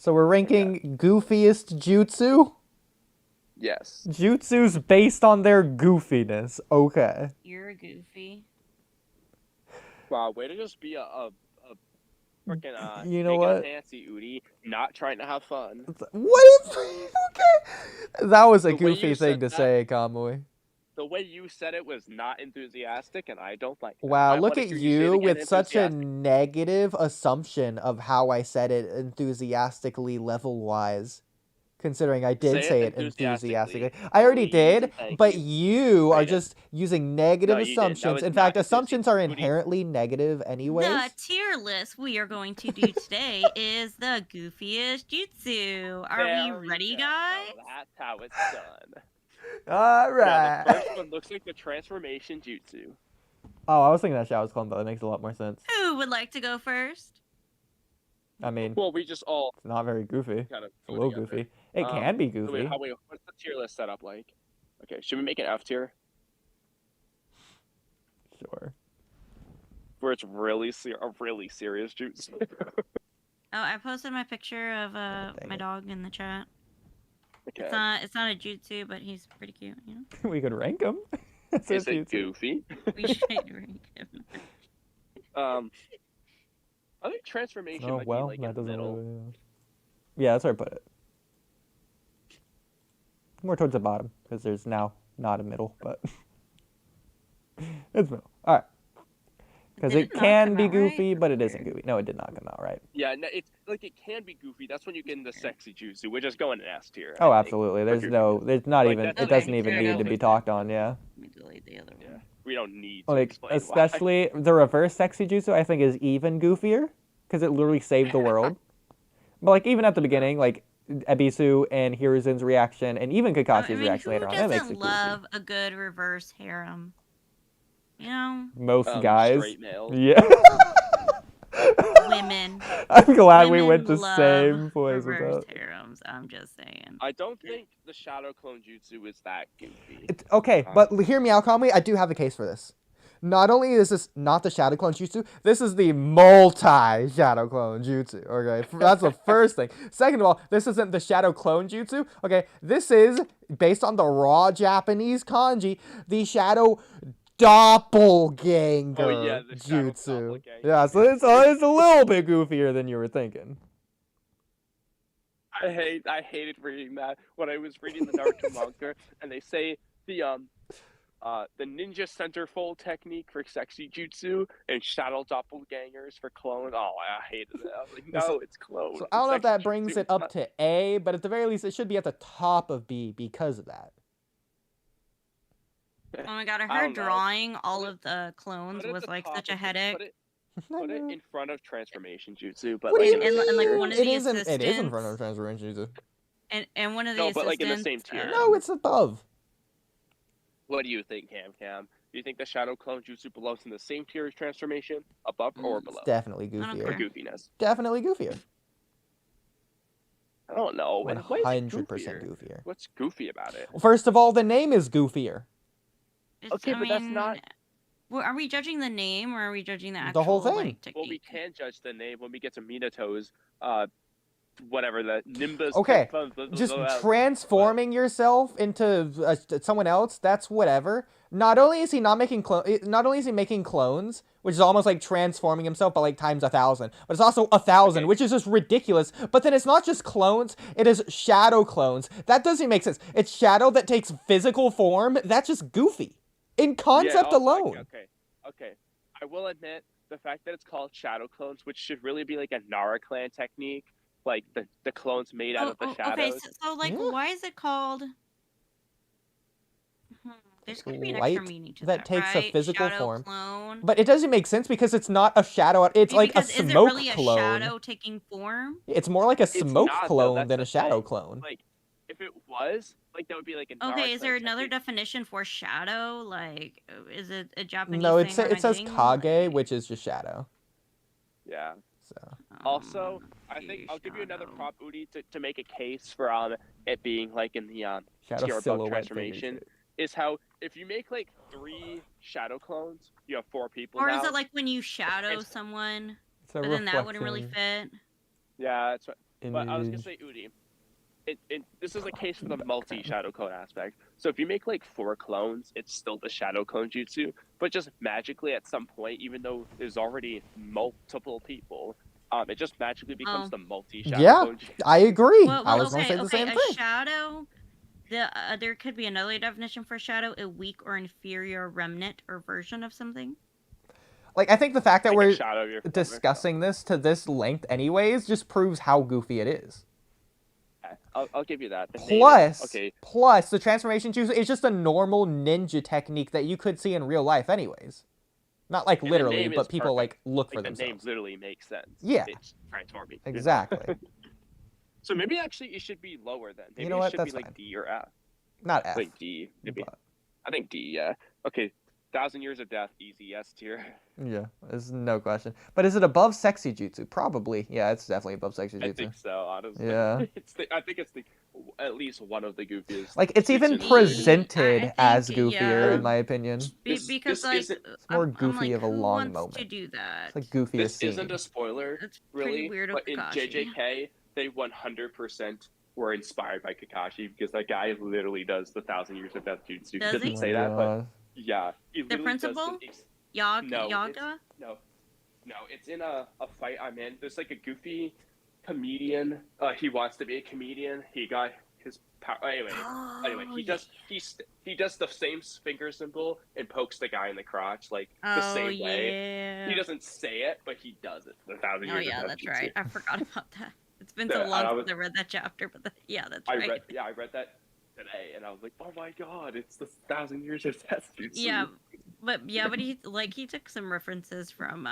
So we're ranking goofiest jutsu? Yes. Jutsu's based on their goofiness. Okay. You're goofy. Wow, way to just be a freaking You know taking what? a fancy Oodie, not trying to have fun. What if... Okay. That was a The way you goofy thing said to that- say, Kamui. The way you said it was not enthusiastic, and I don't like that. Wow, I look wanna at hear say it you again, with such a enthusiastic. negative assumption of how I said it enthusiastically level-wise. Considering I did say it enthusiastically. I already Please did, and thank but you. you are Brayden. just using negative No, you didn't. That assumptions. was In not fact, assumptions are Oodie. inherently negative anyways. The tier list we are going to do today is the goofiest jutsu. Are There we ready, go. guys? That's how it's done. All Now, right. the first one looks like the transformation jutsu. Oh, I was thinking that Shadows Clone, but that makes a lot more sense. Who would like to go first? I mean, Well, we just all it's not very goofy. kind of It's a little goofy. It can be So wait, goofy. what's the tier list set up like? Okay, should we make an F tier Sure. where it's really a really serious jutsu? Oh, I posted my picture of Dang my it. dog in the chat. Okay. It's not a jutsu, but he's pretty cute, you know? We could rank them. Is it goofy? We should rank him. I think transformation Oh might well, be like that in the doesn't middle. really... Yeah, that's where I put it. More towards the bottom, because there's now not a middle, but it's middle. All right. Because Did it it not can come be out right? goofy, but it isn't goofy. No, it did not come out right. Yeah, no, it's like it can be goofy. That's when you get into sexy jutsu, which is going in S tier. Oh, I think. absolutely. For There's your no, opinion. there's not Like, even, that's it okay, doesn't even fair need enough. to be talked on, yeah. Let me delete the other one. Yeah, we don't need to Like, explain why. especially the reverse sexy jutsu, I think is even goofier, because it literally saved the world. But like, even at the beginning, like, Ebisu and Hiruzen's reaction, and even Kakashi's reaction later on, that makes Who it doesn't goofy. love a good reverse harem? You know? Most guys. Straight males. Yeah. Women. I'm glad we Women went the love same place with reverse that. harems, I'm just saying. I don't think the shadow clone jutsu is that goofy. It's, okay, but hear me out, Kamui. I do have a case for this. Not only is this not the Shadow Clone Jutsu, this is the multi-Shadow Clone Jutsu, okay? That's the first thing. Second of all, this isn't the Shadow Clone Jutsu, okay? This is, based on the raw Japanese kanji, the Shadow Doppelganger Oh, yeah, the Shadow Jutsu. Doppelganger. Yeah, so it's a little bit goofier than you were thinking. I hated reading that when I was reading the Naruto manga, and they say the ninja centerfold technique for sexy jutsu and shadow doppelgangers for clones. Oh, I hated it. I was like, no, it's clones. So I don't know if Sexy that brings jutsu, it it's up not- to A, but at the very least, it should be at the top of B because of that. Oh my god, I I heard don't know. drawing all Put it- of the clones Put it at was the like top such a of it. headache. Put it in front of transformation jutsu, but What do like you in the and, same like tier. one of It the isn't. It is in assistants- front of transformation jutsu. And one of the No, assistants. but, like, in the same tier. No, it's above. What do you think, Cam? Do you think the shadow clone jutsu belongs in the same tier as transformation, above or below? It's definitely I don't goofier. For care. goofiness. Definitely goofier. I don't know. What is 100% goofier? goofier. What's goofy about it? First of all, the name is goofier. Okay, but that's not- Well, are we judging the name or are we judging the actual The whole thing. like, technique? Well, we can judge the name when we get to Minato's, whatever, the Nimbus. Okay, blah, blah, blah, just blah, blah. transforming yourself into someone else, that's whatever. Not only is he making clones, which is almost like transforming himself, but like times 1,000. But it's also 1,000, Okay. which is just ridiculous. But then it's not just clones; it is shadow clones. That doesn't make sense. It's shadow that takes physical form. That's just goofy, in concept Yeah, alone. Okay. I will admit the fact that it's called shadow clones, which should really be like a Nara clan technique, like the clones made out of the shadows. Okay, so like, Yeah. why is it called? There's gonna be an Light extra meaning to that that, takes a right? physical Shadow form. Clone. But it doesn't make sense because it's not a shadow. It's like a Because is it smoke really clone. a shadow taking form? It's more like a smoke not, though, clone that's than the a shadow thing. clone. Like, if it was, like, that would be like a Nara Okay, is clan there another technique. definition for shadow? Like, is it a Japanese No, thing? it says Kage, which is just shadow. Yeah. So Also, I think I'll give you another prop, Oodie, to make a case for it being like in the shadow tier above silhouette transformation. figures. Is how if you make like 3 shadow clones, you have 4 people Or now. is it like when you shadow It's- someone, It's a but then that wouldn't really reflection. fit? Yeah, that's what. But I was gonna Image. say, Oodie, this is a case for the multi-shadow clone aspect. So if you make like 4 clones, it's still the shadow clone jutsu, but just magically at some point, even though there's already multiple people, it just magically becomes Oh. the multi-shadow Yeah, clone jutsu. I agree. Well, I was going to okay, say the okay. same A thing. shadow. There could be another definition for shadow: a weak or inferior remnant or version of something. Like, I think the fact that Like a we're shadow of your former discussing this to this length anyways just proves how goofy it is. self. I'll give you that. The name is- okay, Plus, the transformation jutsu is just a normal ninja technique that you could see in real life anyways. Not like and the literally, name but is people perfect. like look for Like the name themselves. literally makes sense. Yeah. It's transforming. Exactly. So maybe actually it should be lower then. Maybe You know it what? should That's be like fine. D or F. Not F. Like D, maybe. but- I think D, yeah. Okay, 1,000 Years of Death, easy S tier. Yeah, there's no question. But is it above sexy jutsu? Probably. Yeah, it's definitely above sexy I jutsu. think so, honestly. Yeah. I think it's at least one of the goofiest. Like, it's even jutsu in the presented I as think, goofier, yeah. in my opinion. Because this like isn't- It's more I'm goofy like, of a who long wants to moment. do that? It's like goofiest This scene. isn't a spoiler, It's pretty really, weird of but in Kakashi. JJK, they 100% were inspired by Kakashi because that guy literally does the 1,000 Years of Death jutsu. He Does doesn't he? Oh say my that, but God. yeah. He The literally does principal? No, Yaga? No, it's in a fight I'm in. There's like a goofy comedian. He wants to be a comedian. He got his power. Anyway, Oh, he does the same finger symbol and pokes the guy in the crotch like the Oh same way. yeah. He doesn't say it, but he does it. The 1,000 Oh Years yeah, of Death that's jutsu. right. I forgot about that. It's been Yeah, so and long I since was- I read that chapter, but yeah, that's I right. read that today, and I was like, oh my god, it's the 1,000 Years of Death jutsu. Yeah, but he took some references from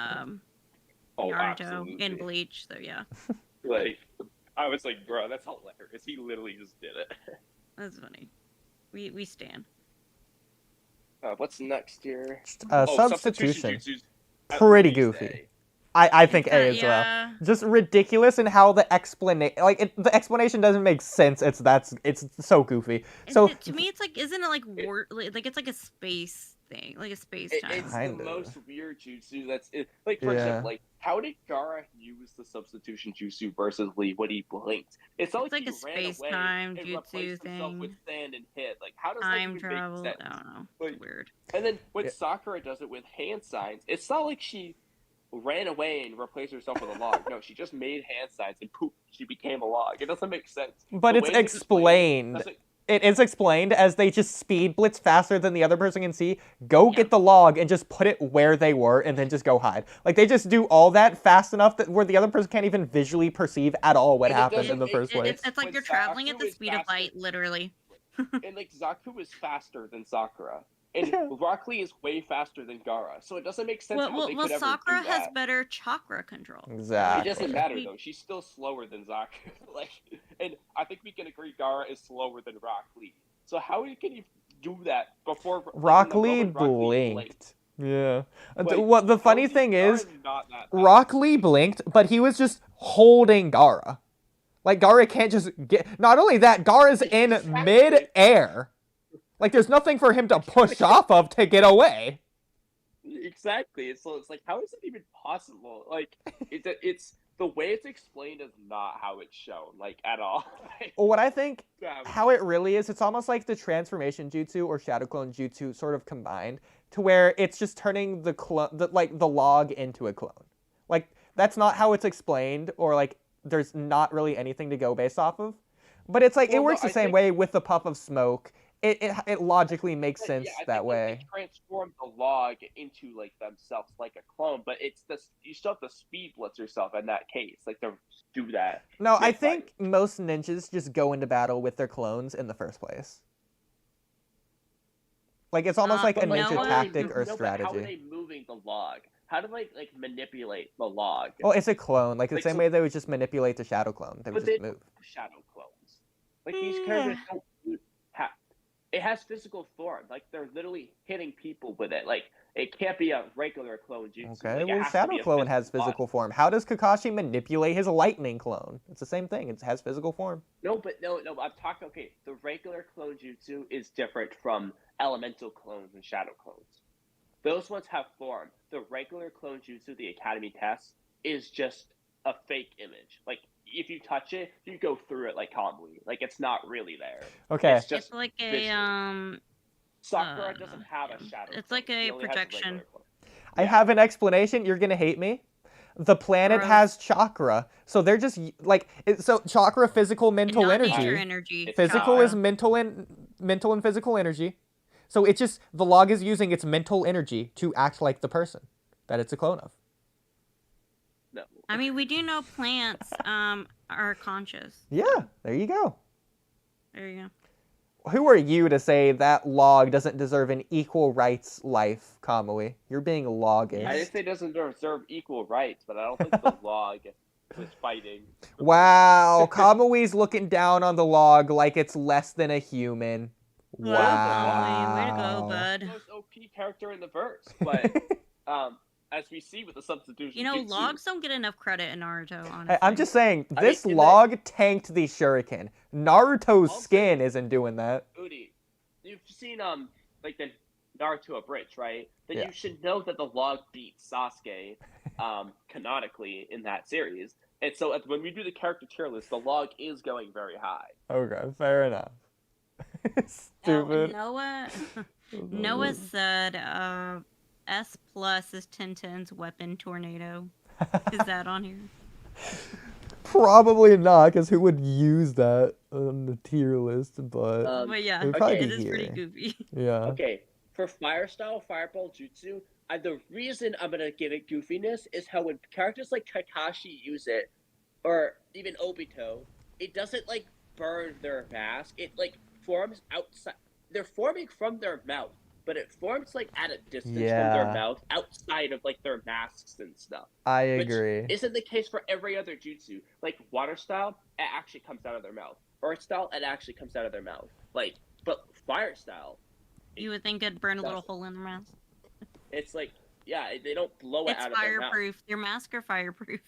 Oh, Naruto absolutely. and Bleach, so yeah, Like, I was like, bro, that's hilarious. He literally just did it. that's funny. We stand. What's next here? Substitution. jutsu's Pretty at least goofy. A. I think A as well. Yeah. Just ridiculous in how the explanation, the explanation doesn't make sense. It's so goofy. So To me, it's like, isn't it like like it's like a space thing, like a space time? It's Kind the of. most weird jutsu that's it. Like, for Yeah. example, like, how did Gaara use the substitution jutsu versus Lee when he blinked? It's not It's like he a ran away space-time and jutsu replaced himself thing. with sand and hit. Like, how does Time that even travel. make I sense? don't know. Like, It's weird. And then when Yeah. Sakura does it with hand signs, it's not like she ran away and replaced herself with a log. No, she just made hand signs and poof, she became a log. It doesn't make sense. But The it's way explained. doesn't- It is explained as they just speed blitz faster than the other person can see, go Yeah. get the log and just put it where they were and then just go hide. Like, they just do all that fast enough that where the other person can't even visually perceive at all what And it happened in doesn't- the first place. It's like when you're traveling at Zaku the is speed of faster- light, literally. And like Zaku is faster than Sakura, and Yeah. Rock Lee is way faster than Gaara. So it doesn't make sense how they could ever Sakura do has that. better chakra control. It Exactly. doesn't matter though. She's still slower than Zaku. Like, and I think we can agree Gaara is slower than Rock Lee. So how can you do that before like, in Rock the Lee moment Rock Lee blinked. Yeah. Like, What the how funny is thing Gaara is, not that fast? Rock Lee blinked, but he was just holding Gaara. Like, Gaara can't just get. Not only that, Gaara's in Exactly. mid-air. Like, there's nothing for him to push off of to get away. Exactly. So it's like, how is it even possible? Like, it's the way it's explained is not how it's shown, like at all. What I think, Yeah. how it really is, it's almost like the transformation jutsu or shadow clone jutsu sort of combined, to where it's just turning the log into a clone. Like, that's not how it's explained, or like there's not really anything to go based off of. But it's like, Well, it no, works the I same think- way with the puff of smoke. It logically makes sense I that think way. They transform the log into like themselves, like a clone, but it's this. You still have to speed blitz yourself in that case, like to do that. No, I mid-fight. think most ninjas just go into battle with their clones in the first place. Like, it's almost like a But, like, ninja Noah- tactic or But how are strategy. they moving the log? How do they like manipulate the log? Well, it's a clone. Like, the Like, same so- way they would just manipulate the shadow clone. They would But just they move. shadow clones. Like these characters don't. It has physical form. Like they're literally hitting people with it. Like it can't be a regular clone jutsu. Okay, Like, it well, has to shadow be a clone has body. physical form. How does Kakashi manipulate his lightning clone? It's the same thing. It has physical form. No. I'm talking. Okay, the regular clone jutsu is different from elemental clones and shadow clones. Those ones have form. The regular clone jutsu, the Academy test, is just a fake image. Like if you touch it, you go through it like Kamui. Like it's not really there. Okay. It's just It's like a visual. Sakura doesn't have a shadow. It's like a projection. I have an explanation. You're gonna hate me. The planet Gross. has chakra, so they're just like so chakra, physical, mental Not energy. nature energy. It's Physical chakra. is mental and physical energy. So it's just the log is using its mental energy to act like the person that it's a clone of. No. I mean, we do know plants are conscious. Yeah, there you go. There you go. Who are you to say that log doesn't deserve an equal rights life, Kamui? You're being logist. I didn't say it doesn't deserve equal rights, but I don't think the log was fighting. Wow, Kamui's looking down on the log like it's less than a human. Well, Wow. way to go, bud. Most OP character in the verse, but as we see with the substitution, You know, jutsu, logs don't get enough credit in Naruto, honestly. Hey, I'm just saying, I mean, this in log tanked the shuriken. Naruto's Also- skin isn't doing that. Oodie, you've seen like the Naruto bridge, right? Then Yeah. you should know that the log beat Sasuke canonically in that series. And so when we do the character tier list, the log is going very high. Okay, fair enough. Stupid. Noah said S plus is Tintin's weapon tornado. Is that on here? Probably not, because who would use that on the tier list? But But yeah, it'd probably it be is pretty here. goofy. Yeah. Okay, for Fire Style, Fireball, Jutsu, the reason I'm gonna give it goofiness is how when characters like Kakashi use it, or even Obito, it doesn't like burn their mask. It like forms outside. They're forming from their mouth, but it forms like at a distance from their Yeah. mouth, outside of like their masks and stuff. I Which agree. isn't the case for every other jutsu. Like water style, it actually comes out of their mouth. Earth style, it actually comes out of their mouth. Like, but fire style, You would think it'd burn a little Doesn't. hole in their mouth. it's like, yeah, they don't blow it It's out of their mouth. fireproof. Their masks are fireproof.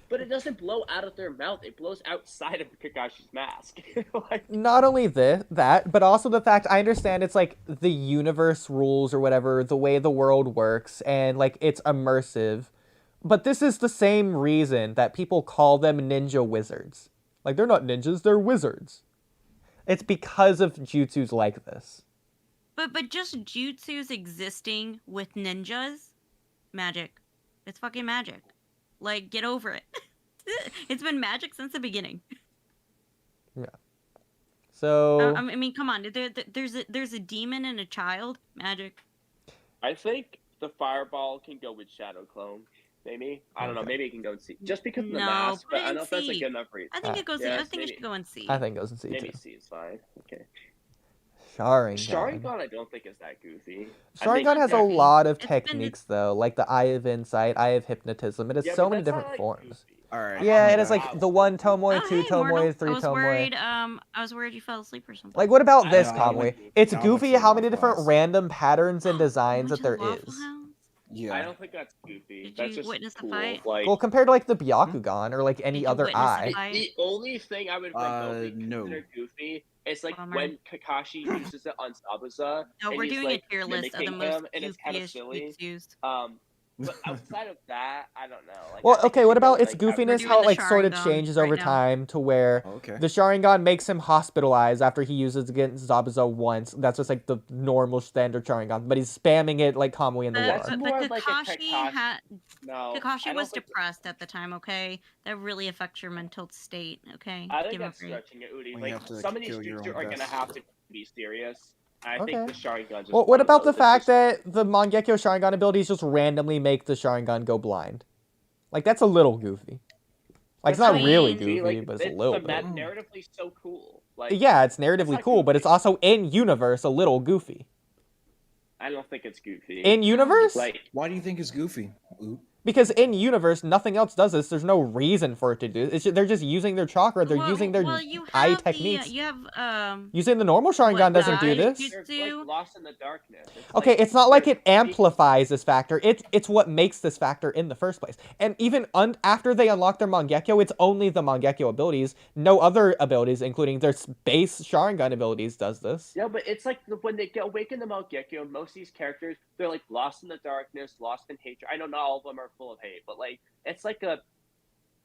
But it doesn't blow out of their mouth. It blows outside of Kakashi's mask. Like, Not only that, but also the fact I understand it's like the universe rules or whatever, the way the world works, and like it's immersive. But this is the same reason that people call them ninja wizards. Like they're not ninjas, they're wizards. It's because of jutsus like this. But just jutsus existing with ninjas, magic. It's fucking magic. Like, get over it. It's been magic since the beginning. So I mean, come on. There's a demon and a child. Magic. I think the fireball can go with Shadow Clone. Maybe. I don't know. Maybe it can go in C. Just because of the No, mask, put but it I in don't know if that's a C. good enough reason. I think it goes. yeah, I think it maybe- should go in C. I think it goes in C Maybe too. C is fine. Okay. Sharingan. Sharingan, I don't think is that goofy. Sharingan has a goofy. lot of It's been- techniques though, like the Eye of Insight, Eye of Hypnotism. It has so many different forms. All right. Yeah, it calm is down. like the one tomoe, Oh, two hey, Mortal. tomoe, three I was tomoe. worried. I was worried you fell asleep or something. Like, what about I this, know, I Kamui? went- It's I goofy went to how many Waffle different House. random patterns and designs Went that to there Waffle is. House? Yeah. I don't think that's goofy. Did That's you just witness the cool. fight? Like, Well, compared to like the Byakugan or like any Did you other witness the eye. fight? the only thing I would remotely no. consider goofy is like Bummer. when Kakashi uses it on Zabuza. No, and we're he's, doing like, a tier list of the mimicking most him, and it's kind of goofiest silly. used. But outside of that, I don't know. Like, I Well, think okay, it what should go about its with, like, goofiness? doing How it the like sort of Sharingan changes right over now. time to where Okay. the Sharingan makes him hospitalized after he uses against Zabuza once. That's just like the normal standard Sharingan, but he's spamming it like Kamui in the But, war. That's but, more but like a Kakashi had No, I Kakashi don't was think- depressed at the time. Okay, that really affects your mental state. Okay, I think give him a that's break. stretching it, Oodie. When you Like, have to some of these kill your jutsu own are gonna best. have to be serious. I Okay. think the Sharingan just Well, what one of about the those. It's fact just- that the Mangekyo Sharingan abilities just randomly make the Sharingan go blind? Like, that's a little goofy. Like, it's not That's really goofy, goofy, like, but it's a little the bit. narratively so cool. Like, Yeah, it's That's narratively not cool, but it's goofy. also in universe a little goofy. I don't think it's goofy. In universe? like, Why do you think it's goofy? Ooh. Because in universe, nothing else does this. There's no reason for it to do. They're just using their chakra. They're using their you eye have techniques. you have Using the normal Sharingan What, doesn't do guys? this. they're Jutsu? like lost in the darkness. Okay, like, it's not like they're- it amplifies this factor. It's what makes this factor in the first place. And even after they unlock their Mangekyo, it's only the Mangekyo abilities. No other abilities, including their base Sharingan abilities, does this. Yeah, but it's like when they get awakened to Malgekyo, most of these characters, they're like lost in the darkness, lost in hatred. I know not all of them are full of hate, but like it's like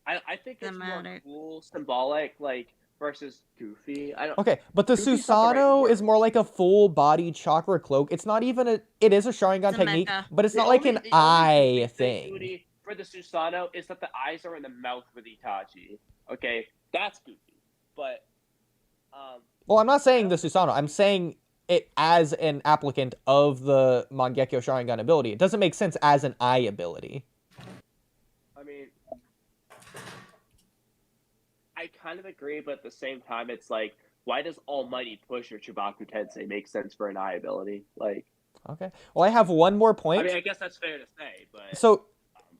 I think it's more Thematic. cool, symbolic, like versus goofy. I don't. Okay, but the Goofy's not the right Susanoo is word. more like a full body chakra cloak. It's not even a. It is a Sharingan It's a technique, mecha. but it's The not like only- an the only eye goofy thing. Oodie, for the Susanoo is that the eyes are in the mouth with Itachi. Okay, that's goofy. But Well, I'm not saying the Susanoo. I'm saying it as an applicant of the Mangekyo Sharingan ability. It doesn't make sense as an eye ability. I mean, I kind of agree, but at the same time, it's like, why does Almighty Push or Chibaku Tensei make sense for an eye ability? Like, Okay. Well, I have one more I point. mean, I guess that's fair to say, but So,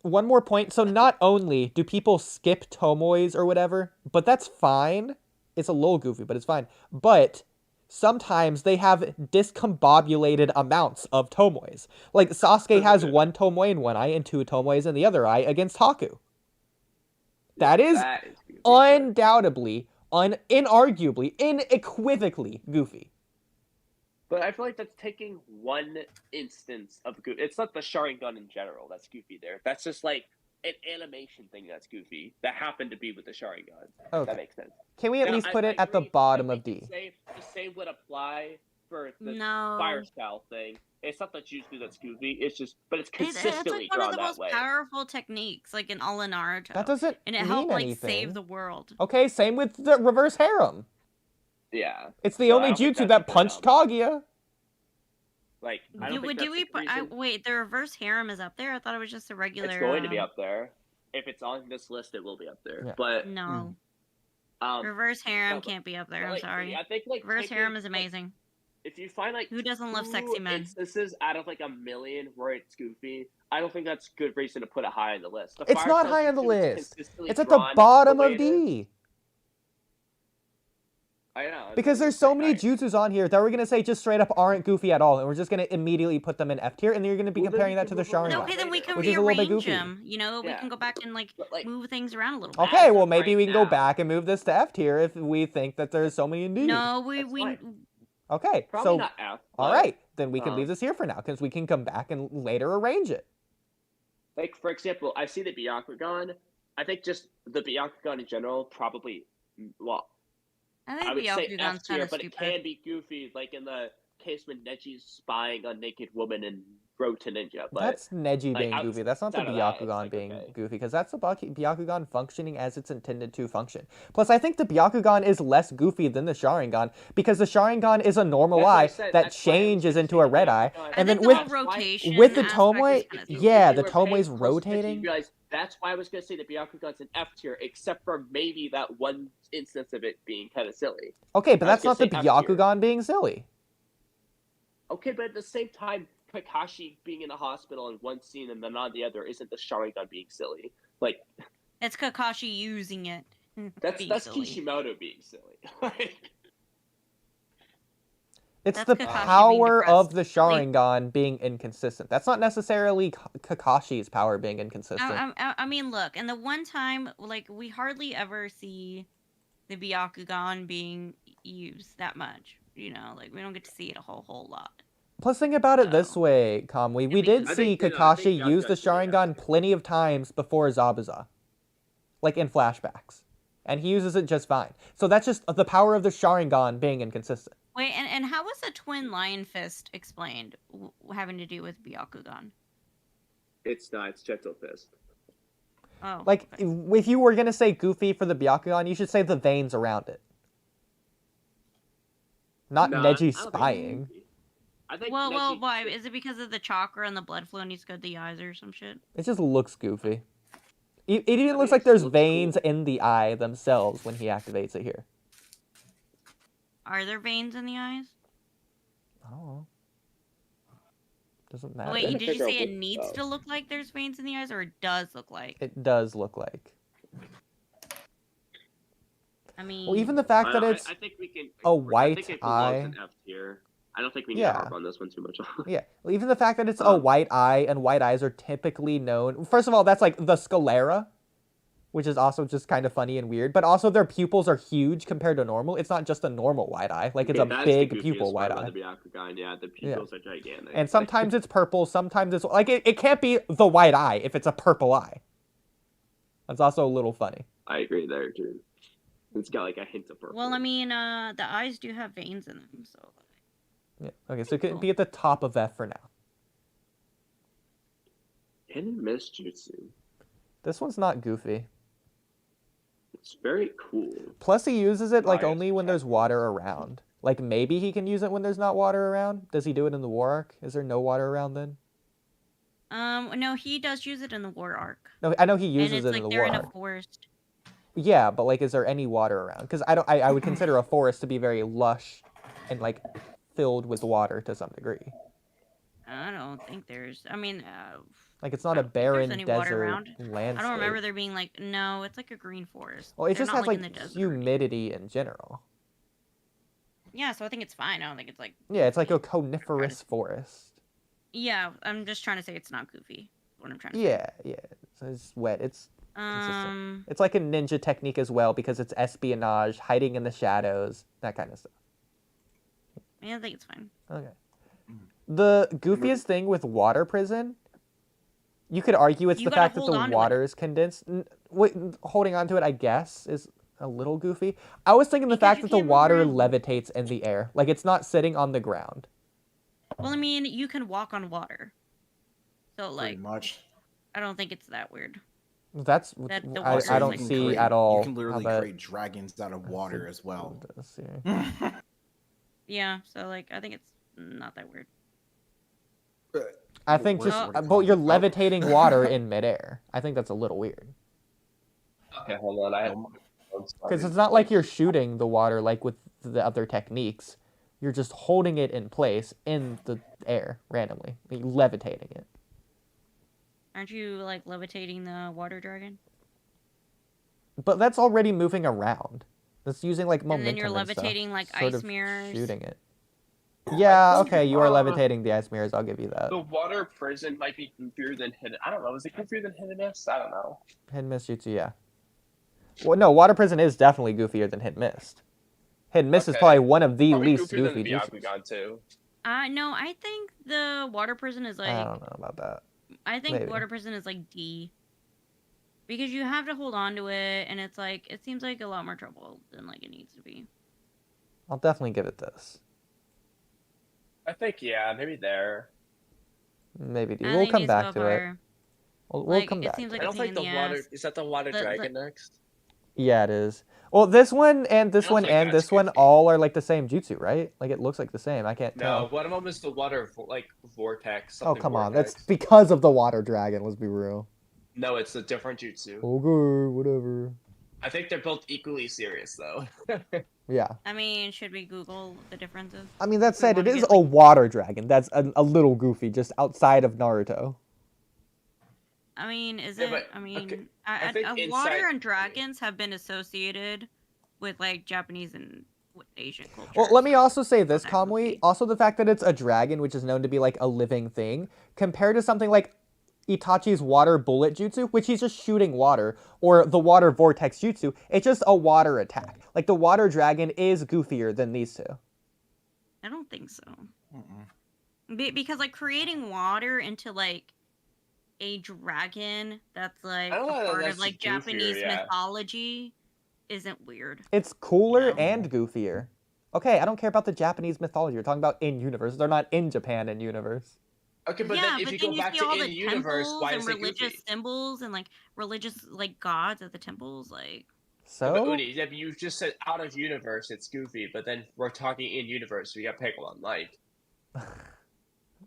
one more point. So, not only do people skip tomois or whatever, but that's fine. It's a little goofy, but it's fine. But sometimes they have discombobulated amounts of tomois. Like, Sasuke has one tomoi in one eye and two tomois in the other eye against Haku. That is goofy. undoubtedly, inarguably, unequivocally goofy. But I feel like that's taking one instance of goofy. It's not the Sharingan in general that's goofy there. That's just like an animation thing that's goofy that happened to be with the Sharingan. Okay. That makes sense. Can we at Now, least I- put I it at the agree bottom that of we D? could say the same would apply for the No. fire style thing. It's not the Jutsu that's goofy. It's just, but it's It's consistently like one of drawn the that most way. powerful techniques, like in all of Naruto. That doesn't and it mean helped like anything. save the world. Okay, same with the reverse harem. Yeah. It's the No, I only don't think jutsu that's that a good punched enough. Kaguya. Like, I don't think Do that's we the reason. wait, the reverse harem is up there? I thought it was just a regular. It's going to be up there. If it's on this list, it will be up there. Yeah. But No, um, reverse harem no, but- can't be up there. but, I'm like, sorry. I think like Reverse taking, harem is like, amazing. if you find like Who doesn't love two sexy men? instances out of like a million where it's goofy, I don't think that's good reason to put it high on the list. The It's Fire not Style high on the Jutsu is list. consistently It's at the drawn bottom way of it is. D. I know. Because there's so many jutsus on here that we're gonna say just straight up aren't goofy at all, and we're just gonna immediately put them in F tier, and then you're gonna be Well, then comparing we that can to the move on to Sharingan. Okay, then we can Which is a little bit rearrange goofy. them. You know, we Yeah. can go back and like But, like, move things around a little bit. Okay, as well of maybe right we can go now- back and move this to F tier if we think that there's so many in D. No, That's we fine. Okay, Probably so not F. all but, right, then we can um, leave this here for now because we can come back and later arrange it. Like, for example, I see the Byakugan. I think just the Byakugan in general probably, well, I I think would say Byakugan's F kind tier, of but it stupid. can be goofy, like in the case when Neji's spying on naked woman in Road to Ninja. But That's Neji like, being goofy. That's not the outside of that, it's, Byakugan like, being okay. goofy, because that's the Byakugan functioning as it's intended to function. Plus, I think the Byakugan is less goofy than the Sharingan, because the Sharingan is a normal That's what I eye said, that that's why I was changes gonna into say a the red eye, Byakugan- I and then think the with whole rotation with the aspect Tomoe, is kinda stupid. yeah, If the you were paying Tomoe's close attention, rotating. you realize that's why I was gonna say the Byakugan's an F tier, except for maybe that one instance of it being kind of silly. Okay, but I was that's not the gonna say F tier. Byakugan being silly. Okay, but at the same time, Kakashi being in the hospital in one scene and then on the other isn't the Sharingan being silly. Like, It's Kakashi using it. that's being that's silly. Kishimoto being silly. Like, It's That's the Kakashi being power of the depressed. Like- Sharingan being inconsistent. That's not necessarily Kakashi's power being inconsistent. I mean, look, and the one time, like, we hardly ever see the Byakugan being used that much. You know, like, we don't get to see it a whole lot. Plus, think about it this So- way, Kamui. We It did makes- I see think, you know, I Kakashi think use the Jaguar's gonna be Sharingan F tier. plenty of times before Zabuza. Like in flashbacks. And he uses it just fine. So that's just the power of the Sharingan being inconsistent. Wait, and how was the twin lion fist explained, having to do with Byakugan? it's not. It's Gentle Fist. Oh, Like, okay. if you were going to say goofy for the Byakugan, you should say the veins around it. Not Nah, I don't Neji think spying. it's- I think Well, Neji- why? Is it because of the chakra and the blood flow needs to go to the eyes or some shit? It just looks goofy. It even I looks think like it there's looks veins cool. in the eye themselves when he activates it here. Are there veins in the eyes? I don't know. Doesn't matter. Wait, Trying to did you figure out say it what- needs oh. to look like there's veins in the eyes, or it does look like? It does look like. I mean, Well, even the fact that it's I think we can. a I white think it eye. belongs in F tier. I don't think we need Yeah. to harp on this one too much. Yeah, well, even the fact that it's a white eye and white eyes are typically known. First of all, that's like the sclera, which is also just kind of funny and weird. But also their pupils are huge compared to normal. It's not just a normal white eye. Like it's Okay, a that's big the pupil goofiest white part eye. about the Byakugan. Yeah, the pupils are gigantic. And sometimes it's purple. Sometimes it's like it can't be the white eye if it's a purple eye. That's also a little funny. I agree there, too. It's got like a hint of purple. Well, I mean, the eyes do have veins in them, so. Yeah. Okay, so it could Cool. be at the top of F for now. Hit and miss jutsu. This one's not goofy. It's very cool. Plus, he uses it like Bias only when there's water around. Like maybe he can use it when there's not water around. Does he do it in the war arc? Is there no water around then? No, he does use it in the war arc. No, I know he And uses it's it like in the they're war in arc. a forest. Yeah, but like, is there any water around? Because I would consider a forest to be very lush and like filled with water to some degree. I don't think there's. I mean, Like it's not I a don't think there's barren any water desert around. landscape. I don't remember there being like. No, it's like a green forest. Well, it They're just not, has like in the desert. humidity in general. Yeah, so I think it's fine. I don't think it's like. Yeah, it's like a goofy. coniferous forest. Yeah, I'm just trying to say it's not goofy. That's what I'm trying to say. Yeah, yeah. So it's wet. It's Um. it's like a ninja technique as well because it's espionage, hiding in the shadows, that kind of stuff. Yeah, I think it's fine. Okay. The goofiest thing with water prison, you could argue it's You the gotta fact that hold the on to it. water is condensed. Holding on to it, I guess, is a little goofy. I was thinking the Because fact you that the can't move water around. levitates in the air. Like it's not sitting on the ground. Well, I mean, you can walk on water. So Pretty like, much. I don't think it's that weird. That's That the I, water I is, don't like, see create- at all. You can literally how that create dragons out of water as well. does here. Yeah, so like, I think it's not that weird. I think What- just what do you well, you're call it? levitating water in midair. I think that's a little weird Okay, hold on. because it's not like you're shooting the water like with the other techniques. You're just holding it in place in the air randomly, like, levitating it. Aren't you like levitating the water dragon? But that's already moving around. That's using like momentum. And then you're and stuff, levitating like sort ice of mirrors. shooting it. Yeah, okay, you are levitating the ice mirrors. I'll give you that. The water prison might be goofier than hidden. I don't know. Is it goofier than hidden mist? I don't know. Hidden Mist Jutsu, yeah. Well, no, Water Prison is definitely goofier than Hidden Mist. Hidden Mist is Okay. probably one of the Probably least goofier than goofy the jutsus. Byakugan too. No, I think the water prison is like. I don't know about that. I think maybe. water prison is like D. Because you have to hold on to it, and it's like it seems like a lot more trouble than like it needs to be. I'll definitely give it this. I think maybe there. Maybe I we'll think come needs back go to it. higher. We'll Like, come it back. seems to like I it. don't think the pain in the water ass. is that the water The- dragon next. Yeah, it is. Well, this one and this I don't one think and that's this one goofy. all are like the same jutsu, right? Like it looks like the same. I can't No, tell. one of them is the water vortex. Oh something come on, vortex. that's because of the water dragon. Let's be real. No, it's a different jutsu. Okay, whatever. I think they're both equally serious though. Yeah. I mean, should we Google the differences? I mean, that We said, it wanna is get, a like- water dragon. That's a little goofy, just outside of Naruto. I mean, is Yeah, it? but, I mean, okay, I think water inside- and dragons have been associated with like Japanese and Asian culture. Well, let me also say this, Not Kamui. goofy. Also, the fact that it's a dragon, which is known to be like a living thing, compared to something like Itachi's water bullet jutsu, which he's just shooting water, or the water vortex jutsu, it's just a water attack. Like the water dragon is goofier than these two. I don't think so. Mm-mm. Because like creating water into like a dragon that's like I don't know a that part that's of like goofier, Japanese yeah. mythology isn't weird. It's cooler Yeah. and goofier. Okay, I don't care about the Japanese mythology. We're talking about in universe. They're not in Japan in universe. Okay, but yeah, then if but you then go you back see to all in the universe, temples why and is it religious goofy? symbols and like religious like gods at the temples. Like, But So Oodie, you just said out of universe it's goofy, but then we're talking in universe, we got Pokemon. Like,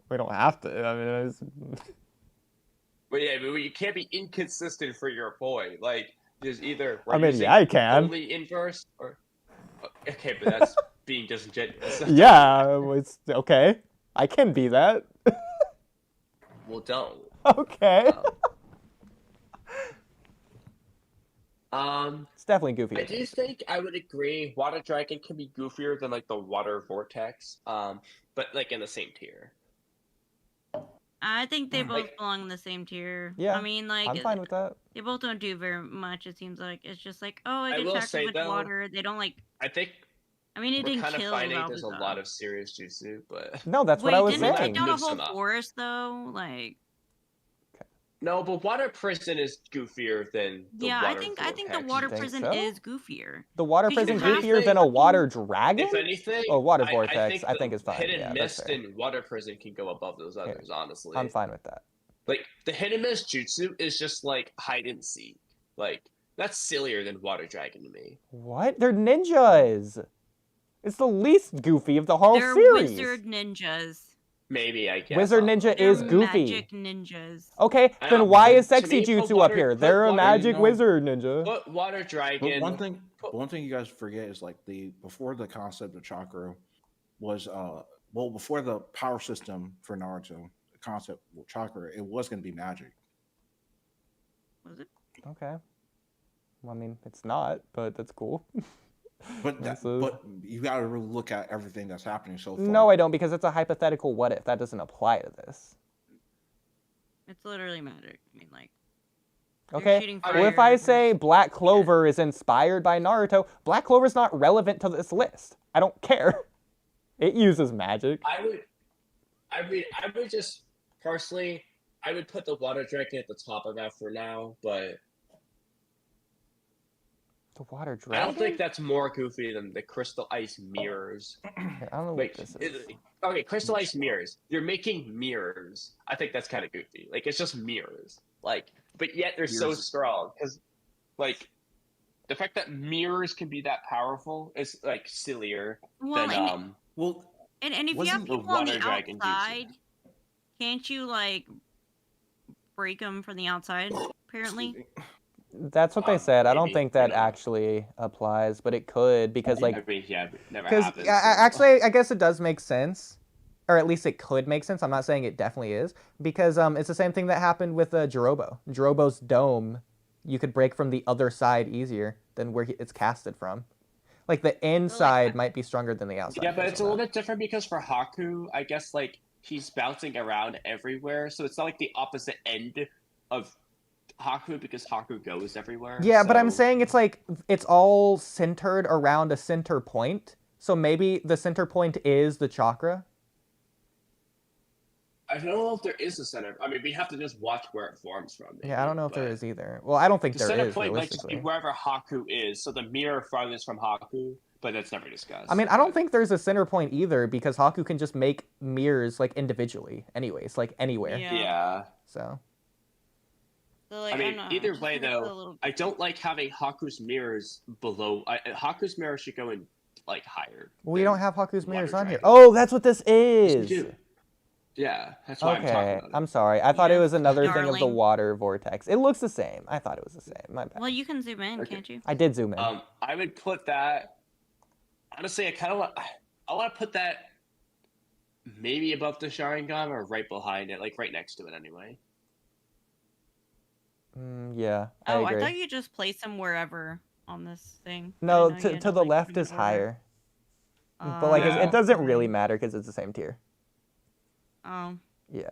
we don't have to. I mean, it's... but yeah, but you can't be inconsistent for your point. Like, there's either I mean, yeah, I can. only inverse or okay, but that's being disingenuous. Yeah, it's okay. I can be that. Well, don't. Okay. It's definitely goofy. I do think I would agree. Water Dragon can be goofier than like the Water Vortex, but like in the same tier. I think they both Like- belong in the same tier. Yeah, I mean, like I'm fine with that. they both don't do very much. It seems like it's just like, oh, I I will get attacked say, with though, water. They don't like. I think I mean, it we're didn't kind of kill finding there's a Zabuza. lot of serious jutsu, but No, that's Wait, what I was didn't they saying. take down a Mix whole them up. forest though? Like, No, but water prison is goofier than the Yeah, water I think the vortex. water You think prison so? is goofier. The water 'Cause you prison have goofier to than a fucking- water dragon? If anything, Oh, water I vortex. think I think the is fine. hit and Yeah, that's miss fair. and water prison can go above those others. Honestly, I'm fine with that. Like the hit and miss jutsu is just like hide and seek. Like that's sillier than water dragon to me. What? They're ninjas. It's the least goofy of the whole They're series. wizard ninjas. Maybe I guess. Wizard I'll- ninja They're is goofy. magic ninjas. Okay, I then know, why but is to sexy me, put jutsu up water- here? put They're a water- magic No. wizard ninja. Put water But dragon. one thing you guys forget is like before the concept of chakra was before the power system for Naruto, the concept of chakra, it was going to be magic. Was it? Okay. Well, I mean, it's not, but that's cool. But This is- but you got to really look at everything that's happening so far. No, I don't, because it's a hypothetical what if. That doesn't apply to this. It's literally magic. I mean, like. they're Okay, shooting well, if fire, I say there's- Black Clover is inspired by Naruto, Black Clover's not relevant to this list. I don't care. It uses magic. I would just personally, I would put the water dragon at the top of that for now, but The water I dragon? don't think that's more goofy than the crystal ice mirrors. I don't know Like, what this is. okay, crystal ice mirrors. You're making mirrors. I think that's kind of goofy. Like it's just mirrors. Like, but yet they're so Mirrors. strong because, like, the fact that mirrors can be that powerful is like sillier Well, than and, Well, and if you have wasn't the people on the water dragon jutsu. outside, can't you, like, break them from the outside, apparently? That's what they said. I don't maybe, think that you know. actually applies, but it could because, like, I mean, yeah, it never because happens. actually, I guess it does make sense, or at least it could make sense. I'm not saying it definitely is, because it's the same thing that happened with Jirobo. Jirobo's dome, you could break from the other side easier than where it's casted from. Like the inside might be stronger than the outside. Yeah, but because it's a of little that. bit different because for Haku, I guess like he's bouncing around everywhere, so it's not like the opposite end of Haku because Haku goes everywhere. Yeah, but I'm so- saying it's like it's all centered around a center point. So maybe the center point is the chakra. I don't know if there is a center. I mean, we have to just watch where it forms from. Yeah, I don't know if there but is either. Well, I don't think The there center is point might just be realistically. wherever Haku is, so the mirror farthest from Haku, but that's never discussed. I mean, I don't think there's a center point either because Haku can just make mirrors like individually, anyways, like anywhere. Yeah. Yeah. So So, like, I mean, don't know, either just way, think it's a though, little- I don't like having Haku's mirrors below. Haku's mirror should go in like higher. we than don't have Haku's Water mirrors on here. Dragon. Oh, that's what this Yes, we is. do. Yeah, that's why I'm talking Okay, about it. I'm sorry. I thought it Yeah, was another thing of the darling. water vortex. It looks the same. I thought it was the same. My bad. Well, you can zoom in, Okay. can't you? I did zoom in. I would put that. Honestly, I want to put that maybe above the Sharingan or right behind it, like right next to it, anyway. Yeah, I Oh, I agree. thought you just placed them wherever on this thing. I No, didn't know you had to the like, left put is them order. higher. But like, Yeah. it doesn't really matter because it's the same tier. Oh, Yeah.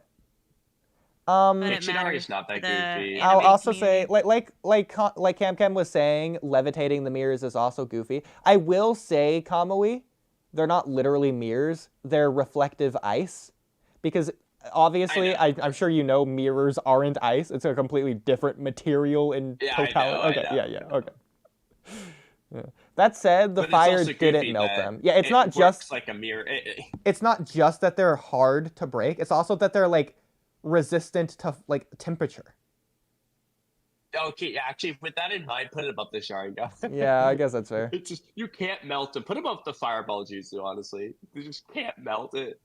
but it Dictionary matters is not that for the goofy. I'll anime also say, community. like CamCam was saying, levitating the mirrors is also goofy. I will say, Kamui, they're not literally mirrors; they're reflective ice, because obviously, I know. I'm sure you know, mirrors aren't ice. It's a completely different material in Yeah, I totality. know, I Okay, know. yeah, okay. Yeah. That said, the But it's fire also didn't goofy melt that them. Yeah, it's it not works just like a mirror. it's not just that they're hard to break. It's also that they're like resistant to like temperature. Okay, yeah, actually, with that in mind, put it above the Sharingan. Yeah, I guess that's fair. It's just you can't melt them. Put them above the Fireball Jutsu. Honestly, you just can't melt it.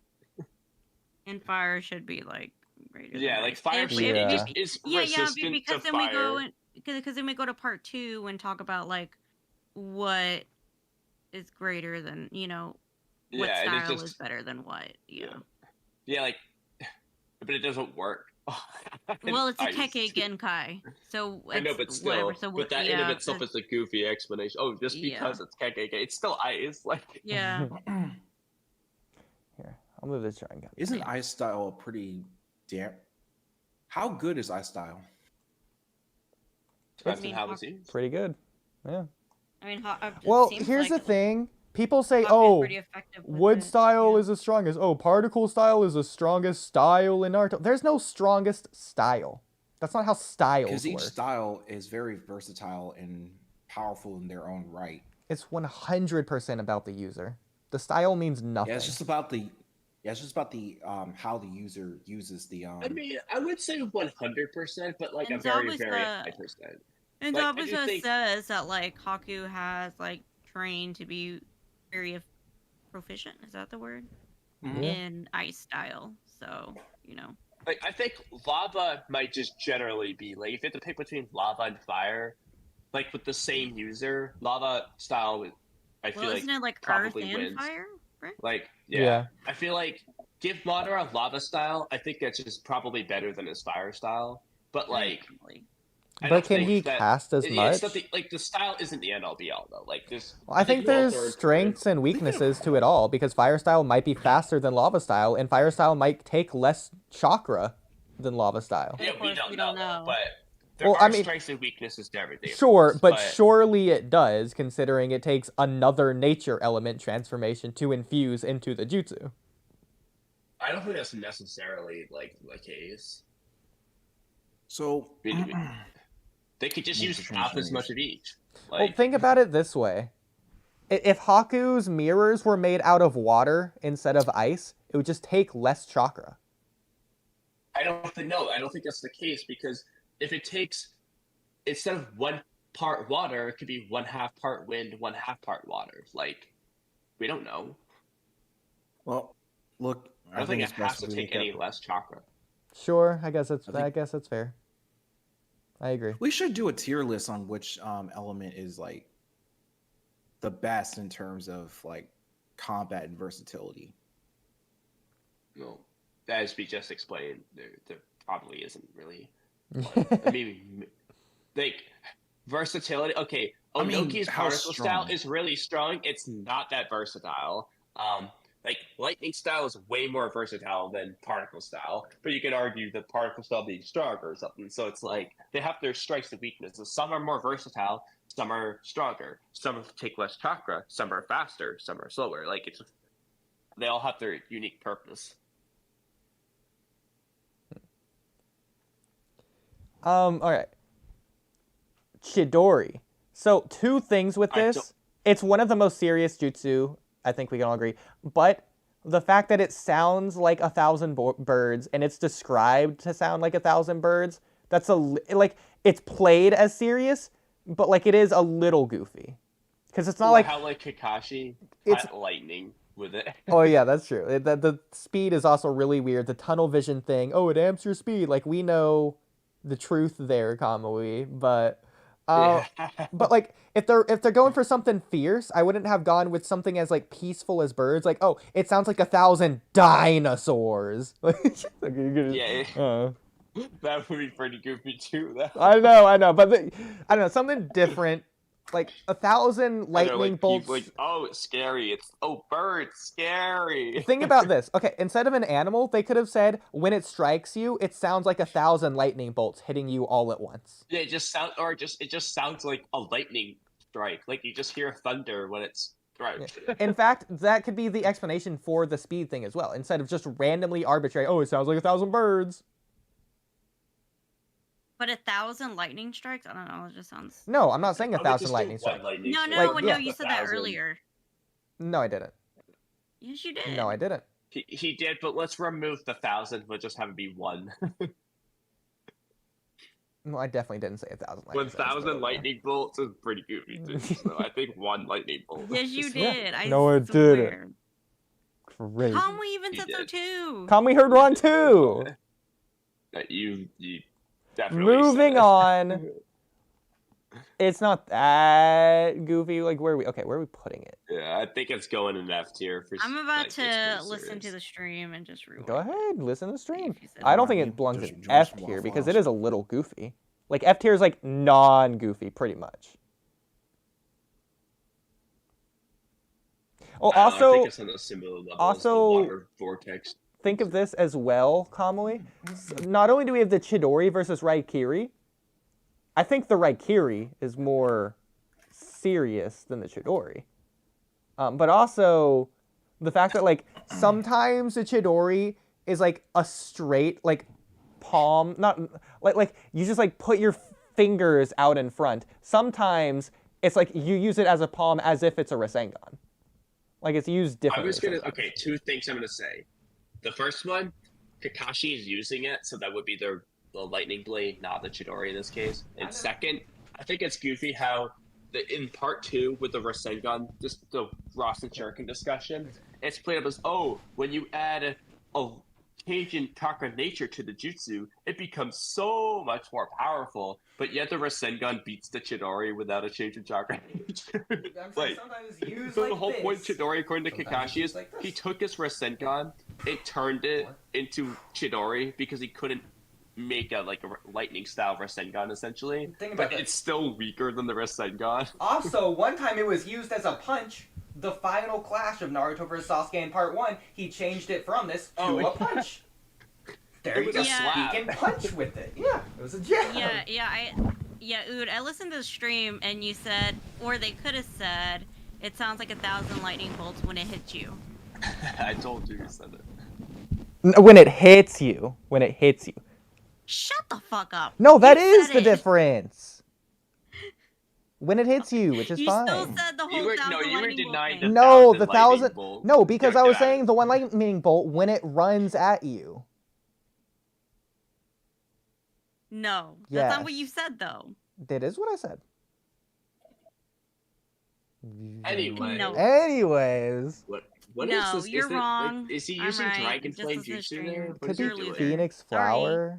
And fire should be like greater. than Yeah, like ice. fire If- should if- Yeah. just is yeah, resistant because to then we fire. go because then we go to part 2 and talk about like what is greater than what Yeah, and it style just- is better than what. Yeah. Yeah, like, but it doesn't work. Well, it's a Ice. Kekkei Genkai, so I know, it's but still, whatever. So but that in yeah, of itself is a goofy explanation. Oh, just Yeah. because it's KKK, it's still ice. Like, yeah. Here, I'll move this Sharingan. isn't Ice Style pretty damn? How good is Ice Style? depends I mean, on how it's used. Pretty good. Yeah. I mean, it Well, seems here's like the thing. People say, Hawk is "Oh, pretty effective with wood it, style yeah. is the strongest. Oh, particle style is the strongest style in Naruto." There's no strongest style. That's not how styles Because each work. style is very versatile and powerful in their own right. It's 100% about the user. The style means nothing. Yeah, it's just about the how the user uses the I mean, I would say 100%, but like And a very, Zabuza- very high percent. And Like, I do Zabuza think- says that like Haku has like trained to be very proficient. Is that the word? Yeah. In ice style. So, you know. Like, I think lava might just generally be like if you have to pick between lava and fire, like with the same user, lava style. I feel Well, like isn't it like earth probably and wins. fire? Right? Like, Yeah. yeah. I feel like give Madara lava style. I think that's just probably better than his fire style. But like, Definitely. I But don't can think he that- cast as It's much? not like the style isn't the end all be all though. Like there's. Well, I think both are there's important. strengths and weaknesses to it all, because fire style might be faster than lava style, and fire style might take less chakra than lava style. Yeah, Of we course, don't we know, don't know. but there Well, are I mean- strengths and weaknesses to everything. of Sure, course, but surely it does, considering it takes another nature element transformation to infuse into the jutsu. I don't think that's necessarily like the case. so I mean, they could just use Nature half as transformation. much of each. Well, Like, think about it this way. If Haku's mirrors were made out of water instead of ice, it would just take less chakra. I don't think that's the case because if it takes instead of 1 part water, it could be 1/2 part wind, 1/2 part water. Like, we don't know. well, look, I don't think it it's has best to if we take look at- any less chakra. Sure, I guess that's I think- fair. I agree. We should do a tier list on which element is like the best in terms of like combat and versatility. No, as we just explained, there probably isn't really. I mean, like versatility. Okay, I mean, Onoki's how particle style strong? is really strong. It's not that versatile. Like lightning style is way more versatile than particle style, but you could argue that particle style being stronger or something. So it's like they have their strengths and weaknesses. Some are more versatile, some are stronger. Some take less chakra, some are faster, some are slower. Like they all have their unique purpose. All right. Chidori. So 2 things with I this. don't- It's one of the most serious jutsu, I think we can all agree. But the fact that it sounds like 1,000 birds and it's described to sound like 1,000 birds, that's like it's played as serious, but like it is a little goofy. Because it's not Or like how like Kakashi It's- had lightning with it. oh yeah, that's true. The speed is also really weird. The tunnel vision thing. Oh, it amps your speed. Like we know the truth there, Kamui, but but like if they're going for something fierce, I wouldn't have gone with something as like peaceful as birds. Like, oh, it sounds like 1,000 dinosaurs. Like, you're gonna- Yeah, that would be pretty goofy too. Though. I know, but I don't know, something different. Like 1,000 I know, lightning like, bolts. people, like, oh, it's scary. It's birds, scary. Think about this. Okay, instead of an animal, they could have said when it strikes you, it sounds like 1,000 lightning bolts hitting you all at once. Yeah, it just sounds like a lightning strike. Like you just hear thunder when it's strikes. In fact, that could be the explanation for the speed thing as well. Instead of just randomly arbitrary, oh, it sounds like 1,000 birds. But 1,000 lightning strikes? I don't know. It just sounds. No, I'm not saying I would 1,000 just do lightning one strikes. lightning No, strike. no, Like, no. yeah. You said that 1,000. earlier. No, I didn't. Yes, you did. No, I didn't. He did, but let's remove the 1,000. We'll just have it be 1. No, I definitely didn't say 1,000 lightning strikes. 1,000 lightning bolts is pretty goofy too. So I think 1 lightning bolt. Yes, you did. I No, I didn't. swear. Crazy. Kamui even You said so did. too. Kamui heard one too. You definitely said Moving it. on. It's not that goofy. Like, where are we putting it? Yeah, I think it's going in F tier for. I'm about like, it's to pretty listen to serious. the stream and just rewind. Go ahead, listen to the stream. If you said I don't that. think it belongs Just in join us F from tier Waffle because House. it is a little goofy. Like F tier is like non-goofy, pretty much. Oh, I don't know, I also think it's on a similar level as the also- water vortex. think of this as well, Kamui. Not only do we have the Chidori versus Raikiri, I think the Raikiri is more serious than the Chidori. But also the fact that like sometimes the Chidori is like a straight like palm, not like you just like put your fingers out in front. Sometimes it's like you use it as a palm as if it's a Rasengan. Like it's used differently. Okay, two things I'm gonna say. The first one, Kakashi is using it, so that would be the lightning blade, not the Chidori in this case. And second, I think it's goofy how in part 2 with the Rasengan, just the Ross and Shuriken discussion, it's played up as, when you add a change in chakra nature to the jutsu, it becomes so much more powerful, but yet the Rasengan beats the Chidori without a change in chakra nature. Like, so the whole point of Chidori, according to Kakashi, is he took his Rasengan and turned it into Chidori because he couldn't make a lightning style Rasengan essentially, but it's still weaker than the Rasengan. Also, one time it was used as a punch. The final clash of Naruto vs Sasuke in part 1, he changed it from this to a punch. There you go. He can punch with it. Yeah, it was a jab. Ood, I listened to the stream and you said, or they could have said, it sounds like 1,000 lightning bolts when it hits you. I told you said it. When it hits you. When it hits you. Shut the fuck up. No, that is the difference. When it hits you, which is fine. You still said the whole 1,000 you were denying the No, 1,000 the 1,000. lightning bolt. No, because I was saying the one lightning bolt when it runs at you. No, that's not what you said though. That is what I said. Anyway. No. Anyways. What no, is this? You're wrong. Is he using Dragon Flame Jutsu there? Could be Phoenix Flower.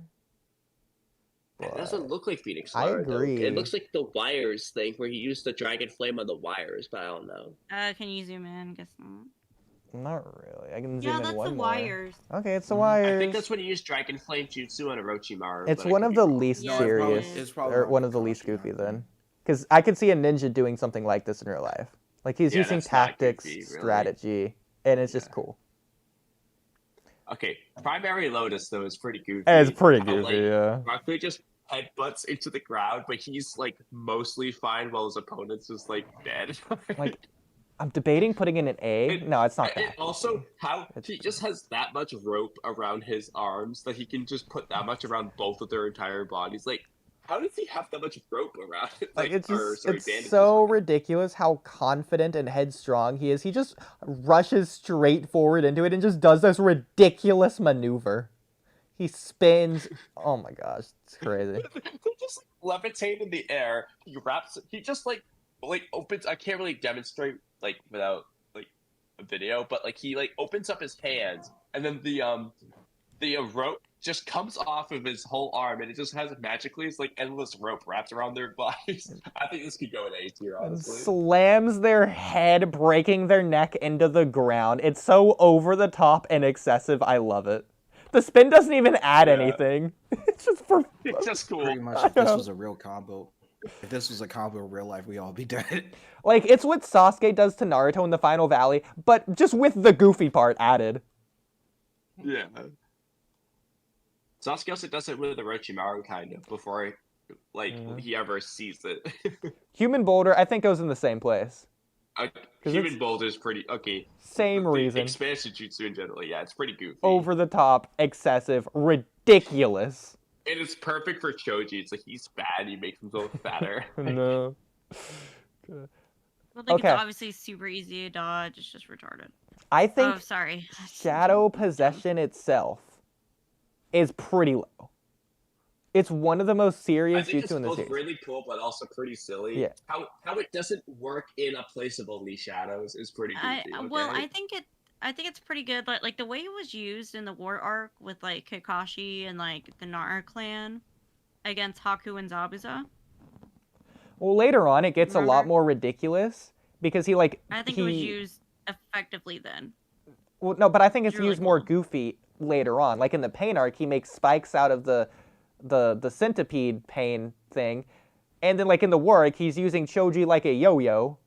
It doesn't look like Phoenix I Flower. agree. Though. It looks like the wires thing where he used the Dragon Flame on the wires, but I don't know. Can you zoom in? Guess not. Not really. I can zoom in Yeah, that's one the more. wires. Okay, it's the wires. I think that's when he used Dragon Flame Jutsu on Orochimaru. It's one of the least serious, or one of the least goofy then. Because I could see a ninja doing something like this in real life. Like he's using tactics, goofy, really. strategy, and it's just cool. Okay, Primary Lotus though is pretty goofy. It's pretty goofy, yeah. Rockly just headbutts into the ground, but he's like mostly fine while his opponent's just like dead. Like, I'm debating putting in an A. No, it's not that. And also, how he just has that much rope around his arms that he can just put that much around both of their entire bodies. Like, how does he have that much rope around it? Like it's just, it's so ridiculous how confident and headstrong he is. He just rushes straight forward into it and just does this ridiculous maneuver. He spins. Oh my gosh, it's crazy. He just levitate in the air. He just like opens. I can't really demonstrate like without like a video, but like he like opens up his hands and then the rope just comes off of his whole arm, and it just has magically it's like endless rope wrapped around their bodies. I think this could go in A tier, honestly. Slams their head, breaking their neck into the ground. It's so over the top and excessive. I love it. The spin doesn't even add anything. It's just for. It's just cool. Pretty much, if this was a real combo, if this was a combo in real life, we all be dead. Like it's what Sasuke does to Naruto in the Final Valley, but just with the goofy part added. Yeah. Sasuke also does it with Orochimaru kind of before he ever sees it. Human Boulder, I think, goes in the same place. Human Boulder is pretty okay. Same reason. Expansion jutsu in general, yeah, it's pretty goofy. Over the top, excessive, ridiculous. And it's perfect for Choji. It's like he's fat, he makes himself fatter. No. Well, it's obviously super easy to dodge. It's just retarded. I think. Oh, sorry. Shadow Possession itself is pretty low. It's one of the most serious jutsu in the series. I think it's both really cool, but also pretty silly. Yeah. How it doesn't work in a place of only shadows is pretty goofy. Okay? Well, I think it's pretty good. Like the way it was used in the war arc with like Kakashi and like the Nara clan against Haku and Zabuza. Well, later on, it gets a lot more ridiculous because he like. I think it was used effectively then. Well, no, but I think it's used more goofy later on. Like in the pain arc, he makes spikes out of the centipede pain thing, and then like in the work, he's using Choji like a yo-yo.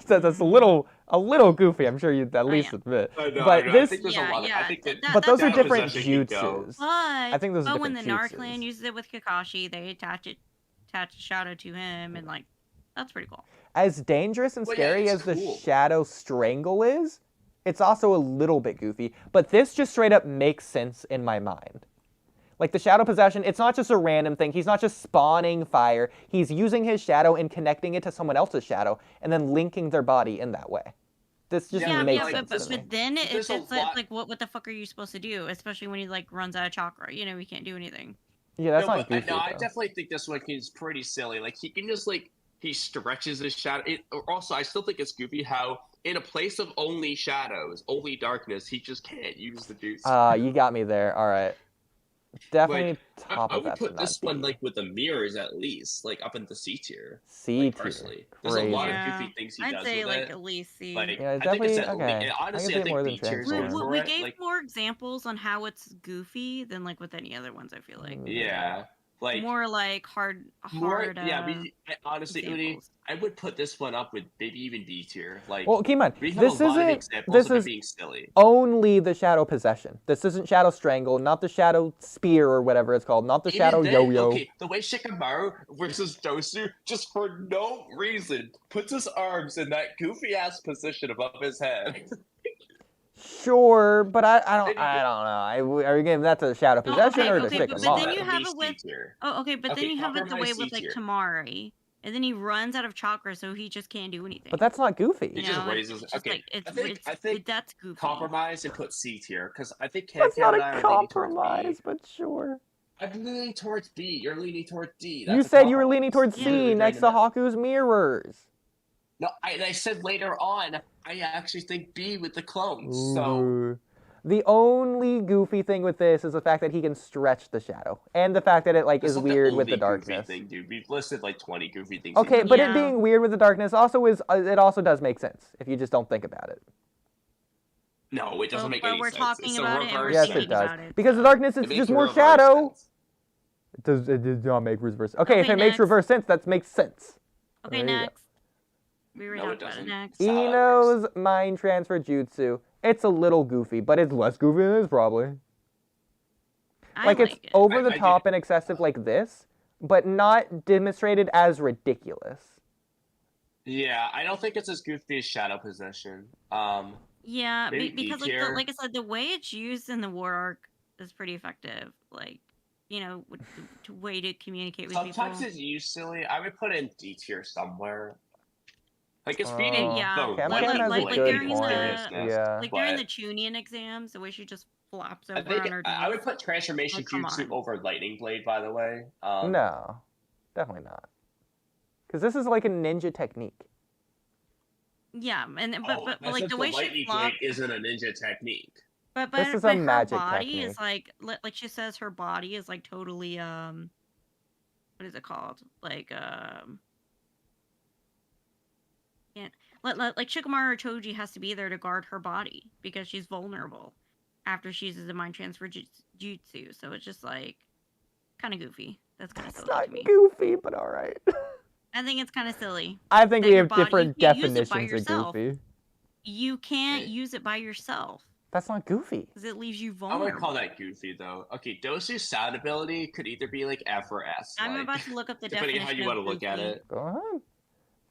That's a little goofy. I'm sure you'd at least admit. But this, I think there's a lot of, I think that, but those are different jutsus. I think those are different when the Nara jutsus. clan uses it with Kakashi, they attach a shadow to him, and like that's pretty cool. As dangerous and scary as the Shadow Strangle is, it's also a little bit goofy. But this just straight up makes sense in my mind. Like the shadow possession, it's not just a random thing. He's not just spawning fire. He's using his shadow and connecting it to someone else's shadow and then linking their body in that way. This just makes sense to me. But then There's it's a lot- like what the fuck are you supposed to do? Especially when he like runs out of chakra. You know, he can't do anything. Yeah, that's no, not but, goofy. no, I though. definitely think this one is pretty silly. Like he can just like he stretches his shadow. Also, I still think it's goofy how in a place of only shadows, only darkness, he just can't use the jutsu. You got me there. All right. Definitely Like, top I of would that. put but this not one D. like with the mirrors at least, like up in the C tier. C Like, tier. personally, there's a lot of Yeah, goofy things he I'd does say with like it. at least C. Like, Yeah, I think it's definitely, at okay. honestly, I I can see more think than B tier is Transform. for we it. gave Like, more examples on how it's goofy than like with any other ones. I feel like yeah, like more like hard. yeah. Honestly, Oodie, examples. I would put this one up with maybe even D tier. Like, Well, keep in mind, we have this a lot of isn't. examples This of it is being silly. only the shadow possession. This isn't shadow strangle, not the shadow spear or whatever it's called, not the Even shadow then, yo-yo. Okay, the way Shikamaru versus Dosu, just for no reason, puts his arms in that goofy ass position above his head. Sure, but I don't know. Are you giving that to the shadow possession or to okay, but then Shikamaru? you At have least it with- D tier. Oh, okay, but then Okay, you have it the way compromise with like C tier. Tamari, and then he runs out of chakra, so he just can't do anything. But that's not goofy. He You just know, raises. it's just Okay, like, I think that's goofy. compromise and put C tier because I think That's Camcam not and I a are leaning towards compromise, B. but sure. I'm leaning towards B. You're leaning towards D. You That's a said you were leaning compromise. towards Yeah. C Literally next right to in the middle. Haku's mirrors. No, I said later on. I actually think B with the clones. So Ooh. The only goofy thing with this is the fact that he can stretch the shadow, and the fact that it like that's is not weird with only the darkness. Goofy thing, dude. We've listed like 20 goofy things. Okay, he's but done. it being weird with the darkness also is it also does make sense if you just don't think about it. No, it doesn't Well, make but any we're sense. talking It's a about it and we're reverse Yes, thinking it does. about it, Because the so- darkness It is makes just more reverse shadow. sense. It does not make reverse. Okay, if Okay, it makes next. reverse sense, that makes sense. Okay, There you go. next. We already No, it talked about it. doesn't. Next. That's not how it works. Ino's mind transfer jutsu. It's a little goofy, but it's less goofy than this probably. I Like it's it. over I the do- top and excessive like this, but not demonstrated as ridiculous. Yeah, I don't think it's as goofy as Shadow Possession. Yeah, maybe because D tier. like I said, the way it's used in the war arc is pretty effective. Like, you know, way to communicate with Sometimes people. it's used silly. I would put it in D tier somewhere. Like it's Oh. beating Yeah, the Camcam right has a like, good beating point. seriousness. Yeah. Like during but the Chunin exams, the way she just flops I over think on her I would knees. put Transformation Like, come Jutsu on. over Lightning Blade. By the way, No, definitely not. Because this is like a ninja technique. Yeah, and but I like said the way she Lightning flops, Blade isn't a ninja technique. but This is a her magic body technique. is like she says her body is like totally what is it called? Like yeah, like Shikamaru Choji has to be there to guard her body because she's vulnerable after she uses the mind transfer jutsu. So it's just like kind of goofy. That's kind of It's silly not to me. goofy, but all right. I think it's kind of silly. I think That we your have body- different you can't use it by definitions of yourself. goofy. You can't Right. use it by yourself That's not goofy. because it leaves you I vulnerable. would call that goofy though. Okay, Dosu's sound ability could either be like F or S. I'm like, about to look up the depending definition. on how you want to of look at goofy. it. Go ahead.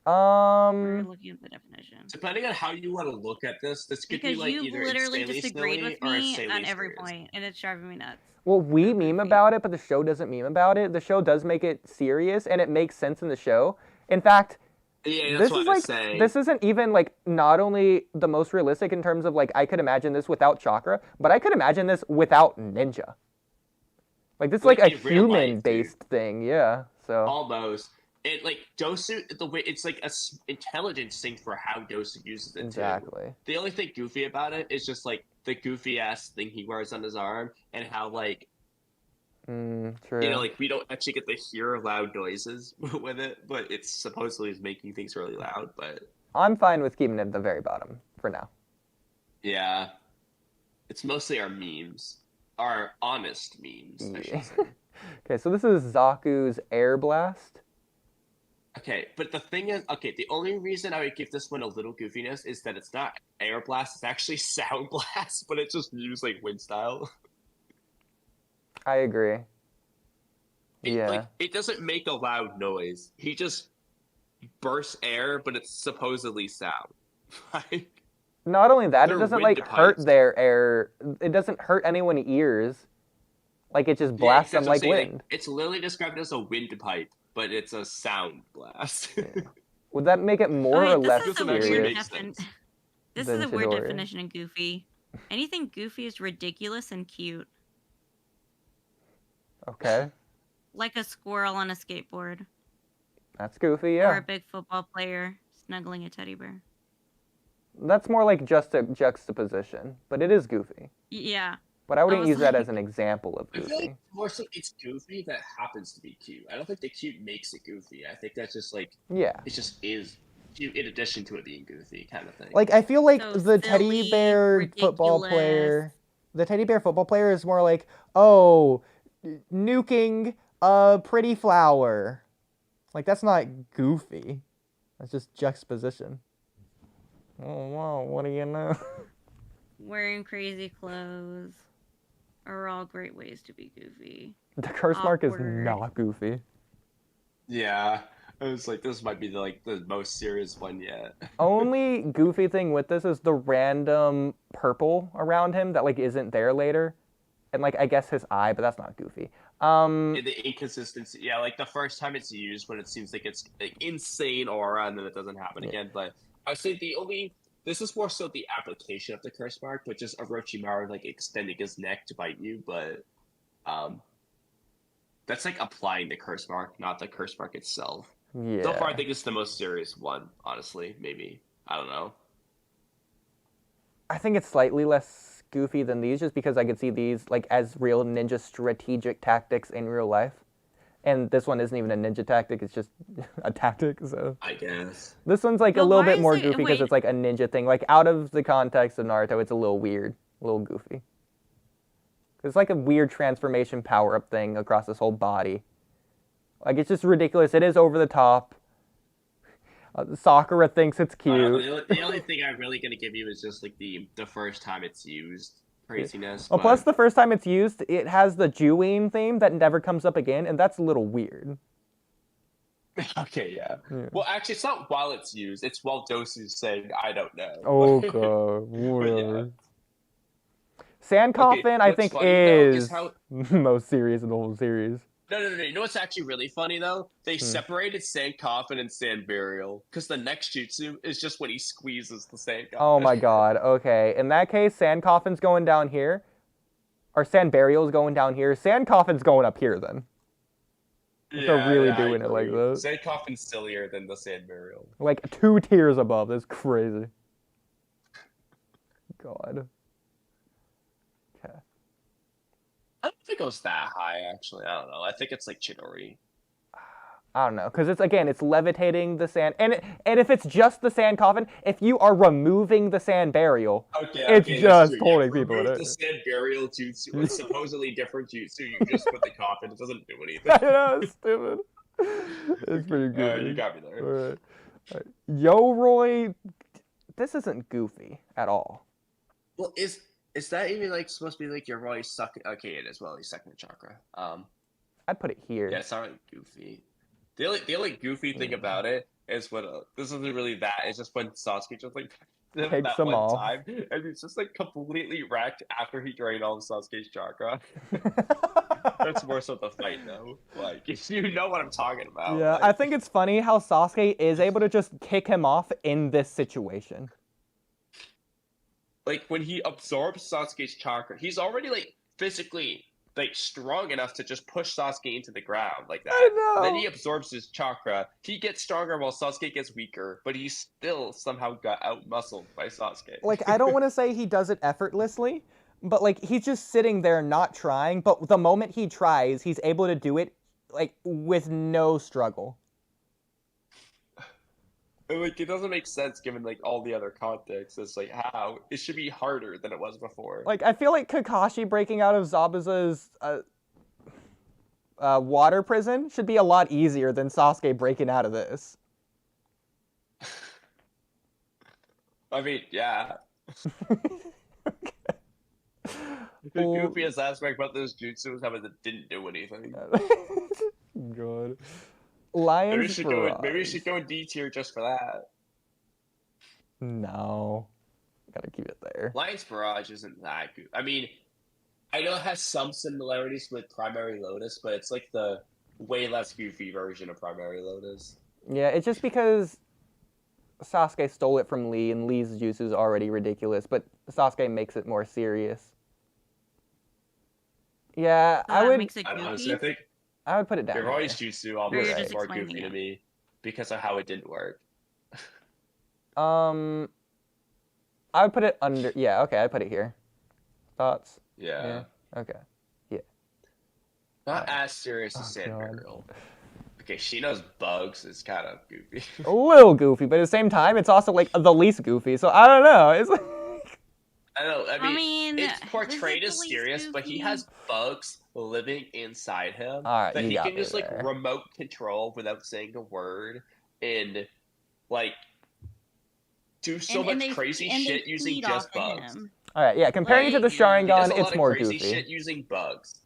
We're looking at the definition. Depending on how you want to look at this could Because be like you either literally insanely disagreed silly with or me insanely on every serious. point, and it's driving me nuts. Well, we That's meme goofy. about it, but the show doesn't meme about it. The show does make it serious, and it makes sense in the show. In fact, Yeah, that's this what is I was like saying. this isn't even like not only the most realistic in terms of like I could imagine this without chakra, but I could imagine this without ninja. Like this is like a in real life, human-based thing, yeah. So Almost. It like Dosu the way it's like a intelligence thing for how Dosu uses it too. exactly. The only thing goofy about it is just like the goofy ass thing he wears on his arm and how like True. you know like we don't actually get to hear loud noises with it, but it's supposedly is making things really loud. But I'm fine with keeping it at the very bottom for now. yeah, it's mostly our memes, our honest memes. I Yeah. should say. Okay, so this is Zaku's Air Blast. Okay, but the thing is, okay, the only reason I would give this one a little goofiness is that it's not air blast, it's actually sound blast, but it's just used like wind style. I agree. Yeah. Like, it doesn't make a loud noise. He just bursts air, but it's supposedly sound. Like, Not only that, it they're doesn't wind like hurt pipes. their air. It doesn't hurt anyone's ears Like it just Yeah, blasts that's them what I'm like saying, wind. it's literally described as a windpipe, but it's a sound blast. Would that make it more or Wait, less this is a actually weird serious makes sense. This than is a weird Chidori? definition of goofy. Anything goofy is ridiculous and cute. Okay, Like a squirrel on a skateboard. that's goofy. Or Yeah, a big football player snuggling a teddy bear. that's more like just a juxtaposition, but it is goofy. Yeah. But I wouldn't was use that as like- an example of I feel goofy. like more so it's goofy that happens to be cute. I don't think the cute makes it goofy. I think that's just like Yeah. it just is cute in addition to it being goofy kind of thing. Like I feel like So the silly, teddy bear football ridiculous. player, the teddy bear football player is more like, oh, nuking a pretty flower. Like that's not goofy. That's just juxtaposition. Oh wow, what do you know? Wearing crazy clothes are all great ways to be goofy. The curse mark is Awkward. not goofy. Yeah, I was like, this might be the most serious one yet. Only goofy thing with this is the random purple around him that like isn't there later, and like I guess his eye, but that's not goofy. The inconsistency, yeah, like the first time it's used when it seems like it's like insane aura and then it doesn't happen again. But I would say this is more so the application of the curse mark, which is Orochimaru like extending his neck to bite you, but that's like applying the curse mark, not the curse mark itself. Yeah. So far, I think it's the most serious one, honestly. Maybe. I don't know. I think it's slightly less goofy than these, just because I could see these like as real ninja strategic tactics in real life, and this one isn't even a ninja tactic; it's just a tactic. So I guess. this one's like a But little why bit is more it- goofy because wait. it's like a ninja thing. Like out of the context of Naruto, it's a little weird, a little goofy. It's like a weird transformation power-up thing across this whole body. Like it's just ridiculous. It is over the top. Sakura thinks it's cute. The only thing I'm really gonna give you is just like the first time it's used craziness. Well, but- plus the first time it's used, it has the Juween theme that never comes up again, and that's a little weird. Okay, yeah. Yeah. Well, actually, it's not while it's used. It's while Dosu's saying, "I don't know." Oh god, But yeah. whatever. Sand Okay, Coffin, I what's think, funny, though, is is how- most serious in the whole series. No. You know what's actually really funny though? They separated Sand Coffin and Sand Burial because the next jutsu is just when he squeezes the Sand Coffin. Oh my god, okay. In that case, Sand Coffin's going down here. Or Sand Burial's going down here. Sand Coffin's going up here then. They're really I doing it like agree. that. Sand Coffin's sillier than the Sand Burial. Like 2 tiers above. That's crazy. God. Okay. I don't think it goes that high, actually. I don't know. I think it's like Chidori. I don't know, because it's levitating the sand, and if it's just the Sand Coffin, if you are removing the Sand Burial, it's that's just true. holding people in remove it. the Sand Burial jutsu, it's supposedly different jutsu. You just put the coffin. It doesn't do anything. I know, it's stupid. It's pretty good. You got me there. Alright. Yoroi, this isn't goofy at all. Well, is that even like supposed to be like your Roy sucking? Okay, it is. Well, he's second chakra. I'd put it here. Yeah, it's not really goofy. The only goofy thing about it is when this isn't really that. It's just when Sasuke just like Takes that them one all. time, and he's just like completely wrecked after he drained all of Sasuke's chakra. That's more so the fight though. Like if you know what I'm talking about. Yeah, like, I think it's funny how Sasuke is able to just kick him off in this situation. like when he absorbs Sasuke's chakra, he's already like physically like strong enough to just push Sasuke into the ground like that. I know. Then he absorbs his chakra. He gets stronger while Sasuke gets weaker, but he still somehow got out-muscled by Sasuke. Like, I don't want to say he does it effortlessly, but like he's just sitting there not trying, but the moment he tries, he's able to do it like with no struggle. And, like it doesn't make sense given like all the other context. It's like how it should be harder than it was before. Like, I feel like Kakashi breaking out of Zabuza's water prison should be a lot easier than Sasuke breaking out of this. I mean, yeah. The Well- goofiest aspect about this jutsu was how it didn't do anything. God. Maybe Lions we should go in D tier just for that. No. Gotta keep it there. Lion's Barrage isn't that good. I mean, I know it has some similarities with Primary Lotus, but it's like the way less goofy version of Primary Lotus. Yeah, it's just because Sasuke stole it from Lee, and Lee's jutsu is already ridiculous, but Sasuke makes it more serious. Yeah, So I that would. makes it Honestly, goofy. I think I would put it down. your voice There. jutsu You're almost just is more explaining goofy to it. me because of how it didn't work. I would put it under. Yeah, okay, I'd put it here. Thoughts? Yeah. Okay. Not as serious as Oh, Sand God. Girl. Okay, she knows bugs is kind of goofy. A little goofy, but at the same time, it's also like the least goofy. So I don't know. It's like... I don't know. I mean, it's is portrayed it as the least serious, but he goofy? has bugs living inside him Alright, that you he got can me just like there. remote control without saying a word and like do so much crazy shit using just bugs. All right, yeah. Comparing it to the He does Sharingan, a lot it's of more crazy goofy. shit using bugs.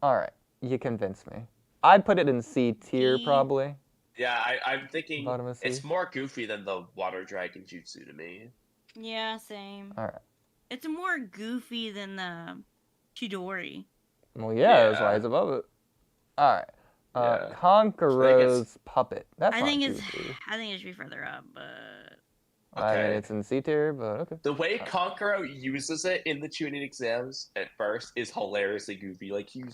All right, you convinced me. I'd put it in C tier C. probably. Yeah, I'm thinking Bottom of C. it's more goofy than the Water Dragon Jutsu to me. Yeah, same. All right. It's more goofy than the Chidori. Well, yeah, that's why Yeah. it's above it. All right. Yeah. Conqueror's puppet. That's I not think goofy. it should be further up, but I mean, Okay. it's in C tier, but okay. The way Kankuro uses it in the tuning exams at first is hilariously goofy. Like he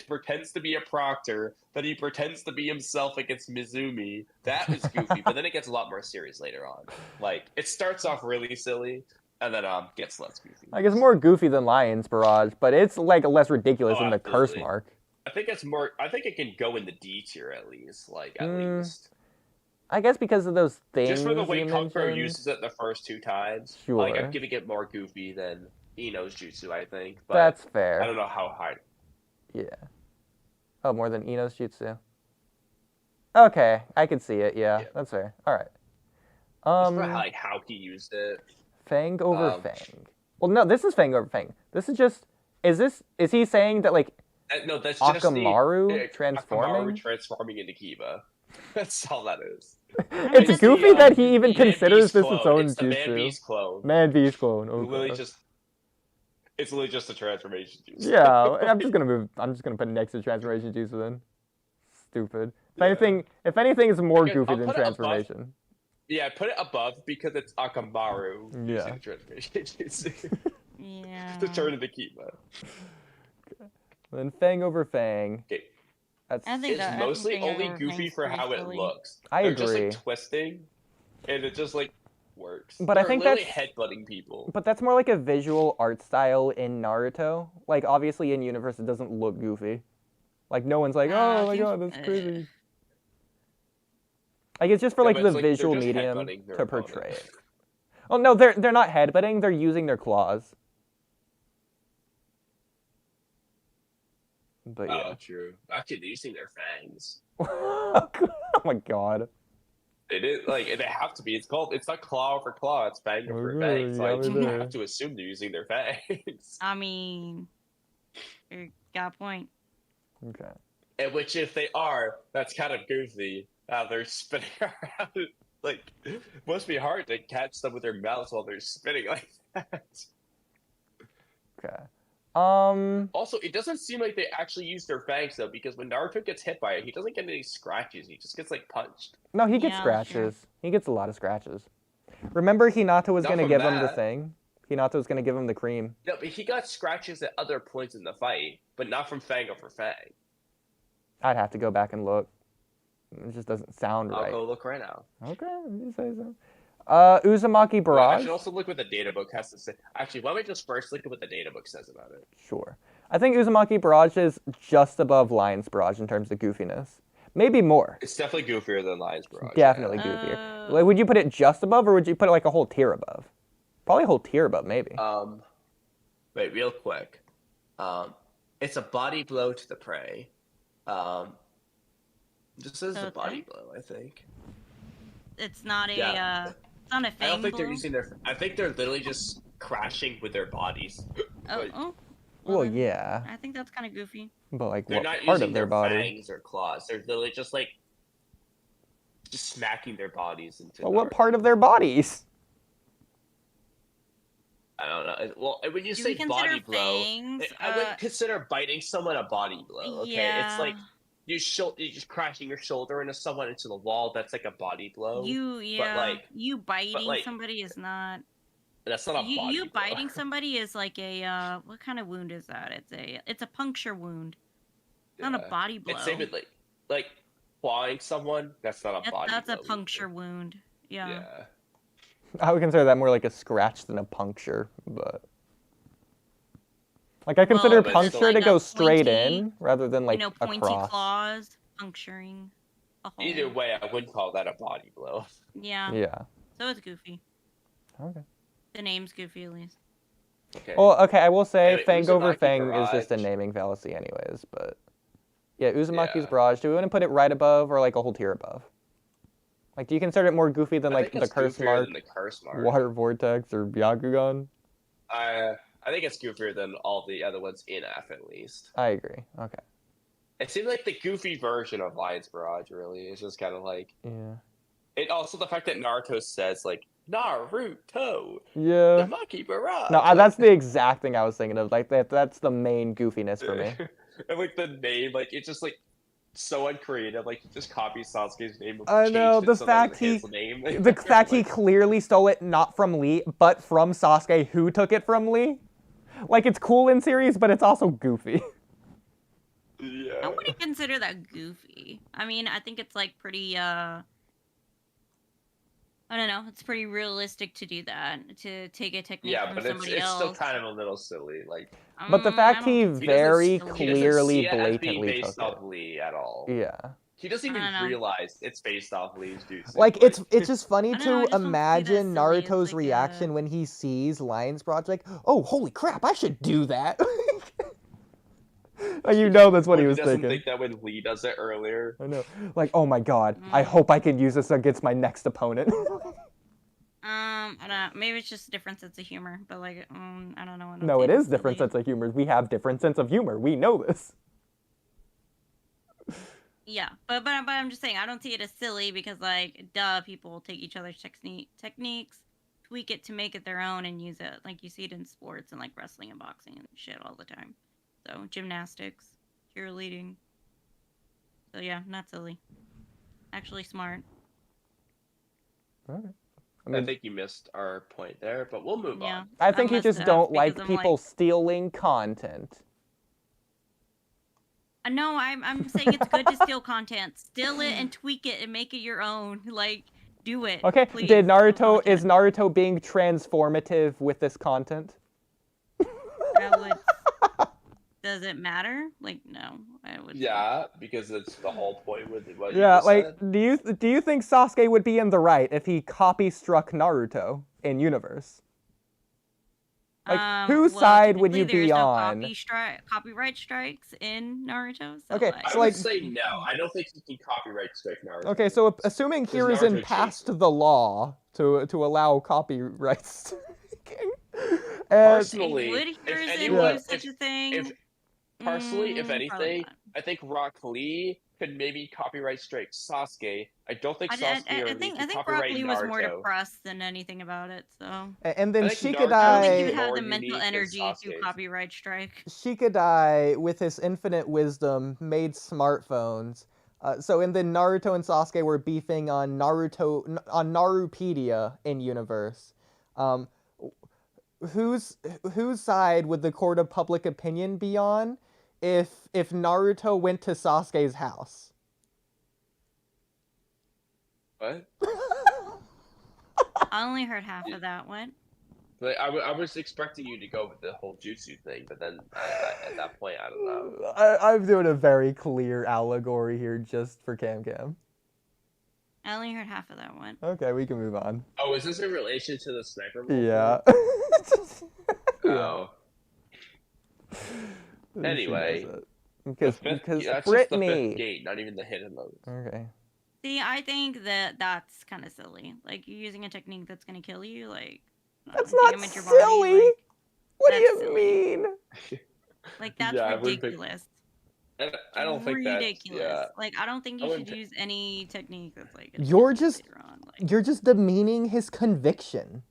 pretends to be a proctor, but he pretends to be himself against Mizumi. That is goofy, but then it gets a lot more serious later on. Like it starts off really silly, and then gets less goofy. I guess more goofy than Lion's Barrage, but it's like less ridiculous Oh, than the curse absolutely. mark. I think it's more. I think it can go in the D tier at least. Like at least. I guess because of those things Just for the way you Kankuro mentioned. uses it the first two times, Sure. like I'm giving it more goofy than Ino's jutsu, I think. But That's fair. I don't know how high. Yeah. Oh, more than Ino's jutsu. Okay, I can see it. Yeah, that's fair. All right. Just for like how he used it. Fang over Fang. Well, no, this is Fang over Fang. This is just. Is he saying that like No, that's just Akamaru transforming? Akamaru transforming into Kiba. That's all that is. It's It's goofy the, that he even Man considers Beast this clone. its own It's the Man jutsu. Beast clone. Man Beast clone. Literally Okay. just. It's literally just a transformation jutsu. Yeah, I'm just gonna move. I'm just gonna put next to transformation jutsu then. Stupid. If anything, it's more Okay, goofy I'll than put it above. transformation. Yeah, put it above because it's Akamaru Yeah. using transformation jutsu yeah. to turn into Kiba. Then Fang over Fang. Okay. That's. I think It's that- mostly Fang only over goofy Fang's for pretty how it silly. looks. I They're agree. just like twisting, and it just like works. But I They're think literally that's- headbutting people. But that's more like a visual art style in Naruto. Like obviously in universe it doesn't look goofy. Like no one's like, oh my god, that's crazy. Like it's just for Yeah, like but the it's like they're visual just medium headbutting their to opponent. portray it. Oh no, they're not headbutting. They're using their claws. But yeah. Oh, true. Actually, they're using their fangs. Oh my god. It is like they have to be. It's not claw over claw. It's fang over Okay, fang. So yeah, I we do do. have to assume they're using their fangs. I mean, you got a point. Okay. And which, if they are, that's kind of goofy. They're spinning around. Like, must be hard to catch them with their mouths while they're spinning like that. Okay. Also, it doesn't seem like they actually use their fangs though, because when Naruto gets hit by it, he doesn't get any scratches. He just gets like punched. No, he gets Yeah, that's true. scratches. He gets a lot of scratches. Remember Hinata was Not gonna from give him the that. thing? Hinata was gonna give him the cream. No, but he got scratches at other points in the fight, but not from fang over fang. I'd have to go back and look. It just doesn't sound I'll right. go look right now. Okay, you say so. Uzumaki I Barrage. should also look what the data book has to say. Actually, why don't we just first look at what the data book says about it? Sure. I think Uzumaki Barrage is just above Lion's Barrage in terms of goofiness. Maybe more. It's definitely goofier than Lion's Barrage. Definitely goofier. Like, would you put it just above, or would you put it like a whole tier above? Probably a whole tier above, maybe. Wait, real quick. It's a body blow to the prey. Just says So a it's body fang? blow, I think. It's not a Yeah. it's not a fang I don't think blow. they're using their. I think they're literally just crashing with their bodies. Like, Well, then yeah, I think that's kind of goofy. but like they're what not part using of their body? fangs or claws. They're literally just like just smacking their bodies into. Well, what Naruto. part of their bodies? I don't know. Well, when you Do say we consider body blow, fangs? I wouldn't consider biting someone a body blow. Okay, it's like Yeah. you're just crashing your shoulder into someone into the wall. That's like a body blow. You you biting somebody is not. that's not a body You blow. biting somebody is like a what kind of wound is that? It's a puncture wound. Not a body blow. It's same with like clawing someone. That's not a body That's blow. a puncture wound. Yeah. Yeah. I would consider that more like a scratch than a puncture, but like I consider but puncture still- to Like go a straight pointy- in rather than like pointy across. claws puncturing a hole. Either way, I wouldn't call that a body blow. Yeah. Yeah. So it's goofy. Okay. The name's goofy at least. Okay. Well, okay, I will say Anyway, Fang over Uzumaki Fang is just a Barrage. naming fallacy anyways, but yeah, Uzumaki's Yeah. Barrage. Do we want to put it right above or like a whole tier above? Like, do you consider it more goofy than I like think the it's Curse goofier Mark, than the curse mark. Water Vortex, or Byakugan? I think it's goofier than all the other ones in F at least. I agree. Okay. It seems like the goofy version of Lion's Barrage. Really, it's just kind of like Yeah. it. Also, the fact that Naruto says like Naruto, Yeah. Uzumaki Barrage. No, that's the exact thing I was thinking of. Like that's the main goofiness for me. And like the name, like it's just like so uncreative. Like he just copies Sasuke's name. I know, changed it the so that fact it's he- his name. The fact he Like, clearly stole it not from Lee, but from Sasuke, who took it from Lee. Like, it's cool in series, but it's also goofy. I yeah. wouldn't consider that goofy. I mean, I think it's like pretty I don't know, it's pretty realistic to do that, to take a technique Yeah, from but it's somebody still else. kind of a little silly. Like But the I fact don't he consider very this silly. he doesn't clearly, see it as being blatantly based took off it. Lee at all. Yeah. He doesn't even I don't know. realize it's based off Lee's Jutsu. Like, it's just funny I don't know, I to just don't see that imagine silly as, Naruto's like, reaction when he sees Lion's Barrage, like, oh, holy crap, I should do that. Like, you know that's what he was doesn't thinking. think that when Lee does it earlier. I know. Like, oh my god, I hope I can use this against my next opponent. I don't know, maybe it's just a different sense of humor, but like, I don't know. I don't No, see it it is as different silly. sense of humor. We have different sense of humor. We know this. Yeah, but I'm just saying, I don't see it as silly because, like, duh, people take each other's techniques, tweak it to make it their own, and use it. Like, you see it in sports and, like, wrestling and boxing and shit all the time. So, gymnastics, cheerleading. So, yeah, not silly. Actually smart. Okay. I think you missed our point there, but we'll move Yeah. on. I think you messed just up don't because like I'm people like- stealing content. No, I'm saying it's good to steal content. Steal it and tweak it and make it your own. Like, do it. Okay, please. did Steal Naruto, is content. Naruto being transformative with this content? I would... Does it matter? Like, no. I would. Yeah, because it's the whole point with what you Yeah, just like, said. do you think Sasuke would be in the right if he copy struck Naruto in universe? Like, whose well, side would you typically be there's no on? copyright strikes in Naruto. So Okay, like, I so, would like- say no. I don't think you can copyright strike Naruto. Okay, so assuming Because Hiruzen Naruto passed chased the law to allow copyrights. Personally, would if Hiruzen anyone, use such a thing? if personally, if Probably anything, not. I think Rock Lee could maybe copyright strike Sasuke. I don't think Sasuke or I Lee think could Rock copyright Lee Naruto. was more depressed than anything about it. So And then I think I Naruto don't think he is would Shikadai, have more the mental unique than energy to Sasuke's. copyright strike. Shikadai, with his infinite wisdom, made smartphones. And then Naruto and Sasuke were beefing on Narupedia in universe. Whose side would the court of public opinion be on if Naruto went to Sasuke's house? What? I only heard half of that one. Like, I was expecting you to go with the whole jutsu thing, but then at that point, I don't know. I'm doing a very clear allegory here just for CamCam. I only heard half of that one. Okay, we can move on. Oh, is this in relation to the sniper? rifle? Yeah. Oh. Anyway, Because that's Britney. just the fifth gate, not even the hidden mode. Okay. See, I think that's kind of silly. Like, you're using a technique that's gonna kill you. Like, That's not damage your body, silly. like, What do that's you silly. mean? Like, that's Yeah, I wouldn't think- ridiculous. I don't think that's ridiculous. yeah. Like, I don't think I you wouldn't should ta- use any technique that's like. You're just- later on. Like, You're just demeaning his conviction.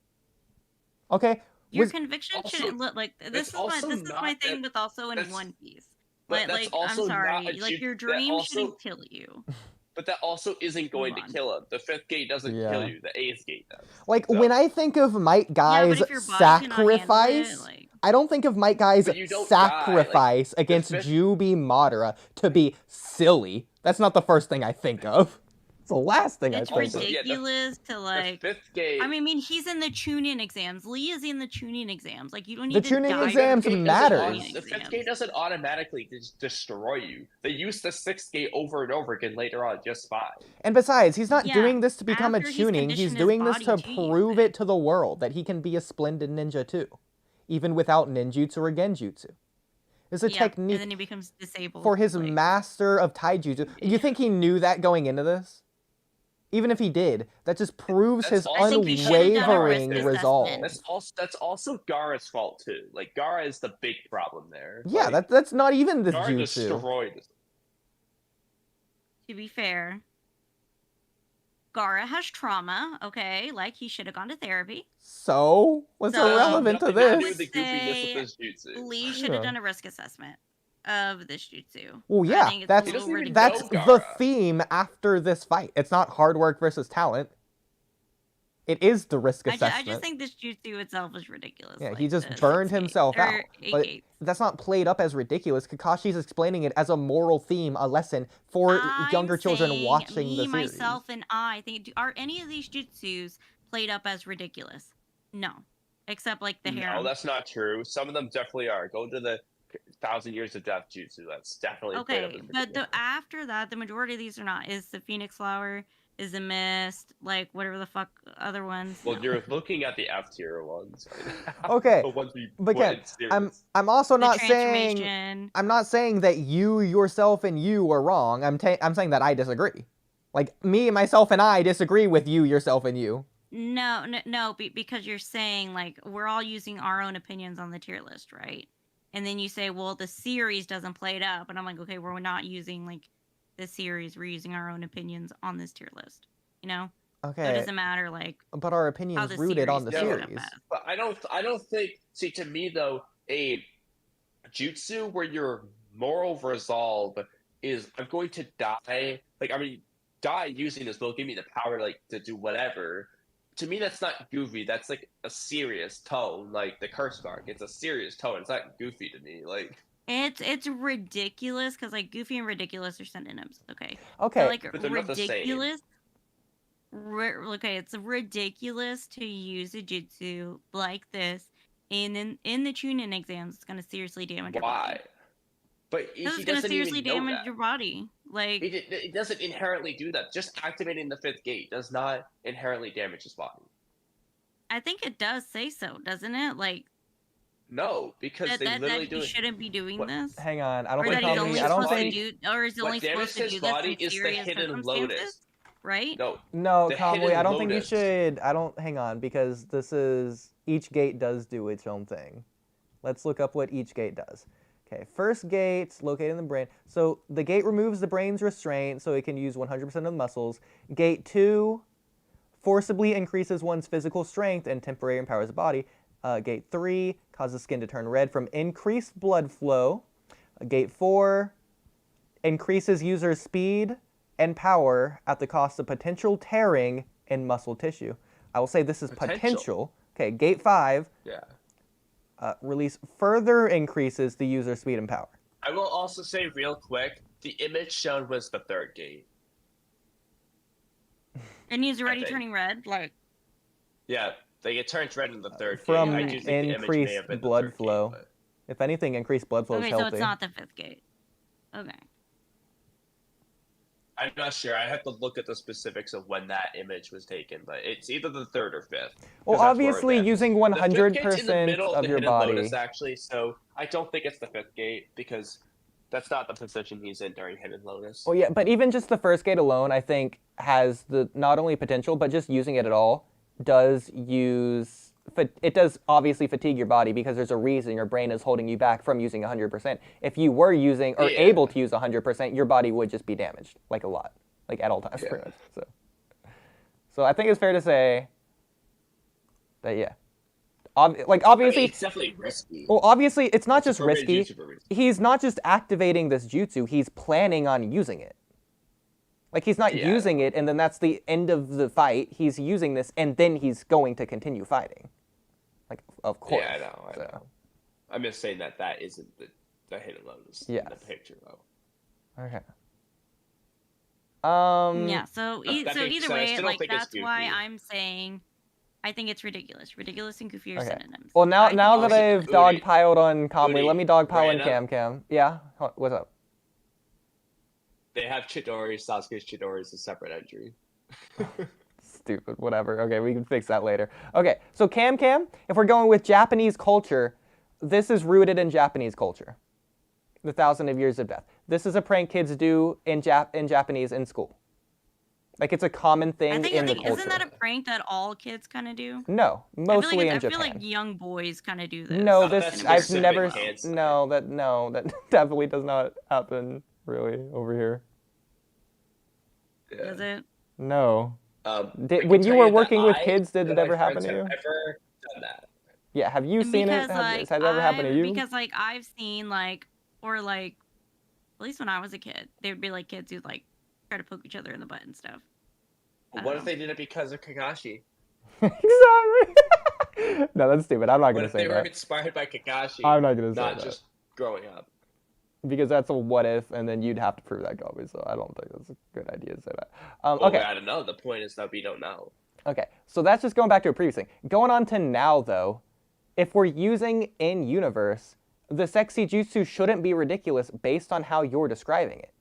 Okay, Your Was- conviction Also- shouldn't look like this. it's Is my also this is my not thing that- with also in that's- One Piece. but that's I'm also not sorry. a Like your that dream also- shouldn't kill you. But that also isn't going Move to on. kill him. The 5th gate doesn't Yeah. kill you. The 8th gate does. Like So- when I think of Might Yeah, Guy's but if your body cannot handle it, sacrifice, like I don't think of Might Guy's But you don't die, like, sacrifice against fifth- Jubi Madara to be silly. That's not the first thing I think of. It's the last thing it's I think Also, of. yeah, the- ridiculous to the like. 5th gate. I mean, he's in the tune-in exams. Lee is in the tune-in exams. Like you don't need The to tune-in die exams for the matter. tune-in The 5th exams. gate doesn't automatically destroy you. They use the 6th gate over and over again later on just fine. And besides, he's not Yeah, doing this to become a after he's tuning. He's conditioned his doing this to body to use prove it. it to the world that he can be a splendid ninja too, even without ninjutsu or genjutsu. It's a Yeah, technique and then he becomes disabled for his like, master of taijutsu. You think he knew that going into this? Even if he did, that just proves That's his also- I think he should've done a risk unwavering resolve. assessment. That's also Gaara's fault too. Like Gaara is the big problem there. Yeah, Like, that's not even the Gaara jutsu. destroyed. To be fair, Gaara has trauma. Okay, like he should have gone to therapy. So what's So, irrelevant to Nothing to do this? with the goofiness of this jutsu. Lee should Yeah. have done a risk assessment of this jutsu. Well, I yeah, think it's that's a little He doesn't even that's ridiculous. know the Gaara. theme after this fight. It's not hard work versus talent. It is the risk I assessment. just think this jutsu itself is ridiculous. Yeah, like he just the burned 6 gate, himself or out. 8 But gates. that's not played up as ridiculous. Kakashi's explaining it as a moral theme, a lesson for younger I'm children saying watching me, the series. myself, and I think are any of these jutsus played up as ridiculous? No, except like the No, harem. that's not true. Some of them definitely are. Go to the 1,000 Years of Death jutsu. That's definitely played up Okay, as but ridiculous. after that, the majority of these are not. Is the Phoenix Flower? Is the Mist? Like whatever the fuck other ones? Well, No. you're looking at the F tier ones. Right now. Okay, The ones we but put Ken, in series. I'm also The not saying transformation. I'm not saying that you yourself and you are wrong. I'm saying that I disagree. Like me, myself, and I disagree with you, yourself, and you. No, because you're saying like we're all using our own opinions on the tier list, right? And then you say, well, the series doesn't play it up, and I'm like, okay, we're not using like the series. We're using our own opinions on this tier list. You know, so it Okay, doesn't matter like but our how opinions the rooted on the series plays it up series. as. But I don't think. See, to me though, a jutsu where your moral resolve is I'm going to die. Like I mean, die using this will give me the power like to do whatever. To me, that's not goofy. That's like a serious tone, like the curse mark. It's a serious tone. It's not goofy to me. Like It's ridiculous because like goofy and ridiculous are synonyms. Okay. Okay, So, like But they're not the same. ridiculous. Okay, it's ridiculous to use a jutsu like this, and in the Chunin exams, it's gonna seriously damage your why? body. But Because he it's gonna doesn't seriously even know damage that. your body. Like It doesn't inherently do that. Just activating the 5th gate does not inherently damage his body. I think it does say so, doesn't it? Like No, because they that literally he do it. shouldn't be doing What- this. hang on. I don't Or think that he's Kamui- only I don't supposed think to do, or is he what only damaged supposed to his do this body in is the serious hidden circumstances, lotus. right? No, No, The Kamui, hidden I don't think you lotus. should. I don't. Hang on, because this is each gate does do its own thing. Let's look up what each gate does. Okay, first gate located in the brain. So the gate removes the brain's restraint, so it can use 100% of the muscles. Gate 2 forcibly increases one's physical strength and temporarily empowers the body. Gate 3 causes skin to turn red from increased blood flow. Gate 4 increases user speed and power at the cost of potential tearing in muscle tissue. I will say this is potential. Okay, Gate 5 yeah. release further increases the user speed and power. I will also say real quick, the image shown was the 3rd gate. And he's already think. turning red. Like Yeah, like it turns red in the 3rd From gate. I do think the image may increased have been the blood 3rd gate, flow. but- If anything, increased blood flow okay, is so healthy. it's not the 5th gate. Okay. I'm not sure. I have to look at the specifics of when that image was taken, but it's either the 3rd or 5th. 'cause Well, that's where obviously, it ends. using The 5th gate's in the 100% middle of the your Hidden body. Lotus, actually, so I don't think it's the 5th gate because that's not the position he's in during Hidden Lotus. Well, yeah, but even just the first gate alone, I think, has the not only potential, but just using it at all does use. It does obviously fatigue your body because there's a reason your brain is holding you back from using 100%. If you were using or Yeah. able to use 100%, your body would just be damaged, like a lot, like at all times, Yeah. pretty much. So I think it's fair to say that, yeah, Like I mean, obviously, it's definitely risky. well, obviously it's not It's a just forbidden risky. jutsu for a reason. He's not just activating this jutsu. He's planning on using it. Like he's not Yeah, I using know. it and then that's the end of the fight. He's using this and then he's going to continue fighting. Like of course. Yeah, I know. So, I'm just saying that isn't the hidden lotus in Yes. the picture, though. okay. Yeah, so That so makes either sense. I way, still don't like think it's that's why goofy. I'm saying I think it's ridiculous. Ridiculous and goofy are Okay. synonyms. Well, now I think that it's- I've Oodie. dogpiled on Kamui, let me dogpile on Random. camcam. Yeah, what's up? They have Chidori. Sasuke's Chidori is a separate entry. Stupid, whatever. Okay, we can fix that later. Okay, so camcam, if we're going with Japanese culture, this is rooted in Japanese culture. The 1,000 of Years of Death. This is a prank kids do in Japanese in school. Like it's a common thing I think, in the culture. isn't that a prank that all kids kind of do? No, mostly in I Japan. feel like young boys kind of do this. No, That's this a I've specific never. cancer. No, that definitely does not happen really over here. Does it? No. I Did, can when you tell were that working with I kids, did and it my ever happen friends to you? have Ever done that? Yeah, have you seen it? Because like Has it ever happened to you? because like I've seen like or like at least when I was a kid, they would be like kids who'd like try to poke each other in the butt and stuff. I What don't if they did it because of Kakashi? Exactly. No, that's stupid. I'm not What gonna if say they were that inspired by Kakashi? I'm not gonna say not that. just growing up. because that's a what if, and then you'd have to prove that, Kobe. So I don't think that's a good idea to say that. Well, Okay. I don't know. The point is that we don't know. Okay, so that's just going back to a previous thing. Going on to now, though, if we're using in-universe, the sexy jutsu shouldn't be ridiculous based on how you're describing it.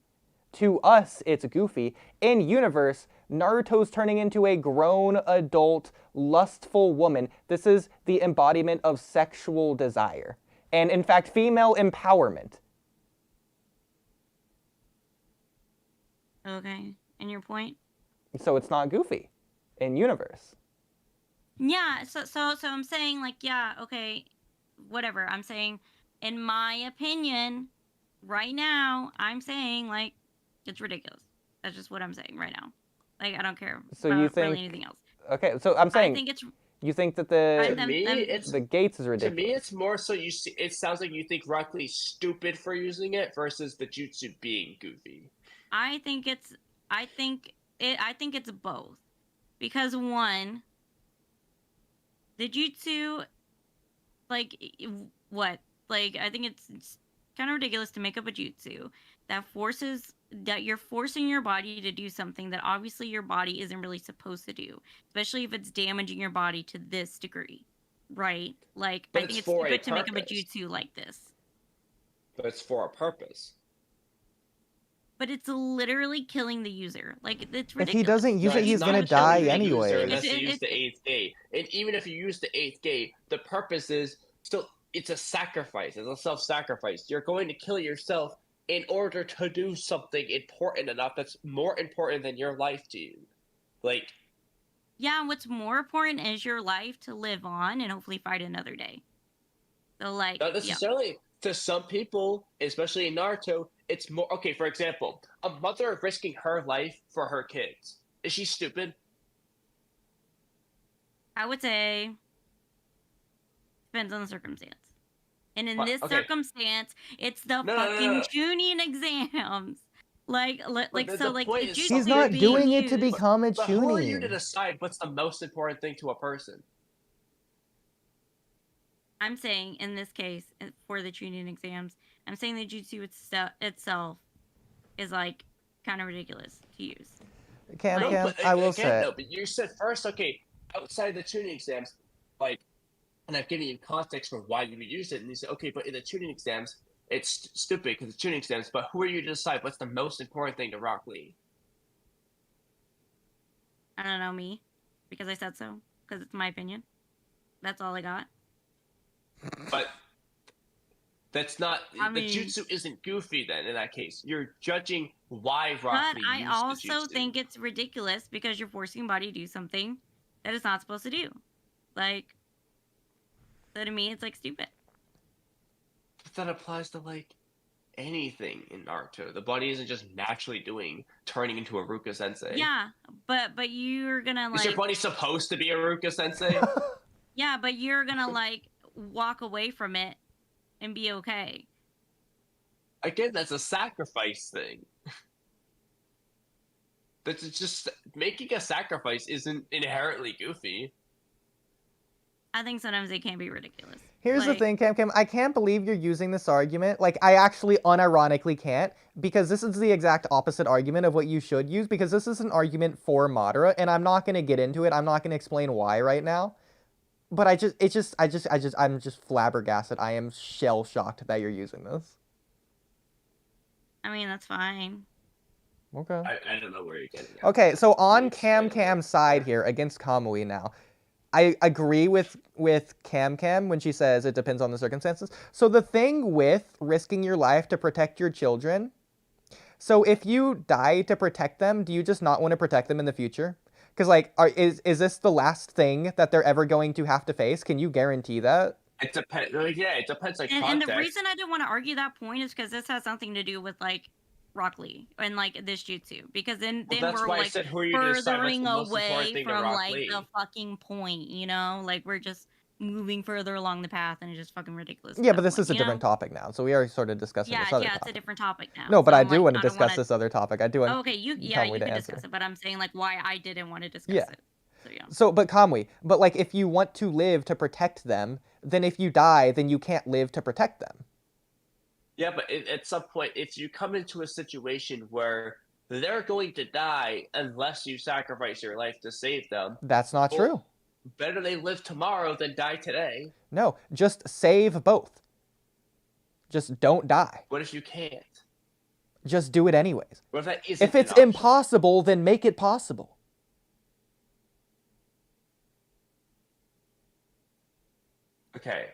To us, it's goofy. In-universe, Naruto's turning into a grown, adult, lustful woman. This is the embodiment of sexual desire. And, in fact, female empowerment. Okay, and your point? So it's not goofy in-universe. Yeah, so I'm saying like yeah, okay, whatever. I'm saying in my opinion, right now, I'm saying like it's ridiculous. That's just what I'm saying right now. Like I don't care So about you think- really anything else. Okay, so I'm saying, I think it's you think that I- the, To me, I'm- it's the gates is to ridiculous. me, it's more so you see. It sounds like you think Rock Lee's stupid for using it versus the jutsu being goofy. I think it's both. Because one, the jutsu, like, what? Like, I think it's kind of ridiculous to make up a jutsu that you're forcing your body to do something that obviously your body isn't really supposed to do, especially if it's damaging your body to this degree, right? Like, But I think it's it's for a stupid to make up a purpose. jutsu like this. But it's for a purpose. But it's literally killing the user. Like, it's If ridiculous. he doesn't use No, it, it's he's not gonna killing die the user anyway. Unless you It- use the eighth gate, and even if you use the eighth gate, the purpose is still it's a sacrifice. It's a self-sacrifice. You're going to kill yourself in order to do something important enough that's more important than your life to you. Like, Yeah, and what's more important is your life to live on and hopefully fight another day. So, like, not yeah. necessarily to some people, especially in Naruto, it's more okay. For example, a mother risking her life for her kids. Is she stupid? I would say depends on the circumstance. And in But- this okay. circumstance, it's the No, fucking tuning exams. Like the so, like point the is jutsu He's not being doing it to used- become a But who are you to chunin. decide what's the most important thing to a person? I'm saying in this case for the tuning exams, I'm saying the jutsu itself is like kind of ridiculous to use. Cam, No, Cam, but I will again, say. no, but you said first, okay, outside the tuning exams, like, and I've given you context for why you would use it, and you said, okay, but in the tuning exams, it's stupid because it's tuning exams, but who are you to decide what's the most important thing to Rock Lee? I don't know, me, because I said so, because it's my opinion. That's all I got. But that's not, I the mean- jutsu isn't goofy then, in that case. You're judging why Rock But Lee I used also the jutsu. think it's ridiculous because you're forcing your body to do something that it's not supposed to do. Like, so to me, it's like stupid. But that applies to, like, anything in Naruto. The body isn't just naturally turning into a Ruka Sensei. Yeah, but you're gonna Is your like, body supposed to be a Ruka Sensei? Yeah, but you're gonna like walk away from it and be okay. Again, that's a sacrifice thing. That's just making a sacrifice isn't inherently goofy. I think sometimes it can be ridiculous. Here's the thing, Camcam. I can't believe you're using this argument. Like, I actually unironically can't, because this is the exact opposite argument of what you should use, because this is an argument for Madara, and I'm not going to get into it. I'm not going to explain why right now. But I'm just flabbergasted. I am shell-shocked that you're using this. I mean, that's fine. Okay. I don't know where you're getting at. Okay, so on Camcam's side here, against Kamui now, I agree with Camcam when she says it depends on the circumstances. So the thing with risking your life to protect your children, so if you die to protect them, do you just not want to protect them in the future? Because, like, is this the last thing that they're ever going to have to face? Can you guarantee that? It depends. Yeah, it depends. Like, And the reason I didn't want to argue that point is because this has something to do with, like, Rock Lee and, like, this jutsu. Because then we're, like, furthering away from, like, the fucking point, you know? Like, we're just moving further along the path, and it's just fucking ridiculous. Yeah, but this is a different topic now, so we are sort of discussing this other topic. Yeah, it's a different topic now. No, but so I do want to discuss this other topic. I do want you can discuss it, but I'm saying, like, why I didn't want to discuss it. So, yeah. So, but Kamui, but, like, if you want to live to protect them, then if you die, then you can't live to protect them. Yeah, but at some point, if you come into a situation where they're going to die unless you sacrifice your life to save them... That's not true. Better they live tomorrow than die today. No, just save both. Just don't die. What if you can't? Just do it anyways. What if that isn't If it's impossible, then make it possible. Okay.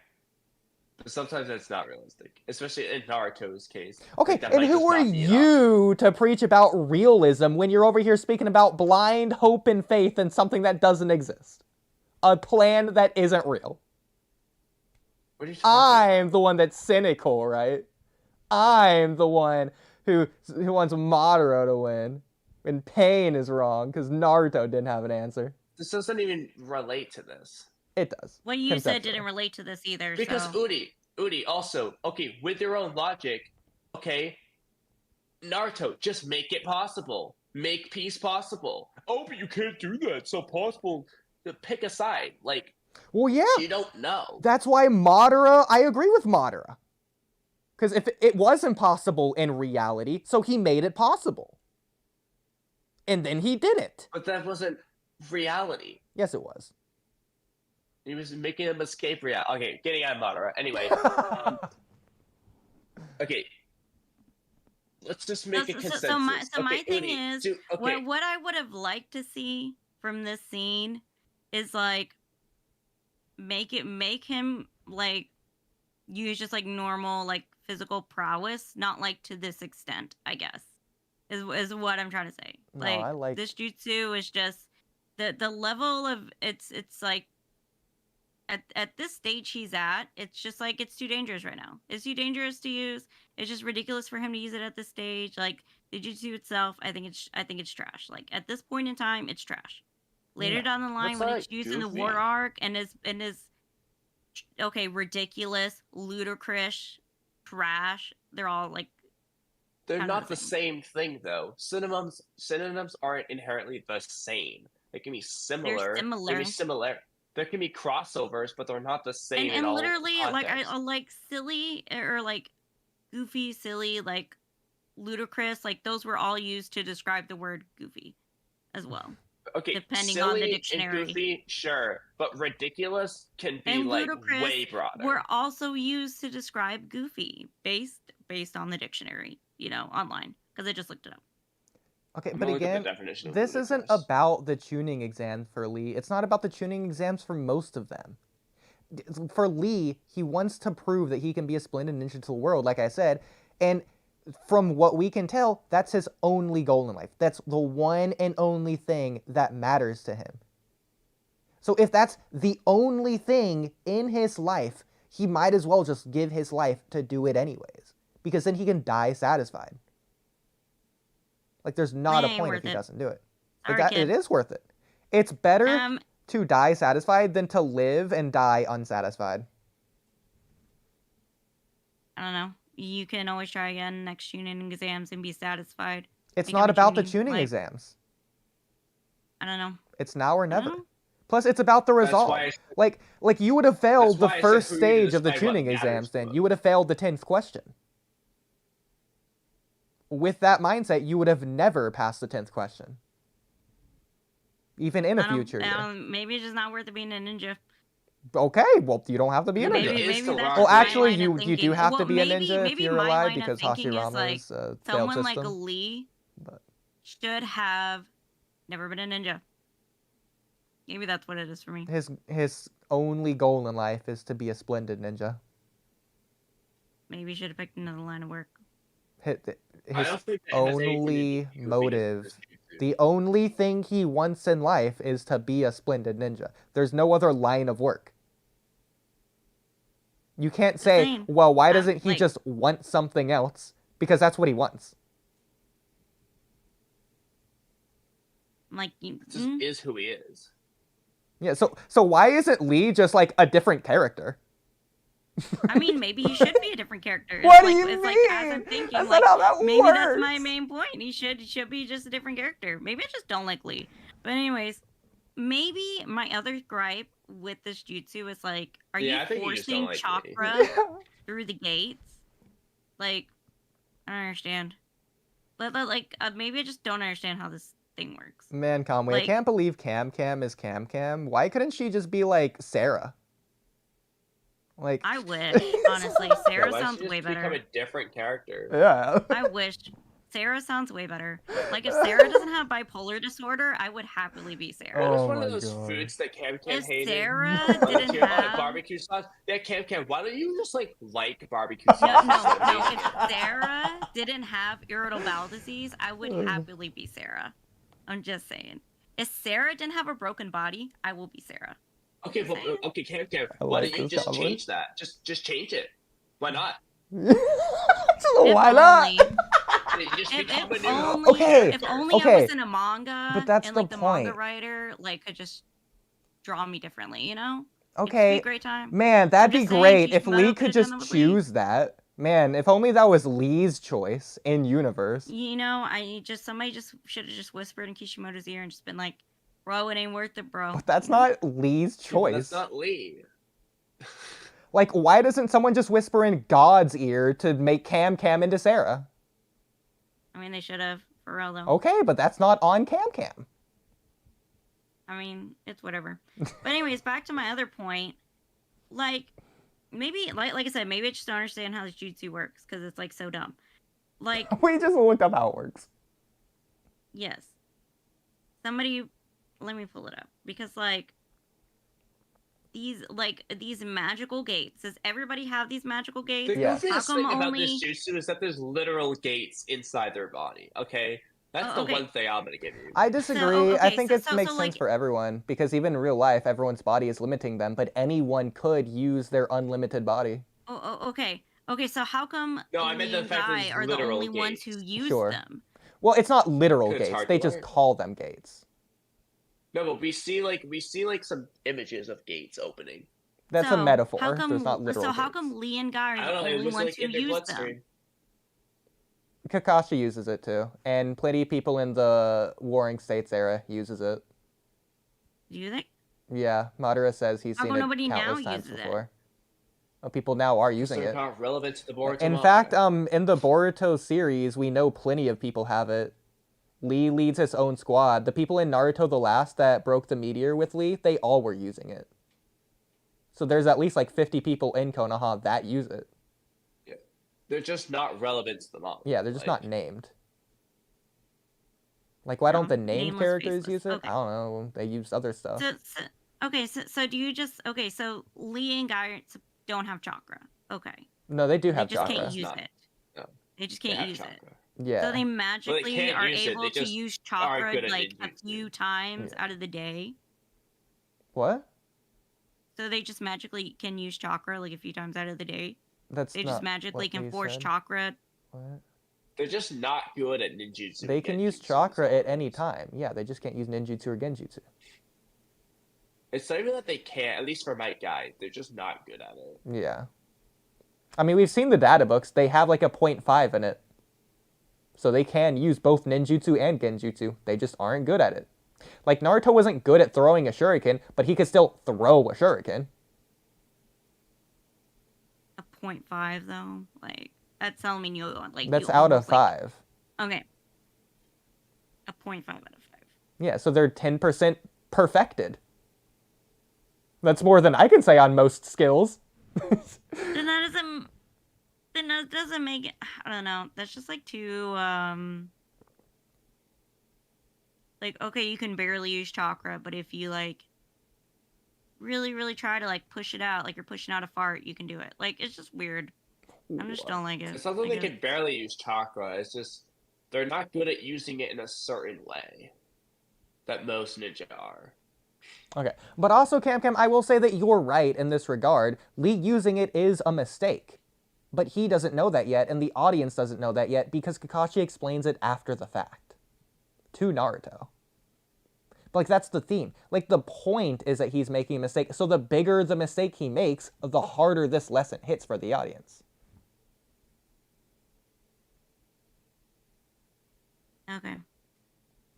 But sometimes that's not realistic, especially in Naruto's case. Okay, like, and who are you to preach about realism when you're over here speaking about blind hope and faith in something that doesn't exist? A plan that isn't real. What are you talking I'm the one that's cynical, right? I'm the one who wants Madara to win. And Pain is wrong because Naruto didn't have an answer. This doesn't even relate to this. It does. What you said didn't relate to this either. Because so. Oodie also, okay, with your own logic, okay, Naruto, just make it possible. Make peace possible. Oh, but you can't do that. It's not possible. Pick a side. Like, well, yeah. You don't know. That's why Madara, I agree with Madara. Because if it was impossible in reality, so he made it possible. And then he did it. But that wasn't reality. Yes, it was. He was making them escape reality. Okay, getting out of Madara. Anyway. Okay. Let's just make a consensus. So my thing is, what I would have liked to see from this scene is, like, make him, like, use just, like, normal, like, physical prowess, not, like, to this extent, I guess, is what I'm trying to say. No, like, I like... this jutsu is just, the level of, it's like, at this stage he's at, it's just, like, it's too dangerous right now. It's too dangerous to use. It's just ridiculous for him to use it at this stage. Like, the jutsu itself, I think it's trash. Like, at this point in time, it's trash. Later down the line, when it's used in the war arc and is okay, ridiculous, ludicrous, trash, they're all, like, they're not the same thing, though. Synonyms aren't inherently the same. They can be similar. They're similar. They can be similar. There can be crossovers, but they're not the same. And literally, like, I like silly or like goofy, silly, like ludicrous, like those were all used to describe the word goofy as well. Okay, depending silly on the dictionary. And goofy, sure, but ridiculous can be and like way broader. Were also used to describe goofy based on the dictionary, you know, online, because I just looked it up. Okay, but again, this isn't about the tuning exam for Lee. It's not about the tuning exams for most of them. For Lee, he wants to prove that he can be a splendid ninja to the world, like I said, and from what we can tell, that's his only goal in life. That's the one and only thing that matters to him. So if that's the only thing in his life, he might as well just give his life to do it anyways, because then he can die satisfied. Like, there's not a point if he doesn't do it. Like, it is worth it. It's better. to die satisfied than to live and die unsatisfied. I don't know. You can always try again next tuning exams and be satisfied. It's Become not a about the tuning, tuning like- exams. I don't know. It's now or never. know. Plus, it's about the That's result. why Like you would have failed the why I said first who you stage of the decide what tuning matters exams. the Then most. you would have failed the 10th question. With that mindset, you would have never passed the 10th question. Even in a I don't- future I year. don't- maybe it's just not worth it being a ninja. Okay, well, you don't have to be a Maybe, ninja. It is maybe the that's rock Well, my actually, line of you do thinking. have to Well, be a maybe- ninja if maybe you're my alive line of because thinking is, Hashirama's failed Someone like system. Lee but- should have never been a ninja. Maybe that's what it is for me. His only goal in life is to be a splendid ninja. Maybe you should have picked another line of work. I His don't think that has anything to do only with Goofy motive, versus Jutsu. the only thing he wants in life is to be a splendid ninja. There's no other line of work. You can't say, saying, well, why doesn't he like- just want something else? Because that's what he wants. I'm like, It just is who he is. Yeah, so why isn't Lee just like a different character? I mean, maybe he should be a different character. What it's do like, you it's mean? like as I'm thinking, That's like not how that maybe that's my works. main point. He should be just a different character. Maybe I just don't like Lee. But anyways, maybe my other gripe with this jutsu is like, are Yeah, I you think you just don't forcing like Lee. chakra through the gates? Like, I don't understand. Like, maybe I just don't understand how this thing works. Man, Kamui, I Like- can't believe camcam is camcam. Why couldn't she just be like Sarah? Like, I wish, honestly. Sarah Why sounds don't you way just become better. a different character? yeah. I wish. Sarah sounds way better. Like, if Sarah doesn't have bipolar disorder, I would happily be Sarah. What was Oh one my of those God. foods that Camcam If hated? Sarah On the didn't tier- have... barbecue sauce. Yeah, Camcam. Why don't you just like barbecue No, sauce? no, instead of no. hating If it? Sarah didn't have irritable bowel disease, I would happily be Sarah. I'm just saying. If Sarah didn't have a broken body, I will be Sarah. Okay, well, saying. okay, Camcam. I Why like don't you this just goblin. change that? Just change it. Why not? Why not? Only, Just if become a new only, Okay, if only I okay. was in a manga, But that's and the like the manga point. writer like could just draw me differently, you know? It'd just be Okay, a great time. man, that'd be just saying, great if Kishimoto Lee could've could done just that with Lee. choose that. Man, if only that was Lee's choice in universe. You know, somebody just should have just whispered in Kishimoto's ear and just been like, "Bro, it ain't worth it, bro." But that's not Lee's Yeah, but choice. That's not Lee. Like, why doesn't someone just whisper in God's ear to make Cam into Sarah? I mean, they should have for real though. Okay, but that's not on Cam. I mean, it's whatever. But anyways, back to my other point. Like, maybe, like I said, maybe I just don't understand how this jutsu works because it's like so dumb. Like, We just looked up how it works. yes, somebody, let me pull it up because like these magical gates. Does everybody have these magical gates? The Yeah. goofiest How come thing about only- this jutsu is that there's literal gates inside their body. Okay, that's Oh, the okay. one thing I'm gonna give you. I disagree. I okay, think so- it so- makes so, sense like- for everyone because even in real life, everyone's body is limiting them, but anyone could use their unlimited body. Okay. Okay, so how come No, I meant the Lee and fact Guy there's are the literal only ones who gates. use Sure. them? Well, it's not literal It's gates. hard They to just learn. call them gates. No, but we see some images of gates opening. That's So, a metaphor. How come, There's not literal so how gates. come Lee and Guy I are don't the know. It only was ones like who in their use them? bloodstream. Kakashi uses it too, and plenty of people in the Warring States era uses it. Do you think? Yeah, Madara says he's How seen come it nobody now countless times uses it? before. Well, people now are using They're it. not relevant to the Boruto In manga. fact, in the Boruto series, we know plenty of people have it. Lee leads his own squad. The people in Naruto the Last that broke the meteor with Lee, they all were using it. So there's at least like 50 people in Konoha that use it. they're just not relevant to the manga. Yeah, they're just Like, not named. Like, why don't No, the named nameless, characters faceless. use it? Okay. I don't know. They use other stuff. So do you just so Lee and Guy don't have chakra. Okay. No, they do They have just chakra. can't use Not- it. no. They just They can't have use it. chakra. Yeah. So they magically can't are use it, able they to just use are chakra good at like a ninjutsu. few times Yeah. out of the day. What? So they just magically can use chakra like a few times out of the day. That's They not just magically what can you force said. chakra. What? They're just not good at ninjutsu. They and can use genjutsu, chakra is all at it any is. time. Yeah, they just can't use ninjutsu or genjutsu. It's not even that they can't. At least for my guy, they're just not good at it. Yeah. I mean, we've seen the data books. They have like a 0.5 in it. So they can use both ninjutsu and genjutsu. They just aren't good at it. Like, Naruto wasn't good at throwing a shuriken, but he could still throw a shuriken. A 0.5 though, like that's telling me you like. That's you out of almost, like, 5. okay. A 0.5 out of 5. Yeah, so they're 10% perfected. That's more than I can say on most skills. Then that doesn't make it. I don't know. That's just like too like, okay, you can barely use chakra, but if you like really try to like push it out, like you're pushing out a fart, you can do it. Like, it's just weird. I just don't like it. It's not that Like, they can barely use chakra. It's just they're not good at using it in a certain way that most ninja are. Okay, but also, camcam, I will say that you're right in this regard. Lee using it is a mistake. But he doesn't know that yet, and the audience doesn't know that yet, because Kakashi explains it after the fact. To Naruto. But, like, that's the theme. Like, the point is that he's making a mistake, so the bigger the mistake he makes, the harder this lesson hits for the audience. okay.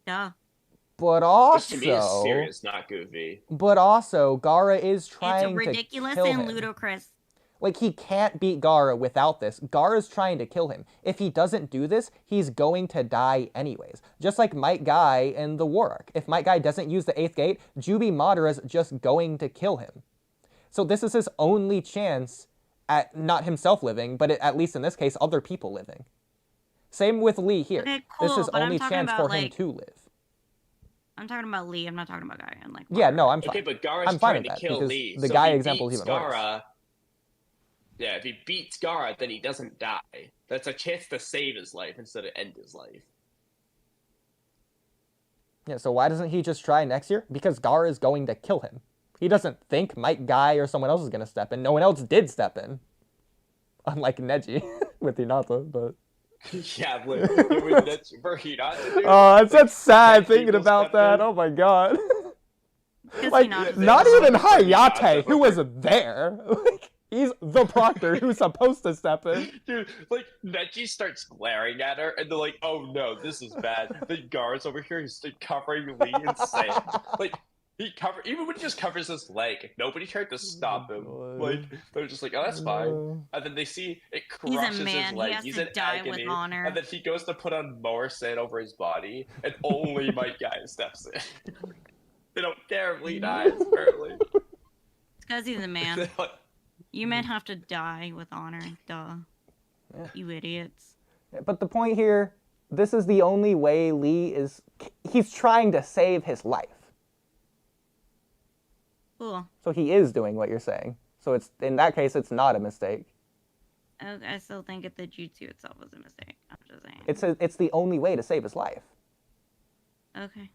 Duh. But This to me is also... serious, not goofy. But also, Gaara is trying It's to ridiculous kill and him. ludicrous. Like, he can't beat Gaara without this. Gaara's trying to kill him. If he doesn't do this, he's going to die anyways. Just like Might Guy in the War Arc. If Might Guy doesn't use the 8th gate, Jubi Madara's just going to kill him. So this is his only chance at not himself living, but at least in this case, other people living. Same with Lee here. Okay, This cool, is but I'm only talking chance about, for him like- to live. I'm talking about Lee. I'm not talking about Guy. I'm like, Yeah, no, I'm fine. Okay, but Gaara's I'm fine trying with to that, kill because Lee. the so Guy if he example is beats even worse. Gaara, yeah, if he beats Gaara, then he doesn't die. That's a chance to save his life instead of end his life. Yeah, so why doesn't he just try next year? Because Gaara is going to kill him. He doesn't think Might Guy or someone else is going to step in. No one else did step in. Unlike Neji with Hinata, but... Yeah, but that's for Hinata, dude. Oh, it's that's sad People thinking about stepped that. in. Oh my god. Because Like, Hinata's not there. even Hinata Hayate, who was for- there. Like, he's the proctor who's supposed to step in. Dude, like, Neji starts glaring at her, and they're like, oh no, this is bad. Then Gaara's over here, he's like, covering Lee in sand. Like, even when he just covers his leg, nobody tried to stop him. God. Like, they're just like, oh, that's fine. And then they see it crushes man. his He leg. has He's to in die agony. with honor. And then he goes to put on more sand over his body, and only Might Guy steps in. They don't care if Lee dies, apparently. It's because he's a man. They're like, You men have to die with honor. Duh. Yeah. You idiots. But the point here, this is the only way Lee is... He's trying to save his life. Cool. So he is doing what you're saying. So it's in that case, it's not a mistake. I still think the jutsu itself was a mistake. I'm just saying. It's the only way to save his life. Okay.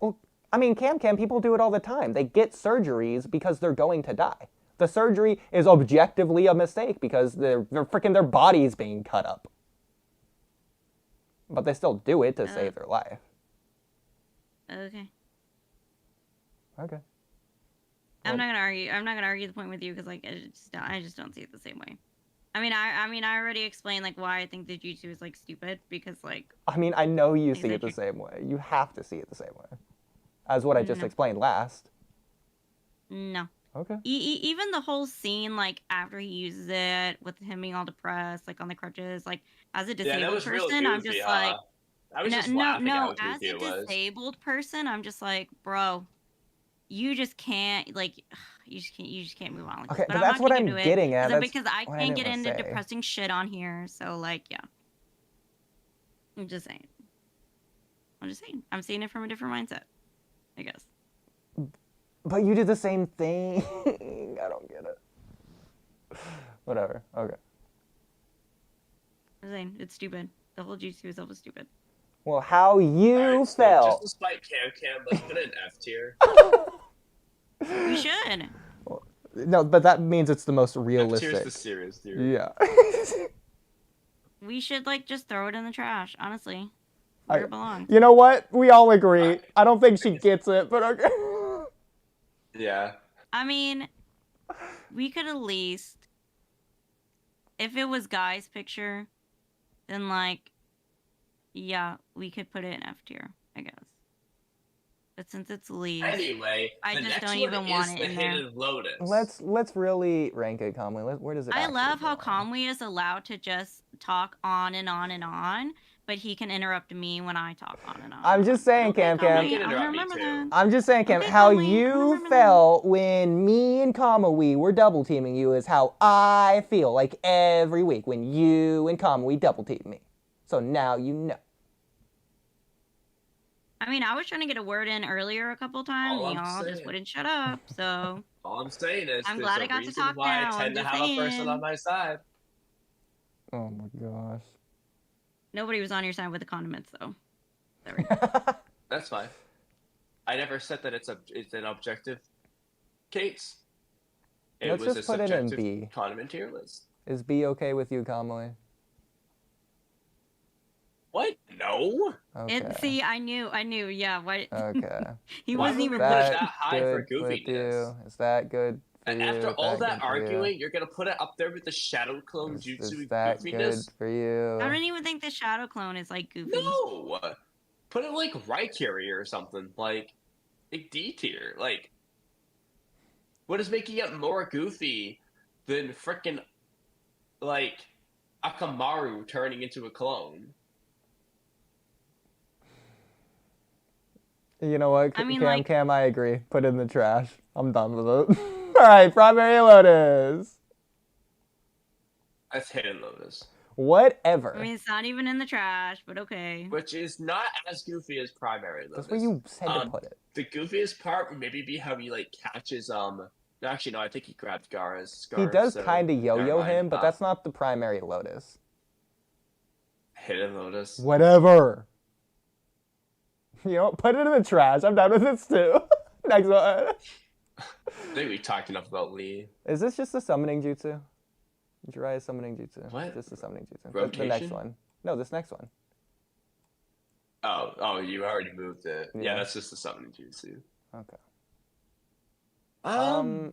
Well, I mean, camcam, people do it all the time. They get surgeries because they're going to die. The surgery is objectively a mistake because they're freaking their body's being cut up. But they still do it to save their life. Okay. Okay. I'm not gonna argue. I'm not gonna argue the point with you because like I just don't see it the same way. I mean, I already explained like why I think the jutsu is like stupid because like. I mean, I know you see it Exactly. the same way. You have to see it the same way. As what I just No. explained last. No. Okay. Even the whole scene, like after he uses it with him being all depressed, like on the crutches, like as a yeah, that disabled was real person, goofy, I'm just huh? like, I was just no, laughing no. how As goofy a it was. disabled person, I'm just like, bro, you just can't like, you just can't move on. Like Okay, this. but I'm that's not what gonna I'm do it getting at. That's because I what I can't didn't get wanna into say. depressing shit on here. So like, yeah, I'm just saying. I'm seeing it from a different mindset, I guess. But you did the same thing. I don't get it. Whatever. Okay. I'm saying it's stupid. The whole jutsu itself is stupid. Well, how you Alright, so felt. just despite camcam, let's put it in F tier. We should. No, but that means it's the most F tier is realistic. the serious tier. Yeah. We should like just throw it in the trash. Honestly, where it belongs. You know what? We all agree. I don't think she gets it, but okay. Yeah. I mean, we could at least, if it was Guy's picture, then like, yeah, we could put it in F tier, I guess. But since it's Lee's, Anyway, I the just next don't one even is want it the in there. Hidden Lotus. Let's really rank it, Kamui. Where does it? I actually love how belong? Kamui is allowed to just talk on and on and on, but he can interrupt me when I talk on and on. I'm just saying, Okay, Cam Kamui, Cam. You can I'm gonna interrupt me remember too. that. I'm just saying, Cam, Okay, how Kamui, I'm you remember felt when me and Kamui were double teaming you is how I feel like every week when you and Kamui double team me. So now you know. I mean, I was trying to get a word in earlier a couple times, All and I'm y'all just saying- wouldn't shut up. So All I'm saying is, I'm there's glad a I got to reason talk why now, I tend to I'm have just a person saying. on my side. Oh my gosh. Nobody was on your side with the condiments, though. There we go. That's fine. I never said that it's an objective case. It Let's was just a put it in subjective B. condiment tier list. Is B okay with you, Kamui? What? No. Okay. See, I knew, yeah. Why? Okay. He Why wasn't would even we put it pushing. that high for good with you? goofiness? Is that good for you? After Is all that that good for you? arguing, you're gonna put it up there with the Shadow Clone Is Jutsu that good goofiness? for you? I don't even think the Shadow Clone is like goofy. No. Put it like Raikiri or something, like D tier. Like, what is making it more goofy than frickin' like Akamaru turning into a clone? You know what, I mean, Cam, I agree. Put it in the trash. I'm done with it. Alright, Primary Lotus. That's Hidden Lotus. Whatever. I mean, it's not even in the trash, but okay. Which is not as goofy as Primary Lotus. That's where you said to put it. The goofiest part would maybe be how he like catches actually no, I think he grabbed Gaara's scarf. He does so kind of never yo-yo mind. him, but that's not the Primary Lotus. Hidden Lotus. Whatever. You know, put it in the trash. I'm done with this too. Next one. I think we talked enough about Lee. Is this just a summoning jutsu? Jiraiya's summoning jutsu. What? Just a summoning jutsu. The next Rotation? one. No, this next one. Oh, you already moved it. Yeah, Yeah. that's just the summoning jutsu. Okay. I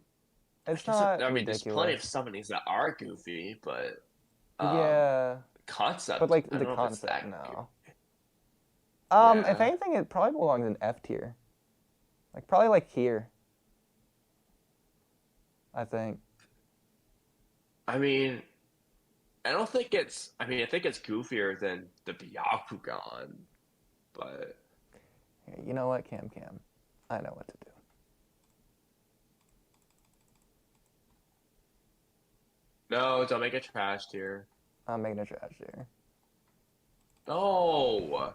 It's guess not I mean, ridiculous. there's plenty of summonings that are goofy, but Yeah, concept. but like I the don't know if it's concept, that no. Yeah. If anything, it probably belongs in F tier. Like probably like here. I think. I mean, I don't think it's. I mean, I think it's goofier than the Byakugan, but Here, you know what, Cam? I know what to do. no, don't make it trash tier. I'm making a trash tier. No.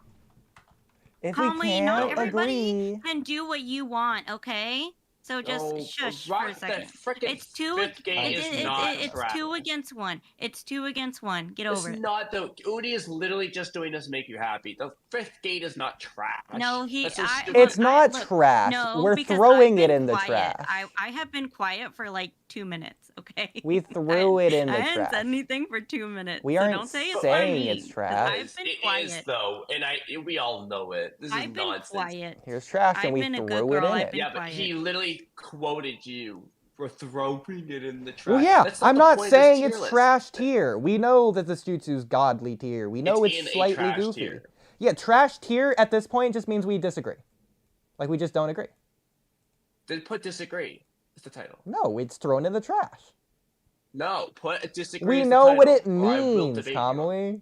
If Kamui, we can't not everybody agree, can do what you want, okay? So just No, shush right, for a second. That frickin' It's two. fifth gate is not It's trash. 2 against 1. It's 2 against 1. Get It's over it. not though. Oodie is literally just doing this to make you happy. The fifth gate is not trash. No, That's so I- stupid. it's not look, trash. No, We're because throwing I've it been in the quiet. trash. I have been quiet for like 2 minutes, okay? We threw it in the I hadn't trash. said anything for 2 minutes. We so aren't don't say it's saying funny, it's 'cause trash. I've been It is quiet. though, and we all know it. This is I've been nonsense. quiet. Here's trash, and I've we been a threw good it girl, in I've it. been Yeah, but quiet. he literally quoted you for throwing it in the trash. Well, yeah, That's I'm the not point of this saying tier it's list. trash tier. We know that this jutsu's godly tier. We know It's it's, in a slightly trash goofy. tier. Yeah, trash tier at this point just means we disagree. Like, we just don't agree. Then put disagree. It's the title. No, it's thrown in the trash. No, put disagree. We as the know what it title, or I will means, debate you on it. Kamui.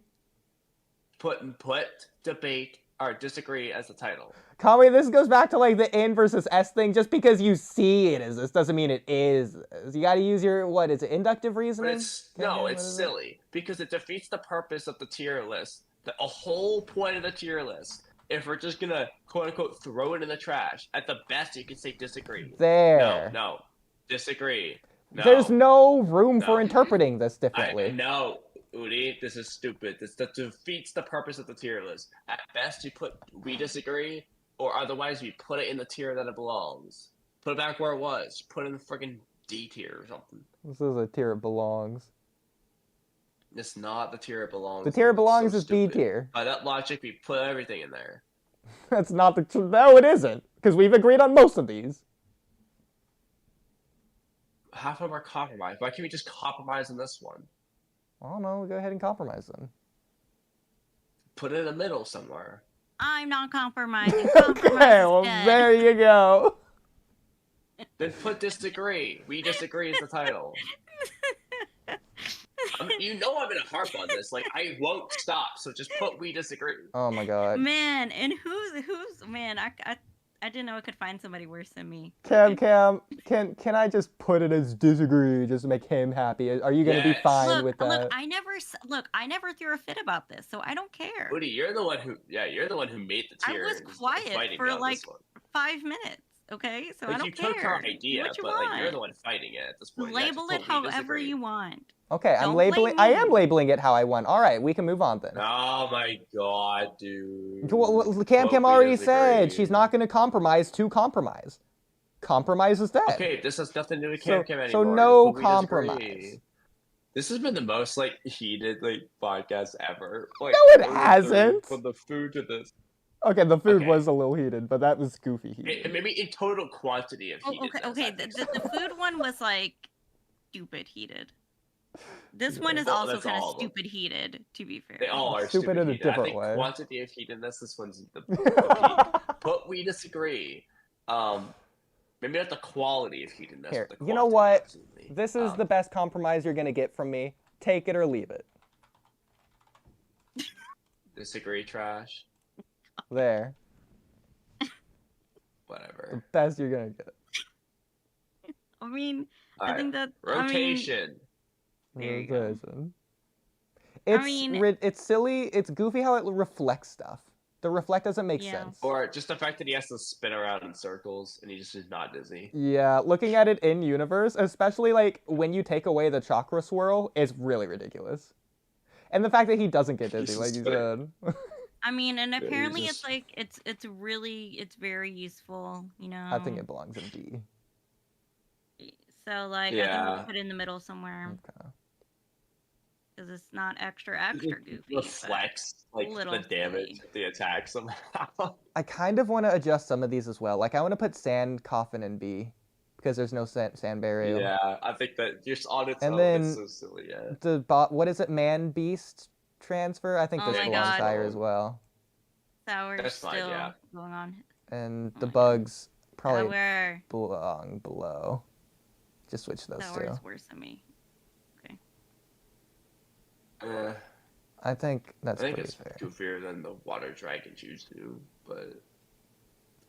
Put debate or disagree as the title. Kamui, this goes back to, like, the N versus S thing. Just because you see it as this doesn't mean it is this. You gotta use your, what, is it inductive But reasoning? it's Can't no, do- it's what is it? silly because it defeats the purpose of the tier list. The whole point of the tier list. If we're just gonna quote unquote throw it in the trash, at the best you can say disagree. There. No, disagree. No. There's no room for No. interpreting this differently. No, Oodie, this is stupid. That defeats the purpose of the tier list. At best, you put we disagree, or otherwise you put it in the tier that it belongs. Put it back where it was. Put it in the friggin' D tier or something. This is a tier it belongs. It's not the tier it belongs. The tier it in. It's belongs so is B stupid. tier. By that logic, we put everything in there. That's not the... No, it isn't. Because we've agreed on most of these. half of our compromise. Why can't we just compromise on this one? I don't know. Go ahead and compromise then. Put it in the middle somewhere. I'm not compromising. Okay, Compromise well, is dead. there you go. Then put disagree. We disagree is the title. You know I'm gonna harp on this. Like I won't stop. So just put we disagree. Oh my god. Man, and who's man? I didn't know I could find somebody worse than me. Camcam, can I just put it as disagree just to make him happy? Are you gonna be Yes. fine with that? Look, I never threw a fit about this, so I don't care. Oodie, you're the one who made the I tier. was and is quiet fighting for me on like this one. 5 minutes. Okay, so Like, I don't you care. took our idea, What you but want? like you're the one fighting it at this point. Label Yeah, it just put we however disagree. you want. Okay, I'm Don't labeling. blame I me. am labeling it how I want. All right, we can move on then. Oh my god, dude. Camcam Put we already said disagree. she's not going to compromise to compromise. Compromise is dead. Okay, this has nothing to do with So- Camcam anymore. so Just no put we disagree. compromise. This has been the most like heated like podcast ever. Like, No, it going hasn't. From the food to this. Okay, the food Okay. was a little heated, but that was goofy heated. Maybe in total quantity of heat. Okay. The food one was like stupid heated. This one is Well, also that's kind all of of them. stupid heated. To be fair. They all are Stupid stupid in a heated. I different think way. quantity of heatedness. This one's the peak. But we disagree. Maybe not the quality of heatedness. Here, but the you know quantity, what? absolutely. This is the best compromise you're going to get from me. Take it or leave it. Disagree, trash. There. Whatever. The best you're going to get. I mean, All I right. think that Rotation. There you go. Rotation. It's silly. It's goofy how it reflects stuff. The reflect doesn't make Yeah. sense. Or just the fact that he has to spin around in circles and he just is not dizzy. Yeah, looking at it in universe, especially like when you take away the chakra swirl, it's really ridiculous. And the fact that he doesn't get dizzy, like you said. I mean, and he's apparently just- it's like it's very useful, you know. I think it belongs in D. So like I think Yeah. we'll put it in the middle somewhere Okay. because it's not extra goofy. but Reflects like little the damage silly. of the attack somehow. I kind of want to adjust some of these as well. Like I want to put sand coffin in B because there's no sand burial. Yeah, I think that just on its And own then it's so silly. Yeah. What is it? Man beast transfer. I think Oh this my belongs God. higher as well. Sour's That's fine, still yeah. going on. And Oh the my God. bugs probably Sour. belong below. Just switch those two. Sour's worse than me. I think I that's think pretty it's fair. goofier than the water dragon Jutsu, but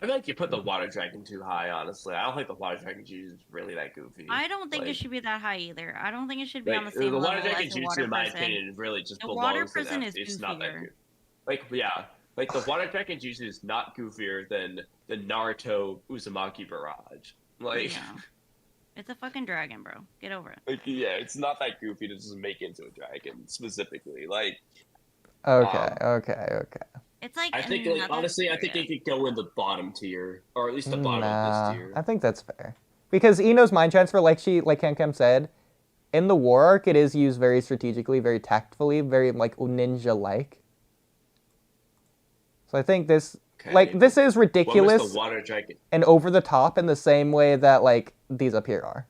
I feel like you put the water dragon too high. Honestly, I don't think the water dragon Jutsu is really that goofy. I don't think Like- it should be that high either. I don't think it should be Like, on the same water level dragon as the Jutsu, water in my person. opinion, really just The belongs water in prison F. is It's not that goofier. good. Like, yeah, like the water dragon Jutsu is not goofier than the Naruto Uzumaki barrage. Like, No. It's a fucking dragon, bro. Get over it. like, yeah, it's not that goofy to just make it into a dragon specifically. Like, Okay. It's like I think, another like, honestly, I think area. they could go in the bottom tier, or at least the bottom of Nah, this tier. I think that's fair. Because Ino's mind transfer, like Kem said, in the war arc, it is used very strategically, very tactfully, very like ninja-like. So I think this, Okay. like, this is What was ridiculous the water dragon? and over the top in the same way that like these up here are.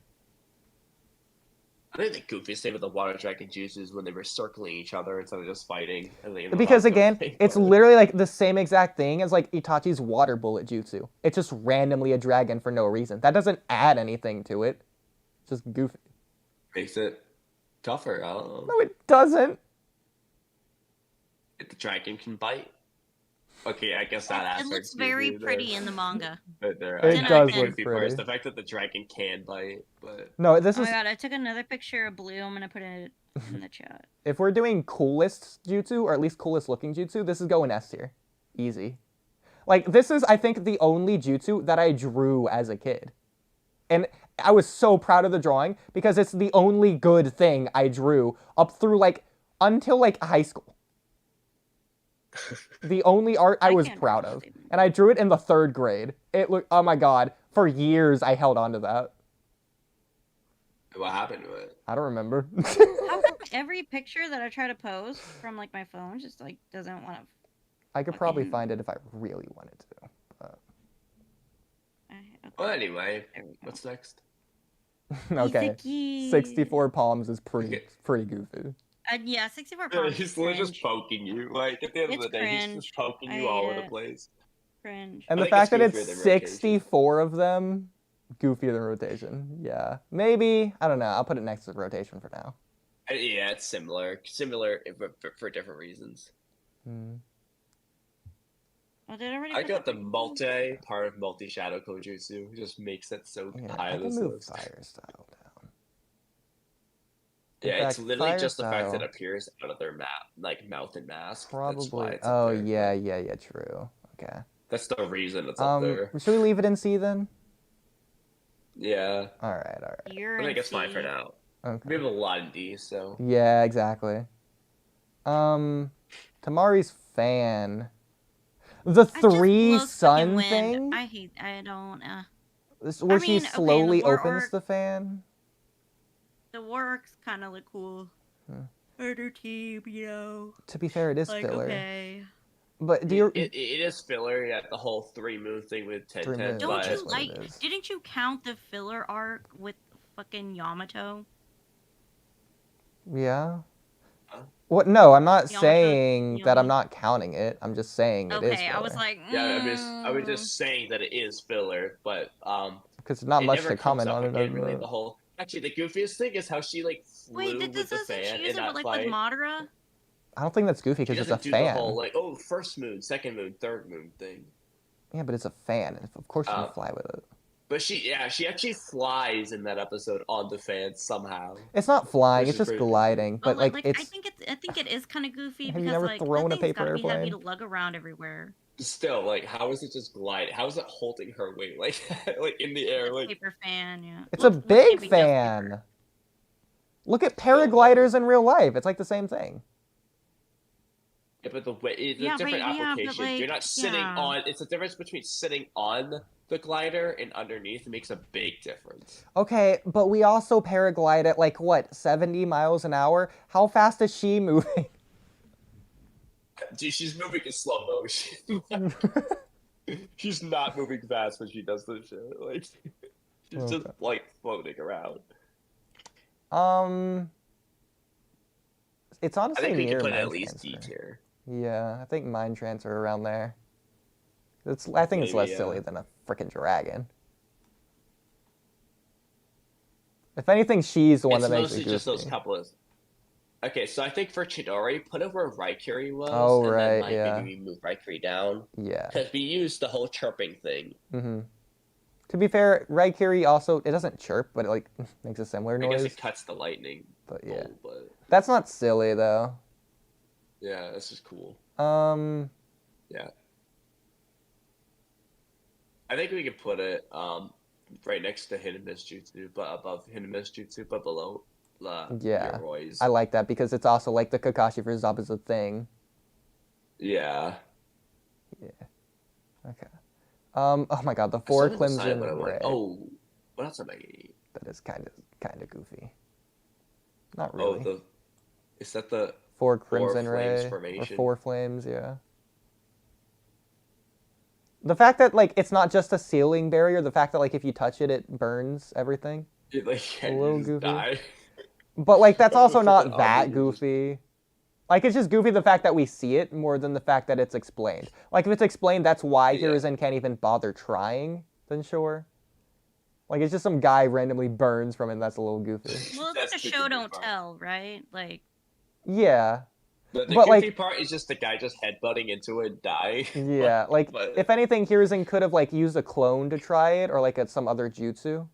I think the goofiest thing with the water dragon Jutsu is when they were circling each other instead of just fighting. And they Because again, it's literally. literally like the same exact thing as like Itachi's water bullet jutsu. It's just randomly a dragon for no reason. That doesn't add anything to it. It's just goofy. Makes it tougher. I don't know. No, it doesn't. If the dragon can bite. Okay, I guess that It aspect's looks very goofy pretty there. in the manga. But there, It I does think look goofy part is pretty. the fact that the dragon can bite, but No, this Oh is my god, I took another picture of blue. I'm gonna put it in the chat. if we're doing coolest jutsu or at least coolest looking jutsu, this is going S tier. Easy. Like this is I think the only jutsu that I drew as a kid. And I was so proud of the drawing because it's the only good thing I drew up through like until like high school. The only art I was can't proud draw of. this even. And I drew it in the 3rd grade. It looked, oh my god, for years I held on to that. what happened to it? I don't remember. How come every picture that I try to post from like my phone just like doesn't want to? I could probably Fucking- find it if I really wanted to. Well, anyway, There we go. what's next? Okay. Izaki. 64 palms is pretty goofy. Yeah, 64 pounds. He's literally just poking you. Like at the end It's of the day, he's cringe. just poking I you hate all over the it. place. Cringe. And I the think it's fact that it's goofier than rotation. 64 of them, goofier than rotation. Yeah. Maybe, I don't know. I'll put it next to rotation for now. Yeah, it's similar for different reasons. Hmm. Oh, did I already I put got the that- multi part of multi shadow Kojutsu. Just makes it so Yeah, high I on can this move list. fire style down. In Yeah, it's fact, literally fire just the fact that style it appears out of their mouth and mask. That's why probably. it's up Oh, there. yeah, true. Okay. That's the reason it's up there. Should we leave it in C then? Yeah, All right. You're I think in it's fine for C. now. Okay. We have a lot in D, so Yeah, exactly. Tamari's fan. The I just three blows fucking sun wind. thing? I don't. Where I she mean, okay, slowly the war opens arc- the fan? The works kind of look cool. Hmm. Harder team, you know. To be fair, it is Like, filler. okay. But do you... it is filler. Yeah, the whole 3 moon thing with 10 3 moon, Don't that's you what it like? is. Didn't you count the filler arc with fucking Yamato? Yeah? Huh? What? No, I'm not Yamato- saying that I'm Yamato- not counting it. I'm just saying it is Okay, I was filler. like, Yeah, I was just saying that it is filler, but Because there's not it much never to comes comment up on it. again, really. other The whole actually the goofiest thing is how she like flew Wait, with this the doesn't fan she use in it that like fight. with Madara? I don't think that's goofy She because it's a doesn't do the fan. whole like first moon, second moon, third moon thing. Yeah, but it's a fan. Of course you can Oh. fly with it. But she actually flies in that episode on the fan somehow. It's not flying. Which It's is just pretty goofy. gliding. But like, it's... I think it is kind of goofy Have you because never like thrown a that thing's paper gotta be heavy to airplane? lug around everywhere. Still, like, how is it just gliding? How is it holding her weight like like in the air? It's a Like paper fan, yeah. It's Well, a it can't big be just fan. paper. Look at paragliders in real life. It's like the same thing. yeah, but the way it's Yeah, a different but application. You're like, not sitting yeah. on. It's a difference between sitting on the glider and underneath. It makes a big difference. Okay, but we also paraglide at like what, 70 miles an hour? How fast is she moving? Dude, she's moving in slow motion. She's not moving fast when she does this shit. Like she's just Okay. like floating around. It's I honestly think we near can put it mind at least D transfer. tier. Yeah, I think mind transfer around there. I think it's Maybe, less yeah. silly than a freaking dragon. If anything, she's the one It's that makes mostly it just those goofy. couple of. Okay, so I think for Chidori, put it where Raikiri was, Oh, and right, then like yeah. maybe we move Raikiri down Yeah. because we used the whole chirping thing. Mm-hmm. To be fair, Raikiri also, it doesn't chirp, but it like makes a similar I guess noise. it cuts the lightning But yeah. bolt, but That's not silly though. yeah, this is cool. Yeah. I think we could put it right next to Hidden Mist Jutsu, but above Hidden Mist Jutsu, but below Yeah. Yoroi's. I like that because it's also like the Kakashi versus Zabuza thing. Yeah. Okay. Oh my god, the I four still haven't decided Clemson what I want. Ray. Oh, what else am I gonna eat? That is kind of goofy. Not Oh, really. is that the Four Four Crimson Flames Ray or formation? Four Flames, yeah. The fact that like it's not just a ceiling barrier, the fact that like if you touch it, it burns everything. like A you little just goofy. die? But like that's Kind of also a not freaking that oddly just- goofy. Like it's just goofy the fact that we see it more than the fact that it's explained. Like if it's explained that's why Yeah. Hiruzen can't even bother trying, then sure. Like it's just some guy randomly burns from it and that's a little goofy. Well, it's That's like a the show goofy don't part. tell, right? Like, Yeah. The But, goofy like- part is just the guy just headbutting into it and dying. Yeah, like But- if anything, Hiruzen could have like used a clone to try it, or like some other jutsu.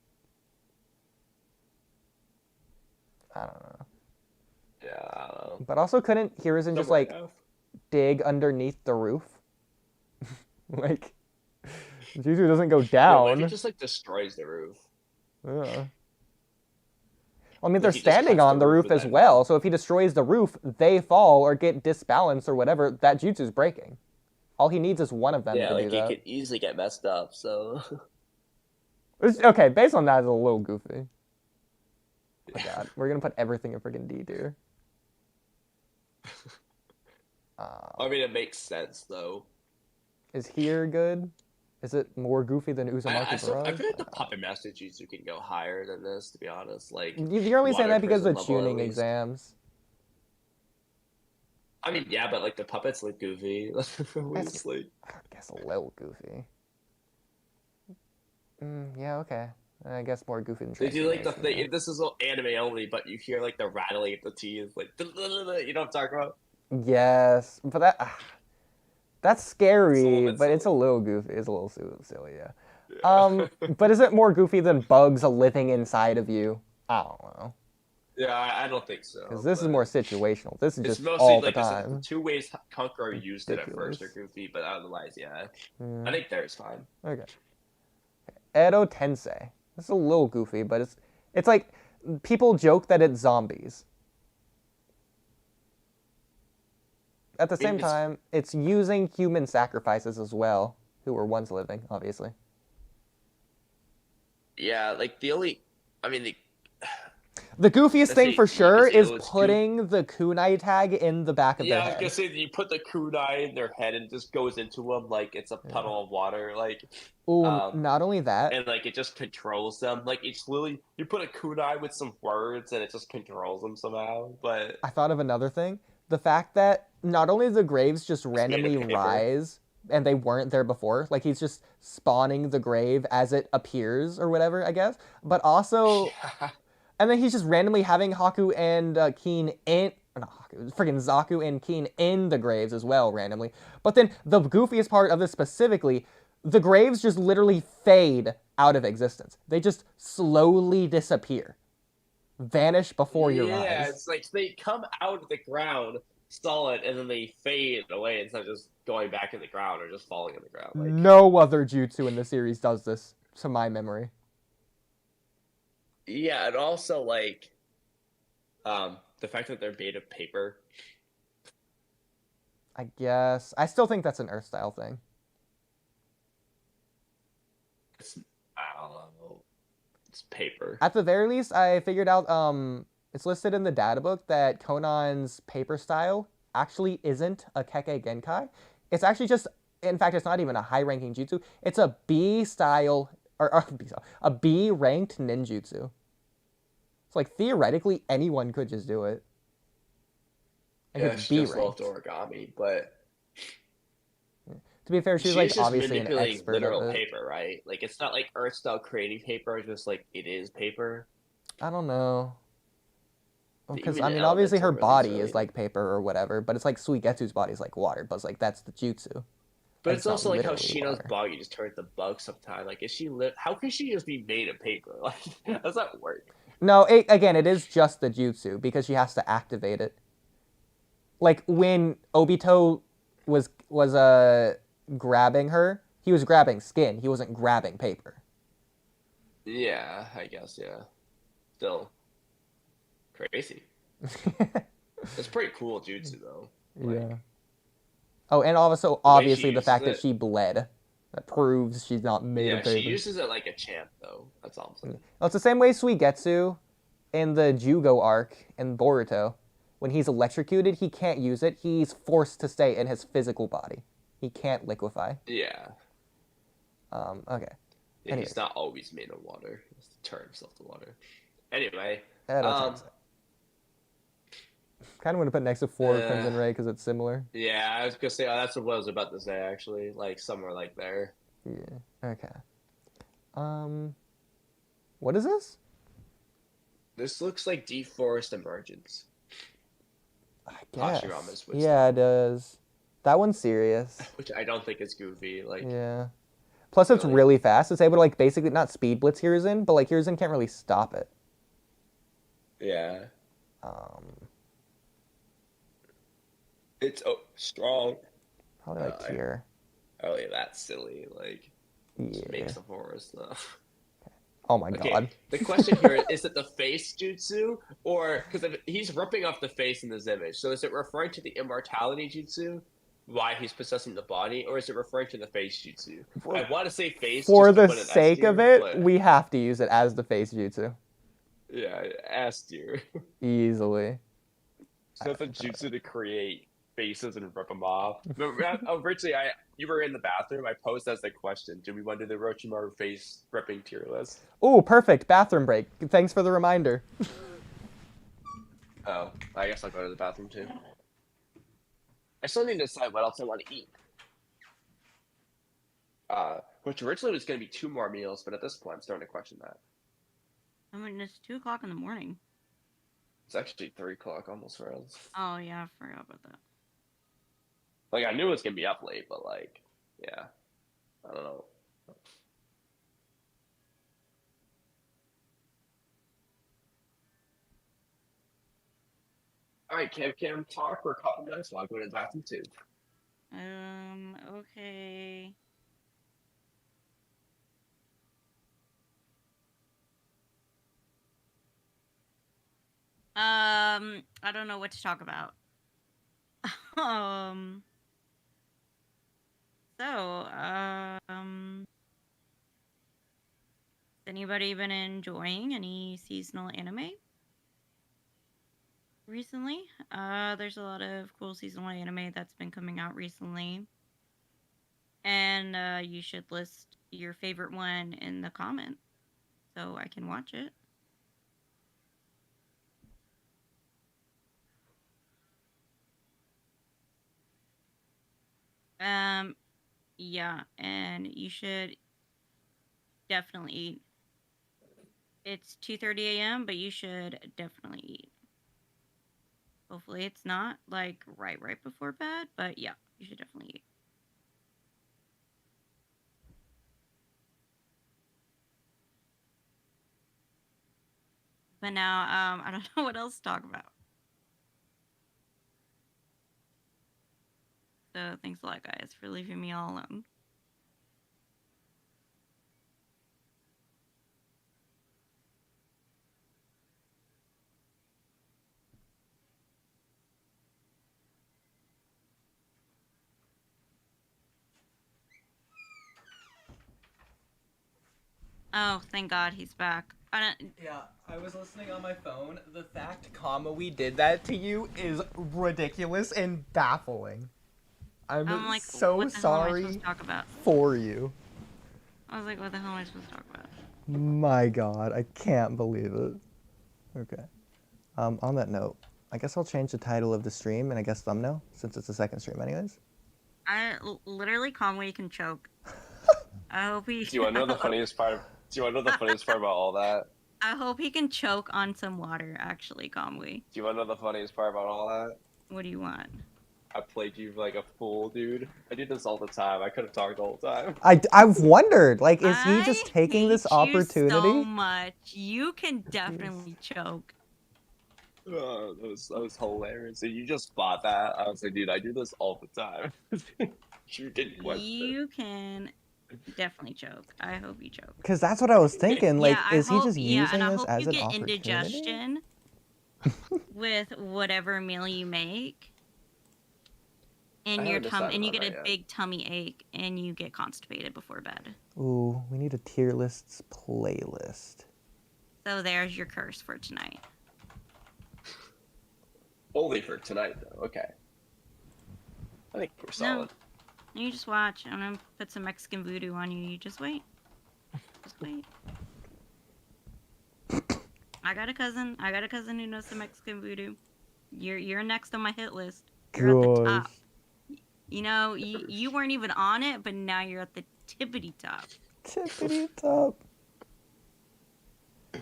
I don't know. Yeah, I don't know. But also, couldn't Hiruzen just Somewhere like enough. dig underneath the roof? Like, jutsu doesn't go Yeah, like, down. it just like destroys the roof. Yeah. Well, I mean, Like, they're he just standing cuts on the the roof roof with as that well, so if he destroys the roof, they fall or get disbalanced or whatever. That jutsu's breaking. All he needs is one of them Yeah, to like do that. it could easily get messed up. So Okay, based on that, it's a little goofy. Oh my god, we're gonna put everything in freaking D tier. I mean, it makes sense though. Is here good? Is it more goofy than Uzumaki I feel Barrage? like the Puppet Master Jutsu can go higher than this, to be honest. Like, You're only saying water that because of prison the level, at tuning least. exams. I mean, yeah, but like the puppets look goofy. At least, like, I guess a little goofy. Yeah, okay. I guess more goofy than they do like the Transformation, thing. This is all anime only, but you hear like the rattling of the teeth, like you know what I'm talking about? yeah. Yes, but that's It's a scary, little bit but it's a silly. little goofy. It's a little silly, yeah. Yeah. But is it more goofy than bugs living inside of you? I don't know. Yeah, I don't think so. Because this is but more situational. This is It's just mostly all the like I said, the time. two ways Conqueror used it at first are Ridiculous. goofy, but otherwise, yeah. Yeah. I think there's fine. Okay. Edo Tensei. This is a little goofy, but it's like people joke that it's zombies. At the I mean, same time, it's using human sacrifices as well, who were once living, obviously. Yeah, like I mean, The goofiest Let's thing say for you sure could say, is oh, it's putting the kunai tag in the back of yeah, their I was head. gonna say that you put the kunai in their head and it just goes into them like it's a puddle of water, like, Ooh, not only that, and like it just controls them. Like it's literally you put a kunai with some words and it just controls them somehow. But I thought of another thing. The fact that not only the graves just made of randomly paper. rise and they weren't there before, like he's just spawning the grave as it appears or whatever, I guess, but also, and then he's just randomly having Haku and Keen in, not Haku, freaking Zaku and Keen in the graves as well, randomly. But then the goofiest part of this specifically, the graves just literally fade out of existence. They just slowly disappear, vanish before your eyes. Yeah, it's like they come out of the ground solid and then they fade away instead of just going back in the ground or just falling in the ground. Like, No other jutsu in the series does this, to my memory. yeah, and also like, the fact that they're made of paper. I guess. I still think that's an Earth style thing. I don't know. It's paper. At the very least, I figured out it's listed in the data book that Konan's paper style actually isn't a Kekkei Genkai. It's actually just, in fact, it's not even a high-ranking jutsu. It's a B style, or a B-ranked ninjutsu. It's like, theoretically, anyone could just do it. Like, Yeah, it's she just B-ranked. loved origami, but To be fair, she's she's like just obviously an manipulating expert literal of it. paper, right? Like it's not like Earth style creating paper; it's just like it is paper. I don't know. Because, Even I mean, the obviously her elements are body really is like paper or whatever, but it's like Suigetsu's body is like water, but it's like that's the jutsu. But Like, it's not also like how literally Shino's water. body just turns to bug sometimes. Like, is she how can she just be made of paper? Like, how does that work? No, again, it is just the jutsu because she has to activate it. Like when Obito was grabbing her, he was grabbing skin. He wasn't grabbing paper. Yeah, I guess. Yeah, still crazy. It's pretty cool jutsu though. Like, Yeah. Oh, and also way she obviously the uses fact that it. she bled. That proves she's not made Yeah, of paper. she uses it like a champ though. That's all I'm saying. Well, it's the same way Suigetsu in the Jugo arc in Boruto. When he's electrocuted, he can't use it. He's forced to stay in his physical body. He can't liquefy. Yeah. Okay. Yeah, Anyways. he's not always made of water. He has to turn himself to water. Anyway, Kind of want to put next to 4 Crimson Ray because it's similar. yeah, I was gonna say that's what I was about to say actually, like somewhere like there. Yeah. Okay. What is this? This looks like Deep Forest Emergence. I guess. Hashirama's wisdom. Yeah, it does. That one's serious. Which I don't think is goofy. Like, Yeah. Plus, it's Really? really fast. It's able to like basically not speed blitz Hiruzen, but like Hiruzen can't really stop it. yeah, Um, it's strong. probably like Tier. Oh yeah, that's silly. Like, just Yeah. makes the forest though. Oh my Okay, god. the question here is it the face jutsu, or because he's ripping off the face in this image, so is it referring to the immortality jutsu, why he's possessing the body, or is it referring to the face jutsu? I want to say face For just to the put an S sake of tier, it, but we have to use it as the face jutsu. yeah, S tier. Easily. So it's a jutsu to create faces and rip them off. But originally, you were in the bathroom. I posed as a question: do we want to do the Orochimaru face ripping tier list? Ooh, perfect. Bathroom break. Thanks for the reminder. Oh, I guess I'll go to the bathroom too. I still need to decide what else I want to eat. Which originally was going to be 2 more meals, but at this point, I'm starting to question that. I mean, it's 2:00 in the morning. It's actually 3 o'clock almost for us. Oh yeah, I forgot about that. Like, I knew it was going to be up late, but like, yeah. I don't know. Alright, Cam, talk for a couple minutes while I go to the bathroom too. Okay. I don't know what to talk about. Has anybody been enjoying any seasonal anime recently? There's a lot of cool seasonal anime that's been coming out recently. And you should list your favorite one in the comments so I can watch it. Yeah, and you should definitely eat. It's 2:30 a.m., but you should definitely eat. Hopefully it's not like right before bed, but yeah, you should definitely eat. But now, I don't know what else to talk about. So thanks a lot, guys, for leaving me all alone. Oh, thank God he's back. Yeah, I was listening on my phone. The fact Kamui did that to you is ridiculous and baffling. I'm like, so what the hell am I supposed sorry to talk about? for you. I was like, what the hell am I supposed to talk about? My God, I can't believe it. Okay. On that note, I guess I'll change the title of the stream and I guess thumbnail since it's the second stream anyways. Literally, Kamui can choke. I hope he. Do you want to know the funniest part? Do you want to know the funniest part about all that? I hope he can choke on some water, actually, Kamui. Do you want to know the funniest part about all that? What do you want? I played you like a fool, dude. I do this all the time. I could have talked the whole time. I've wondered, like, is he just taking this opportunity? So much. You can definitely choke. Oh, that was hilarious. So you just bought that. I was like, dude, I do this all the time. You didn't question You can definitely choke. I hope you choke. Because that's what I was thinking. Like, yeah, is he just using and this I hope as you an get opportunity? indigestion with whatever meal you make. And your and you get a big tummy ache and you get constipated before bed. Ooh, we need a tier lists playlist. So there's your curse for tonight. Only for tonight, though. Okay. I think we're solid. No, you just watch. I'm gonna put some Mexican voodoo on you. You just wait. Just wait. I got a cousin who knows some Mexican voodoo. You're next on my hit list. You're at the top. You know, you weren't even on it, but now you're at the tippity top. Tippity top.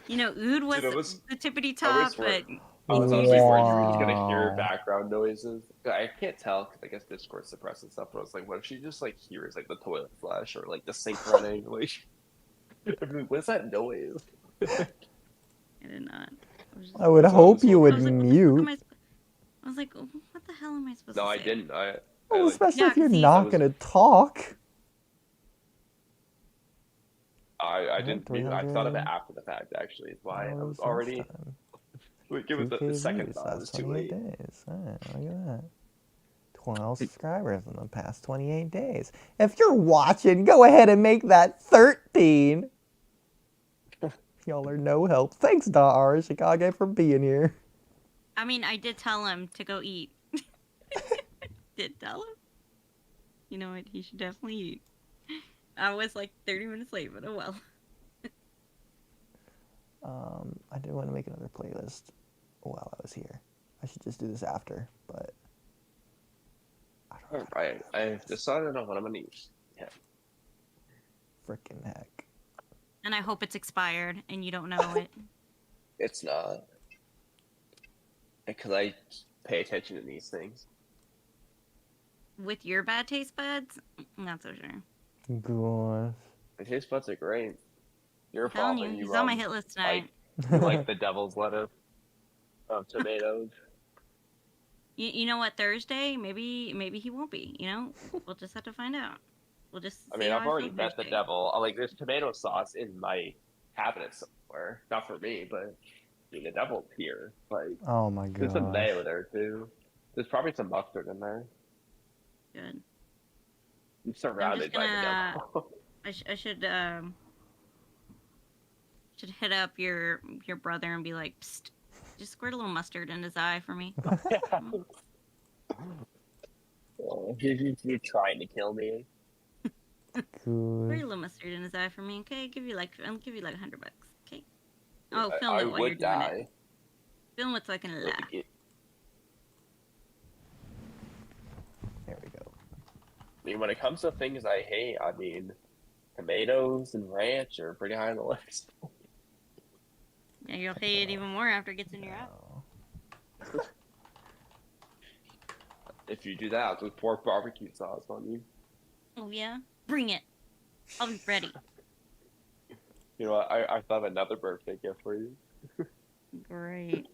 You know, Ood was the tippity top, but... I was honestly worried you were just gonna hear background noises. I can't tell because I guess Discord suppresses stuff. But I was like, what if she just like hears like the toilet flush or like the sink running? Like, what's that noise? I did not. I would hope you would mute. I was like, what the hell am I supposed to say? No, I didn't. Well, especially if you're not gonna talk. I didn't mute. I thought of it after the fact. Actually, is why I was already. Give it the second thought. It was too late. Days. Oh, look at that. 12 subscribers in the past 28 days. If you're watching, go ahead and make that 13. Y'all are no help. Thanks, Da Chicago, for being here. I mean, I did tell him to go eat. Did tell him. You know what? He should definitely eat. I was like 30 minutes late, but oh well. I did want to make another playlist while I was here. I should just do this after, but I don't know. Alright, I've decided on what I'm gonna use. Yeah. Frickin' heck. And I hope it's expired and you don't know it. It's not. Because I pay attention to these things. With your bad taste buds? Not so sure. Gosh. My taste buds are great. You're a Telling problem. you, he's on my hit list tonight. You like the devil's lettuce of tomatoes. You know what? Thursday, maybe he won't be. You know, we'll just have to find out. We'll just. I mean, see how I've already feel met the Thursday. devil. Like, there's tomato sauce in my cabinet somewhere. Not for me, but I mean, the devil's here. Like, Oh my god. there's some mayo there too. There's probably some mustard in there. Good. I'm surrounded by the gonna- devil. I should hit up your brother and be like, psst, just squirt a little mustard in his eye for me. Oh, you're trying to kill me. Squirt a Good. little mustard in his eye for me, okay? I'll give you like $100, okay? Oh, I- film I it while would you're doing die. it. Film it so I can laugh. There we go. I mean, when it comes to things I hate, I mean, tomatoes and ranch are pretty high on the list. Yeah, you'll hate it even more after it gets in your eye. Oh. If you do that, I'll just pour barbecue sauce on you. Oh yeah? Bring it. I'll be ready. You know what? I thought of another birthday gift for you. Great.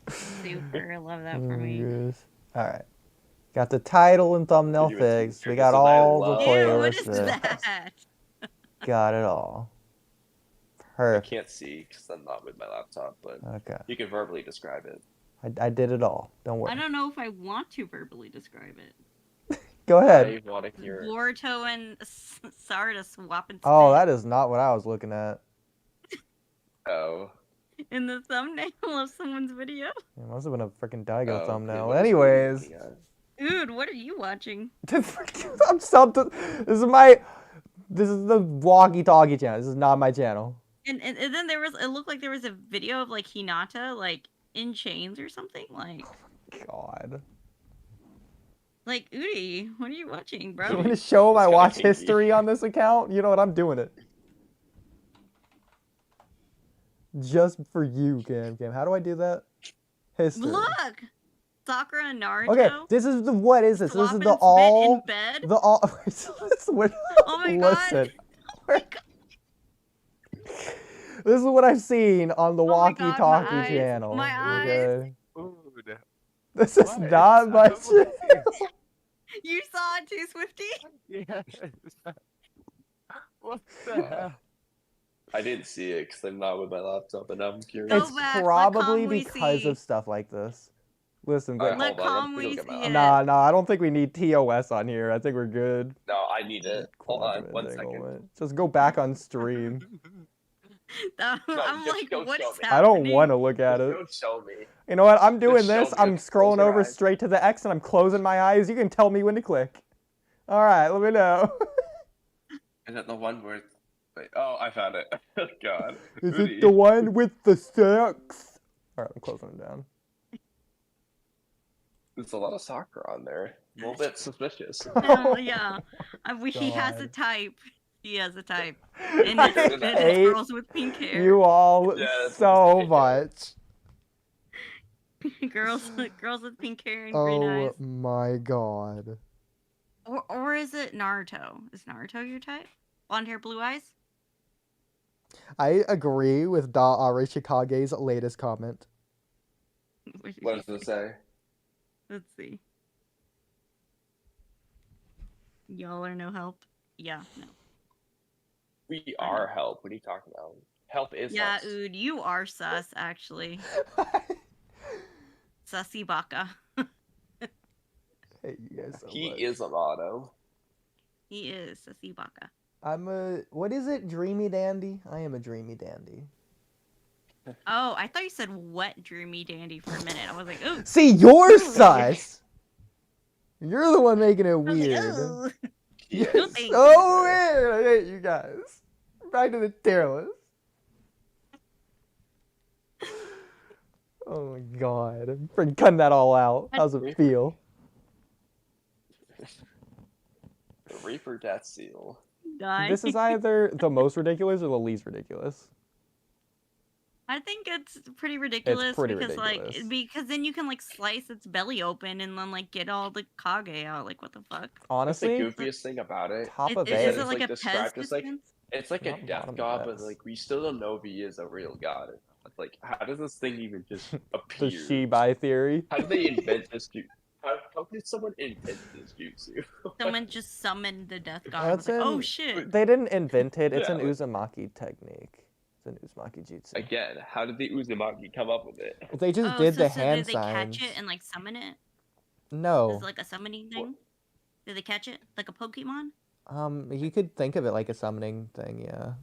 Super. I love that for me. Alright. Got the title and thumbnail You would think fixed. We this got is what I all the love. Ew, what playlists is fixed. that? Got it all. I Perfect. can't see because I'm not with my laptop, but Okay. you can verbally describe it. I did it all. Don't worry. I don't know if I want to verbally describe it. Go ahead. I want to hear. Boruto and Sarda swap and Oh, spit that is not what I was looking at. Oh. in the thumbnail of someone's video. It must have been a freaking Daigo Oh, thumbnail. what is he Anyways. looking at? Dude, what are you watching? I'm something. This is the walkie-talkie channel. This is not my channel. And then it looked like there was a video of like Hinata like in chains or something. Like God. Oodie, what are you watching, You bro? want to show my It's kinda watch kinky. history on this account? You know what? I'm doing it. Just for you, Cam. How do I do that? History. Look, Sakura and Naruto. Okay, this is the what is this? This is swap the and spit all in bed. the all. What- Oh my god. Listen, Oh my god. this is what I've seen on the Oh my God, my walkie-talkie eyes. channel. My eyes. Okay? Dude. This is What? not my channel. You saw it too, Swifty? Yes. What the hell? I didn't see it because I'm not with my laptop, and now I'm curious. Go It's back, let probably Kamui because see. of stuff like this. Listen, Alright, Let hold on, let me Kamui look at my see eyes. it. no, I don't think we need TOS on here. I think we're good. No, I need it. Hold on, Quantum 1 second. entanglement. Just go back on stream. I'm just like, don't what show is me. I don't happening? want to look at it. Don't show me. You know what? I'm doing Just show this. me I'm it. Close scrolling your over eyes. straight to the X and I'm closing my eyes. You can tell me when to click. All right, let me know. Is it the one where? Wait, oh, I found it. Oh, God. Is Oodie. it the one with the sex? All right, I'm closing it down. There's a lot of soccer on there. A little bit suspicious. Oh, yeah. He has a God. type. He has a type. And it's, I and it's hate girls with pink hair. you all Yeah, that's so what much. girls with pink hair and green Oh eyes. my god. Or is it Naruto? Is Naruto your type? Blonde hair, blue eyes? I agree with Da Arishikage's latest comment. What does it say? Let's see. Y'all are no help. Yeah, no. We are help. What are you talking about? Help is Yeah, us. Ood, you are sus, actually. Sussy baka. Hate you guys so He much. is a motto. He is Sussy baka. I'm a what is it? Dreamy dandy? I am a dreamy dandy. Oh, I thought you said wet drew me dandy for a minute. I was like, oh. See, you're Ooh. sus. You're the one making it I was like, weird. oh. You're No thanks. so weird. I hate you guys. Back to the tier list. Oh my god. I'm freaking cutting that all out. How's it feel? The Reaper Death Seal. Die. This is either the most ridiculous or the least ridiculous. I think it's pretty ridiculous pretty because ridiculous. like because then you can like slice its belly open and then like get all the Kage out. Like what the fuck? That's the Honestly, goofiest thing about it. top of Is it. it like a It's Pez described as like dispense? it's like a Not death bottom god, of but Pez. like we still don't know if he is a real god. Like, how does this thing even just The appear? Shibai theory. How did they invent this jutsu? How did someone invent this jutsu? Someone just summoned the death god. And was That's like, oh in- shit! They didn't invent it. It's Yeah, an like- Uzumaki technique. It's an Uzumaki jutsu. Again, how did the Uzumaki come up with it? They just Oh, did so, the so hand did they signs. catch it and like summon it? No. Is it like a summoning thing? Did they catch it like a Pokemon? You could think of it like a summoning thing, yeah.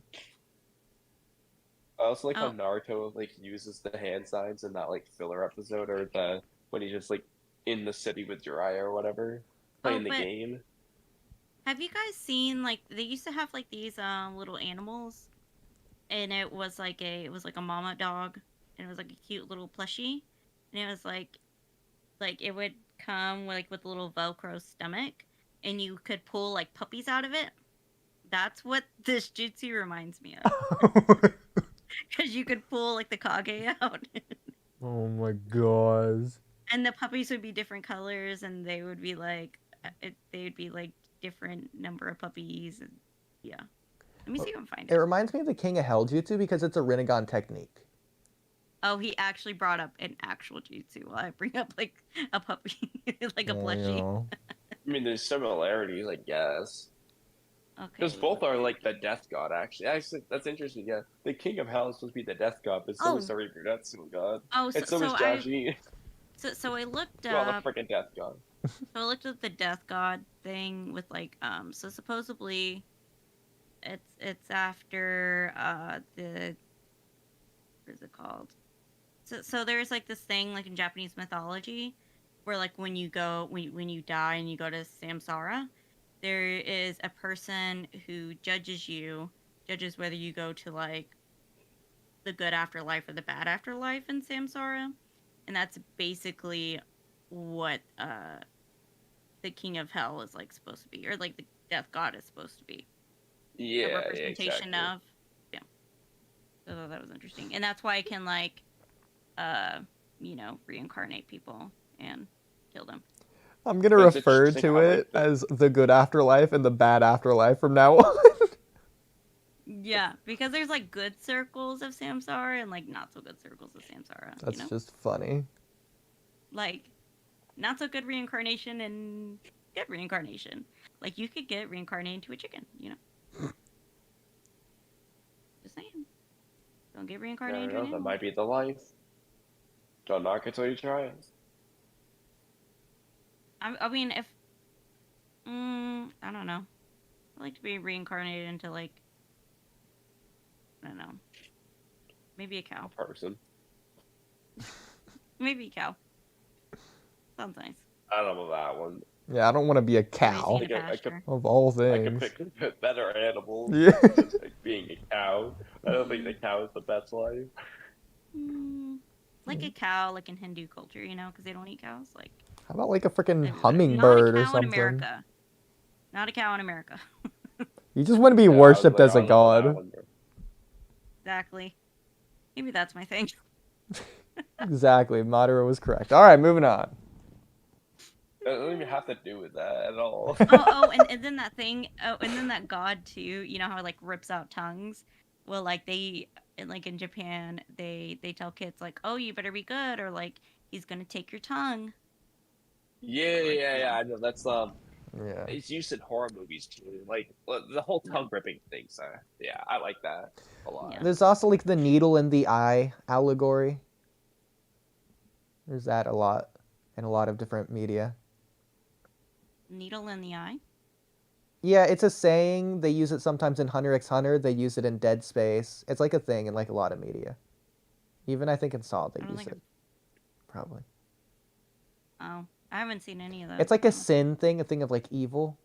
I also like how Oh. Naruto like uses the hand signs in that like filler episode, or the when he's just like in the city with Jiraiya or whatever, playing the but- game. Have you guys seen like they used to have like these little animals, and it was like a mama dog, and it was like a cute little plushie, and it was like it would come with a little Velcro stomach, and you could pull like puppies out of it. That's what this jutsu reminds me of, because you could pull like the Kage out, Oh my gosh. and the puppies would be different colors, and they would be like different number of puppies, and yeah. Let me see if I can find It it. reminds me of the King of Hell jutsu because it's a Rinnegan technique. Oh, he actually brought up an actual jutsu while I bring up like a puppy, like a Oh, plushie. yeah. I mean, there's similarities, I guess, Okay. because both are like the death god. Actually, that's interesting. Yeah, the King of Hell is supposed to be the death god, but so is the Reaper Death Seal god, Oh, and so is Jaji. so I looked Well, the up. freaking death god. So I looked at the death god thing with like so supposedly it's after the what is it called? So there's like this thing like in Japanese mythology where like when you die and you go to samsara, there is a person who judges whether you go to like the good afterlife or the bad afterlife in samsara, and that's basically what the King of Hell is like supposed to be, or like the death god is supposed to be. Yeah, A representation exactly. of. Yeah. So I thought that was interesting. And that's why I can like reincarnate people and kill them. I'm gonna It's refer interesting to how, like, it as the good afterlife and the bad afterlife from now on. Yeah, because there's like good circles of samsara and like not so good circles of samsara. That's you know? just funny. Like not so good reincarnation and good reincarnation. Like you could get reincarnated into a chicken, you know? Just saying. Don't get I reincarnated don't into know. an That animal. might be the life. Don't knock it till you try it. I mean, if I don't know. I'd like to be reincarnated into like I don't know. Maybe a cow. Person. Maybe a cow. Sounds nice. I don't know about that one. Yeah, I don't want to be a cow Raising a I could- pasture. of all I could things. pick better animals Yeah. than like, being a cow. I don't think the cow is the best life. Like a cow, like in Hindu culture, you know, because they don't eat cows. Like How about like a freaking maybe that. hummingbird Not a or cow in something? America. Not a cow in America. You just want to be Yeah, I was worshipped like, as a I don't know about that god. one, bro. Exactly. Maybe that's my thing. Exactly. Madara was correct. All right, moving on. It doesn't even have to do with that at all. And then that thing. Oh, and then that god too. You know how it like rips out tongues. Well, like in Japan, they tell kids like, oh, you better be good, or like he's gonna take your tongue. Yeah. I know that's Yeah. it's used in horror movies too. Like the whole tongue ripping thing. So yeah, I like that a lot. Yeah. There's also like the needle in the eye allegory. There's that a lot in a lot of different media. Needle in the eye. Yeah, it's a saying. They use it sometimes in Hunter x Hunter. They use it in Dead Space. It's like a thing in like a lot of media. Even I think in Saw they I don't use think it. Probably. Oh, I haven't seen any of that. It's like a so- sin thing, a thing of like evil,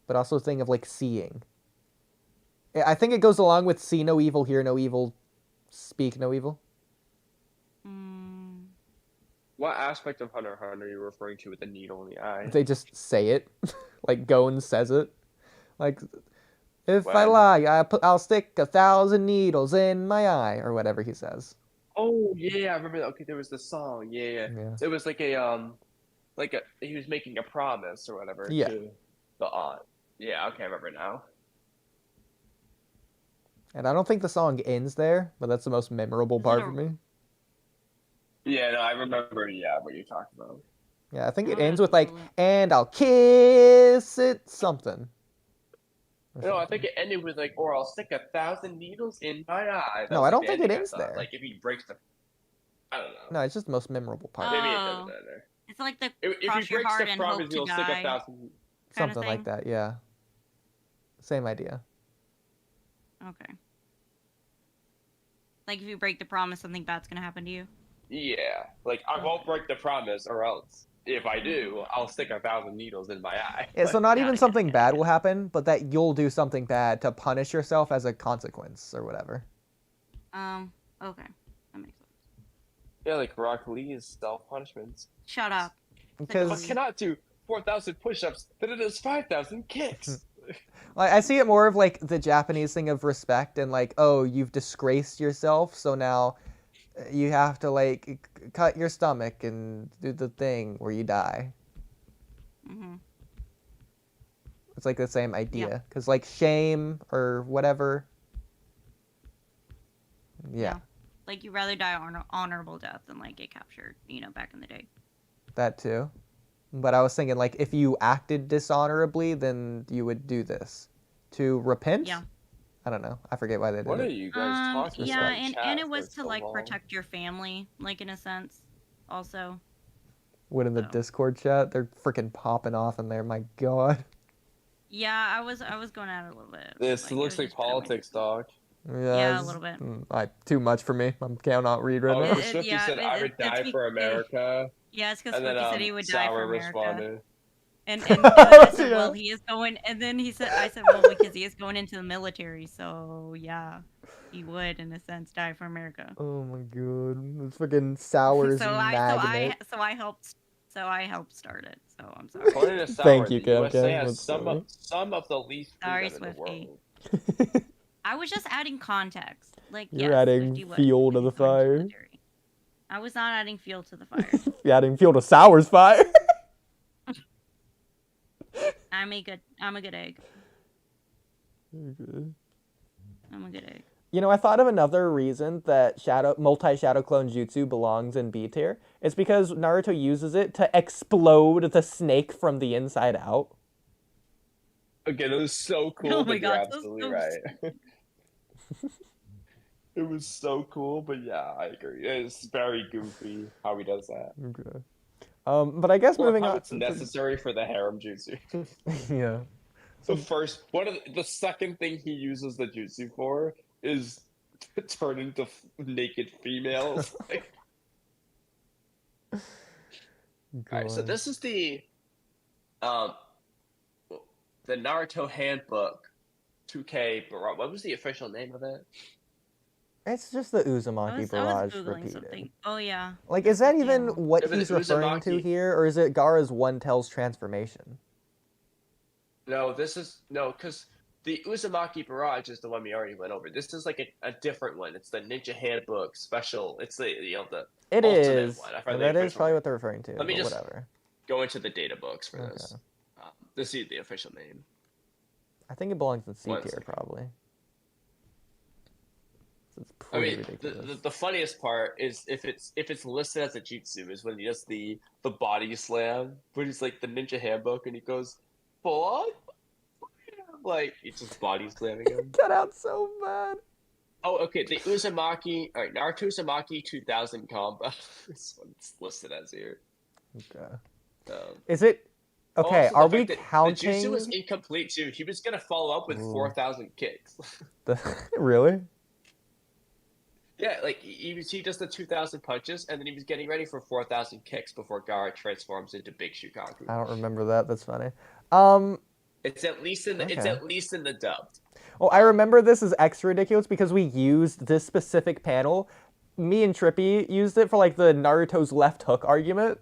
but also a thing of like seeing. I think it goes along with see no evil, hear no evil, speak no evil. Mm, What aspect of Hunter x Hunter are you referring to with the needle in the eye? They just say it, like Gon says it, like if I When? lie, I'll stick 1,000 needles in my eye or whatever he says. Oh yeah, I remember that. Okay, there was the song. Yeah. Yeah. It was like he was making a promise or whatever Yeah. to the aunt. Yeah, okay, I remember now. And I don't think the song ends there, but that's the most memorable Is it part a- for me. Yeah, no, I remember. Yeah, what you're talking about. Yeah, I think it I'll ends have with to like, Google it. and I'll kiss it something. Or No, I something. think it ended with like, or I'll stick 1,000 needles in my eye. That No, was, I don't the think it ending, I ends thought. there. Like if he breaks the, I don't know. No, it's just the most memorable part. Maybe it Oh. doesn't end there. it's like the If cross he your breaks heart the and hope promise, to he'll stick die 1,000. kind of Something like thing. that, yeah. Same idea. Okay. Like if you break the promise, something bad's gonna happen to you. Yeah, like I won't break the promise, or else if I do, I'll stick 1,000 needles in my eye. Yeah, so Like, not got even it, something got it, bad got will happen, but that you'll do something bad to punish yourself as a consequence or whatever. Okay, that makes sense. yeah, like Rock Lee's self punishments. Shut up. I Because cannot do 4,000 push-ups, but it is 5,000 kicks. like, I see it more of like the Japanese thing of respect and like, oh, you've disgraced yourself, so now you have to like cut your stomach and do the thing where you die. Mm-hmm. It's like the same idea. Because like shame or whatever. Yeah, Like you'd rather die honorable death than like get captured, back in the day. that too. But I was thinking like if you acted dishonorably, then you would do this. To repent? Yeah. I don't know. I forget why they did What are it. you guys talking Yeah, about? in and chat it was for to so like long? protect your family, like in a sense, also. What in the So. Discord chat? They're freaking popping off in there. My God. Yeah, I was going at it a little bit. This it looks was like just better way politics, to- dog. Yeah, a it's- little bit. Too much for me. I cannot read right Oh, now. for Swifty said, I would die for America. Yeah, it's because And then Swifty said he would die Sour for America. responded. And then I said, well, Yeah. he is going. And then I said, well, because he is going into the military, so yeah, he would, in a sense, die for America. Oh my God. It's freaking Sour's magnet. So I helped start it. So I'm sorry. According to Sour, Thank you, the USA Camcam. has That's some funny. of the least Sorry, freedom in the Swifty. world. I was just adding context. Like, You're yes, adding Swifty would, fuel to because the he's going fire. military. I was not adding fuel to the fire. You're adding fuel to Sour's fire. I'm a good egg. Okay. I'm a good egg. You know, I thought of another reason that multi-shadow clone jutsu belongs in B tier. It's because Naruto uses it to explode the snake from the inside out. Okay, that was so cool, Oh but my you're God, so absolutely stupid. right. It was so cool, but yeah, I agree. It's very goofy how he does that. Okay. But I guess Or moving how on. it's necessary for the harem jutsu. Yeah. The second thing he uses the jutsu for is to turn into naked females. Alright, so this is the Naruto Handbook 2K Barrage. What was the official name of it? It's just the I Uzumaki was barrage Googling repeated. something. Oh, yeah. Like, is that Yeah. even what Yeah, but he's the referring to Uzumaki- here, or is it Gaara's One Tails transformation? No, because the Uzumaki Barrage is the one we already went over. This is like a different one. It's the Ninja Handbook special. It's the It ultimate is, one. I and forgot that the is official probably name. what they're referring to. Let me but just- whatever. Go into the data books for Okay. this. This is the official name. I think it belongs in C One tier, second. probably. It's I pretty mean, ridiculous. the funniest part is if it's listed as a jutsu is when he does the body slam, but he's like the Ninja Handbook and he goes, "What?" Like he's just body slamming him. Cut out so bad. Oh, okay. The Uzumaki, all right, Naruto Uzumaki 2000 combo. This one's listed as here. Okay. Um, Is it okay? also, Are the we fact that counting? The jutsu was incomplete too. He was gonna follow up with Ooh. 4,000 kicks. Really? Yeah, like he does the 2,000 punches, and then he was getting ready for 4,000 kicks before Gaara transforms into Big Shukaku. I don't remember that. That's funny. It's at least in the dubbed. Well, I remember this is extra ridiculous because we used this specific panel. Me and Trippy used it for like the Naruto's left hook argument.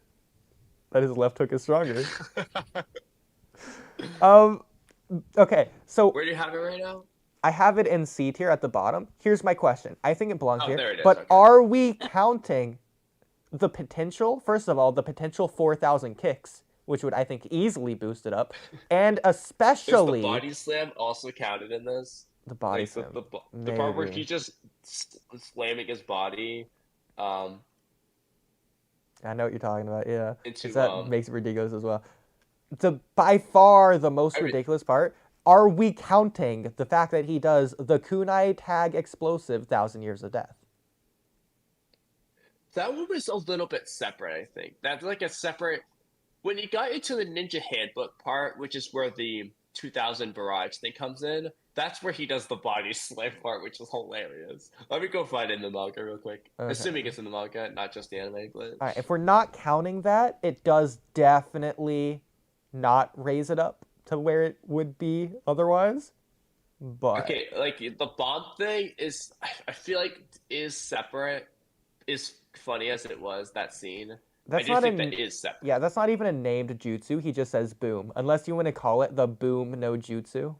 That his left hook is stronger. Okay, so Where do you have it right now? I have it in C tier at the bottom. Here's my question. I think it belongs here. There it is. But Okay. are we counting the potential? First of all, the potential 4,000 kicks, which would I think easily boost it up, and Is especially the body slam also counted in this? the body Like, slam. the part where Maybe. he just slamming his body. I know what you're talking about. Yeah, Into, 'cause that makes it ridiculous as well. By far the most ridiculous part. Are we counting the fact that he does the kunai tag explosive 1,000 Years of Death? That one was a little bit separate, I think. That's like a separate. When you got into the Ninja Handbook part, which is where the 2,000 barrage thing comes in, that's where he does the body slam part, which is hilarious. Let me go find it in the manga real quick. Okay. Assuming it's in the manga, not just the anime. But All right, if we're not counting that, it does definitely not raise it up to where it would be otherwise. But okay, like the bomb thing is, I feel like is separate. Is funny as it was that scene. that's I do not think a that is separate. yeah, that's not even a named jutsu. He just says boom, unless you want to call it the boom no jutsu.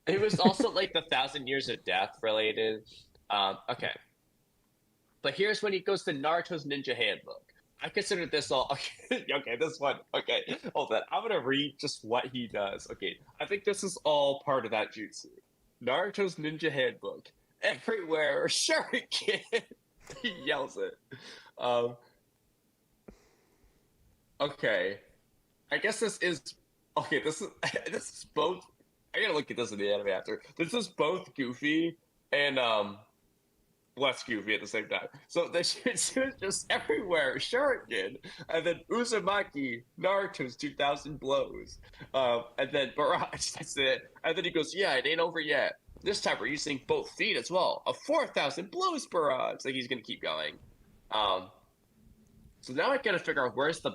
It was also like the 1,000 Years of Death related. Okay. But here's when he goes to Naruto's Ninja Handbook. I consider this all okay, this one. Okay, hold on. I'm gonna read just what he does. Okay. I think this is all part of that jutsu. Naruto's Ninja Handbook. Everywhere, shuriken. He yells it. Okay. I guess this is okay, this is both I gotta look at this in the anime after. This is both goofy and less goofy at the same time. So the jutsu is just everywhere, shuriken, and then Uzumaki, Naruto's 2,000 blows, and then barrage. That's it. And then he goes, "Yeah, it ain't over yet. This time we're using both feet as well. A 4,000 blows barrage." Like he's gonna keep going. So now I gotta figure out where's the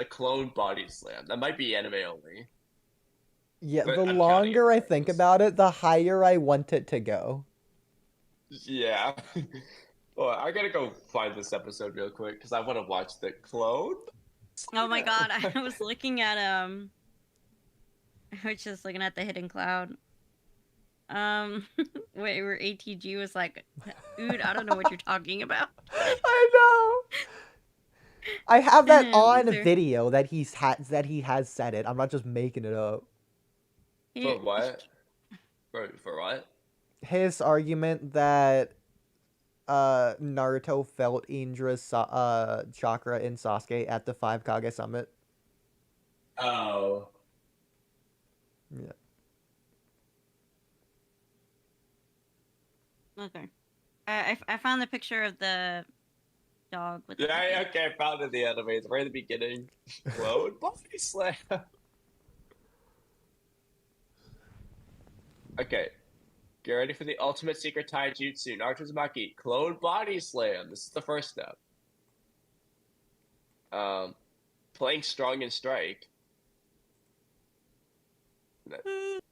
clone body slam. That might be anime only. Yeah, But the I'm counting longer it I for think this. about it, the higher I want it to go. Yeah. Well, I gotta go find this episode real quick because I want to watch the clone. Oh my god, I was looking at I was just looking at the hidden cloud. Wait, where ATG was like, dude, I don't know what you're talking about. I know. I have that on Loser. video that he has said it. I'm not just making it up. For what? For what? His argument that Naruto felt Indra's chakra in Sasuke at the 5 Kage Summit. Oh. Yeah. Okay. I found the picture of the dog with the Yeah, okay, I found it in the anime. It's right at the beginning. Clone body slam. Okay. Get ready for the ultimate secret taijutsu. Naruto Uzumaki, clone body slam. This is the first step. Playing strong and strike.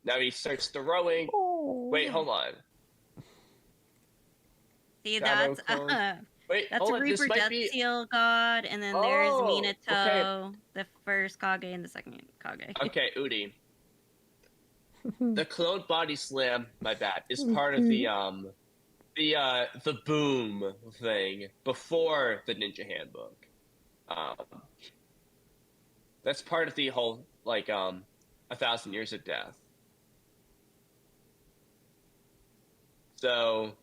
Now he starts throwing. Oh. Wait, hold on. See, Shadow that's clone. Wait, that's hold a on. This Reaper might Death be. Seal God, and then there's Oh, Minato, okay. the first Kage and the second Kage. Okay, Oodie. The clone body slam, my bad, is part of the boom thing before the Ninja Handbook. That's part of the whole 1,000 Years of Death. So,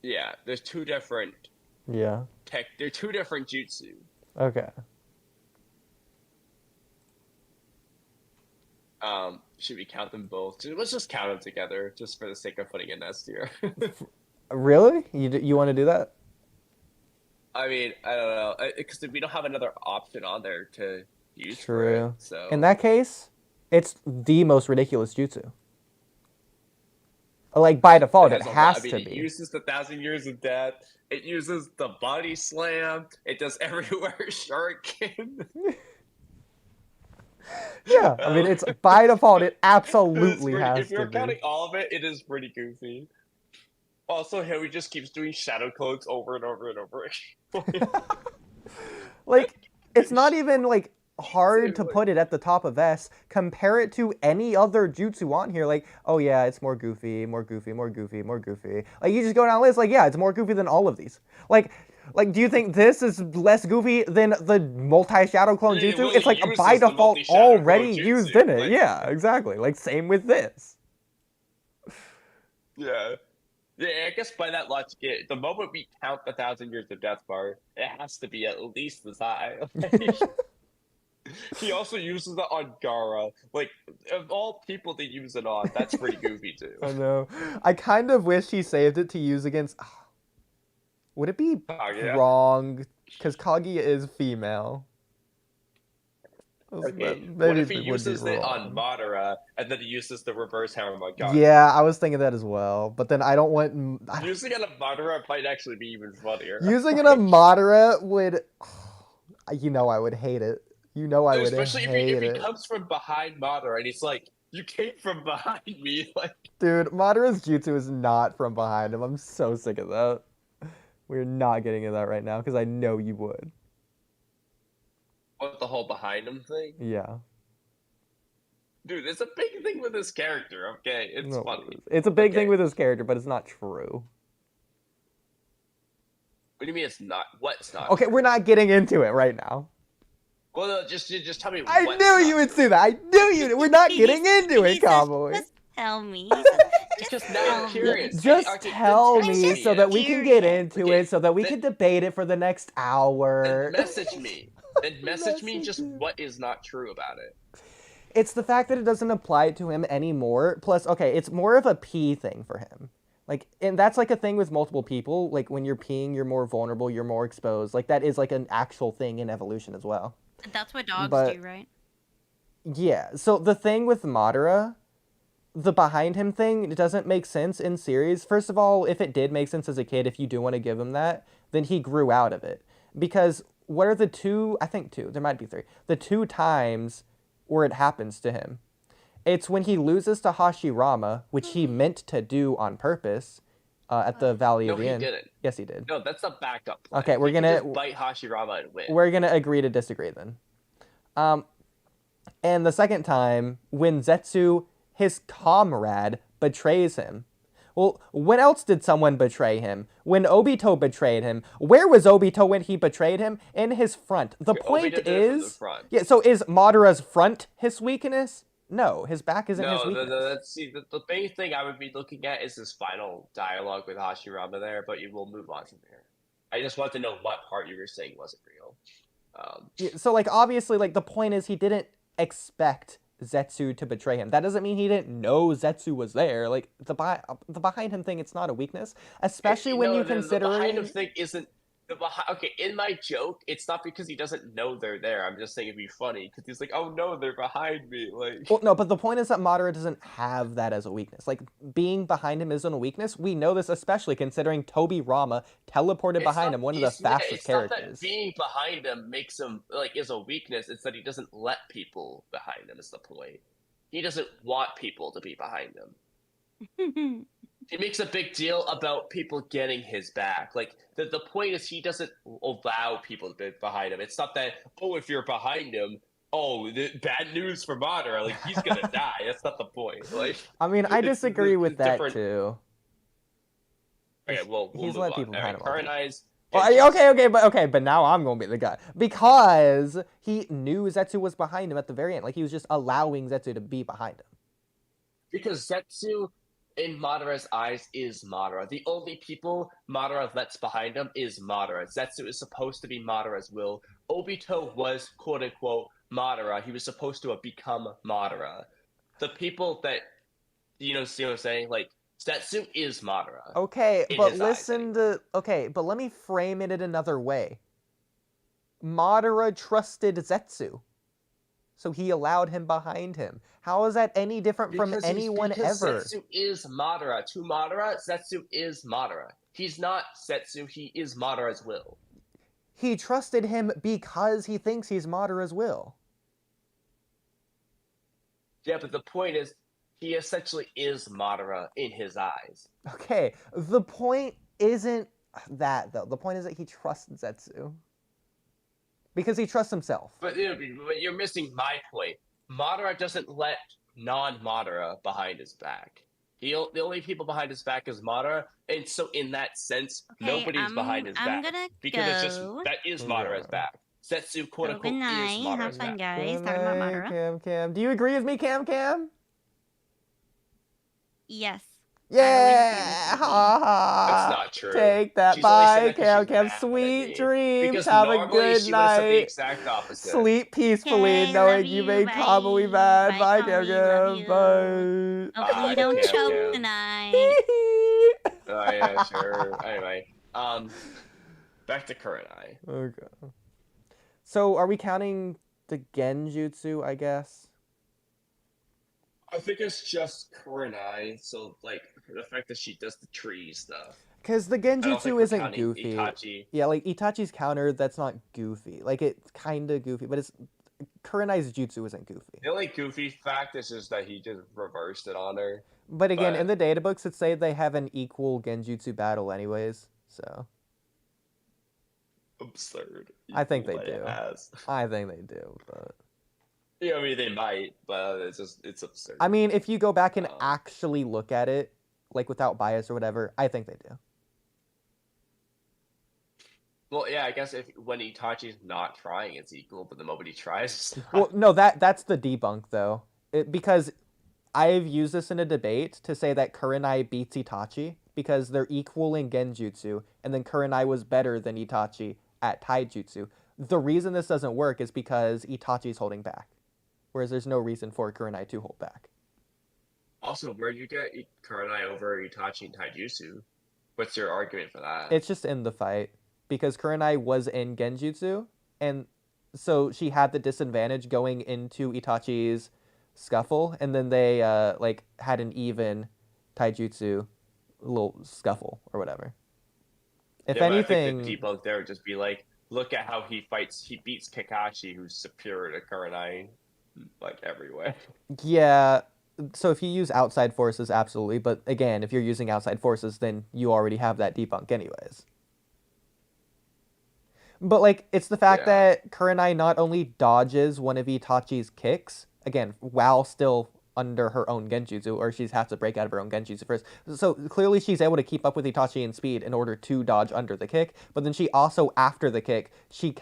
yeah, there's two different Yeah. They're two different jutsu. Okay. Should we count them both? Let's just count them together, just for the sake of putting an S tier. Really? You want to do that? I mean, I don't know, because we don't have another option on there to use for True. it. So In that case, it's the most ridiculous jutsu. Like by default, it has a lot- has I mean, to it be. uses the 1,000 Years of Death. It uses the body slam. It does everywhere shuriken. Yeah, I mean, it's by default, it It's absolutely pretty, has if to you're be. counting all of it, it is pretty goofy. Also, Harry just keeps doing shadow clones over and over and over again. Like, it's not even like hard to Like- put it at the top of S. Compare it to any other jutsu on here. Like, oh yeah, it's more goofy, more goofy, more goofy, more goofy. Like, you just go down the list. Like, yeah, it's more goofy than all of these. Like, do you think this is less goofy than the multi-shadow clone Yeah, jutsu? well, It's it like uses by the default multi-shadow already clone used jutsu, in it. like- Yeah, exactly. Like, same with this. Yeah. Yeah, I guess by that logic, the moment we count the 1,000 Years of Death bar, it has to be at least as high. He also uses it on Gaara. Like, of all people to use it on, that's pretty goofy too. I know. I kind of wish he saved it to use against. Would it be Kaguya. wrong? Because Kaguya is female. Okay, Maybe what if he it would be uses it on wrong. Madara, and then he uses the reverse harem on Gaara? Yeah, I was thinking that as well. But then I don't want. Using it on Madara might actually be even funnier. Using it on Madara would. You know I would hate it. You know I would Especially hate if he it. comes from behind Madara, and he's like, you came from behind me. Like, Dude, Madara's jutsu is not from behind him. I'm so sick of that. We're not getting into that right now because I know you would. what, the whole behind him thing? Yeah. Dude, it's a big thing with this character, okay? It's No, funny. it's a big thing Okay. with his character, but it's not true. What do you mean it's not? What's not? Okay, we're not getting into it right now. Well, no, just tell me I what's knew not you would true. say that. I knew you. We're not getting into He it, says, Kamui. Just tell me. Just now I'm curious. Just Okay, tell then text me so that we can get Curious. into Okay, it, so that we then- can debate it for the next hour. Then message me. Then message me Message just you. what is not true about it. It's the fact that it doesn't apply to him anymore. Plus, okay, it's more of a pee thing for him. Like, and that's like a thing with multiple people. Like, when you're peeing, you're more vulnerable, you're more exposed. Like, that is like an actual thing in evolution as well. That's what dogs But- do, right? Yeah, so the thing with Madara, the behind him thing, it doesn't make sense in series. First of all, if it did make sense as a kid, if you do want to give him that, then he grew out of it. Because what are the two, I think two, there might be three, the two times where it happens to him? It's when he loses to Hashirama, which he meant to do on purpose at the Valley No, of the he End. didn't. Yes, he did. No, that's a backup plan. Okay, we're He can gonna- just bite Hashirama and win. We're going to agree to disagree then. And the second time, when Zetsu, his comrade, betrays him. Well, when else did someone betray him? When Obito betrayed him. Where was Obito when he betrayed him? In his front. The Okay, point Obito did it from the is... front. Yeah, so is Madara's front his weakness? No, his back isn't his No, weakness. the main thing I would be looking at is this final dialogue with Hashirama there, but you will move on from there. I just want to know what part you were saying wasn't real. Yeah, so, like, obviously, like, the point is he didn't expect Zetsu to betray him. That doesn't mean he didn't know Zetsu was there. Like, the behind him thing, it's not a weakness. Especially when you consider... the behind him thing isn't the behind. Okay, in my joke, it's not because he doesn't know they're there. I'm just saying it'd be funny because he's like, "Oh no, they're behind me!" Like, Well, no, but the point is that Madara doesn't have that as a weakness. Like, being behind him isn't a weakness. We know this especially considering Toby Rama teleported it's behind not- him, one of the it's- yeah, fastest it's not that characters. being behind him makes him like is a weakness. It's that he doesn't let people behind him. Is the point? He doesn't want people to be behind him. He makes a big deal about people getting his back. Like, the point is he doesn't allow people to be behind him. It's not that, oh, if you're behind him, bad news for Madara. Like, he's gonna die. That's not the point. Like, I mean, I it's disagree with that, different- too. okay, well, we'll He's move let on. people All right, behind him all the current eyes. Well, okay, but now I'm gonna be the guy. Because he knew Zetsu was behind him at the very end. Like, he was just allowing Zetsu to be behind him. Because Zetsu, in Madara's eyes, is Madara. The only people Madara lets behind him is Madara. Zetsu is supposed to be Madara's will. Obito was, quote-unquote, Madara. He was supposed to have become Madara. The people that, see what I'm saying? Like, Zetsu is Madara. Okay, In but his eyes, listen to... Okay, but let me frame it in another way. Madara trusted Zetsu. so he allowed him behind him. How is that any different from anyone because ever? Setsu is Madara. To Madara, Setsu is Madara. He's not Setsu, he is Madara's will. He trusted him because he thinks he's Madara's will. Yeah, but the point is, he essentially is Madara in his eyes. Okay, the point isn't that, though. The point is that he trusts Zetsu. Because he trusts himself. But you're missing my point. Madara doesn't let non-Madara behind his back. The only people behind his back is Madara, and so in that sense, nobody's behind his back. Because it's just, that is Madara's back. Setsu, quote unquote, is Madara's Have fun, back. guys. Good Talking about night, Madara. Cam. Do you agree with me, Cam? Yes. Yeah! That's not true. Take that. She's only saying Bye, that 'cause she's Cam. mad at Sweet me. dreams. Because Have a normally good she would've said the night. exact opposite. Sleep peacefully, Okay, knowing love you you, made bye. Kamui mad. Bye, Bye, Cam. Kamui, love you. Bye. Hopefully you don't Cam, choke Cam. tonight. Oh yeah, sure. Anyway, back to Kurenai. Okay. So, are we counting the Genjutsu, I guess? I think it's just Kurenai. So like the fact that she does the tree stuff. Because the I don't think Genjutsu we're isn't counting goofy. Itachi. Yeah, like Itachi's counter, that's not goofy. Like, it's kind of goofy, but it's Kurenai's jutsu isn't goofy. The only goofy fact is just that he just reversed it on her. But again, But- in the data books, it say they have an equal Genjutsu battle anyways, so Absurd. I think they Equal do. ass. I think they do. But Yeah, I mean they might, but it's absurd. I mean, if you go back and Um, actually look at it, like without bias or whatever, I think they do. Well, yeah, I guess when Itachi's not trying, it's equal, but the moment he tries, it's not. Well, no, that's the debunk though, because I've used this in a debate to say that Kurenai beats Itachi because they're equal in Genjutsu, and then Kurenai was better than Itachi at Taijutsu. The reason this doesn't work is because Itachi's holding back, whereas there's no reason for Kurenai to hold back. Also, where do you get Kurenai over Itachi and Taijutsu? What's your argument for that? It's just in the fight, because Kurenai was in Genjutsu, and so she had the disadvantage going into Itachi's scuffle, and then they like had an even Taijutsu little scuffle or whatever. If Yeah, but anything, I think the debunk there would just be like, look at how he fights. He beats Kakashi, who's superior to Kurenai, like every way. yeah. So if you use outside forces, absolutely. But again, if you're using outside forces, then you already have that debunk anyways. But like, it's the fact Yeah. that Kurenai not only dodges one of Itachi's kicks, again, while still under her own Genjutsu, or she's have to break out of her own Genjutsu first. So clearly she's able to keep up with Itachi in speed in order to dodge under the kick, but then she also, after the kick, she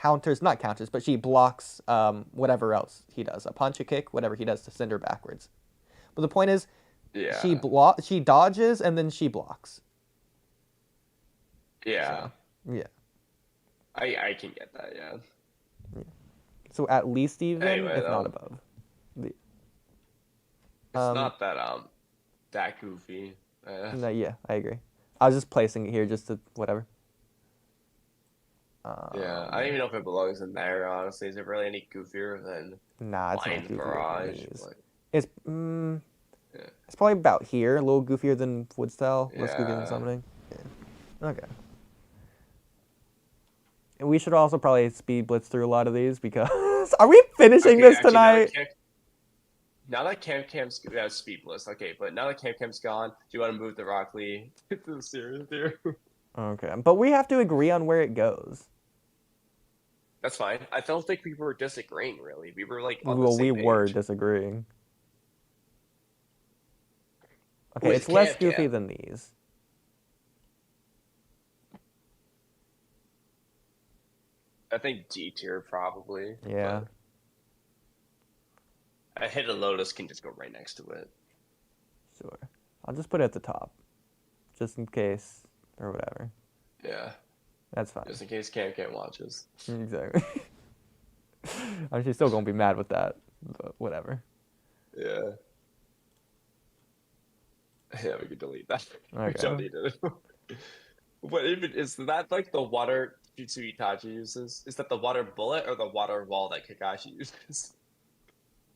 not counters, but she blocks whatever else he does. A punch, a kick, whatever he does to send her backwards. But the point is, Yeah. she dodges and then she blocks. Yeah. So, yeah. I can get that, yeah. So at least even, Anyway, if not though. above. It's not that goofy. No, yeah, I agree. I was just placing it here just to whatever. Yeah, I don't even know if it belongs in there, honestly. Is it really any goofier than Nah, it's Lion not goofy. Barrage? Like, It's Yeah. it's probably about here, a little goofier than Wood Style, less goofy than Yeah. Summoning. Yeah. Okay. And we should also probably speed blitz through a lot of these because are we finishing this actually, tonight? Now that camcam's speedless, okay, but now that camcam's gone, do you want to move the Rock Lee to the series there? Okay, but we have to agree on where it goes. That's fine. I don't think we were disagreeing really. We were like on the Well, same we were page. disagreeing. Okay, With it's less Camcam. goofy than these. I think D tier probably. Yeah. but a Hidden Lotus can just go right next to it. Sure. I'll just put it at the top, just in case or whatever. Yeah, That's fine. just in case Camcam watches. Exactly. I'm she's still gonna be mad with that, but whatever. Yeah. Yeah, we can delete that. We Okay. don't need it. But even is that like the water Jutsu Itachi uses? Is that the water bullet or the water wall that Kakashi uses?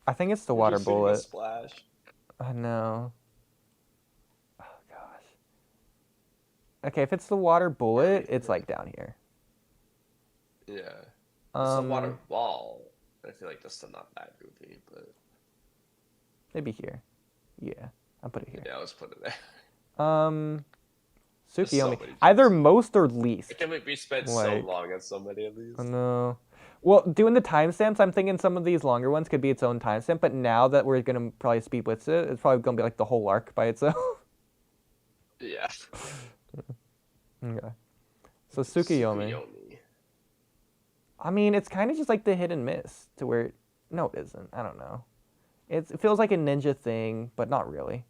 I think it's the We're water just shooting a bullet. Splash. I know. Oh gosh. Okay, if it's the water bullet, it's like down here. Yeah. It's a water ball. I feel like that's still not that goofy, but Maybe here. Yeah, I'll put it here. yeah, let's put it there. Tsukiyomi. so many Either jutsu. most or least. I can't believe we spent so Like- long on somebody at least. I know. Well, doing the timestamps, I'm thinking some of these longer ones could be its own timestamp, but now that we're gonna probably speed blitz it, it's probably gonna be like the whole arc by itself. Yeah. Okay. So Tsukiyomi. Tsukiyomi. I mean, it's kind of just like the hit and miss to where, no, it isn't. I don't know. It feels like a ninja thing, but not really.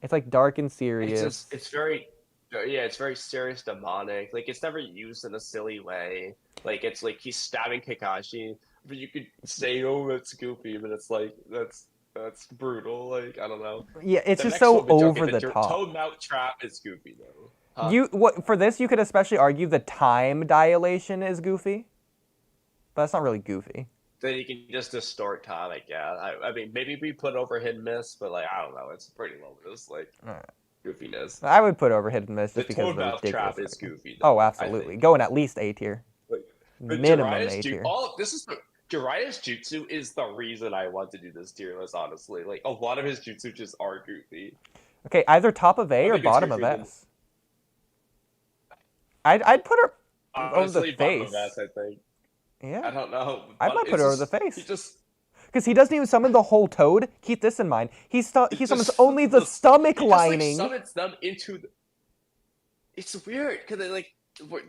It's like dark and serious. It's very serious, demonic. Like it's never used in a silly way. Like it's like he's stabbing Kakashi, but you could say, "Oh, that's goofy," but it's like that's brutal. Like I don't know. Yeah, it's The just next so one, okay, over the top. Toad Mount Trap is goofy though. Huh? For this you could especially argue the time dilation is goofy, but that's not really goofy. Then you can just distort time. Like yeah, I mean maybe we put over hit and miss, but like I don't know, it's pretty low. It's like Alright. goofiness. I would put over hit and miss The just because of Toad the Mouth Trap ridiculous. is goofy. Though, Oh, I absolutely. think. Going at least A tier. But Minimum Jiraiya's A tier. Jiraiya's jutsu is the reason I want to do this tier list, honestly. Like, a lot of his jutsu just are goofy. Okay, either top of A I or think it's bottom of goofy than- S. I'd put her over Honestly, the bottom face. of S, I think. I Yeah. don't know. I but might put it's her over just- the face. He just... Because he doesn't even summon the whole toad. Keep this in mind. He summons just- only the stomach he just, like, lining. summons them into the... It's weird, because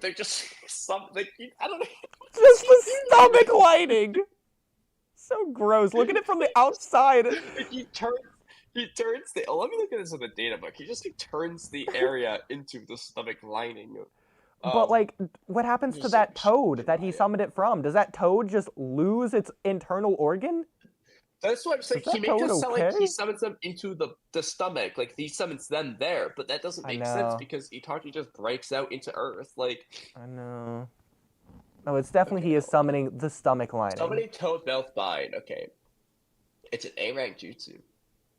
they're just... I don't know. Just the stomach lining. So gross. Look at it from the outside. Like, he turns the... Oh, let me look at this in the data book. He just turns the area into the stomach lining. But, like, what happens to just that like toad that he Jiraiya. summoned it from? Does that toad just lose its internal organ? That's what I'm saying. Is He that makes toad it sound like okay? he summons them into the stomach. Like, he summons them there, but that doesn't I make sense know. because Itachi just breaks out into Earth. Like, I know. No, it's definitely he is summoning the stomach lining. summoning Toad Mouth Bind. Okay. It's an A-rank jutsu.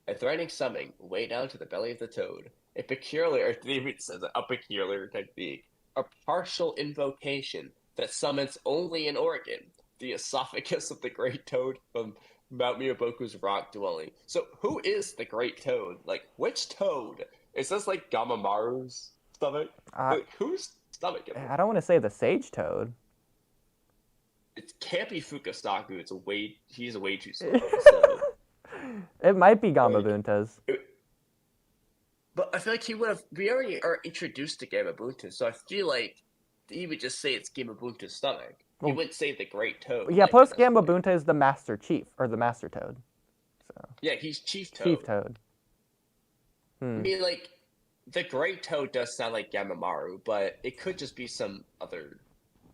A threatening summon way down to the belly of the toad. A peculiar, or even says a peculiar technique. A partial invocation that summons only an organ, the esophagus of the Great Toad from Mount Miyaboku's rock dwelling. So, who is the Great Toad? Like, which toad? Is this like Gamamaru's stomach? Like, whose stomach is it? I don't want to say the sage toad. It can't be Fukasaku. He's way too slow. So. It might be Gamabunta's. But I feel like we already are introduced to Gamabunta, so I feel like he would just say it's Gamabunta's stomach. He wouldn't say the Great Toad. Yeah, like, plus at this point. Gamabunta is the Master Chief, or the Master Toad. So Yeah, he's Chief Toad. Chief Toad. I mean, like, the Great Toad does sound like Gamamaru, but it could just be some other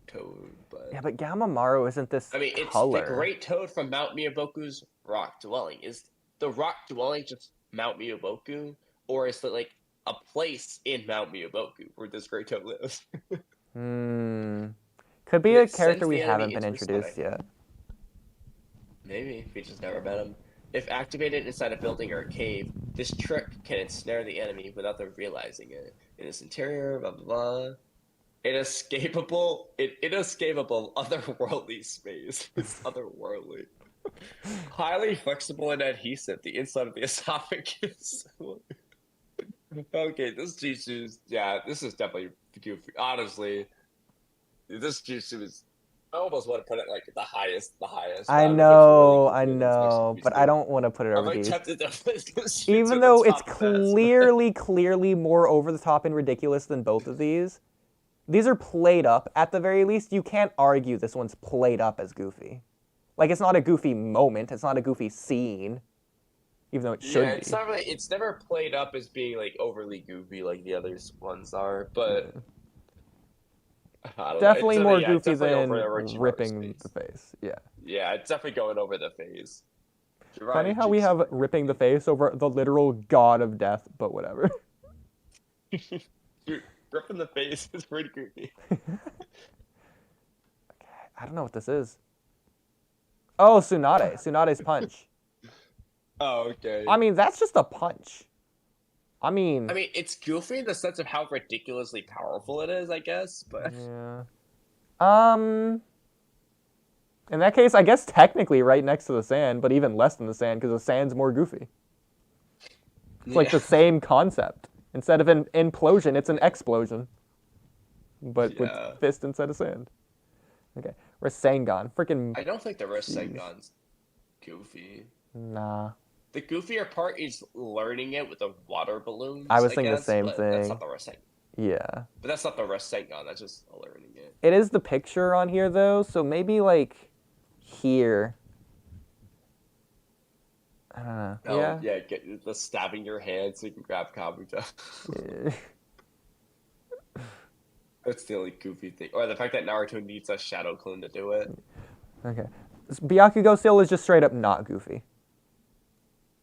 toad. But Yeah, but Gamamaru isn't this I mean, it's color. the Great Toad from Mount Miyaboku's rock dwelling. Is the rock dwelling just Mount Miyaboku? Or is it like a place in Mount Miyaboku where this Great Toad lives? Could be It a character sends we the haven't enemy been into his introduced stomach. yet. Maybe, we just never met him. If activated inside a building or a cave, this trick can ensnare the enemy without them realizing it. In its interior, blah blah blah. Inescapable, otherworldly space. It's otherworldly. Highly flexible and adhesive. The inside of the esophagus. Okay, this jutsu, this is definitely goofy. Honestly, this jutsu is. I almost want to put it like the highest. I don't know, think it's really goofy, but I don't want to put it I'm over like these. tempted to put this jutsu Even at though the it's top of this. clearly more over the top and ridiculous than both of these. These are played up at the very least. You can't argue this one's played up as goofy. Like, it's not a goofy moment. It's not a goofy scene. Even though it should It's be. not really. It's never played up as being like overly goofy like the other ones are, but I don't Definitely know. more It's goofy definitely than over Orochimaru's ripping face. the face. Yeah. Yeah, it's definitely going over the face. Funny how we have ripping the face over the literal god of death, but whatever. Dude, ripping the face is pretty goofy. I don't know what this is. Oh, Tsunade. Tsunade's punch. Oh, okay. I mean, that's just a punch. I mean, it's goofy in the sense of how ridiculously powerful it is, I guess, but yeah. In that case, I guess technically right next to the sand, but even less than the sand because the sand's more goofy. It's like the same concept. Instead of an implosion, it's an explosion. But with fist instead of sand. Okay. Rasengan. Freaking. I don't think the Rasengan's goofy. Nah. The goofier part is learning it with the water balloons. I was thinking the guess, same but thing. That's not the Rasengan. Yeah. But that's not the Rasengan. That's just learning it. It is the picture on here though, so maybe like here. I don't know. Oh, yeah, get the stabbing your hand so you can grab Kabuto. That's the only goofy thing. Or the fact that Naruto needs a shadow clone to do it. Okay. Byakugo still is just straight up not goofy.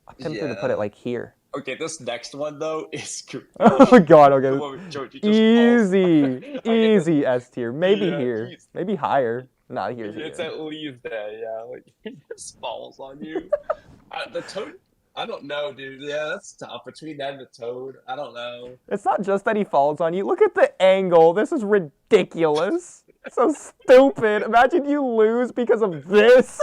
I'm tempted to put it like here. Okay, this next one though is goofy. Oh my god, okay. Easy. Easy S tier. Maybe here. Easy. Maybe higher. Not here. It's at least there, yeah. Like, it just falls on you. The Toad, I don't know, dude. Yeah, that's tough. Between that and the Toad, I don't know. It's not just that he falls on you. Look at the angle. This is ridiculous. So stupid. Imagine you lose because of this.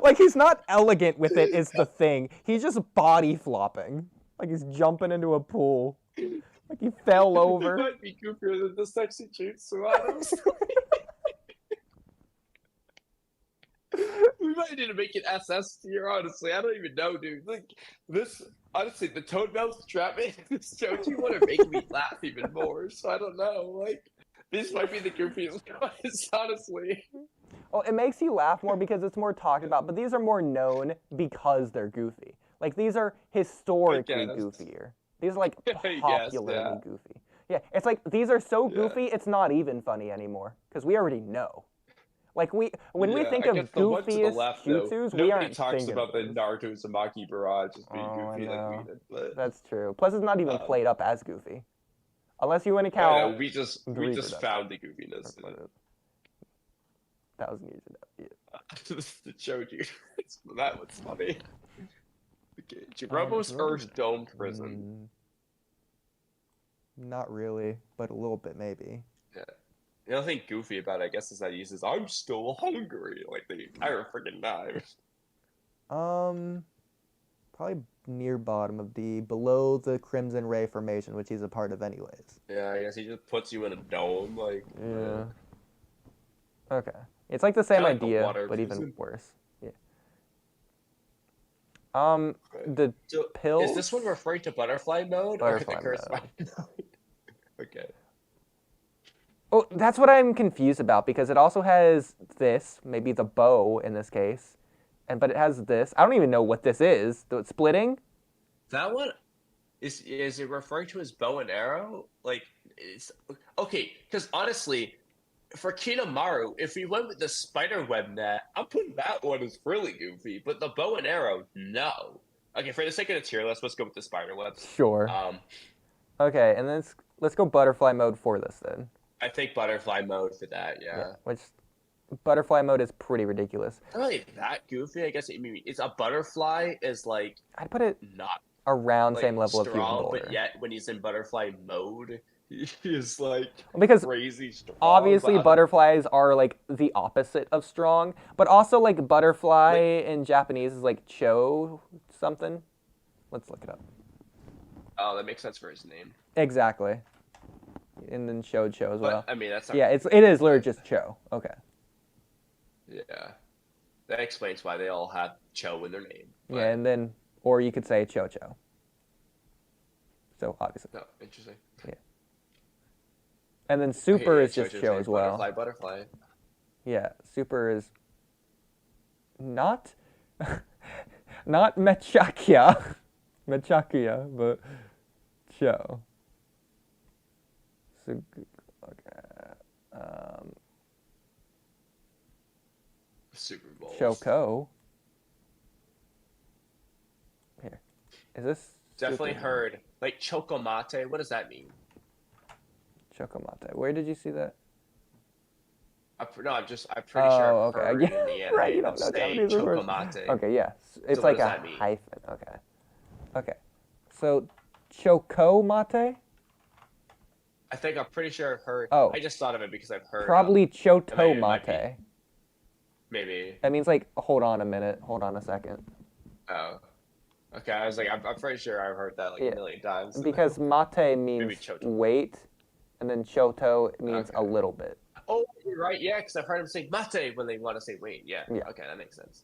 Like, he's not elegant with it is the thing. He's just body flopping. Like he's jumping into a pool. Like he fell over. It might be goofier than the sexy Jutsu, honestly. We might need to make it SS tier, honestly. I don't even know, dude. Like, this, honestly, the Toad Mouth trap in this Joji want to make me laugh even more, so I don't know. Like, this might be the goofiest ones, honestly. Well, it makes you laugh more because it's more talked about, but these are more known because they're goofy. Like, these are historically goofier. These are, like, popularly goofy. Yeah, it's like, these are so goofy, it's not even funny anymore, because we already know. Like, when we think of goofiest jutsus, we aren't talks about the Naruto Uzumaki barrage as being goofy like we did. But... That's true. Plus, it's not even played up as goofy. Unless you want to count... we just found the goofiness. 1,000 years ago, yeah. The Choji. That was funny. Okay. Jirobo's Earth Dome Prison. Not really, but a little bit maybe. Yeah. The only thing goofy about it, I guess, is that he says, "I'm still hungry," like the entire freaking time. Probably near bottom of D, below the Crimson Ray Formation, which he's a part of anyways. Yeah, I guess he just puts you in a dome, like. Yeah. Okay. It's like the same idea, but even worse. Yeah. The pill. Is this one referring to butterfly mode or the curse mode? Okay. Oh, that's what I'm confused about because it also has this, maybe the bow in this case, but it has this. I don't even know what this is. The splitting. That one is it referring to his bow and arrow? Like, it's okay. Because honestly, for Kinamaru, if we went with the spider web net, I'm putting that one as really goofy. But the bow and arrow, no. Okay, for the sake of the tier list, let's go with the spider webs. Sure. Okay, and then let's go butterfly mode for this then. I think butterfly mode for that, yeah. Which butterfly mode is pretty ridiculous. Not really that goofy, I guess. I mean, it's a butterfly is like I'd put it not around like same level strong, of but yet when he's in butterfly mode, he is like because crazy strong. Obviously, butterflies are like the opposite of strong, but also like butterfly in Japanese is like cho something. Let's look it up. Oh, that makes sense for his name. Exactly. And then cho as well. I mean, that's not it is literally just cho. Okay. Yeah, that explains why they all have cho in their name. But... Yeah, and then or you could say cho. So obviously. No, interesting. Yeah. And then super is just cho as well. Butterfly. Yeah, super is not mechakia, but cho. So, okay. Super Bowl. Choco. Here. Is this? Definitely heard. Like Chocomate, what does that mean? Chocomate. Where did you see that? I'm pretty sure Oh, I've okay. heard Yeah, in the anime right, you don't them know say Japanese words. chokomate. Okay, yes. It's what like does a that mean? hyphen. Okay. Okay. So, choco mate? I think I'm pretty sure I've heard. Oh. I just thought of it because I've heard. Probably choto maybe it might be. mate. Maybe. That means like, hold on a minute, hold on a second. Oh. Okay, I was like, I'm pretty sure I've heard that like Yeah. a million times. Because mate means choto. wait, and then choto means a little bit. Oh, you're right. Yeah, because I've heard them say mate when they want to say wait. Yeah. Yeah. Okay, that makes sense.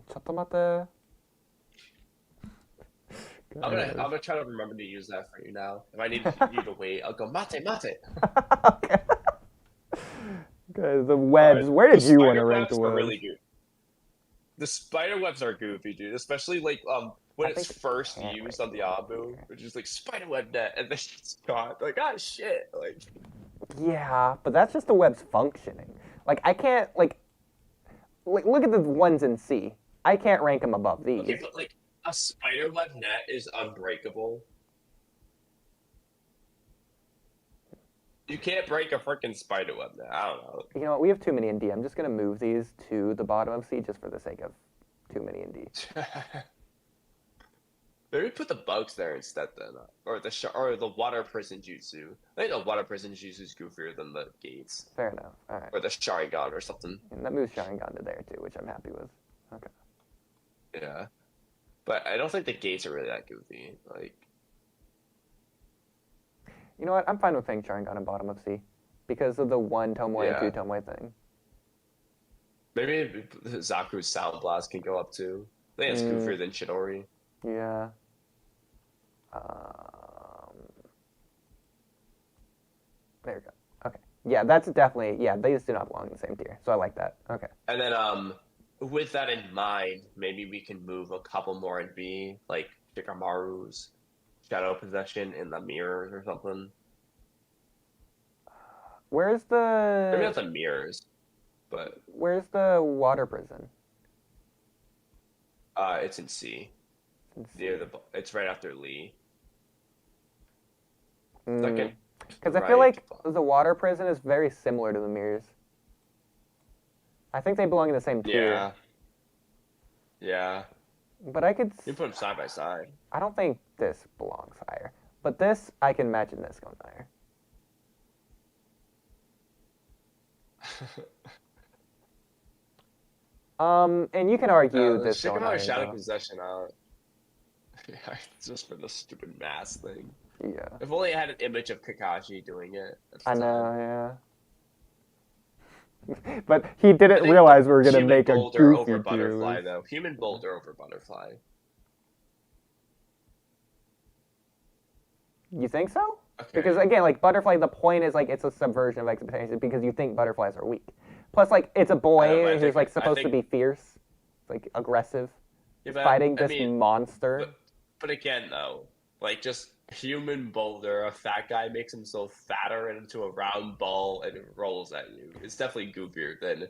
Choto mate. I'm gonna try to remember to use that for you now. If I need you to wait, I'll go mate. Okay. Okay, the webs. Where did you want to rank the webs? webs? Are really good. The spider webs are goofy, dude. Especially like when it's first used on the Abu, which is like spider web net, and then it's got like shit, like. Yeah, but that's just the web's functioning. Like I can't like look at the ones in C. I can't rank them above these. Okay, but like a spider web net is unbreakable. You can't break a freaking spider web net. I don't know. You know what? We have too many in D. I'm just gonna move these to the bottom of C just for the sake of too many in D. Maybe put the bugs there instead then, or the water prison jutsu. I think the water prison jutsu is goofier than the gates. Fair enough. All right. Or the Sharingan or something. And that moves Sharingan to there too, which I'm happy with. Okay. Yeah, but I don't think the gates are really that goofy. Like, you know what? I'm fine with playing Sharingan in bottom of C because of the one Tomoe and two Tomoe thing. Maybe Zaku's Sound Blast can go up too. I think it's goofier than Chidori. Yeah. There we go. Okay. Yeah, that's definitely, these do not belong in the same tier. So I like that. Okay. And then, with that in mind, maybe we can move a couple more in B, like Shikamaru's Shadow Possession in the mirrors or something. Where's the... Maybe not the mirrors, but... Where's the water prison? It's in C. It's right after Lee. Because I feel like the water prison is very similar to the mirrors. I think they belong in the same tier. Yeah. But I could... You put them side by side. I don't think this belongs higher. But this, I can imagine this going higher. And you can argue this going higher. Shadow Possession out. Yeah, it's just for the stupid mass thing. Yeah. If only I had an image of Kakashi doing it. I know, yeah. But he didn't realize we were going to make a goofy over Butterfly, though. Human Boulder over Butterfly. You think so? Okay. Because, again, like, Butterfly, the point is, like, it's a subversion of expectations because you think butterflies are weak. Plus, like, it's a boy who's, like, supposed to be fierce, like, aggressive, fighting this monster. But again, though, like, just human boulder, a fat guy makes himself fatter into a round ball and it rolls at you. It's definitely goofier than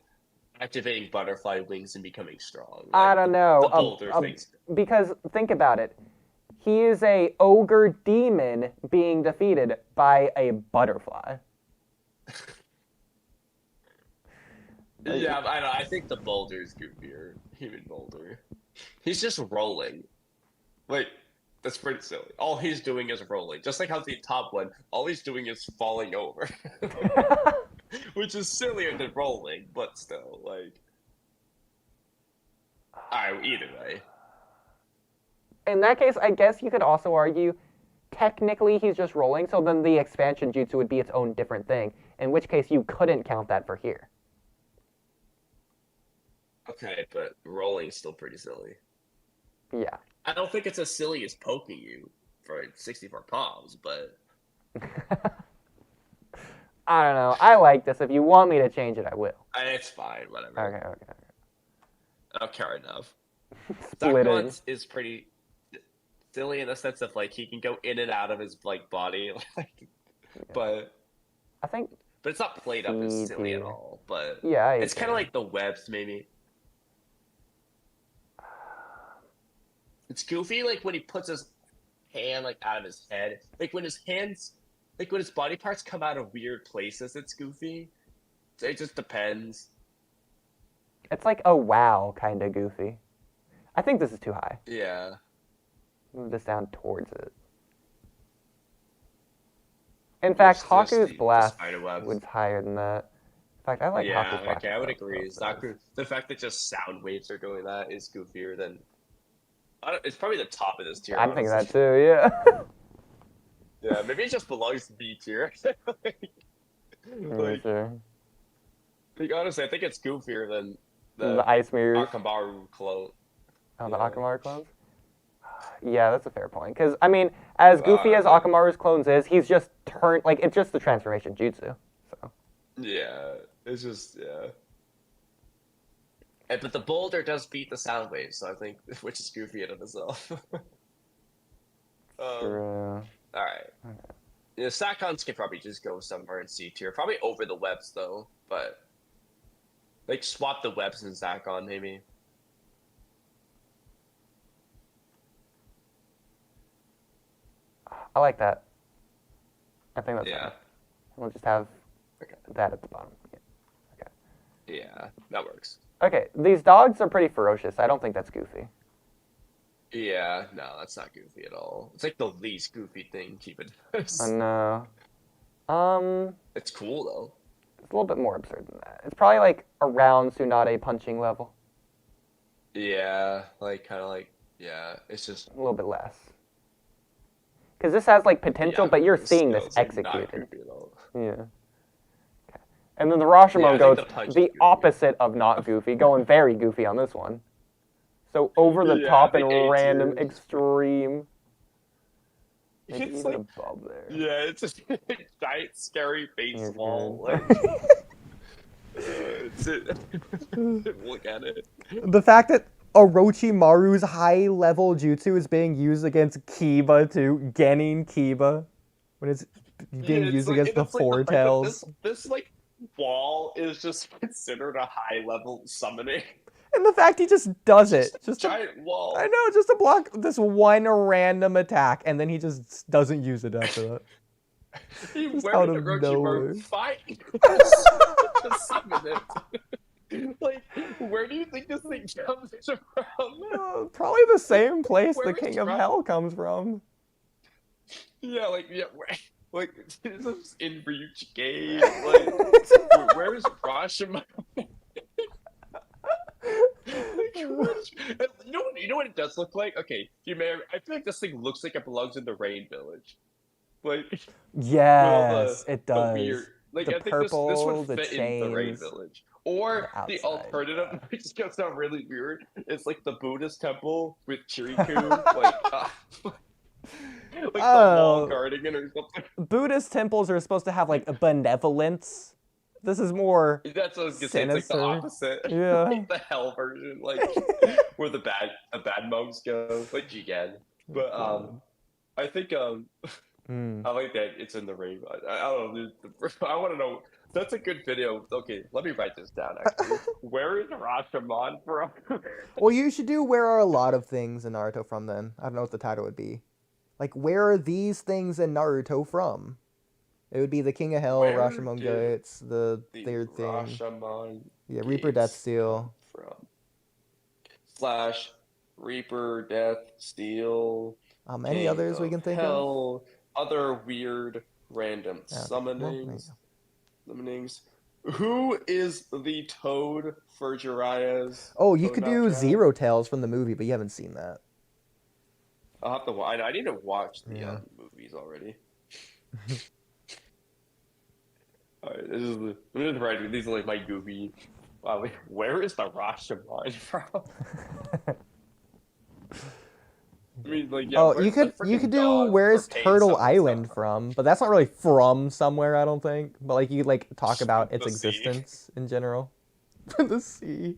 activating butterfly wings and becoming strong. Like, I don't know. The boulder things. Because, think about it. He is a ogre demon being defeated by a butterfly. Yeah, I know. I think the boulder is goofier. Human boulder. He's just rolling. Like, that's pretty silly. All he's doing is rolling. Just like how the top one, all he's doing is falling over. Which is sillier than rolling, but still, like... Alright, either way. In that case, I guess you could also argue, technically he's just rolling, so then the expansion jutsu would be its own different thing, in which case you couldn't count that for here. Okay, but rolling's still pretty silly. Yeah. I don't think it's as silly as poking you for 64 palms, but... I don't know. I like this. If you want me to change it, I will. It's fine, whatever. Okay. I don't care enough. Splitting. is pretty silly in the sense of, like, he can go in and out of his, like, body, but... I think... But it's not played up as silly at all, but... Yeah, it's kind of like the webs, maybe. It's goofy, like, when he puts his hand, like, out of his head. Like, when his hands... Like, when his body parts come out of weird places, it's goofy. It just depends. It's like a WoW kind of Goofy. I think this is too high. Yeah. Move this down towards it. In fact, Just Haku's the blast spiderwebs. was higher than that. In fact, I like Haku's Yeah, blast. okay, I would more, agree. so that is- The fact that just sound waves are doing that is goofier than. It's probably the top of this tier. I'm thinking that honestly. too. Yeah. Yeah, maybe it just belongs to B tier. like, Sure. like, honestly, I think it's goofier than The ice mirrors. Akamaru clone. Oh, the Yeah. Akamaru clones? Yeah, that's a fair point. Because, I mean, as goofy as Akamaru's clones is, he's just turned, like, it's just the transformation jutsu. So. Yeah, it's just, yeah. But the boulder does beat the sound waves, so I think, which is goofy in of itself. True. Alright. Okay. Yeah, Satcons can probably just go somewhere in C tier. Probably over the webs, though, but... Like, swap the webs and Satcon, maybe. I like that. I think that's Yeah. fine. We'll just have Okay. that at the bottom. Yeah. Yeah, that works. Okay, these dogs are pretty ferocious. I don't think that's goofy. Yeah, no, that's not goofy at all. It's like the least goofy thing Keep does. No. It's cool, though. It's a little bit more absurd than that. It's probably like around Tsunade punching level. Yeah, like, kind of like, yeah, it's just... A little bit less. Because this has like potential, yeah, but you're it's seeing still- this it's, like, not executed. goofy at all. Yeah. And then the Rashomon Yeah, I think goes the punch is the goofy. opposite of not goofy, going very goofy on this one. So over the Yeah, top the and A random tier. extreme. Like, It's even like, above there. yeah, it's just a giant scary face It's wall. good. Like, it's it. Look at it. The fact that Orochimaru's high-level jutsu is being used against Kiba too, Genin Kiba, when it's being Yeah, used like- against the it's like Four Tails. This like wall is just considered a high level summoning. And the fact he just does it. Just Just a to, giant wall. I know, just to block this one random attack, and then he just doesn't use it after that. Just Where out did of Orochimaru nowhere. fight to summon it? Like, where do you think this thing comes from? Probably the same place Where the is King of Ra- Hell comes from. Yeah, like this is in Ryuchi game. Like, where is Rashomon? You know what it does look like? Okay, I feel like this thing looks like it belongs in the Rain Village. Like, Yes, the, it the does. weird, like The I think purple, this would the fit in the Rain chains, Village. Or the the outside, alternative, yeah. which gonna sound really weird, it's like the Buddhist temple with Chiriku, like the wall guarding it or something. Buddhist temples are supposed to have like a benevolence. This is more That's what I was gonna say. It's like the sinister. opposite. Yeah. Like the hell version, like where the bad monks go, like Jigen. But I think I like that it's in the rain. I don't know. I want to know. That's a good video. Okay, let me write this down. Actually, where is Rashomon from? Well, you should do where are a lot of things in Naruto from then. I don't know what the title would be. Like, where are these things in Naruto from? It would be the King of Hell, Where Rashomon did Guts, the third thing. Rashomon Yeah, Reaper Death Steel. from / Reaper Death Steel. Any King others we of can think of? Hell, other weird random Yeah, well, there you summonings. Who is the Toad for Jiraiya's? Oh, you Toad could do Mount Trial? Zero Tails from the movie, but you haven't seen that. I'll have to watch. I need to watch the Yeah. movies already. Alright, I'm just writing. These are like my goofy. Wow, wait, where is the Rashomon from? I mean, like, yeah, Oh, where's you the could freaking do dog where's for paying Turtle someone Island stuff? from, but that's not really from somewhere, I don't think. But like you could like talk about its The sea. existence in general. The sea.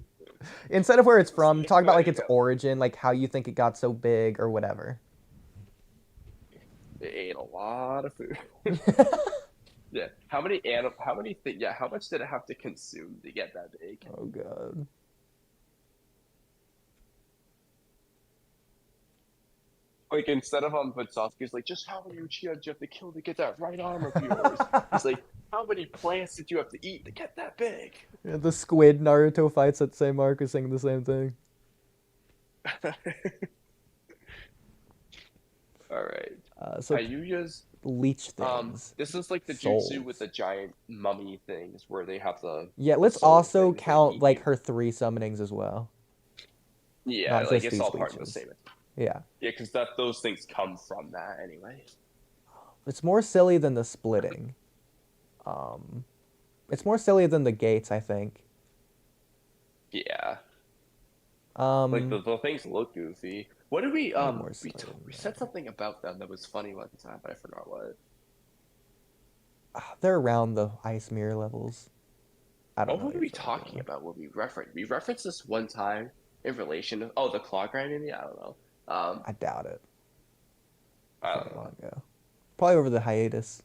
Instead of where it's from, talk about like its origin, like how you think it got so big or whatever. They ate a lot of food. Yeah, how much did it have to consume to get that big? Oh god. Like, instead of but Sasuke's like, just how many Uchihas do you have to kill to get that right arm of yours? He's like, How many plants did you have to eat to get that big? Yeah, the squid Naruto fights at the same arc are saying the same thing. All right. So Ayuya's leech things. this is like the Souls. jutsu with the giant mummy things where they have the Yeah, the let's soul also things that count eat like you. her 3 summonings as well. Yeah, not like just it's these all part of the leeches. same. Yeah. Yeah, because those things come from that anyway. It's more silly than the splitting. It's more silly than the gates, I think. Yeah, like the things look goofy. What did we more we silly than we that. said something about them that was funny one time, but I forgot what. They're around the ice mirror levels. I don't What know. were we talking about when we referenced? We referenced this one time in relation to the claw grind maybe? I don't know. I doubt it. I Quite don't a know. while ago. Probably over the hiatus.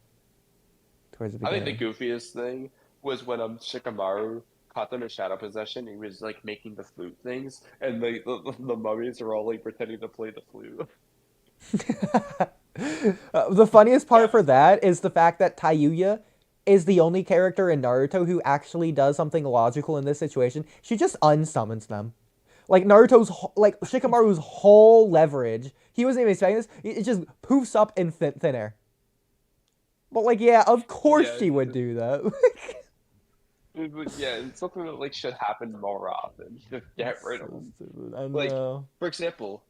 Towards the I beginning. think the goofiest thing was when Shikamaru caught them in shadow possession. He was like making the flute things, and the mummies are all like pretending to play the flute. The funniest part Yeah. for that is the fact that Tayuya is the only character in Naruto who actually does something logical in this situation. She just unsummons them. Like like Shikamaru's whole leverage, he wasn't even expecting this. It just poofs up in thin air. But like, yeah, of course Yeah, she would do that. yeah, it's something that like should happen more often. Just get rid of So them. stupid. I Like, know. for example,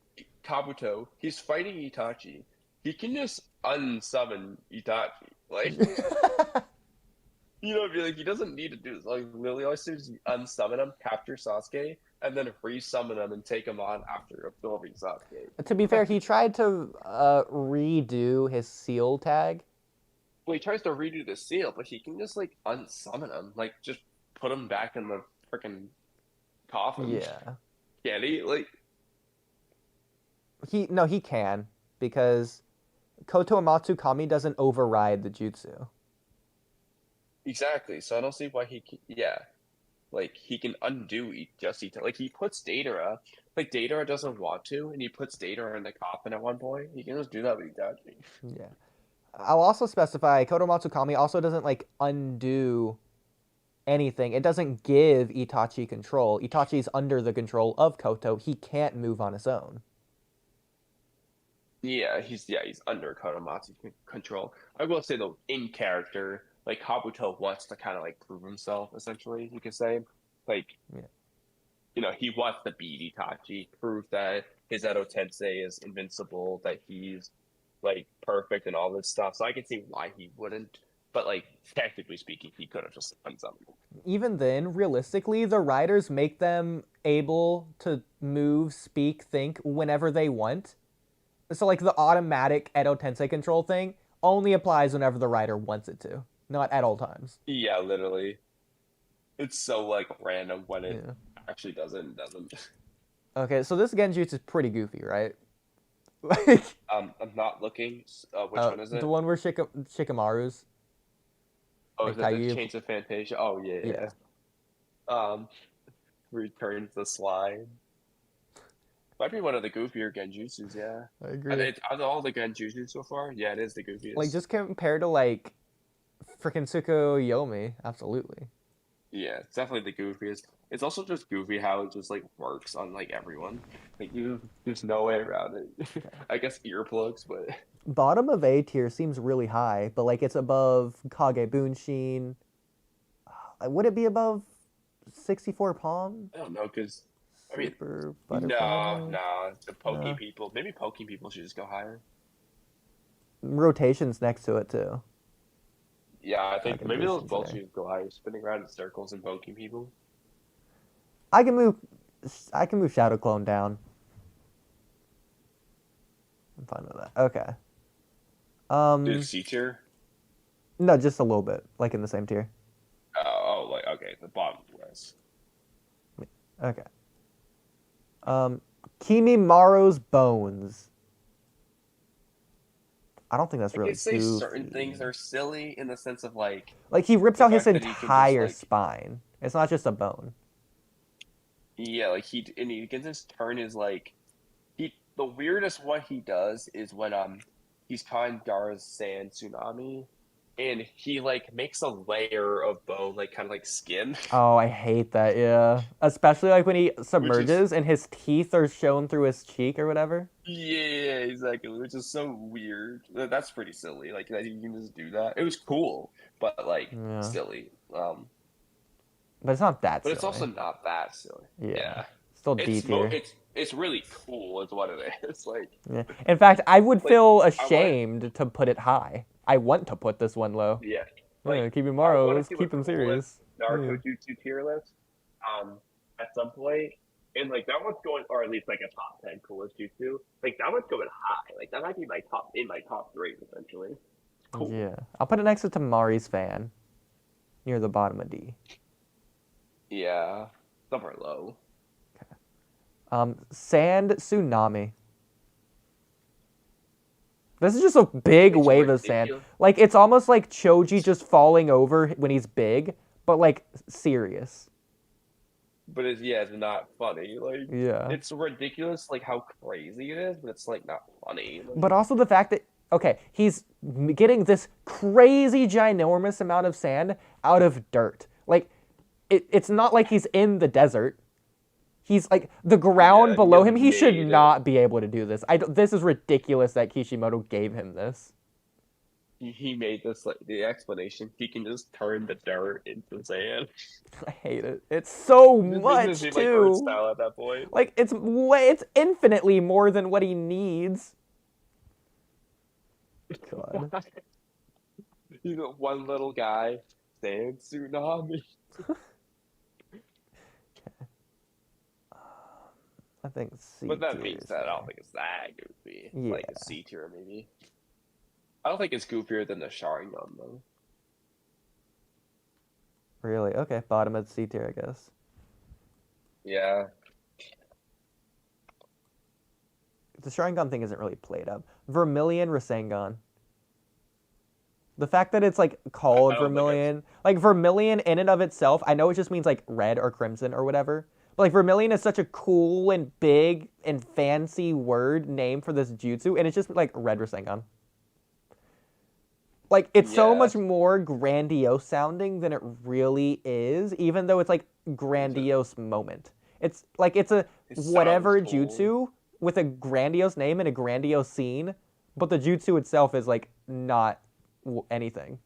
Kabuto, he's fighting Itachi. He can just unsummon Itachi. Like, you know, like he doesn't need to do this. Like, literally, all he does is unsummon him, capture Sasuke, and then resummon him and take him on after absorbing Sasuke. To be fair, he tried to redo his seal tag. Well, he tries to redo the seal, but he can just like unsummon him, like just put him back in the freaking coffin. Yeah. Can he? Like, He can, because Koto Amatsu Kami doesn't override the jutsu. exactly. So I don't see why he can. Yeah, like he can undo like he puts Datara. Like Datara doesn't want to, and he puts Datara in the coffin at one point. He can just do that with Itachi. Yeah. I'll also specify Koto Matsukami also doesn't like undo anything. It doesn't give Itachi control. Itachi's under the control of Koto. He can't move on his own. Yeah, he's under Konomatsu's control. I will say though, in character, like Kabuto wants to kind of like prove himself. Essentially, you could say, like, Yeah. you know, he wants to beat Itachi, prove that his Edo Tensei is invincible, that he's like perfect and all this stuff. So I can see why he wouldn't. But like technically speaking, he could have just done something. Even then, realistically, the writers make them able to move, speak, think whenever they want. So like the automatic Edo Tensei control thing only applies whenever the writer wants it to, not at all times. Yeah, literally. It's so like random when it Yeah. actually doesn't. Okay, so this Genjutsu is pretty goofy, right? Like, I'm not looking. Which one is it? the one where Shikamaru's. Oh, like is it the Caillou. Chains of Fantasia? Oh yeah. Returns the slime. Might be one of the goofier Genjutsus, yeah. I agree. Out of all the Genjutsu so far, yeah, it is the goofiest. Like, just compared to, like, freaking Tsukuyomi, absolutely. Yeah, it's definitely the goofiest. It's also just goofy how it just, like, works on, like, everyone. Like, there's no way around it. I guess earplugs, but... Bottom of A tier seems really high, but, like, it's above Kage Bunshin. Would it be above 64 Palm? I don't know, because... I mean, Super Butterfly? no, the Poking No. people. Maybe Poking people should just go higher. Rotation's next to it, too. Yeah, I think Kage maybe those Bunshin's both there. should go higher, spinning around in circles and poking people. I can move Shadow Clone down. I'm fine with that. Okay. Dude, C tier? No, just a little bit, like in the same tier. Like, okay, the bottom was. Okay. Kimimaro's bones. I don't think that's I really could say goofy. certain things are silly in the sense of like Like, he rips the out his fact that he can just, entire like- spine. It's not just a bone. yeah, like he can just turn his like the weirdest what he does is when he's calling Dara's sand tsunami, and he like makes a layer of bone, like kind of like skin. Oh, I hate that. Yeah, especially like when he submerges and his teeth are shown through his cheek or whatever. Yeah, exactly. Which is so weird. That's pretty silly. Like that you can just do that. It was cool, but like Yeah, silly. but it's not that But it's also silly. not that silly. Yeah, Yeah. still D tier. It's really cool is what it is. Like Yeah. In fact, I would like feel I want ashamed to put it high. I want to put this one low. yeah. Yeah, Like keep it I Maro. want to Let's see keep what him cool serious. Naruto Jutsu tier list. At some point. And like that one's going, or at least like a top 10 coolest Jutsu. Like that one's going high. Like that might be my top 3 essentially. Cool. Yeah, I'll put it next to Tamari's fan, near the bottom of D. Yeah, somewhere low. Sand tsunami. This is just a big It's wave of sand. ridiculous. Like it's almost like Choji just falling over when he's big, but like serious. But it's not funny. Like Yeah. it's ridiculous, like how crazy it is, but it's like not funny. Like, But also the fact that okay, he's getting this crazy ginormous amount of sand out of dirt. Like it's not like he's in the desert. He's like the ground Yeah, below he him. He should made it. not be able to do this. This is ridiculous that Kishimoto gave him this. he made this like the explanation. He can just turn the dirt into sand. I hate it. It's so This much is like art too. style at that point. Like it's infinitely more than what he needs. God. You know, one little guy, sand tsunami. I think C. But that tier being is said, I there. don't think it's that goofy. Like Yeah. a C tier maybe. I don't think it's goofier than the Sharingan though. Really? Okay, bottom of C tier, I guess. Yeah. The Sharingan thing isn't really played up. Vermilion Rasengan. The fact that it's like called I don't think Vermilion, like Vermilion in and of itself, I know it just means like red or crimson or whatever. But like Vermilion is such a cool and big and fancy word name for this jutsu, and it's just like red Rasengan. Like it's so Yeah. much more grandiose sounding than it really is, even though it's like grandiose moment. It's like it's a It whatever sounds cool. jutsu with a grandiose name and a grandiose scene, but the jutsu itself is like not anything.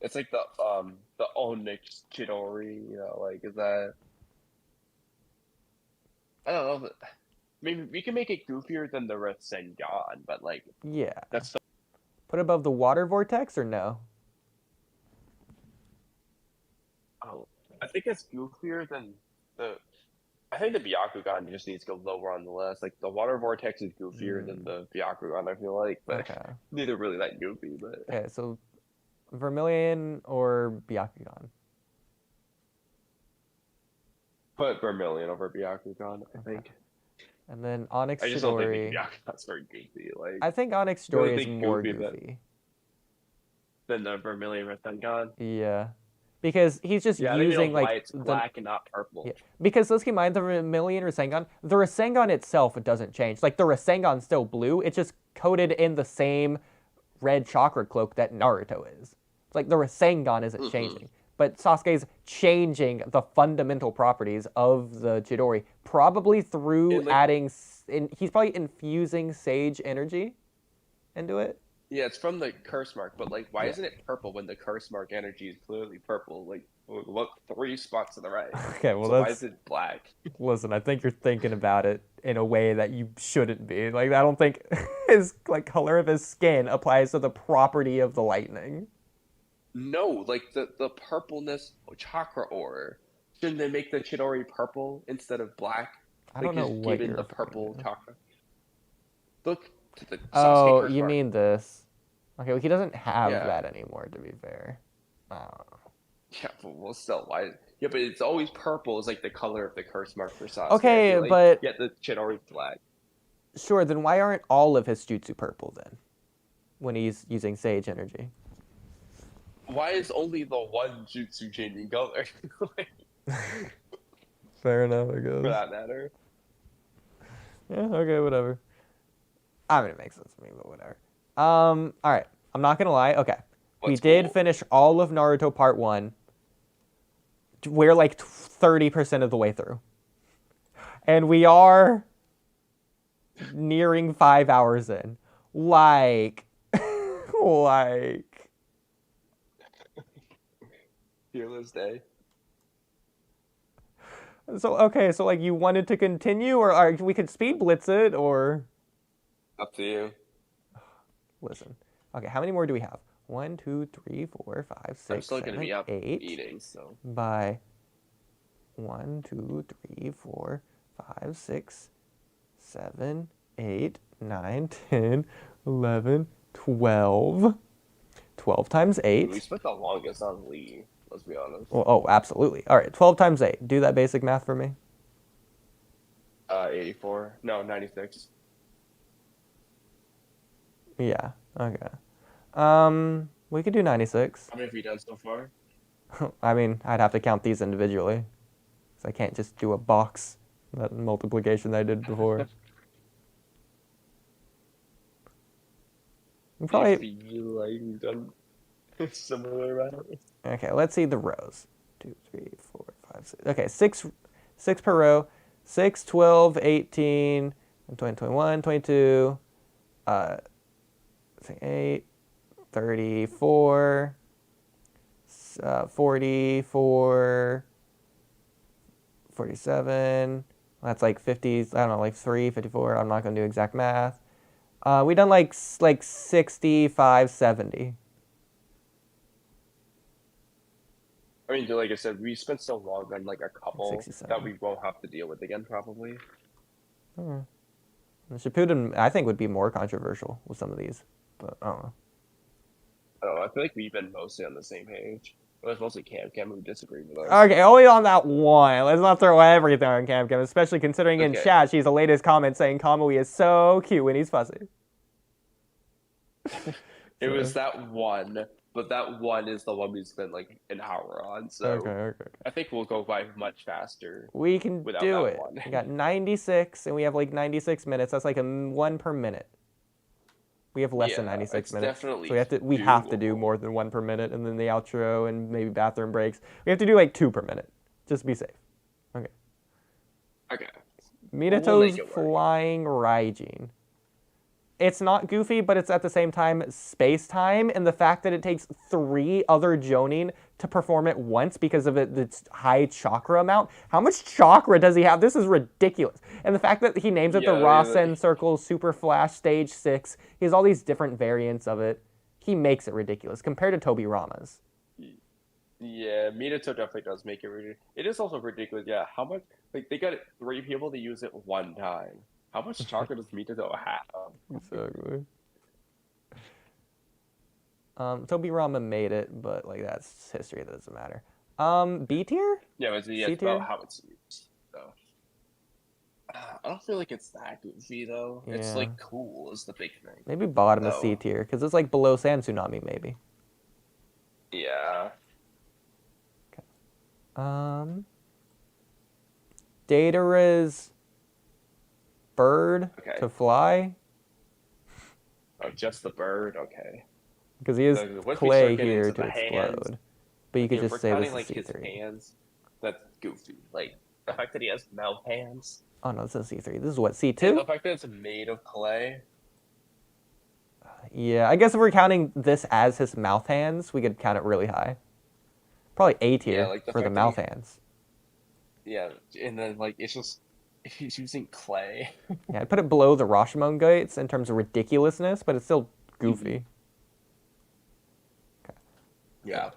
It's like the Onyx Chidori, you know, like is that I don't know. But, maybe we can make it goofier than the Rasengan, but like Yeah. that's Put above the water vortex or no? I think it's goofier than the. I think the Byakugan just needs to go lower on the list. Like the water vortex is goofier than the Byakugan. I feel like, but Okay. neither really that goofy. But Okay, so Vermilion or Byakugan? put Vermilion over Byakugan. I think. And then Onyx I just don't think Chidori. Byakugan's very goofy. Like I think Onyx Really Chidori is think more goofy, but- goofy. than the Vermilion Rasengan. Yeah. Because he's just Yeah, I think using why like it's black and not purple. Yeah. Because let's keep in mind the Vermilion Rasengan, the Rasengan itself doesn't change. Like the Rasengan's still blue, it's just coated in the same red chakra cloak that Naruto is. It's like the Rasengan isn't changing. But Sasuke's changing the fundamental properties of the Chidori, probably through And, like- adding he's probably infusing sage energy into it. Yeah, it's from the curse mark, but like, why isn't it purple when the curse mark energy is clearly purple? Like, look 3 spots to the right. Okay, well So why that's is it black? listen, I think you're thinking about it in a way that you shouldn't be. Like I don't think his like color of his skin applies to the property of the lightning. No, like the purpleness chakra ore. Shouldn't they make the Chidori purple instead of black? I don't know just what given you're the referring purple to. chakra. Look to the Sasuke Oh, curse you mark. mean this? Okay, well, he doesn't have Yeah. that anymore. To be fair. I don't know. Yeah, but well, still, why? Yeah, but it's always purple. Is like the color of the curse mark for Sasuke. Okay, I feel like, but- yet the Chidori's black. Sure, then why aren't all of his jutsu purple then? When he's using sage energy. Why is only the one jutsu changing color? Like, Fair enough, I for guess. that matter. Yeah, okay, whatever. I mean, it makes sense to me, but whatever. All right. I'm not gonna lie. Okay, we What's did cool? finish all of Naruto Part 1. We're like 30% of the way through, and we are nearing 5 hours in. Like, like. Tierlist day. So okay, so like you wanted to continue, or we could speed blitz it, or Up to you. listen. Okay, how many more do we have? 1, 2, 3, 4, 5, I'm 6, still gonna 7, be up 8. eating, so. By 1, 2, 3, 4, 5, 6, 7, 8, 9, 10, 11, 12. 12 times 8. We spent the longest on Lee. Let's be honest. Oh, absolutely. All right, 12 times 8. Do that basic math for me. 84. No, 96. Yeah. Okay. We could do 96. How many have we done so far? I mean, I'd have to count these individually. So I can't just do a box, that multiplication that I did before. We probably... I feel like we've done similar amount. Okay, let's see the rows. 2, 3, 4, 5, 6. Okay, 6 per row. 6, 12, 18, 20, 21, 22, 8, 34, 44, 47. That's like 50, I don't know, like 3, 54. I'm not going to do exact math. We done like 65, 70. I mean, like I said, we spent so long on like a couple 67. that we won't have to deal with again, probably. The Shippuden, I think, would be more controversial with some of these, but I don't know. I don't know. I feel like we've been mostly on the same page. It was mostly camcam who disagreed with us. Okay, only on that one. Let's not throw everything on camcam, especially considering in Okay. chat she's the latest comment saying Kamui is so cute when he's fussy. It was that one, but that one is the one we spent like an hour on. So Okay. I think we'll go by much faster. We can Without do that it. one. We got 96, and we have like 96 minutes. That's like one per minute. We have less than Yeah, 96 it's minutes. definitely So we have to do doable. more than one per minute, and then the outro and maybe bathroom breaks. We have to do like 2 per minute, just to be safe. Okay. Okay. Minato's it work. flying Raijin. It's not goofy, but it's at the same time space-time, and the fact that it takes 3 other Jonin to perform it once because of its high chakra amount. How much chakra does he have? This is ridiculous. And the fact that he names it the Yeah, Rasen Circle Super Flash Stage 6, he has all these different variants of it. He makes it ridiculous compared to Tobirama's. Yeah, Minato definitely does make it ridiculous. It is also ridiculous. Yeah, how much? Like they got 3 people to use it one time. How much chakra does Minato have? Exactly. Tobirama made it, but like that's history. That doesn't matter. B tier? Yeah, it's C about tier? how it's used. So. I don't feel like it's that goofy though. It's Yeah. like cool is the big thing. Maybe bottom of No. C tier, because it's like below Sand Tsunami, maybe. Yeah. Datara's bird Okay. to fly, Oh, just the bird. Okay. because he is So, what if we clay start getting here into to the hands? explode. But you could If just we're say counting this like is his C3. hands, that's goofy. Like the fact that he has mouth hands. Oh no, this is C3. This is what, And C2? the fact that it's made of clay. Yeah, I guess if we're counting this as his mouth hands, we could count it really high. Probably A tier like the for the fact that mouth he- hands. Yeah, and then like it's just he's using clay. Yeah, I'd put it below the Rashomon gates in terms of ridiculousness, but it's still goofy. Yeah.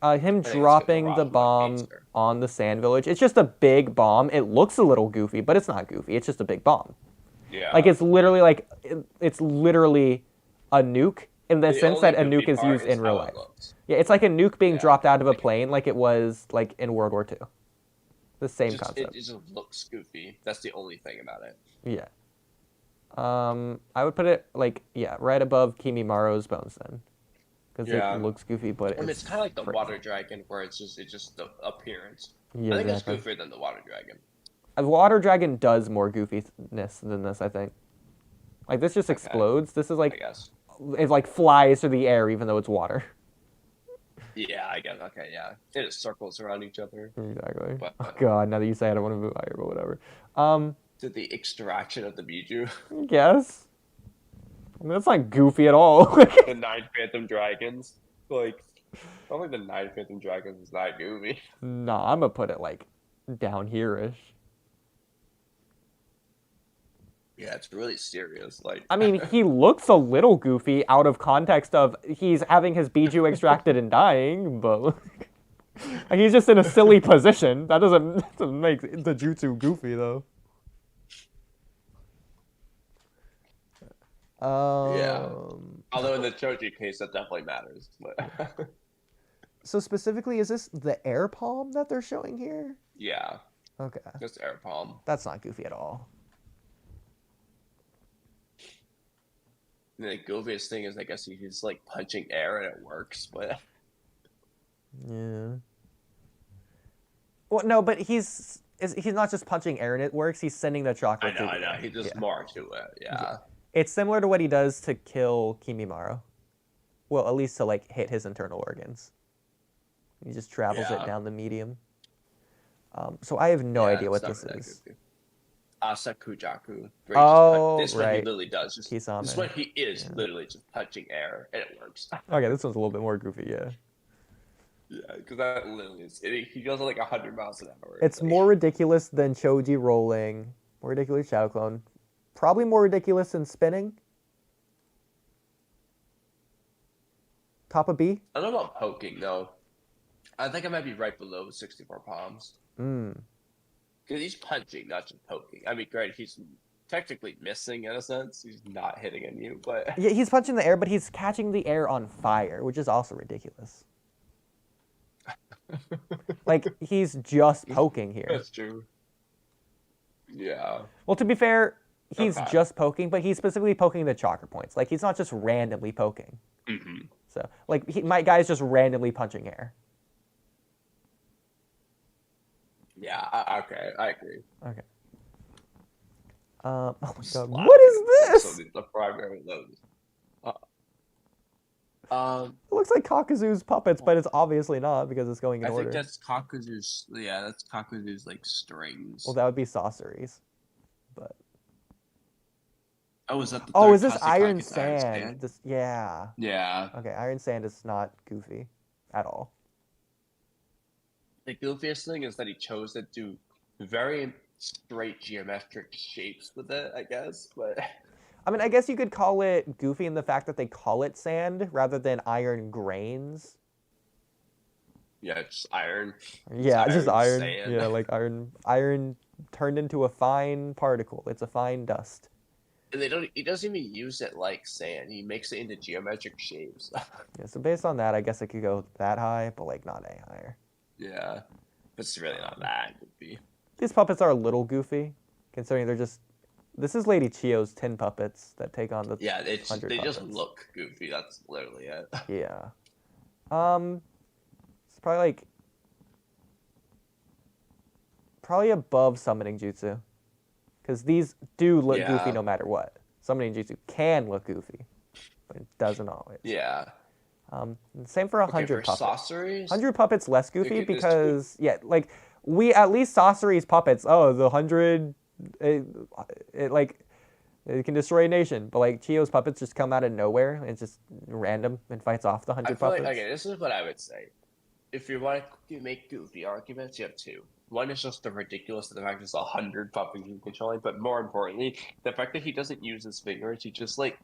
Him it's dropping good the Rashomon bomb gates there. on the Sand Village. It's just a big bomb. It looks a little goofy, but it's not goofy. It's just a big bomb. Yeah. Like it's literally a nuke in the sense that a only nuke goofy is part used in real how it life. looks. Yeah, it's like a nuke being Yeah, dropped out of a like- plane, like it was like in World War II. The same It concept. just looks goofy. That's the only thing about it. Yeah. I would put it like right above Kimimaro's bones then, because Yeah. it looks goofy, but I mean, it's kind of like the crazy. water dragon, where it's just the appearance. Yeah, I think exactly. it's goofier than the water dragon. Water Dragon does more goofiness than this, I think. Like this just Okay. explodes. This is I like guess. it like flies through the air even though it's water. Yeah, I guess. Okay, yeah. It just circles around each other. Exactly. But, Oh god, now that you say it, I don't want to move higher, but whatever. to the extraction of the Biju. Guess. I mean, that's not goofy at all. The 9 Phantom Dragons. Like, I don't think the 9 Phantom Dragons is that goofy. Nah, I'm gonna put it like down here-ish. Yeah, it's really serious. Like, I mean, he looks a little goofy out of context of he's having his Biju extracted and dying, but like, he's just in a silly position. That doesn't make the jutsu goofy though. Yeah. Although in the Choji case, that definitely matters. But So specifically, is this the air palm that they're showing here? yeah, Okay. just air palm. That's not goofy at all. And the goofiest thing is, I guess he's like punching air and it works, but Yeah. Well, no, but he's not just punching air and it works. He's sending the chakra. I know. He does more to it. Yeah. It's similar to what he does to kill Kimimaro. Well, at least to like hit his internal organs. He just travels it down the medium. So I have no idea what this is. Asakujaku. Oh, this is what he right. literally does. This Kisame. is what he is literally just punching air and it works. Okay, this one's a little bit more goofy, yeah. Yeah, because that literally is. He goes at like 100 miles an hour. It's like, more ridiculous than Choji rolling. More ridiculous Shadow Clone. Probably more ridiculous than spinning. Top of B? I don't know about poking though. I think I might be right below 64 palms. Because he's punching, not just poking. I mean, great, he's technically missing in a sense. He's not hitting at you, but Yeah, he's punching the air, but he's catching the air on fire, which is also ridiculous. Like, he's just poking here. that's true. Yeah. Well, to be fair, he's Okay. just poking, but he's specifically poking the chakra points. Like, he's not just randomly poking. Mm-hmm. So, like, my guy's just randomly punching air. Yeah, okay, I agree. Okay. Oh my god, Slap what is it. this? So the primary load. It looks like Kakuzu's puppets, but it's obviously not because it's going in I order. think that's Kakuzu's. Yeah, that's Kakuzu's like strings. Well, that would be sorceries. But Oh, is that the oh, third is this Kaseki Iron Iron Sand? This, yeah. Yeah. Okay, Iron Sand is not goofy at all. The goofiest thing is that he chose to do very straight geometric shapes with it, I guess. But I mean, I guess you could call it goofy in the fact that they call it sand rather than iron grains. yeah, it's iron. Yeah, just iron. Sand. Yeah, like iron turned into a fine particle. It's a fine dust. And he doesn't even use it like sand. He makes it into geometric shapes. Yeah, so based on that, I guess it could go that high, but like not any higher. Yeah. But it's really not that goofy. These puppets are a little goofy, considering they're just. This is Lady Chio's tin puppets that take on the. Yeah, they 100 just puppets. look goofy. That's literally it. Yeah. It's probably above summoning jutsu, because these do look Yeah. goofy no matter what. Summoning jutsu can look goofy, but it doesn't always. Yeah. Same for 100 Okay, for puppets. sorceries? 100 puppets less goofy Okay, this because yeah, like we at least sorceries puppets. Oh, the 100, it like it can destroy a nation, but like Chio's puppets just come out of nowhere. It's just random and fights off the 100 I feel puppets. like, okay, this is what I would say. If you want to make goofy arguments, you have two. One is just the ridiculous of the fact there's 100 puppets he's controlling, but more importantly, the fact that he doesn't use his fingers, he just like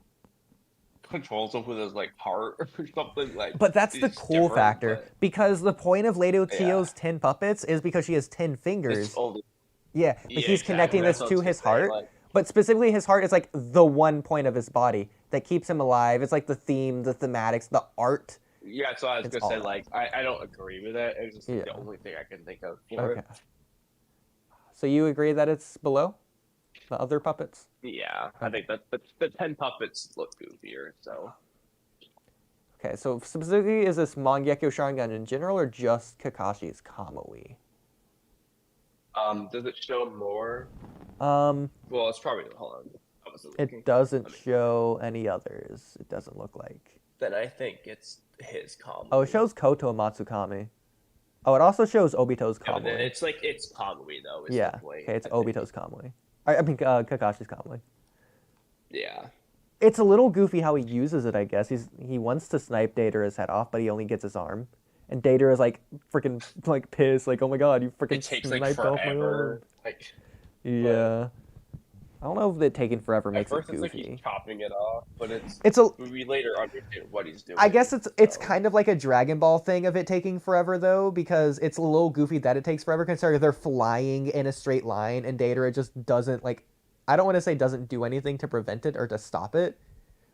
controls them with his like heart or something like. But that's the it's cool different, factor, but because the point of Lady Chio's Yeah. 10 puppets is because she has 10 fingers. it's only, Yeah, but Yeah, he's connecting exactly, this that's what to I was his gonna say, heart. like- But specifically, his heart is like the one point of his body that keeps him alive. It's like the theme, the thematics, the art. yeah, so I was It's gonna say all like I don't agree with it. It's just like, the Yeah. only thing I can think of. For Okay. it. So you agree that it's below the other puppets? Yeah, I think that the 10 puppets look goofier. So Okay, so specifically, is this Mangekyo Sharingan in general or just Kakashi's Kamui? does it show more? Um, Well, it's probably hold on. wasn't looking. It doesn't show any others. It doesn't look like. Then I think it's his Kamui. Oh, it shows Koto Matsukami. Oh, it also shows Obito's Yeah, but Kamui. it's like it's Kamui though. Is Yeah. the point, Okay, it's I think. Obito's Kamui. I mean Kakashi's Kamui. Yeah. It's a little goofy how he uses it, I guess. He wants to snipe Datara's head off, but he only gets his arm. And Datara's like freaking like pissed, like, oh my god, you freaking It takes sniped like off my arm. forever. Like, Yeah. I don't know if it taking forever at makes it first it's like goofy. he's chopping it off, but we later understand what he's doing. I guess it's so. kind of like a Dragon Ball thing of it taking forever though, because it's a little goofy that it takes forever considering they're flying in a straight line and Datara just doesn't like, I don't want to say doesn't do anything to prevent it or to stop it.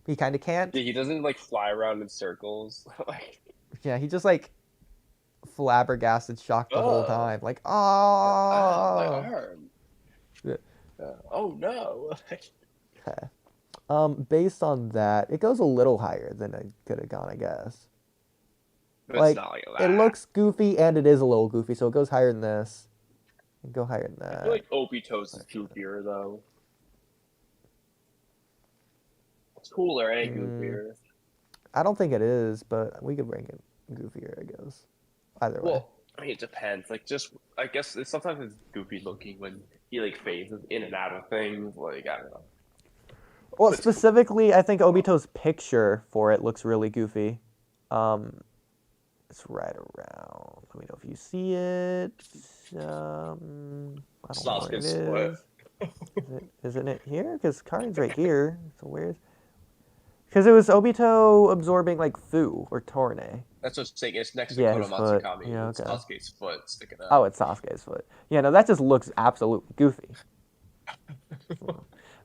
He kind of can't. Yeah, he doesn't like fly around in circles. Like, Yeah, he just like flabbergasted, shocked the whole Oh. time. Like, my oh. arm. Yeah. Oh no. Based on that, it goes a little higher than it could have gone, I guess. But Like, it's not like it that. looks goofy and it is a little goofy, so it goes higher than this. It go higher than I that. feel like Obito's is goofier though. It's cooler and goofier. I don't think it is, but we could rank it goofier, I guess. Either way. Well, I mean, it depends. Like, I guess sometimes it's goofy looking when he like phases in and out of things. Like, I don't know. Well, specifically, I think Obito's picture for it looks really goofy. It's right around. Let me know if you see it. I don't know where it Sasuke's is. foot. Isn't it here? Because Karin's right here. So where's? Because it was Obito absorbing like Fu or Torne. That's what I'm saying. It's next to Yeah, Koto his foot. Matsukami. Yeah, It's okay. Sasuke's foot sticking out. Oh, it's Sasuke's foot. Yeah, no, that just looks absolutely goofy.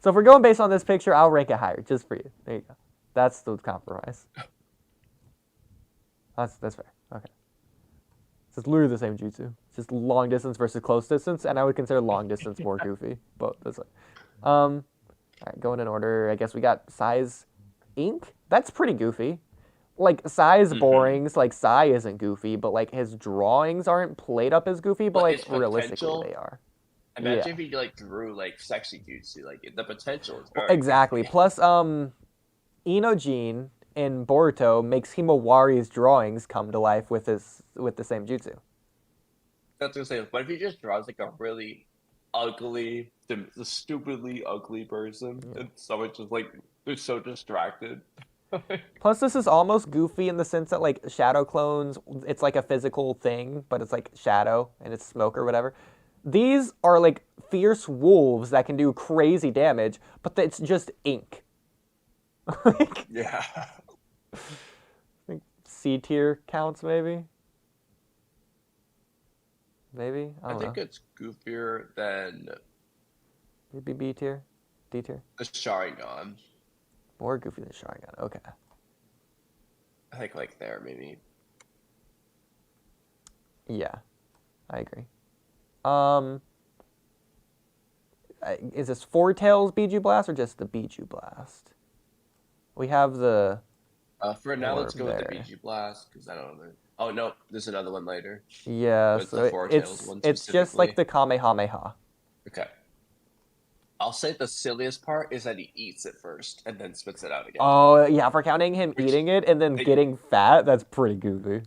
So if we're going based on this picture, I'll rank it higher, just for you. There you go. That's the compromise. That's fair. Okay. So it's literally the same jutsu. It's just long distance versus close distance, and I would consider long distance more goofy. But that's like, all right, going in order. I guess we got Sai's ink. That's pretty goofy. Like Sai's borings, like Sai isn't goofy, but like his drawings aren't played up as goofy, but But like his realistically potential- they are. Imagine Yeah. if he like drew like sexy jutsu. Like the potential is Well, very exactly. Plus, Inojin in Boruto makes Himawari's drawings come to life with the same jutsu. That's what I'm saying. What if he just draws like a really ugly, the stupidly ugly person, and someone just like they're so distracted. Plus, this is almost goofy in the sense that like shadow clones, it's like a physical thing, but it's like shadow and it's smoke or whatever. These are like fierce wolves that can do crazy damage, but it's just ink. Like, Yeah. I think C tier counts, maybe. Maybe I I don't think know. it's goofier than Maybe B tier, D tier. the Sharingan. More goofy than Sharingan. Okay. I think like there maybe. Yeah, I agree. Is this Four Tails Biju Blast or just the Biju Blast? We have the. For now, let's go with the there. BG Blast because I don't know. Oh no, there's another one later. Yeah, With so the Four Tails one it's just like specifically. the Kamehameha. Okay. I'll say the silliest part is that he eats it first and then spits it out again. Oh yeah, for counting him eating it and then they- getting fat, that's pretty goofy.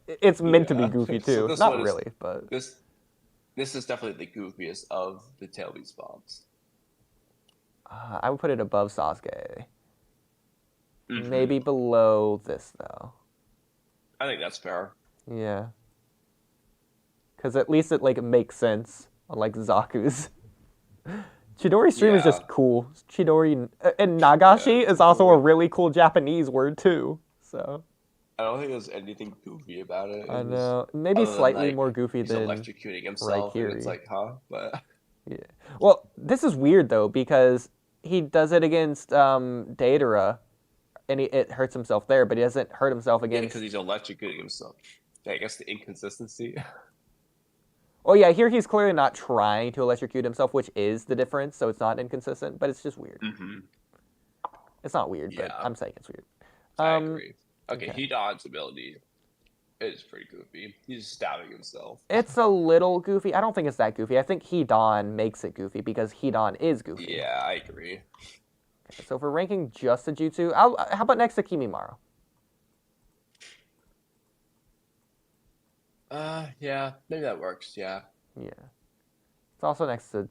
It's meant to be Yeah. goofy So too. this Not one is- really, but This is definitely the goofiest of the Tailbeast bombs. I would put it above Sasuke. Mhm. Maybe below this though. I think that's fair. Yeah. Because at least it like makes sense, unlike Zaku's. Chidori stream is just Yeah. cool. Chidori and Nagashi Yeah, is also a cool. really cool Japanese word too. So I don't think there's anything goofy about it. I It was- know maybe other than, slightly like, more goofy He's than electrocuting himself, and it's Raikiri. like, huh? But yeah. Well, this is weird though because he does it against Deidara, and it hurts himself there, but he doesn't hurt himself yeah, against. because he's electrocuting himself. I guess the inconsistency. Oh yeah, here he's clearly not trying to electrocute himself, which is the difference. So it's not inconsistent, but it's just weird. Mm-hmm. It's not weird, but Yeah. I'm saying it's weird. I agree. Okay, okay. Hidon's ability It is pretty goofy. He's stabbing himself. It's a little goofy. I don't think it's that goofy. I think Hidan makes it goofy because Hidan is goofy. Yeah, I agree. Okay, so if we're ranking just the Jutsu, how about next to Kimimaro? Yeah, maybe that works. Yeah. Yeah. It's also next to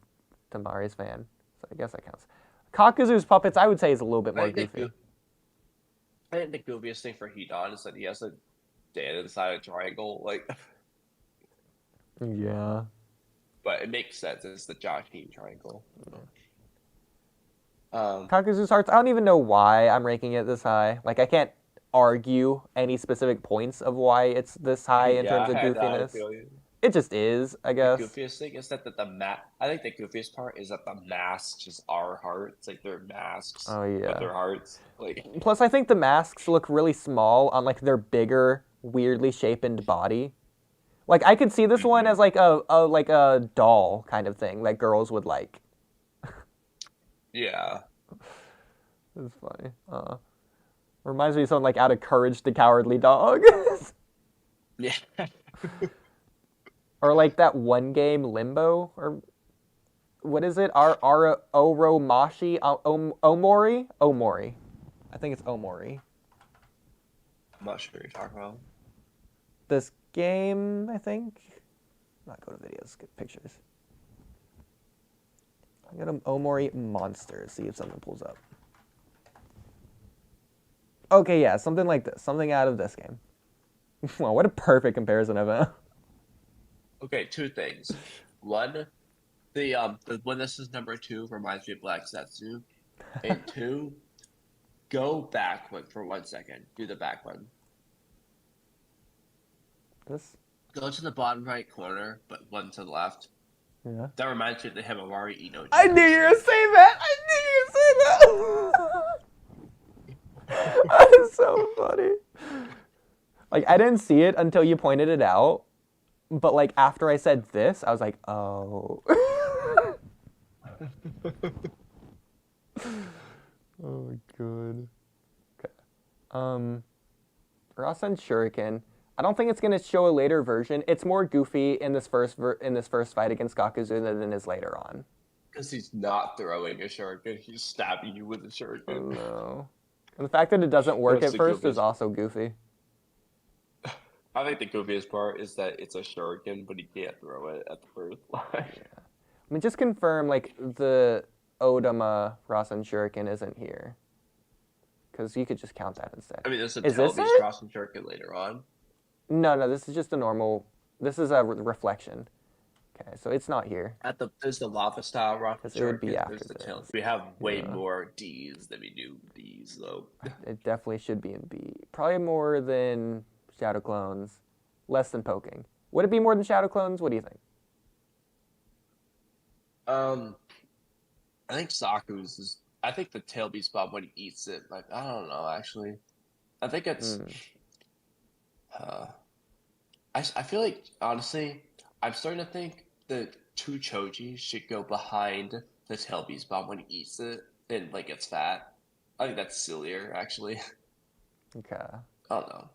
Tamari's fan, so I guess that counts. Kakuzu's puppets, I would say, is a little bit more goofy. I think the goofiest thing for Hidan is that he has to stand inside a triangle, like. Yeah. But it makes sense. It's the Josh Team triangle. Kakuzu's hearts, I don't even know why I'm ranking it this high. Like, I can't argue any specific points of why it's this high in terms of goofiness. It just is, I guess. The goofiest thing is that I think the goofiest part is that the masks just are hearts. Like, they're masks. Oh, yeah. But they're hearts. Like. Plus, I think the masks look really small on, like, their bigger, weirdly shaped body. Like, I could see this one as, like, a doll kind of thing that girls would like. Yeah. It's funny. Reminds me of something like out of Courage the Cowardly Dog. Yeah. Or like that one game, Limbo, or what is it? Oromashi? Omori? Omori. I think it's Omori. I'm not sure what you're talking about. This game, I think. Not go to videos, get pictures. I got an Omori Monster, see if something pulls up. Okay, yeah, something like this. Something out of this game. Wow, what a perfect comparison of it. Okay, two things. One, the when this is number 2 reminds me of Black Zetsu. And 2, go back one for 1 second. Do the back one. This? Go to the bottom right corner, but one to the left. Yeah. That reminds me of the Himawari Ino. I knew you were gonna say that! I knew you were gonna say that! That is so funny. Like, I didn't see it until you pointed it out. But, like, after I said this, I was like, oh. Oh, my God. Okay. Rasen Shuriken. I don't think it's going to show a later version. It's more goofy in this first fight against Kakuzu than it is later on. Because he's not throwing a shuriken, he's stabbing you with a shuriken. Oh, no. And the fact that it doesn't work at first is also goofy. I think the goofiest part is that it's a shuriken, but he can't throw it at the first line. Yeah. I mean, just confirm, like, the Odama Rasen Shuriken isn't here. Because you could just count that instead. I mean, there's a Is this Telby's it? Rasen shuriken later on. No, this is just a normal... This is a reflection. Okay, so it's not here. There's the lava style Rasen It would be shuriken. after There's the this. tail. We have way Yeah. more D's than we do D's, though. It definitely should be in B. Probably more than Shadow Clones. Less than Poking. Would it be more than Shadow Clones? What do you think? I think Saku's is... I think the tail beast bomb when he eats it, like, I don't know, actually. I think it's... I feel like, honestly, I'm starting to think the 2 Choji should go behind the tail beast bomb when he eats it and, like, gets fat. I think that's sillier, actually. Okay. I don't know.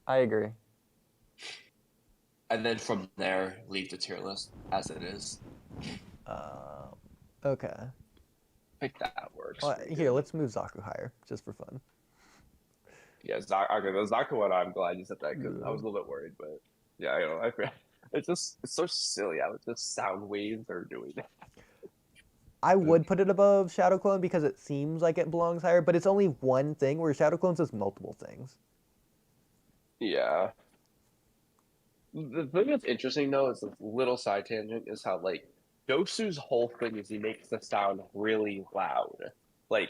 I agree. And then from there, leave the tier list as it is. Okay. I think that works. Well, here, let's move Zaku higher, just for fun. Yeah, the Zaku one, I'm glad you said that, because I was a little bit worried, but yeah, I don't know. It's so silly how just sound waves are doing that. I would put it above Shadow Clone because it seems like it belongs higher, but it's only one thing, where Shadow Clone says multiple things. Yeah. The thing that's interesting, though, is a little side tangent, is how, like, Dosu's whole thing is he makes the sound really loud. Like,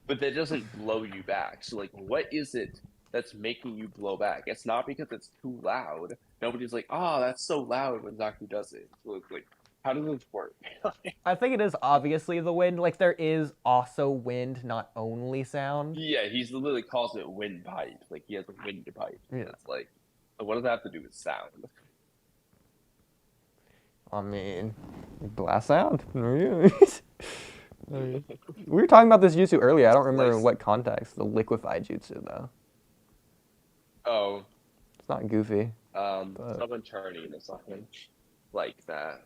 but that doesn't blow you back. So, like, what is it that's making you blow back? It's not because it's too loud. Nobody's like, oh, that's so loud when Zaku does it. So it's like, how does this work? I think it is obviously the wind. Like, there is also wind, not only sound. Yeah, he's literally calls it windpipe. Like, he has a windpipe. Yeah. It's like, what does that have to do with sound? I mean, blast sound. We were talking about this jutsu earlier. I don't remember in what context. The liquefied jutsu, though. Oh, It's not Goofy. But... someone turning or something like that.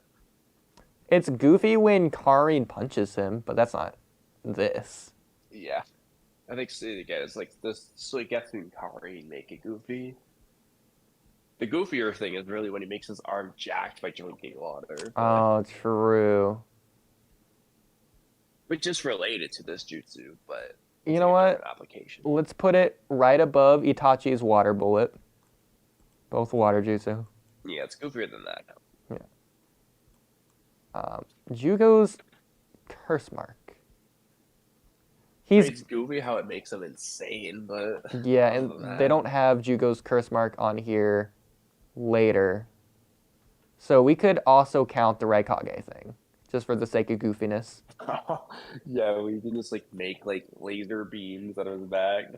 It's Goofy when Karin punches him, but that's not this. Yeah. I think again, it's like this. So it gets me Karin make it goofy. The goofier thing is really when he makes his arm jacked by drinking water. Oh, true. Which is related to this jutsu, but you know what? Application. Let's put it right above Itachi's water bullet. Both water jutsu. Yeah, it's goofier than that. Yeah. Jugo's curse mark. It's goofy how it makes him insane, but yeah, and they don't have Jugo's curse mark on here later. So we could also count the Raikage thing, just for the sake of goofiness. Yeah, we can just like make like laser beams out of the bag.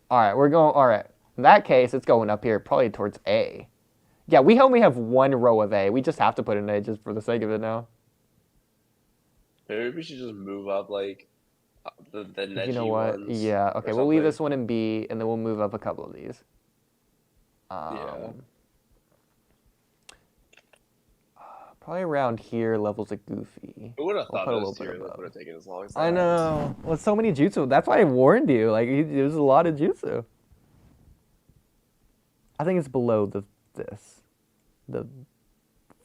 Alright, alright. In that case, it's going up here, probably towards A. Yeah, we only have one row of A. We just have to put an A just for the sake of it now. Maybe we should just move up like the Neji you know what? ones. Yeah, okay, we'll leave this one in B, and then we'll move up a couple of these. Yeah. Probably around here, levels of Goofy. Who would have thought this tier list would have taken as long as that? I know. Well, so many jutsu. That's why I warned you. Like, there's a lot of jutsu. I think it's below this. The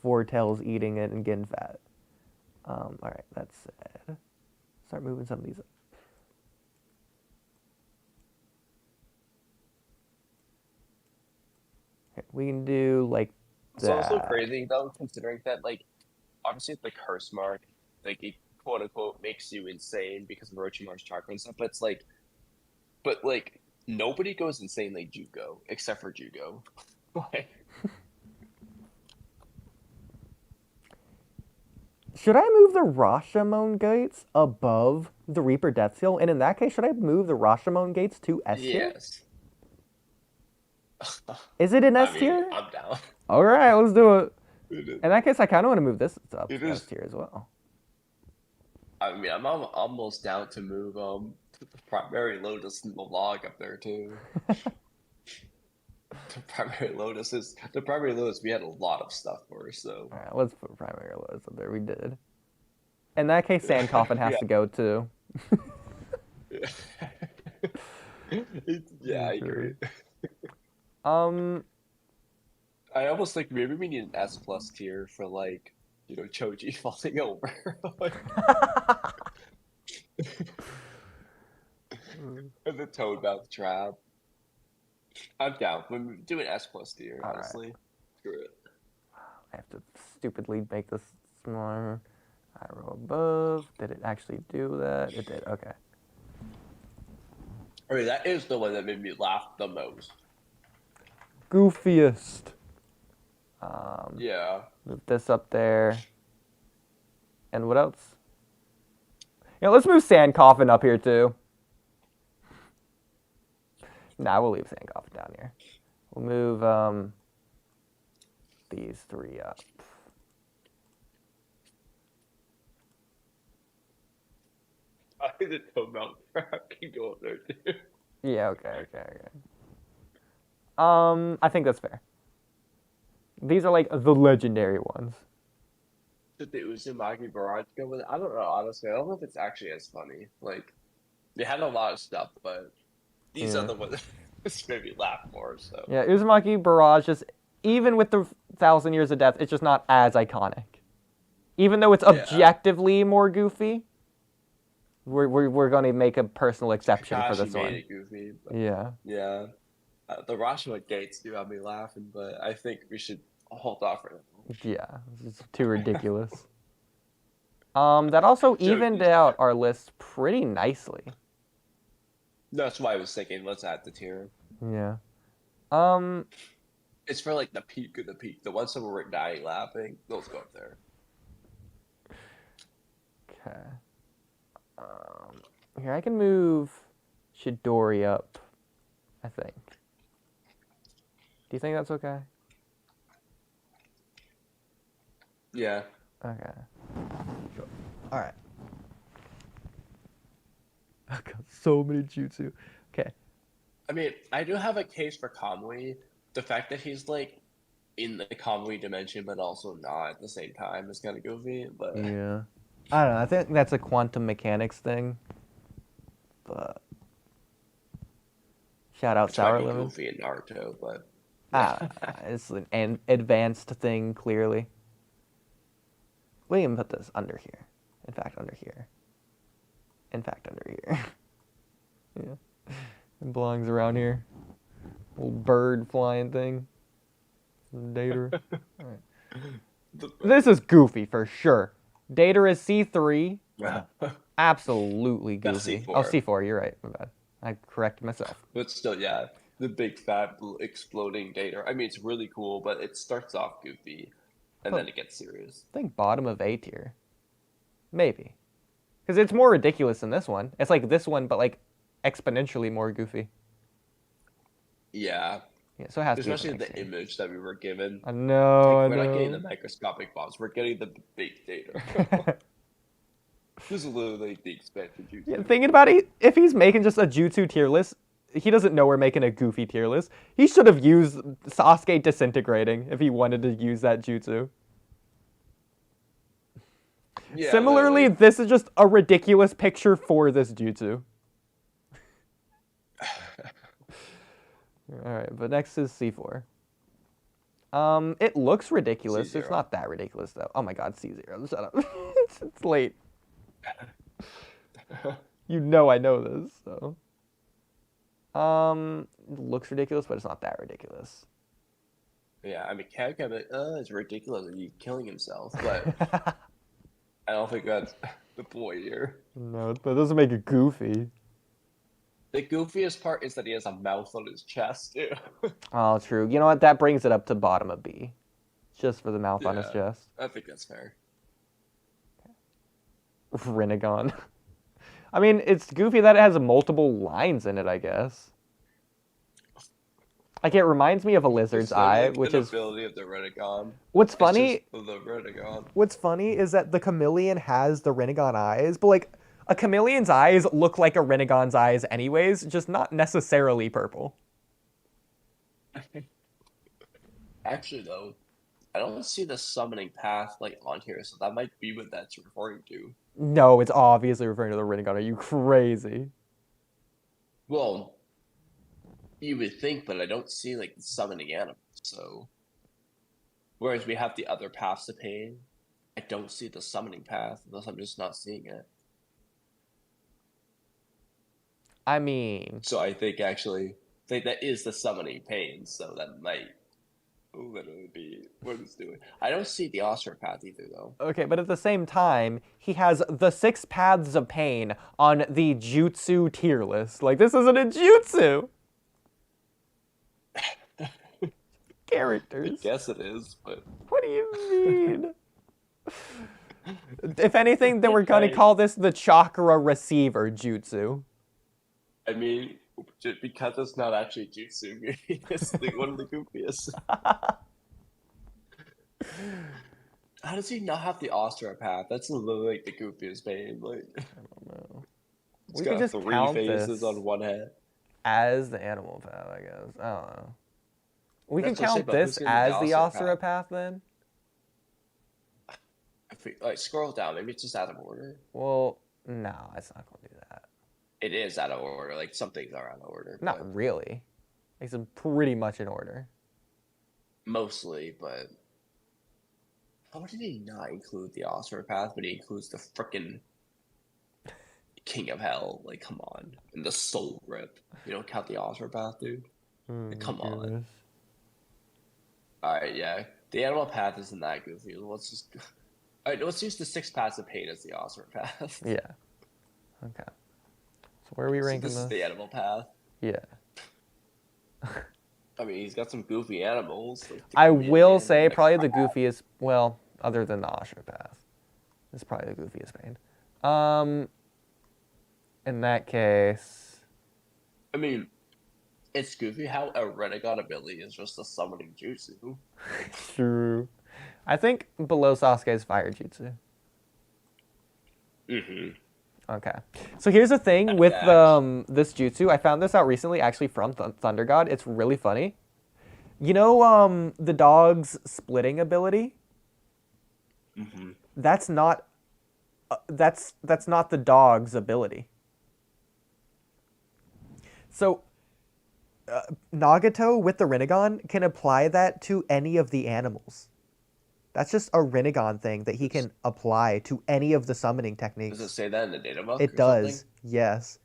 four tails eating it and getting fat. Alright, that said. Start moving some of these up. Okay, we can do like It's also crazy though, considering that like obviously the curse mark, like it quote unquote makes you insane because of Orochimaru's chakra and stuff, but nobody goes insane like Jugo, except for Jugo. Like should I move the Rashomon gates above the Reaper Death Seal? And in that case, should I move the Rashomon gates to S tier? Yes. Is it an S tier? I'm down. Alright, let's do it. In that case, I kind of want to move this up to S tier as well. I mean, I'm almost down to move the primary Lotus and the log up there too. The primary Lotus we had a lot of stuff for, so. Alright, let's put primary Lotus up there. We did. In that case, Sand Coffin has to go too. Yeah, I agree. I almost think maybe we need an S+ tier for like, Choji falling over. And the toad mouth trap. I'm down. We're doing S+ tier, honestly. Right. Screw it. I have to stupidly make this smaller. I row above. Did it actually do that? It did. Okay. I mean, that is the one that made me laugh the most. Goofiest. Yeah. Move this up there. And what else? Let's move Sand Coffin up here too. Nah, we'll leave Sand Coffin down here. We'll move these three up. I think the toad mouth trap can go up there too. Yeah, okay. I think that's fair. These are like the legendary ones. Did the Uzumaki Barrage go with it? I don't know, honestly. I don't know if it's actually as funny. Like, they had a lot of stuff, but these are the ones that made me laugh more, so. Yeah, Uzumaki Barrage, just, even with the 1,000 Years of Death, it's just not as iconic. Even though it's objectively more goofy, we're going to make a personal exception for this one. It goofy, but yeah. Yeah. The Rashomon gates do have me laughing, but I think we should hold off for now. Yeah, it's too ridiculous. That also evened out our list pretty nicely. That's why I was thinking, let's add the tier. Yeah. It's for like the peak of the peak. The ones that were dying laughing, those go up there. Okay. Here, I can move Chidori up, I think. Do you think that's okay? Yeah. Okay. Sure. Alright. I've got so many jutsu. Okay. I mean, I do have a case for Kamui. The fact that he's like in the Kamui dimension, but also not at the same time is kind of goofy. But Yeah. I don't know. I think that's a quantum mechanics thing. But shout out it's Sour might be Lemon. goofy in Naruto, but It's an advanced thing, clearly. We can put this under here. In fact, under here. In fact, under here. Yeah. It belongs around here. Little bird flying thing. Dater. Alright. This is goofy for sure. Dater is C3. Absolutely That's goofy. C4. Oh, C4, you're right. My bad. I corrected myself. But still, yeah, the big fat exploding data. I mean, it's really cool, but it starts off goofy, and then it gets serious. I think bottom of A tier. Maybe. Because it's more ridiculous than this one. It's like this one, but like exponentially more goofy. Yeah. Yeah, so it has Especially to be the image that we were given. I know, Like, I we're know. not getting the microscopic bombs. We're getting the big data. This is literally the expansion Jutsu. Yeah, thinking about it, if he's making just a Jutsu tier list, he doesn't know we're making a goofy tier list. He should have used Sasuke disintegrating if he wanted to use that Jutsu. Yeah, Similarly, literally. this is just a ridiculous picture for this Jutsu. Alright, but next is C4. It looks ridiculous. C0. It's not that ridiculous, though. Oh my god, C0. Shut up. It's late. You know I know this, so. It looks ridiculous, but it's not that ridiculous. Yeah, I mean, camcam, it's ridiculous. He's killing himself, but I don't think that's the point here. No, that doesn't make it goofy. The goofiest part is that he has a mouth on his chest, too. Oh, true. You know what? That brings it up to bottom of B. Just for the mouth on his Yeah. chest. I think that's fair. Rinnegan. I mean, it's goofy that it has multiple lines in it, I guess. Like, it reminds me of a lizard's So, eye, like, which the is... ability of the Rinnegan. What's It's funny... just the Rinnegan. What's funny is that the chameleon has the Rinnegan eyes, but, like, a chameleon's eyes look like a Rinnegan's eyes anyways, just not necessarily purple. Actually, though, I don't see the summoning path, like, on here, so that might be what that's referring to. No, it's obviously referring to the Rinnegan. Are you crazy? Well, you would think, but I don't see, like, the summoning animals, so... Whereas we have the other paths to pain, I don't see the summoning path, unless I'm just not seeing it. I mean... So I think, actually, that is the summoning pain, so that might literally be what it's doing. I don't see the Oscar path either, though. Okay, but at the same time, he has the 6 paths of pain on the Jutsu tier list. Like, this isn't a Jutsu! Characters. I guess it is, but... What do you mean? If anything, then we're gonna Right. call this the chakra receiver jutsu. I mean, just because it's not actually Jutsu, it's like one of the goofiest. How does he not have the osteopath? That's literally like the goofiest pain. Like, I don't know. it's We got could just 3 count phases this on one head. as the animal path, I guess. I don't know. We can That's what I say, count but this who's gonna be as the the osteopath? osteopath then? Like, scroll down. Maybe it's just out of order. Well, no, it's not gonna do that. It is out of order. Like, some things are out of order. but Not really. It's pretty much in order. mostly, but how did he not include the osteopath, but he includes the frickin' King of Hell? Like, come on. And the Soul Grip. You don't count the osteopath, dude? Come on. Alright, yeah. The animal path isn't that goofy. Let's just... Alright, let's use the 6 paths of pain as the osteopath. Yeah. Okay. So where are we So ranking this is the animal path. Yeah. I mean, he's got some goofy animals. Like the I chameleon will and say the probably the crab. goofiest, well, other than the osteopath. It's probably the goofiest pain. In that case, I mean, it's goofy how a Renegade ability is just a summoning jutsu. true. I think below Sasuke's fire jutsu. Mm-hmm. Okay. So here's the thing with Facts. this jutsu. I found this out recently, actually from Thunder God. It's really funny. You know the dog's splitting ability? Mm-hmm. That's not that's not the dog's ability. So Nagato with the Rinnegan can apply that to any of the animals. That's just a Rinnegan thing that he can apply to any of the summoning techniques. Does it say that in the data book It or does. something? Yes.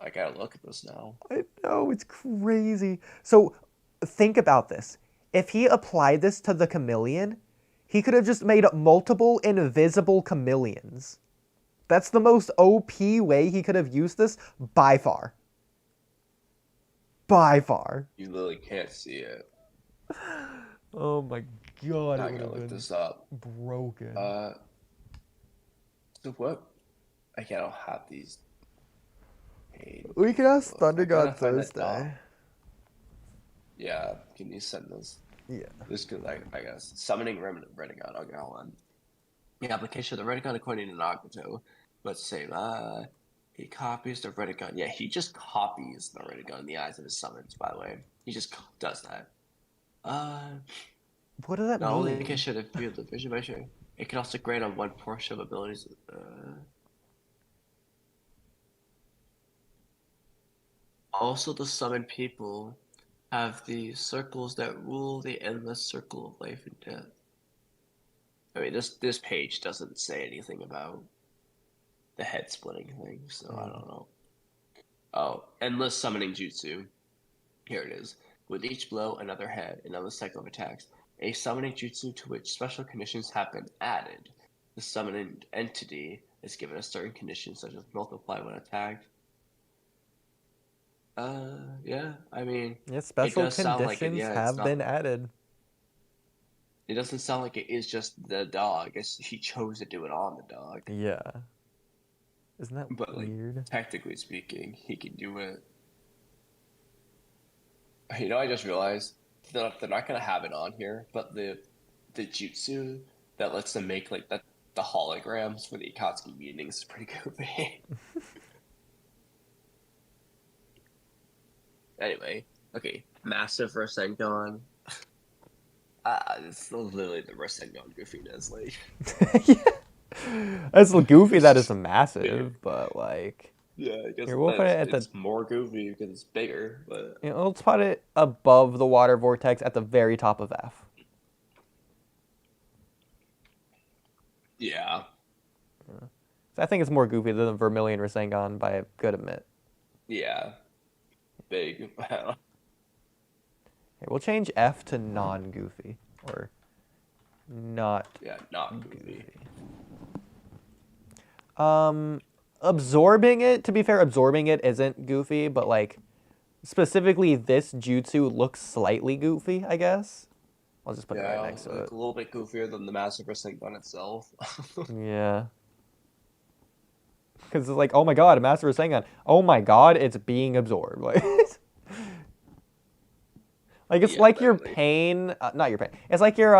I gotta look at this now. I know, it's crazy. So think about this. If he applied this to the chameleon, he could have just made multiple invisible chameleons. That's the most OP way he could have used this by far. By far. You literally can't see it. Oh my god, I it would gotta have look been this up. broken. So what? I don't have these. We can ask Look, Thunder I gotta God find that doc. Thursday. Yeah, can you send this? Yeah. This could, I guess. Summoning Rinnegan. Okay, hold on. The application of the Rinnegan according to Nagato. Let's say, he copies the Rinnegan. Yeah, he just copies the Rinnegan in the eyes of his summons, by the way. He just does that. What does that Not only mean? can should it feel the vision measure, it can also grant on one portion of abilities. Also, the summoned people have the circles that rule the endless circle of life and death. I mean, this page doesn't say anything about the head splitting thing, so I don't know. Oh, endless summoning jutsu. Here it is. With each blow, another head, another cycle of attacks. A summoning jutsu to which special conditions have been added. The summoning entity is given a certain condition, such as multiply when attacked. Yeah, I mean, Yeah, special does sound like conditions it's have not- been added. It doesn't sound like it is just the dog. He chose to do it on the dog. Yeah. Isn't that But like, weird? technically speaking, he can do it. You know, I just realized they're not gonna have it on here, but the jutsu that lets them make like the holograms for the Akatsuki meetings is pretty goofy. Anyway, okay, massive Rasengan. It's literally the Rasengan goofiness, like. Yeah. That's goofy that it's massive, but like. Yeah, I guess Here, we'll put it at it's more goofy because it's bigger, but. You know, let's put it above the water vortex at the very top of F. Yeah. So I think it's more goofy than the Vermilion Rasengan by a good admit. Yeah. Big. Here, we'll change F to non-goofy. Or not Yeah, not goofy. Absorbing it, to be fair, absorbing it isn't goofy, but like specifically this jutsu looks slightly goofy, I guess. I'll just put it right next to like it. a little bit goofier than the Massive Rasengan itself. Yeah. Because it's like, oh my god, a Master Rasengan. Oh my god, it's being absorbed. Like it's Yeah, like your literally. pain, not your pain. It's like your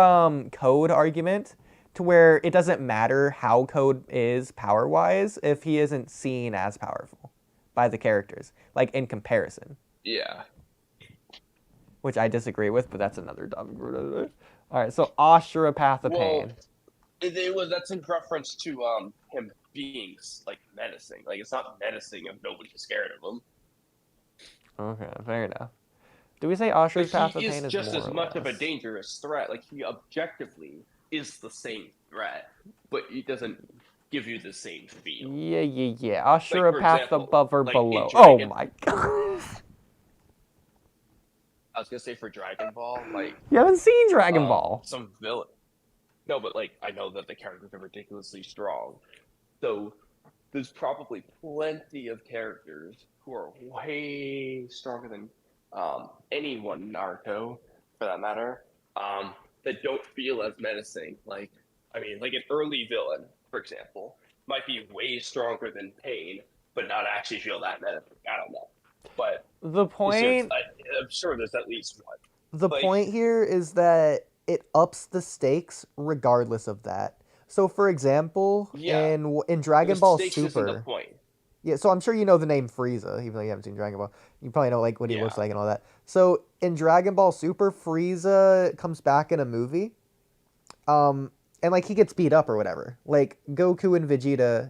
code argument to where it doesn't matter how code is power-wise if he isn't seen as powerful by the characters, like in comparison. Yeah. Which I disagree with, but that's another dumb. All right, so Ashura Path of Pain. That's in reference to him being like menacing. Like it's not menacing if nobody's scared of him. Okay, fair enough. Do we say Ashura's Path of He Pain is is just more as or much of a less? dangerous threat. Like he objectively is the same threat, but he doesn't give you the same feel. Yeah. Ashura for Path example, above or like in below. Oh Dragon- my god. I was gonna say for Dragon Ball, like You haven't seen Dragon Ball. some villain. No, but like I know that the characters are ridiculously strong, so there's probably plenty of characters who are way stronger than anyone in Naruto, for that matter, that don't feel as menacing. Like, I mean, like an early villain, for example, might be way stronger than Pain, but not actually feel that menacing. I don't know, but The point I'm sure there's at least one. The Like- point here is that it ups the stakes regardless of that. So, for example, Yeah. in Dragon The Ball stakes isn't the Super, point. yeah. So I'm sure you know the name Frieza, even though you haven't seen Dragon Ball. You probably know like what he looks Yeah. like and all that. So in Dragon Ball Super, Frieza comes back in a movie, and like he gets beat up or whatever. Like Goku and Vegeta,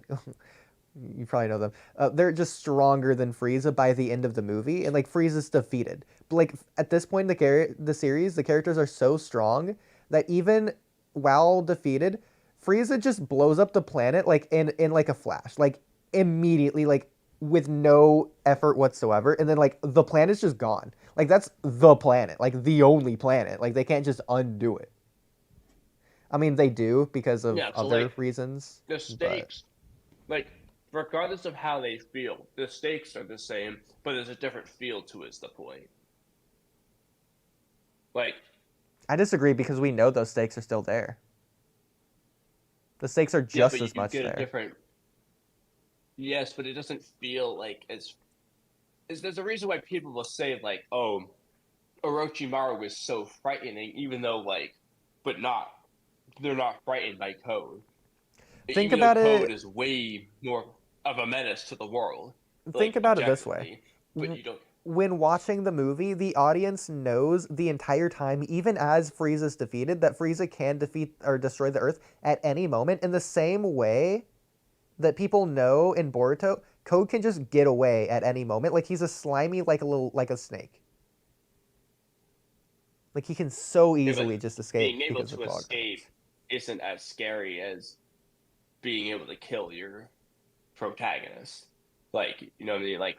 you probably know them. They're just stronger than Frieza by the end of the movie, and like Frieza's defeated. But like at this point in the series, the characters are so strong that even while defeated, Frieza just blows up the planet like in like a flash, like immediately, like with no effort whatsoever, and then like the planet's just gone. Like that's the planet, like the only planet. Like they can't just undo it. I mean, they do because of Yeah, so other like reasons. the But stakes, like regardless of how they feel, the stakes are the same, but there's a different feel to it. Is the point? Like, I disagree because we know those stakes are still there. The stakes are yeah, just but as you much get there. a different. Yes, but it doesn't feel like as. There's a reason why people will say like, "Oh, Orochimaru was so frightening," even though like, but not. They're not frightened by Code. Think Even though about Code it. is way more of a menace to the world, Think like about it this way. objectively, but you don't. When watching the movie, the audience knows the entire time, even as Frieza's defeated, that Frieza can defeat or destroy the Earth at any moment. In the same way that people know in Boruto, Code can just get away at any moment. Like he's a slimy, like a snake. Like he can so Yeah, easily but just escape being able because of to fog. escape isn't as scary as being able to kill your protagonist. Like, you know what I mean? Like,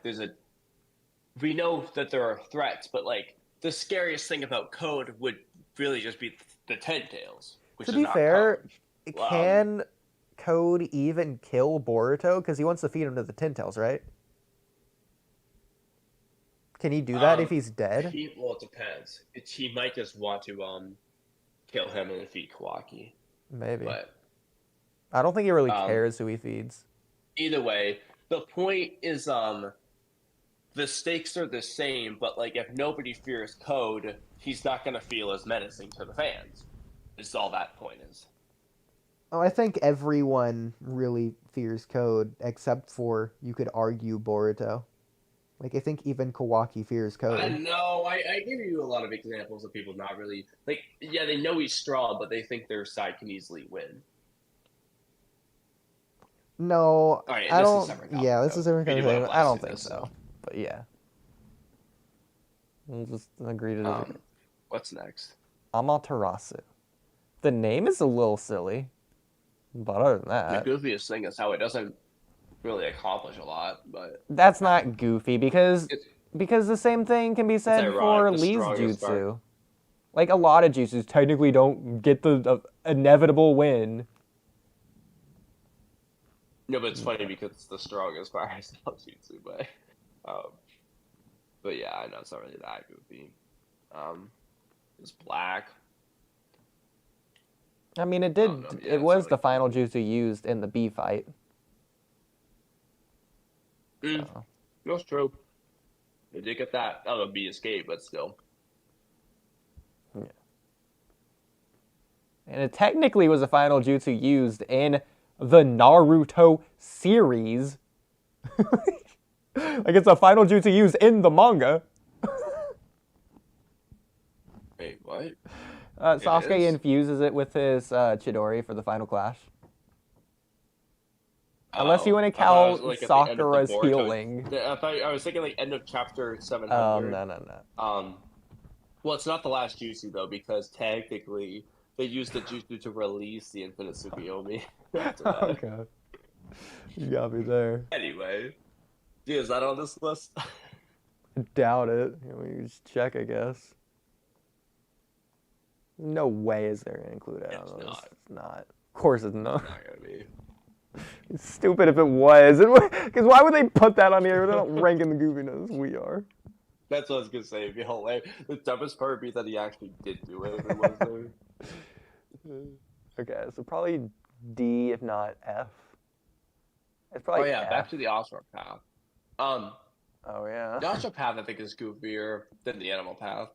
we know that there are threats, but like the scariest thing about Code would really just be the Ten Tails, which To is be not fair, Code. can Code even kill Boruto? Because he wants to feed him to the Ten Tails, right? Can he do that if he's dead? Well, it depends. He might just want to kill him and defeat Kawaki, Maybe. but I don't think he really um, cares who he feeds. either way, the point is the stakes are the same, but like if nobody fears Code, he's not gonna feel as menacing to the fans. Is all that point is. Oh, I think everyone really fears Code, except for, you could argue, Boruto. Like, I think even Kawaki fears I Code. know. I give you a lot of examples of people not really like. Yeah, they know he's strong, but they think their side can easily win. No, All right, I this is don't. separate Yeah, topic, this though. is different We kind do of wanna thing. I blast don't through think this, so. so. But yeah. We'll just agree to disagree. What's next? Amaterasu. The name is a little silly. But other than that, The goofiest thing is how it doesn't really accomplish a lot, but that's not goofy because the same thing can be said ironic, for the Lee's strongest jutsu. Like a lot of jutsus technically don't get the inevitable win. no, but it's funny because it's the strongest fire style jutsu, but yeah, I know it's not really that goofy. It's black. I mean, it I did. don't know, yeah, It it's was not the like final goofy. jutsu used in the B fight. So. That's true. They did get that out of B escape, but still. Yeah. And it technically was the final jutsu used in the Naruto series. Like it's a final jutsu used in the manga. Wait, what? Sasuke is? infuses it with his Chidori for the final clash. Unless you want to I thought it was, count like, at the end of the Sakura's Boruto- healing. I was thinking like end of chapter 700. No. Well, it's not the last jutsu though, because technically they used the jutsu to release the Infinite Tsukuyomi. After that. Oh god. You got me there. Anyway, dude, is that on this list? I doubt it. We can just check, I guess. No way is there gonna include it on It's this. not. It's not. Of course it's not. Not gonna be. It's stupid if it was. Because why would they put that on here? They're not ranking the goofiness. We are. That's what I was gonna say. It'd be hilarious. The dumbest part would be that he actually did do it. If it was there. Okay, so probably D, if not F. It's probably Oh yeah, F. back to the Astral Path. Oh yeah. The Astral Path I think is goofier than the Animal Path.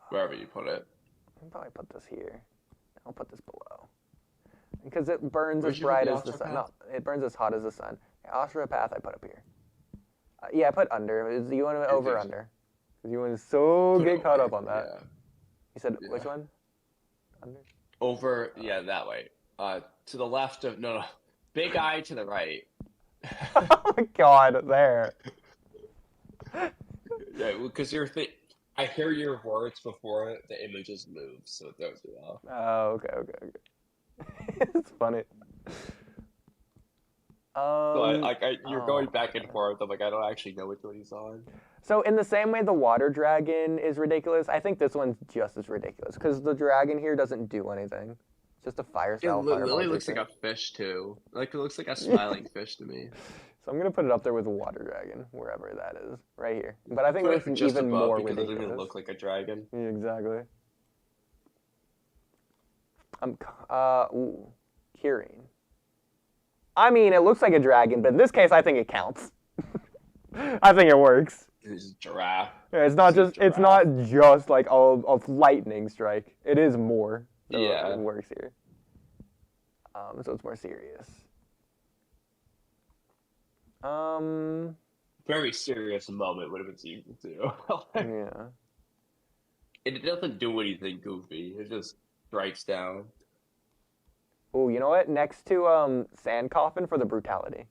Wherever you put it. I'll probably put this here. I'll put this below. Because it burns Where'd as you put bright the as the Astra sun. Path? No, it burns as hot as the sun. Astra Path I put up here. Yeah, I put under. You want to over under? Because you want to so Put get caught over, up on that. Yeah. You said Yeah. which one? Under? Over, yeah, that way. To the left of no, big eye to the right. Oh my god, there. Yeah, because I hear your words before the images move, so it throws me off. Oh, okay. It's funny. So you're going back and forth. I'm like, I don't actually know which one he's on. So in the same way the water dragon is ridiculous, I think this one's just as ridiculous because the dragon here doesn't do anything. It's just a fire style It fireball. literally looks like a fish too. Like it looks like a smiling fish to me. So I'm gonna put it up there with the water dragon, wherever that is, right here. But I think Put this is just even above more because ridiculous. it doesn't even look like a dragon. Yeah, exactly. Kirin. I mean, it looks like a dragon, but in this case, I think it counts. I think it works. It's a giraffe. Yeah, it's not just like a lightning strike. It is more. So Yeah. it works here. So it's more serious. Very serious moment would have been season 2. Yeah. It doesn't do anything goofy. It just strikes down. Oh, you know what? Next to Sand Coffin for the brutality.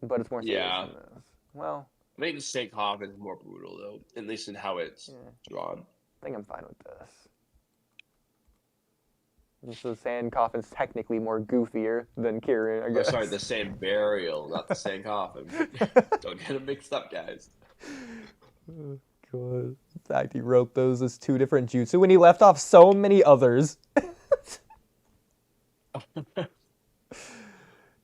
But it's more serious than this. Well, I think the Snake Hawk is more brutal though, at least in how it's drawn. I think I'm fine with this. Just the Sand Coffin's technically more goofier than Kirin, I Oh, guess. sorry, the same burial, not the same coffin. Don't get it mixed up, guys. Oh, God. In fact, he wrote those as 2 different jutsu when he left off so many others.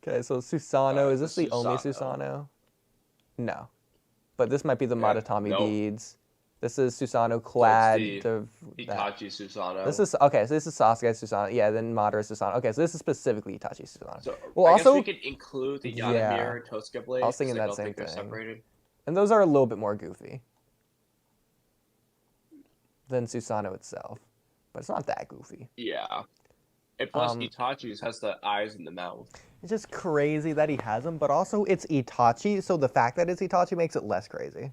Okay, so Susanoo, is this the only Susanoo? No. But this might be the Madatami nope. beads. This is Susanoo clad. Itachi Susanoo. This is okay. So this is Sasuke Susanoo. Yeah, then Madara Susanoo. Okay, so this is specifically Itachi Susanoo. So well, I also guess we could include the Yanamir and Tosuke blade. I was thinking that don't same think they're thing. separated. And those are a little bit more goofy than Susanoo itself, but it's not that goofy. Yeah. And plus, Itachi's has the eyes and the mouth. It's just crazy that he has them, but also it's Itachi, so the fact that it's Itachi makes it less crazy.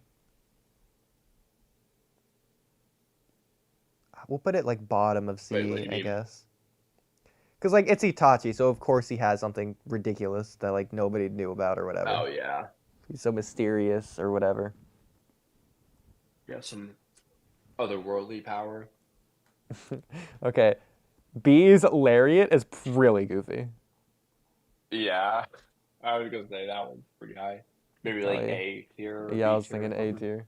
We'll put it like bottom of C, I guess. Because like it's Itachi, so of course he has something ridiculous that like nobody knew about or whatever. Oh yeah. He's so mysterious or whatever. Yeah, some otherworldly power. Okay. B's lariat is really goofy. Yeah. I was gonna say that one's pretty high. Maybe like A tier. Yeah, I was thinking A tier.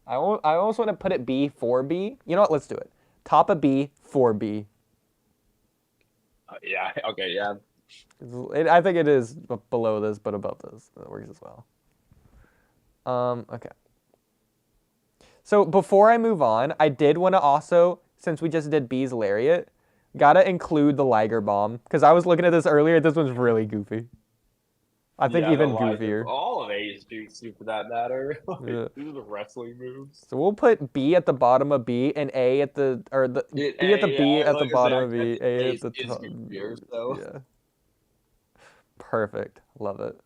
I almost want to put it B for B. You know what? Let's do it. Top of B for B. Yeah. Okay. Yeah. I think it is below this, but above this. That works as well. Okay. So before I move on, I did want to also, since we just did B's lariat, gotta include the Liger Bomb because I was looking at this earlier. This one's really goofy. I think even goofier. All of A's jutsu for that matter. Yeah. These are the wrestling moves. So we'll put B at the bottom of B and A at the B at the B at the bottom of B. A at the top. Yeah. Perfect. Love it.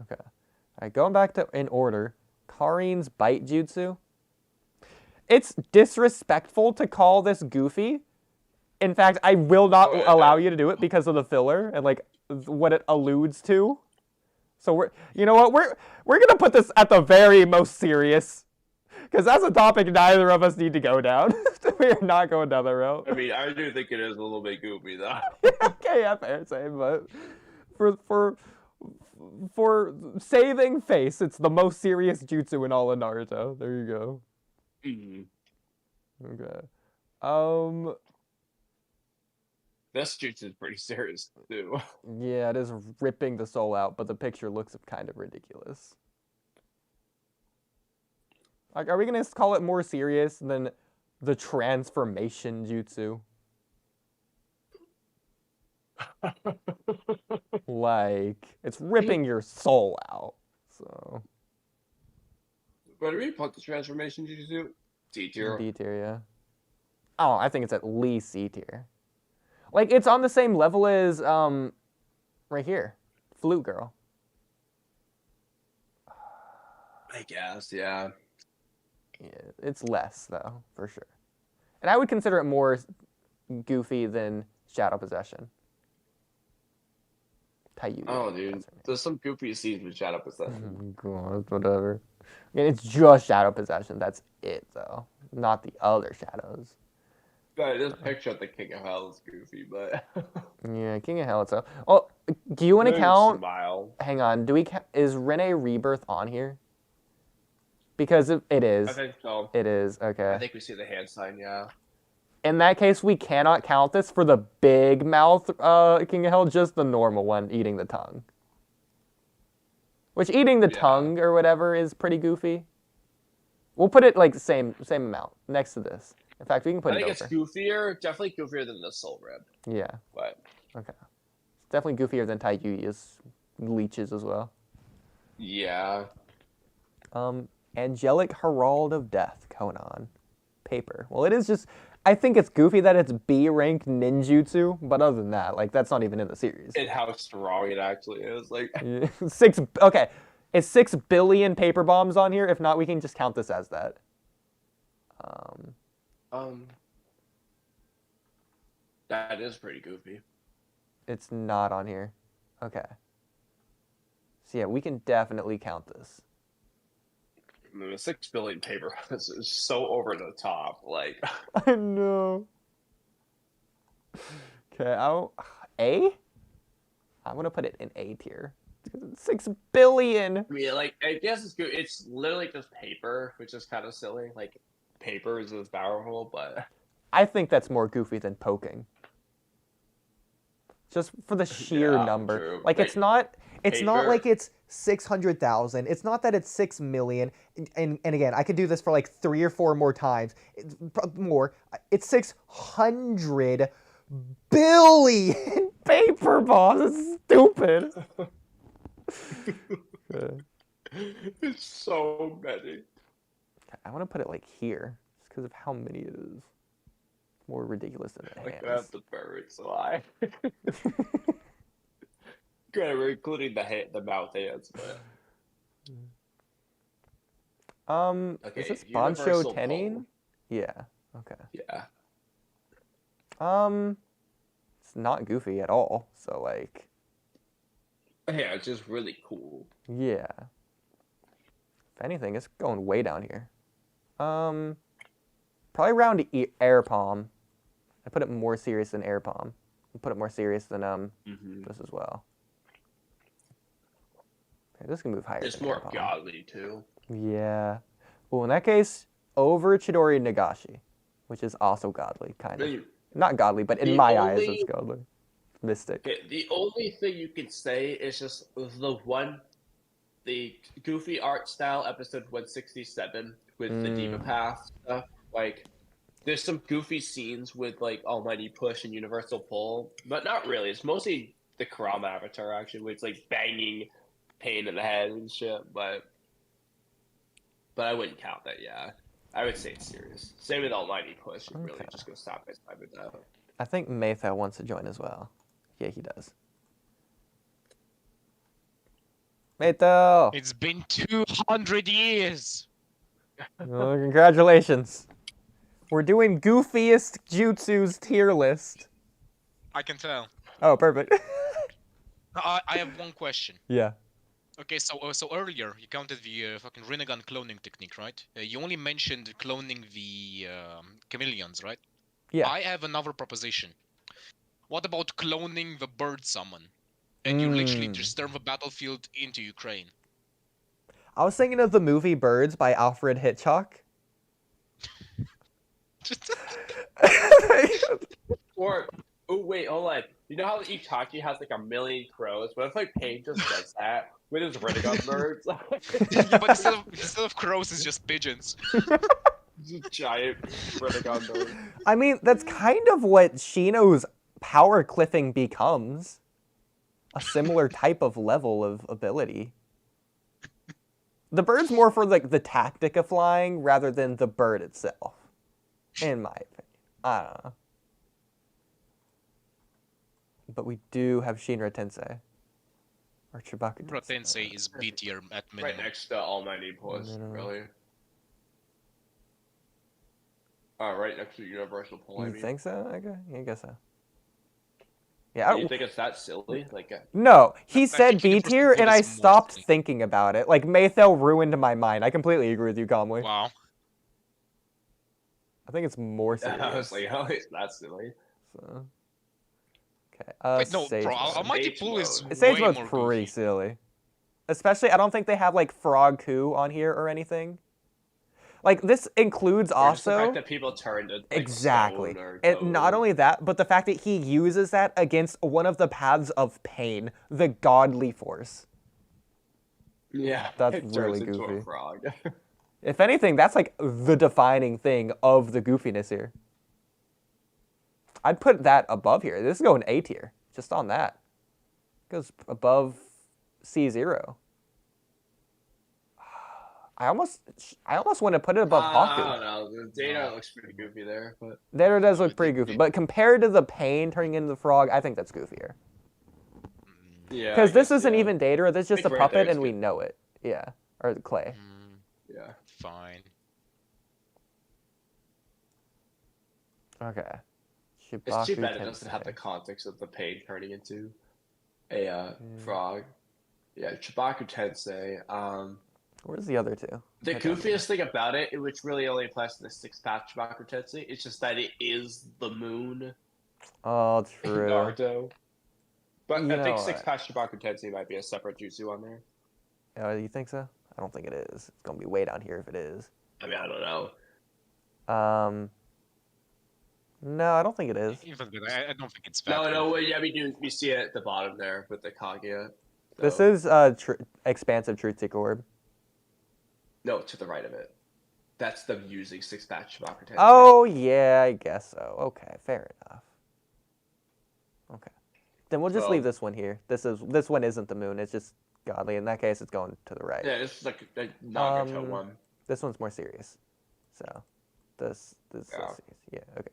Okay. All right. Going back to in order. Karin's bite jutsu. It's disrespectful to call this goofy. In fact, I will not allow you to do it because of the filler and like what it alludes to. So you know what, we're gonna put this at the very most serious, because that's a topic neither of us need to go down. We are not going down that route. I mean, I do think it is a little bit goofy though. Okay, yeah, fair, same, but for saving face, it's the most serious jutsu in all of Naruto. There you go. Mm-hmm. Okay. This jutsu is pretty serious too. Yeah, it is ripping the soul out, but the picture looks kind of ridiculous. Like, are we gonna call it more serious than the transformation jutsu? Like, it's ripping your soul out. So. But do we put the transformation jutsu? D tier. D tier, yeah. Oh, I think it's at least C tier. Like, it's on the same level as, right here. Flute Girl. I guess, yeah. Yeah, it's less, though, for sure. And I would consider it more goofy than Shadow Possession. Taiyuya. Oh, dude. There's some goofy scenes with Shadow Possession. God, whatever. And it's just Shadow Possession. That's it, though. Not the other shadows. God, this picture of the King of Hell is goofy, but... Yeah, King of Hell itself. Oh, do you want to Really count... Smile. Hang on. Do we is Rene Rebirth on here? Because it is. I think so. It is. Okay. I think we see the hand sign, yeah. In that case, we cannot count this for the big mouth King of Hell, just the normal one eating the tongue. Which eating the tongue or whatever is pretty goofy. We'll put it like the same amount next to this. In fact, we can put it over. I think it's goofier, definitely goofier than the soul rib. Yeah. But Okay. It's definitely goofier than Taiyuya's leeches as well. yeah. Angelic Herald of Death, Conan. Paper. Well, it is just... I think it's goofy that it's B rank ninjutsu, but other than that, like, that's not even in the series. And how strong it actually is. Like, Yeah. Okay. Is 6 billion paper bombs on here? If not, we can just count this as that. that is pretty goofy. It's not on here. Okay. So yeah, we can definitely count this. I mean, the 6 billion paper is so over the top. Like, I know. Okay, A? I'm gonna put it in A tier. It's 6 billion. I mean, like, I guess it's good. It's literally just paper, which is kind of silly. Like, paper is as powerful, but I think that's more goofy than poking. Just for the sheer number. True. Like, it's not paper. like it's 600,000. It's not that it's 6 million. And again, I could do this for like 3 or 4 more times. More. It's 600 billion paper bombs. It's stupid. It's so many. I want to put it like here, just because of how many it is. More ridiculous than the Like, hands. that's the birds lie. Granted, we're including the mouth hands, but Is this universal Bancho Tenin? pole. Yeah. Okay. Yeah. It's not goofy at all. So like, Yeah, it's just really cool. yeah. If anything, it's going way down here. Probably around Air Palm. I put it more serious than Air Palm. I put it more serious than this as well. Okay, this can move higher. It's than more Air Palm. godly too. Yeah. Well, in that case, over Chidori Nagashi, which is also godly, kind of. Not godly, but in my eyes, it's godly. Mystic. Okay, the only thing you can say is just the goofy art style episode 167 with the Diva Path stuff. Like, there's some goofy scenes with like Almighty Push and Universal Pull, but not really. It's mostly the Kurama Avatar actually, where it's like banging Pain in the head and shit. But I wouldn't count that. Yeah, I would say it's serious. Same with Almighty Push. You really just go stop by side with that. I think Maytha wants to join as well. Yeah, he does. Maytha! It's been 200 years. Well, congratulations. We're doing Goofiest Jutsu's tier list. I can tell. Oh, perfect. I have one question. Yeah. Okay, so earlier you counted the fucking Rinnegan cloning technique, right? You only mentioned cloning the chameleons, right? Yeah. I have another proposition. What about cloning the bird summon? And you literally just turn the battlefield into Ukraine. I was thinking of the movie Birds by Alfred Hitchcock. Or, oh wait, hold on. You know how Itachi has like a million crows? What if like Pain just does that with his Rinnegan birds? Yeah, but instead of crows, it's just pigeons. Giant Rinnegan bird. I mean, that's kind of what Shino's power cliffing becomes. A similar type of level of ability. The bird's more for like the tactic of flying rather than the bird itself, in my opinion. I don't know. But we do have Shinra Tensei. Or Chibaku Bro, Tensei. Tensei is B tier at Right minimum. next to All Might Plus, No. really. Right next to Universal Pull, I You mean. think so? Okay, yeah, I guess so. Do Yeah. you think it's that silly? Like, No, he I said think B Universal tier, Pull and I is more stopped silly. thinking about it. Like, Maythel ruined my mind. I completely agree with you, Kamui. Wow. I think it's more serious. I was like, oh, it's that silly. So. Okay. Wait, no, Sage bro. mode. Almighty Sage Pool is mode. Sage way mode's more pretty goofy. silly. Especially, I don't think they have, like, Frog Coup on here or anything. Like, this includes Or just the also... fact that people turn to, like, Exactly. stone or And toad. not only that, but the fact that he uses that against one of the paths of pain, the godly force. Yeah, That's it turns really into goofy. a frog. If anything, that's like the defining thing of the goofiness here. I'd put that above here. This is going A tier, just on that. Goes above C0. I almost want to put it above I Haku. don't know. The data looks pretty goofy there, but There does look pretty goofy, but compared to the pain turning into the frog, I think that's goofier. yeah. Because I this guess, isn't yeah. even Datara, this is just a think right there puppet is and we good. know it. Yeah. Or Clay. Yeah. Fine. Okay. It's too Shibaku bad it doesn't have the Tensei. context of the pain turning into a frog. Yeah, Chibaku Tensei. Where's the other two? The I don't know. goofiest thing about it, which really only applies to the six-pack Chibaku Tensei, it's just that it is the moon Oh, in true. Naruto. But You I think know six-pack Chibaku Tensei might be a separate jutsu on there. Oh, you think so? I don't think it is. It's gonna be way down here if it is. I mean, I don't know. No, I don't think it is. Even then, I don't think it's that No, goofy. yeah, we see it at the bottom there with the Kaguya. This So- is expansive truth seeker orb. No, to the right of it. That's them using six-pack Chibaku Tensei. Oh yeah, I guess so. Okay, fair enough. Okay, then we'll just So- leave this one here. This one isn't the moon. It's just godly. In that case, it's going to the right. Yeah, this is like a Naruto Um, one. This one's more serious. So, this Yeah. is serious. Yeah. Okay.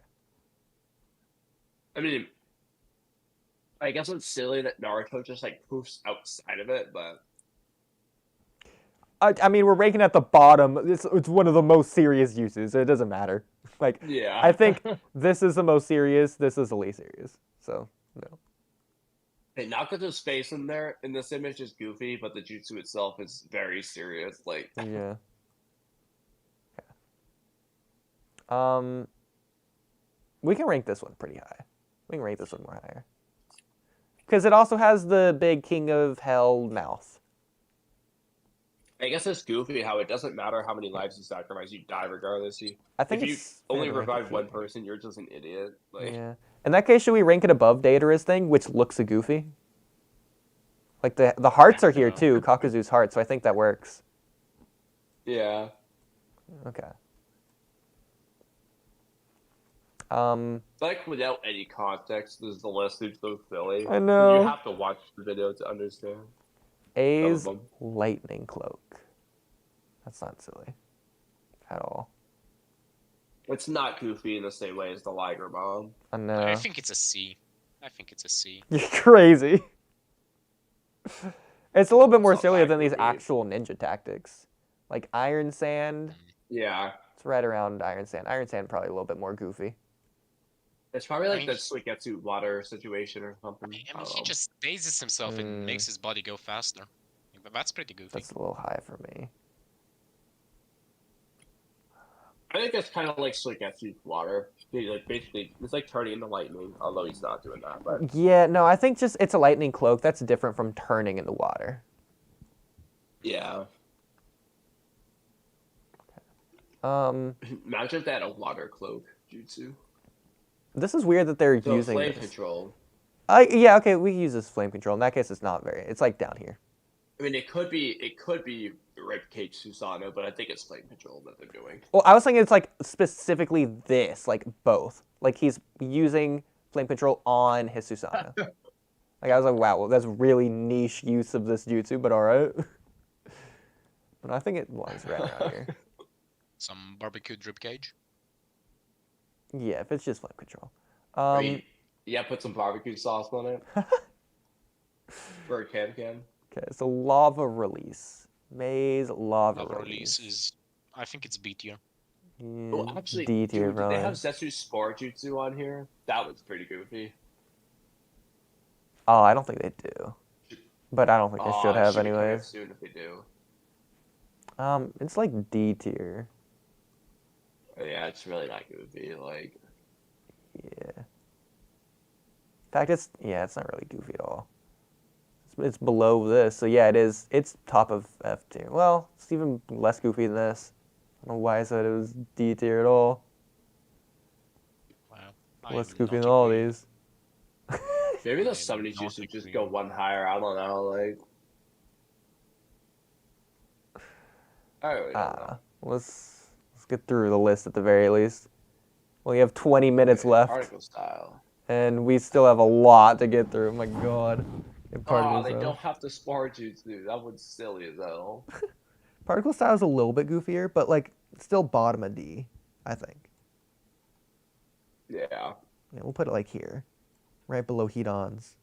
I mean, I guess it's silly that Naruto just like poofs outside of it, but I mean, we're ranking at the bottom. It's one of the most serious uses. It doesn't matter. Like, yeah. I think this is the most serious. This is the least serious. So, no. Hey, Naka's face in there in this image is goofy, but the jutsu itself is very serious. Like, Yeah. We can rank this one pretty high. We can rank this one more higher. Because it also has the big King of Hell mouth. I guess it's goofy how it doesn't matter how many lives you sacrifice, you die regardless. I think If you it's fair only to rank it revive one here. person, you're just an idiot. Like, Yeah. In that case, should we rank it above Datara's thing, which looks a goofy? Like the hearts are here No. too, Kakuzu's heart, so I think that works. yeah. Okay. Like without any context, this is the list is so silly. I know. You have to watch the video to understand. A's them. lightning cloak. That's not silly at all. It's not goofy in the same way as the Liger Bomb. I know. I think it's a C. I think it's a C. You're crazy. It's a little bit more It's not sillier that than these goofy. actual ninja tactics. Like Iron Sand. Yeah. It's right around Iron Sand. Iron Sand probably a little bit more goofy. It's probably like mean, the Suiketsu water situation or something. I mean, don't he know. just dazes himself and makes his body go faster. But that's pretty goofy. That's a little high for me. I think it's kind of like Suiketsu's water. Like basically, it's like turning into lightning, although he's not doing that. But Yeah, no, I think just it's a lightning cloak. That's different from turning in the water. yeah, imagine if they had a water cloak jutsu. This is weird that they're So using flame this. control. Yeah, okay, we can use this flame control. In that case, it's not very. It's like down here. I mean, it could be Replicate Susanoo, but I think it's flame control that they're doing. Well, I was thinking it's like specifically this, like both. Like he's using flame control on his Susanoo. Like I was like, wow, well, that's really niche use of this jutsu, but all right. But I think it belongs right around here. Some barbecue drip cage. Yeah, if it's just flame control. Yeah, put some barbecue sauce on it. For a camcam. Okay, so lava release. Maze lava Lava release. release is, I think it's B tier. Yeah, Oh, actually, D tier, dude, did they have probably. Zetsu Spore Jutsu on here? That was pretty goofy. Oh, I don't think they do. But I don't think they should It have should be coming anyways. up soon if they do. It's like D tier. Yeah, it's really not goofy. Like, Yeah. In fact, it's not really goofy at all. It's below this, so yeah, it is. It's top of F tier. Well, it's even less goofy than this. I don't know why I said it was D tier at all. Wow. I Less will goofy not than all agree. these. maybe the I 70 will not Jutsu just agree. go one higher. I don't know. Like, I really don't know. Let's get through the list at the very least. We have 20 minutes Okay, left, Particle style. and we still have a lot to get through. Oh my god. Oh, they don't have to Spore Jutsu. That one's silly as hell. Particle style is a little bit goofier, but like still bottom of D, I think. Yeah. Yeah, we'll put it like here, right below Heat-Ons.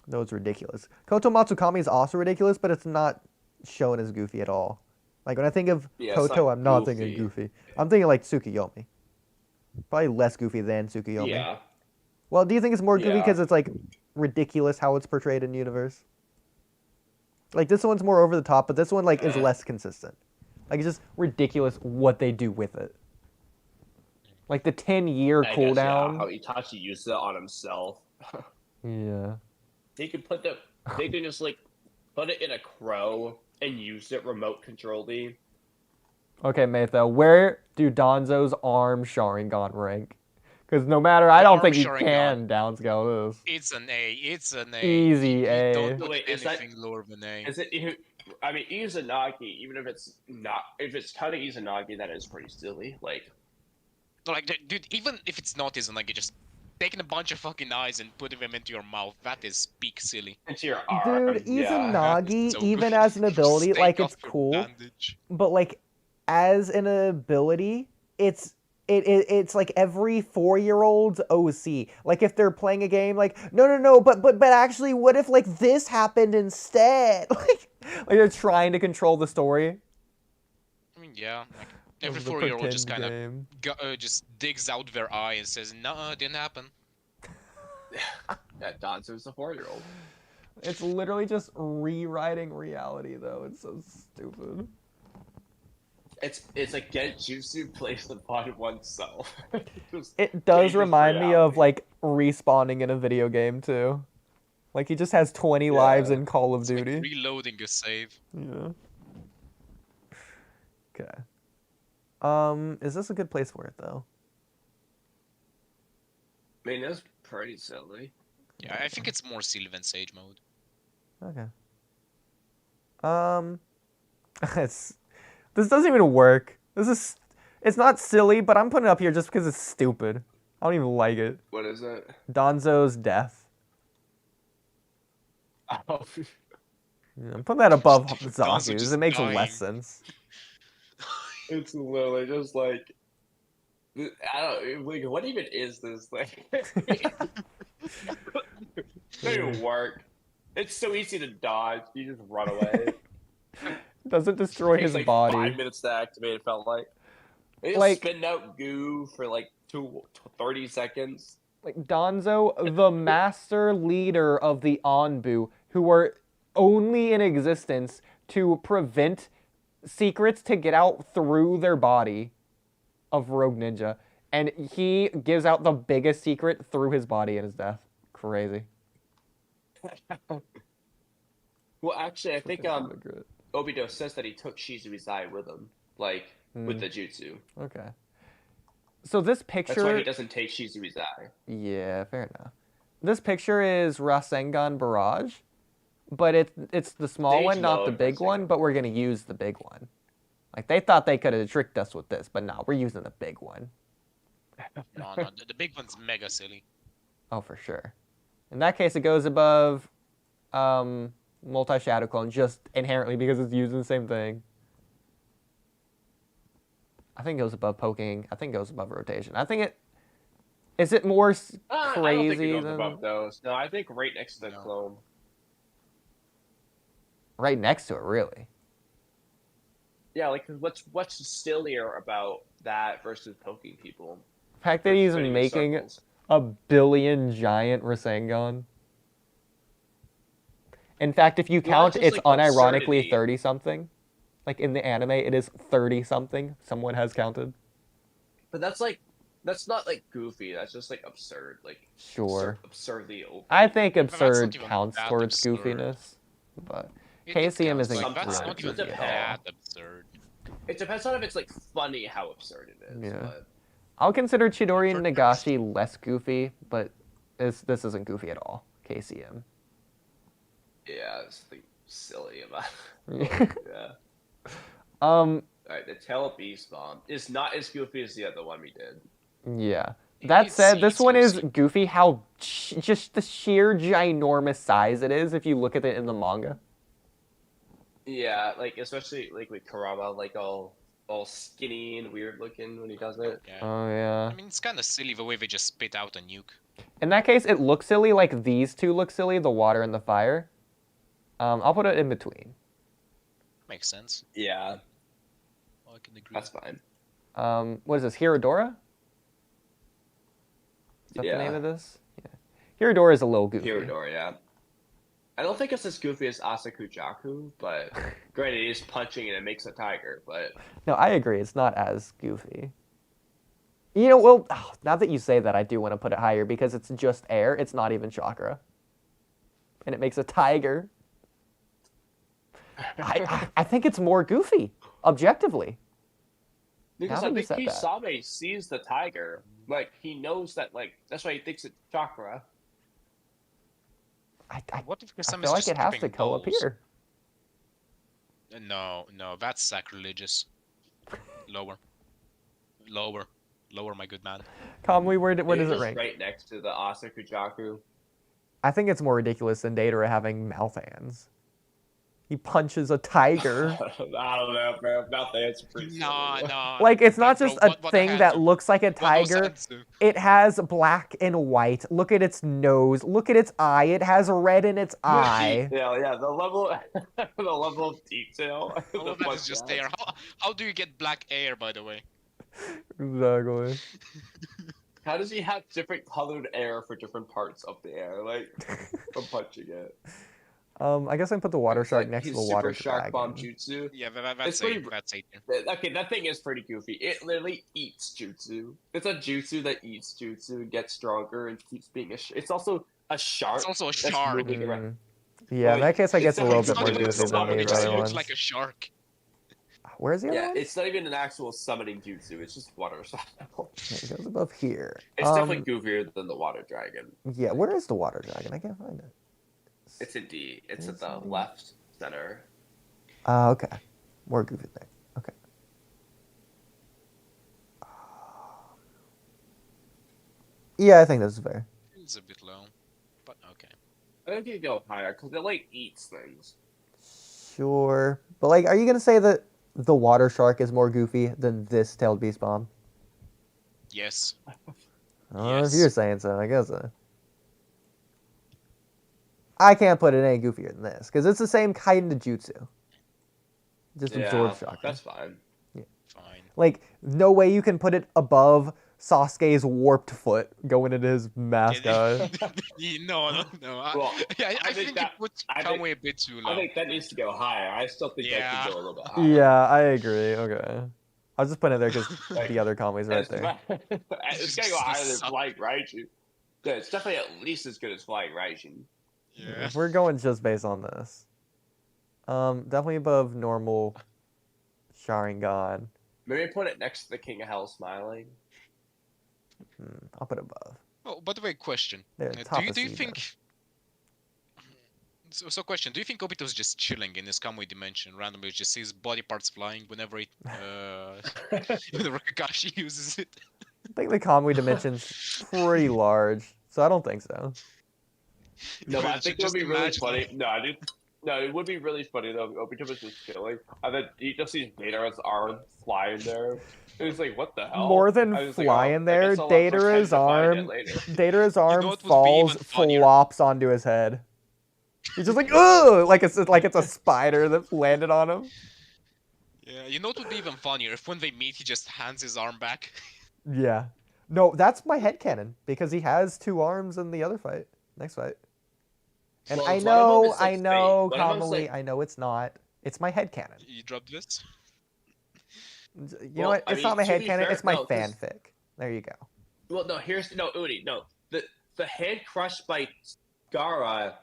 No, it's ridiculous. Koto Matsukami is also ridiculous, but it's not shown as goofy at all. Like when I think of Yeah, it's Koto, not I'm not thinking goofy. goofy. I'm thinking like Tsukiyomi. Probably less goofy than Tsukiyomi. Yeah. Well, do you think it's more goofy Yeah. because it's like ridiculous how it's portrayed in universe? Like this one's more over the top, but this one like is less consistent. Like it's just ridiculous what they do with it. Like the 10-year I guess, cooldown. yeah, how Itachi used it on himself. Yeah. They could just like put it in a crow and use it remote controlly. Okay, Maytho, where do Danzo's arm Sharingan rank? Because no matter, I don't Arm think you Sharingan. can downscale this. It's an A. It's an A. Easy You A. don't put Wait, is that- anything lower than A. Is it? I mean, Izanagi. Even if it's counting Izanagi, that is pretty silly. Like, Like, dude, even if it's not isn't like just taking a bunch of fucking eyes and putting them into your mouth, that is peak silly. into your arm. Dude, yeah. Izanagi, So even good. as an ability, Just like take it's off your cool, bandage. but like as an ability, it's like every 4-year-old's OC. Like if they're playing a game, like no, but actually, what if like this happened instead? Like they're trying to control the story. I mean, yeah, like every Of the 4-year-old just pretend kind of game. just digs out their eye and says, "No, it didn't happen." That Danzo's a 4-year-old. It's literally just rewriting reality, though. It's so stupid. It's like get Jutsu placed upon oneself. Just It does changes remind me of reality. like respawning in a video game too. Like he just has 20 Yeah. lives in Call of It's like Duty. reloading a save. Yeah. Okay. Is this a good place for it though? I mean, that's pretty silly. Yeah, I think it's more silly than Sage mode. Okay. This doesn't even work. It's not silly, but I'm putting it up here just because it's stupid. I don't even like it. What is it? Danzo's death. Oh, Yeah, I'm putting that above Danzo Zaku's. just It makes dying. less sense. it's literally just like I don't like what even is this thing? It doesn't even work. It's so easy to dodge. You just run away. Doesn't destroy It takes his like body. 5 minutes to activate. It felt like they just Like- spin out goo for like 30 seconds. Like Danzo, the master leader of the Anbu, who are only in existence to prevent secrets to get out through their body of Rogue Ninja. And he gives out the biggest secret through his body in his death. Crazy. Well, actually, I think Freaking regret. Obito says that he took Shizui's eye with him, like with the jutsu. Okay. So this picture... That's why he doesn't take Shizui's eye. Yeah, fair enough. This picture is Rasengan Barrage, but it's the small Stage one, not the mode big one, Rasengan. but we're going to use the big one. Like, they thought they could have tricked us with this, but no, we're using the big one. No, the big one's mega silly. Oh, for sure. In that case, it goes above multi-shadow clone, just inherently because it's using the same thing. I think it goes above poking. I think it goes above rotation. I think it. Is it more I don't think crazy it goes than above those. No, I think right next to the No. clone. right next to it? Really? Yeah, like what's sillier about that versus poking people? The fact that Or he's spinning in making circles? a billion giant Rasengan. In fact, if you Well, count, that's just, it's like, unironically absurdity. 30 something. Like in the anime, it is 30 something. Someone has counted. But that's not like goofy. That's just like absurd. Like Sure. absurdly open. I think But that's not absurd even counts that towards absurd. goofiness, but It KCM counts, isn't like, that's sometimes. not even goofy at all. that absurd. It depends on if it's like funny how absurd it is. Yeah. But I'll consider Chidori and For- Nagashi less goofy, but this isn't goofy at all. KCM. yeah, it's like silly about. Yeah. Yeah. Um. All right, the tail beast bomb is not as goofy as the other one we did. Yeah. That It's- said, this it's one is mostly- goofy. How just the sheer ginormous size it is if you look at it in the manga. Yeah, like especially like with Kurama, like all skinny and weird looking when he does it. Yeah. Oh yeah. I mean, it's kind of silly the way they just spit out a nuke. In that case, it looks silly. Like these two look silly, the water and the fire. I'll put it in between. Makes sense. Yeah, I can agree. that's fine. What is this? Hirodora? Is that Yeah. the name of this? Yeah. Hirodora is a little goofy. Hirodora, yeah. I don't think it's as goofy as Asakujaku, but granted, he's punching and it makes a tiger. But No, I agree. It's not as goofy. You know, well, now that you say that, I do want to put it higher because it's just air. It's not even chakra. And it makes a tiger. I think it's more goofy, objectively. because Now I that you think said that. Kisame sees the tiger, like he knows that, like that's why he thinks it's chakra. I What if Kasame feel is like just it has to skipping go up those? here. No, that's sacrilegious. Lower, my good man. Kamui, where Maybe does it just rank? right next to the Asakujaku. I think it's more ridiculous than Datara having mouth hands. He punches a tiger. I don't know, bro. Not the answer pretty silly. No. Like, it's not Bro, just a what thing hands that do- looks like a what those tiger. hands do. It has black and white. Look at its nose. Look at its eye. It has red in its eye. Yeah. The level of detail. All the of that punch is just has. air. How do you get black air, by the way? Exactly. How does he have different colored air for different parts of the air, like from punching it? I guess I can put the water It's shark like next to his the water super shark bomb dragon. jutsu. Yeah, It's that's pretty- it. That's it. Okay, that thing is pretty goofy. It literally eats jutsu. It's a jutsu that eats jutsu, gets stronger, and keeps being it's also a shark. It's also a that's shark. moving around. Mm. Yeah, in that case, I It's guess a little not bit more even a goofy than summoning the It jutsu, just other looks ones. like a shark. Where's the other Yeah, one? it's not even an actual summoning jutsu. It's just water style. It goes above here. It's definitely goofier than the water dragon. Yeah, where is the water dragon? I can't find it. It's a D. It's at Is the it? left center. Okay. More goofy thing. Okay. Yeah, I think this is fair. It's a bit low, but okay. I think you can go higher because it like eats things. Sure. But, like, are you going to say that the water shark is more goofy than this tailed beast bomb? Yes. I don't know if Yes. you're saying so, I guess. I can't put it any goofier than this, because it's the same kind of jutsu. Just absorbs chakra. That's fine. Fine. Like, no way you can put it above Sasuke's warped foot going into his mask eye. No. Well, I I think think that- it puts I think- Kamui a bit too low. I think that needs to go higher. I still think that Yeah. could go a little bit higher. Yeah, I agree. Okay. I was just putting it there because Like, the other Kamui's right It's, there. it's gonna go higher than Flying Raiju. Yeah, it's definitely at least as good as Flying Raiju. Yeah. If we're going just based on this. Definitely above normal Sharingan. Maybe put it next to the King of Hell smiling. I'll put above. Oh, by the way, question. There, top of Do you C think? So question. Do you think Obito's just chilling in his Kamui dimension, randomly just sees body parts flying whenever whenever Kakashi uses it? I think the Kamui dimension's pretty large, so I don't think so. No, but I Just think it would be really imagine- funny. No, I do. No, it would be really funny though. If Obito was just chilling, and then he just sees Datara's arm flying there. And he's like, "What the hell?" More than I was like, flying I there, guess I'll have to pretend Datara's to find it arm, later. Datara's arm what would be falls, even funnier? flops onto his head. He's just like, ugh, like it's a spider that landed on him. Yeah, you know what would be even funnier if when they meet he just hands his arm back. Yeah. No, that's my headcanon because he has 2 arms in the other fight, next fight. And Well, I one of them know, is, like, I know, fake. One of them's, Kamui, like- I know it's not. It's my headcanon. You dropped this? You know Well, what? I It's not mean, my to be headcanon, fair, it's my no, 'cause- fanfic. There you go. Well, no, Oodie, no. The hand crushed by Gaara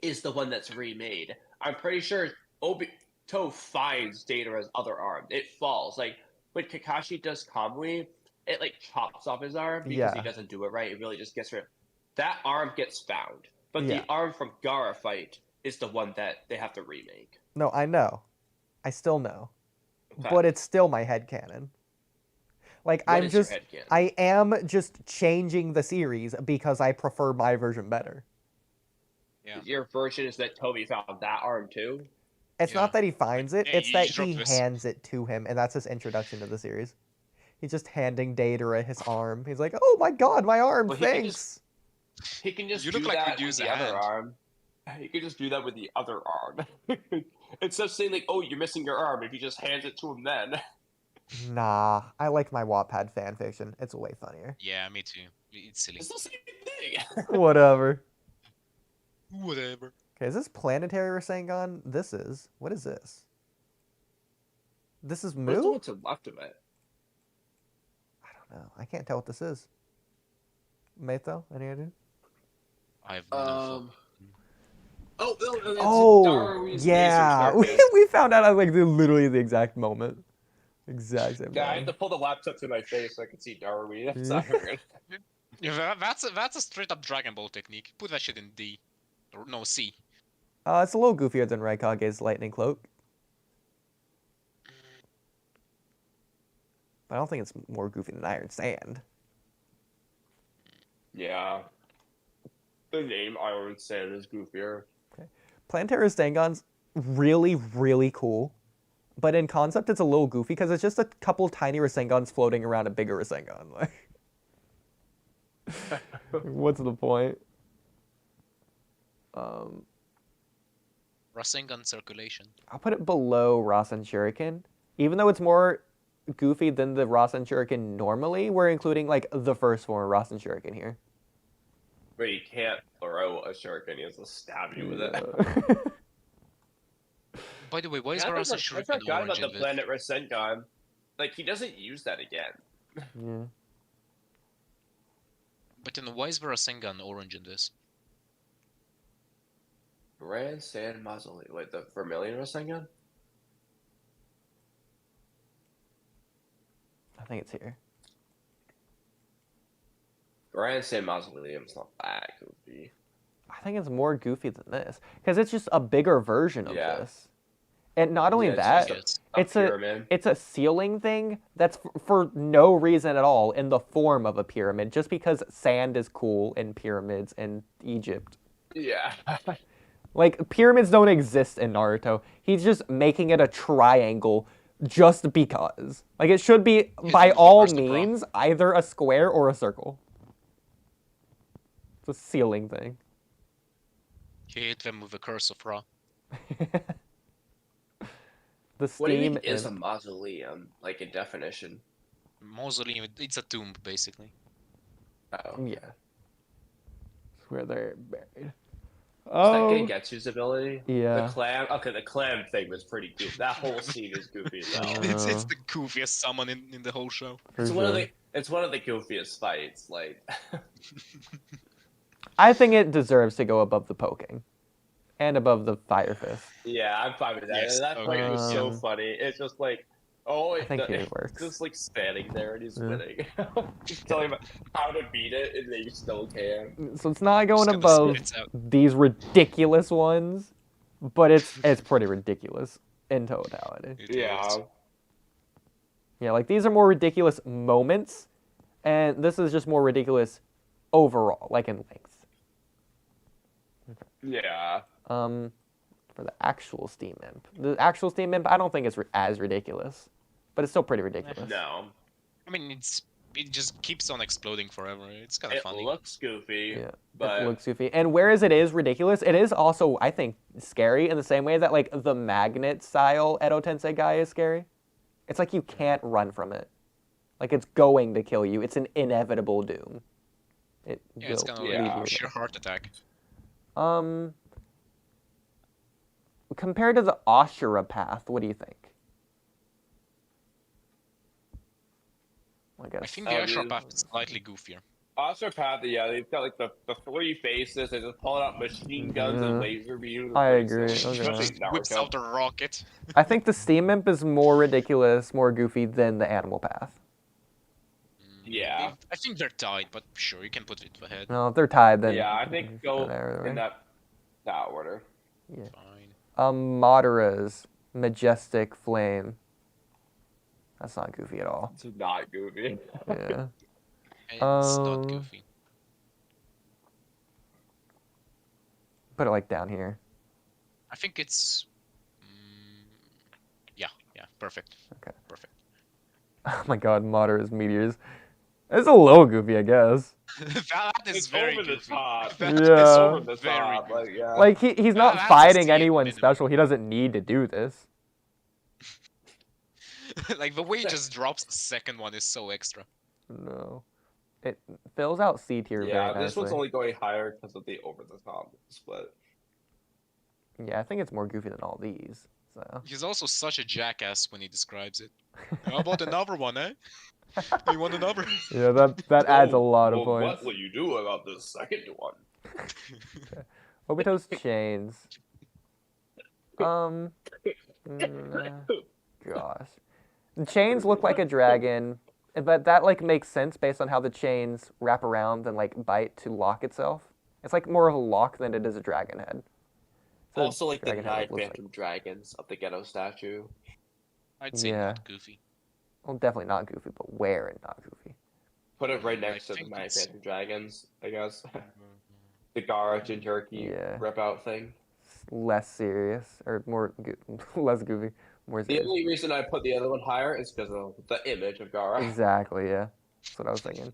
is the one that's remade. I'm pretty sure Obito finds Datara's other arm. It falls. Like when Kakashi does Kamui, it like chops off his arm because Yeah. he doesn't do it right. It really just gets rid. That arm gets found, but Yeah. the arm from Gaara fight is the one that they have to remake. No, I know. I still know. Okay. But it's still my headcanon. Like, What I'm is your just, headcanon? I am just changing the series because I prefer my version better. Yeah. Your version is that Toby found that arm too. It's Yeah. not that he finds it, Yeah, it's you that just dropped he this. hands it to him, and that's his introduction to the series. He's just handing Datara his arm. He's like, oh my god, my arm, Well, he can thanks! He can just You do look like that you'd with use the a other hand. arm. He can just do that with the other arm. Instead of saying like, "Oh, you're missing your arm," if he just hands it to him, then Nah, I like my Wattpad fanfiction. It's way funnier. Yeah, me too. It's silly. it's the same thing. Whatever. Whatever. Okay, is this planetary Rasengan? This is. What is this? This is What's the Mu? one to the left of it? I don't know. I can't tell what this is. Mato, any idea? I have no Oh, no, it's Oh, Daru's yeah. laser We, staircase. we found out at like literally the exact moment. Exact same Yeah, I had moment. to pull the laptop to my face so I could see Darui. That's not good. Yeah, that's a straight up Dragon Ball technique. Put that shit in D. Or no, C. It's a little goofier than Raikage's lightning cloak. But I don't think it's more goofy than Iron Sand. Yeah. The name Iron Sand is goofier. Planetary Rasengan's really, really cool. But in concept, it's a little goofy because it's just a couple tiny Rasengans floating around a bigger Rasengan. Like, what's the point? Rasengan circulation. I'll put it below Rasen Shuriken. Even though it's more goofy than the Rasen Shuriken normally, we're including like the first form of Rasen Shuriken here. But he can't throw a shuriken, he has to stab you with it. By the way, why is Yeah, Rasen I Shuriken forgot orange about the in this? planet Rasengan. Like, he doesn't use that again. Yeah. But then why is Rasengan orange in this? Grand Sand Mausoleum. Wait, the Vermilion Rasengan? I think it's here. Grand Sand Mausoleum's not that goofy. I think it's more goofy than this because it's just a bigger version of Yeah. this. And not only Yeah, it's that, just it's a pyramid. it's a ceiling thing that's for no reason at all in the form of a pyramid, just because sand is cool in pyramids in Egypt. Yeah. Like, pyramids don't exist in Naruto. He's just making it a triangle just because. Like, it should be, by it's all reverse the prop. means, either a square or a circle. It's a ceiling thing. He hit them with the curse of Ra. The What do you steam think is is... a mausoleum? Like, in definition? Mausoleum, it's a tomb, basically. Oh. Yeah. It's where they're buried. Is Oh, that Gengetsu's ability? yeah. The clam? Okay, the clam thing was pretty goofy. That whole scene is goofy as hell. It's the goofiest summon in the whole show. For It's one of sure. the goofiest fights. Like, I think it deserves to go above the poking. And above the fire fist. yeah, I'm fine with that. Yes, That fight was so okay. funny. It's just like, oh, I think here it's works. just like standing there and he's Yeah. winning. Just telling him how to beat it, and they still can. So it's not going Just gonna above spit it out. these ridiculous ones, but it's pretty ridiculous in totality. It Yeah. is. Yeah, like these are more ridiculous moments, and this is just more ridiculous overall, like in length. Yeah. for the actual Steam Imp. The actual Steam Imp, I don't think it's as ridiculous, but it's still pretty ridiculous. No, I mean, it just keeps on exploding forever. It's kind of it funny. looks goofy. Yeah, But it looks goofy. And whereas it is ridiculous, it is also, I think, scary in the same way that, like, the magnet style Edo Tensei guy is scary. It's like you can't run from it. Like, it's going to kill you. It's an inevitable doom. It Yeah, it's will kind of leave like you a sheer heart attack. Compared to the Ashura path, what do you think? I guess. I think the Oh, Ashura dude. path is slightly goofier. Astropath, yeah, they've got like the 3 faces. They just pull out machine guns and laser beams. I agree. Okay. Especially Whips Naruto. out a rocket. I think the Steam Imp is more ridiculous, more goofy than the Animal Path. Yeah. I think they're tied, but sure, you can put it ahead. No, if they're tied, then Yeah, I think go there, in that order. Fine. Madara's Majestic Flame. That's not goofy at all. It's not goofy. Yeah. It's not goofy. Put it like down here. I think it's. Yeah, perfect. Okay. Perfect. Oh my god, Madara's Meteors. It's a little goofy, I guess. That is It's very over the goofy. top. That Yeah. is Over the very top. goofy. Like, yeah. Like, he's not that's a fighting Steam anyone minimum. special. He doesn't need to do this. Like the way he just drops the second one is so extra. No. It fills out C tier Yeah, very this nicely. one's only going higher because of the over the top split. Yeah, I think it's more goofy than all these. So. He's also such a jackass when he describes it. How about another one, eh? You want another? Yeah, that adds a lot of Well, points. what will you do about the second one? Obito's chains. Gosh. The chains look like a dragon, but that like makes sense based on how the chains wrap around and like bite to lock itself. It's like more of a lock than it is a dragon head. So Also, like the dragon head 9 looks like- Phantom Dragons of the Ghetto statue. I'd say Yeah. not goofy. Well, definitely not goofy, but where and not goofy. Put it right I next to the think 9 it's- Phantom Dragons, I guess. The Gara Jinchuriki Yeah. rip out thing. Less serious or more less goofy, more The serious. only reason I put the other one higher is because of the image of Gara. Exactly, yeah. That's what I was thinking.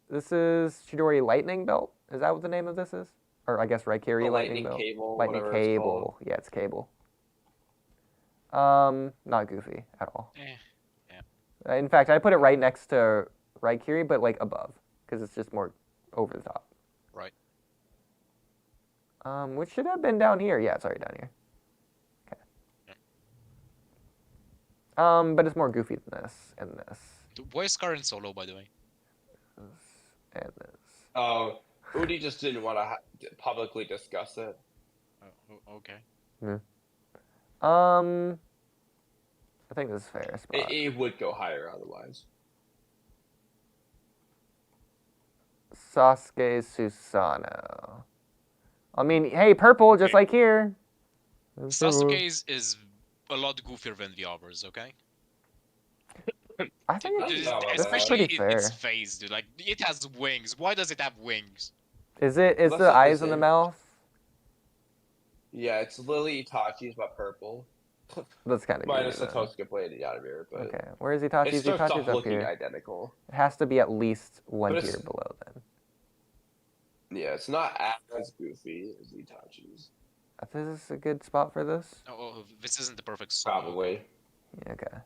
This is Chidori Lightning Belt. Is that what the name of this is? Or I guess Raikiri The Lightning lightning Belt. cable, Lightning whatever it's called. Cable. Yeah, it's cable. Not goofy at all. In fact, I put it right next to Raikiri, but like above, because it's just more over the top. Right. Which should have been down here. Yeah, it's already down here. Okay. But it's more goofy than this, and this, Why is Karen so low, by the way? and this. Oh, Oodie just didn't want to publicly discuss it. Okay. I think this is fair spot. It would go higher otherwise. Sasuke Susanoo. I mean, hey, purple, just Okay. like here. It's purple. Sasuke's is a lot goofier than the others, okay? I think That's it's, not bad. Especially pretty its fair. face, dude. Like, it has wings. Why does it have wings? is That's the not the eyes in the same. mouth? Yeah, it's literally Itachi's but purple. That's kind of Minus the good. Tosuke blade in Yadamir, but Okay, where is Itachi's? it starts Itachi's off up looking here. identical. It has to be at least one But tier it's- below then. Yeah, it's not as goofy as Itachi's. This is a good spot for this. Oh, this isn't the perfect solo. Probably. Yeah, okay.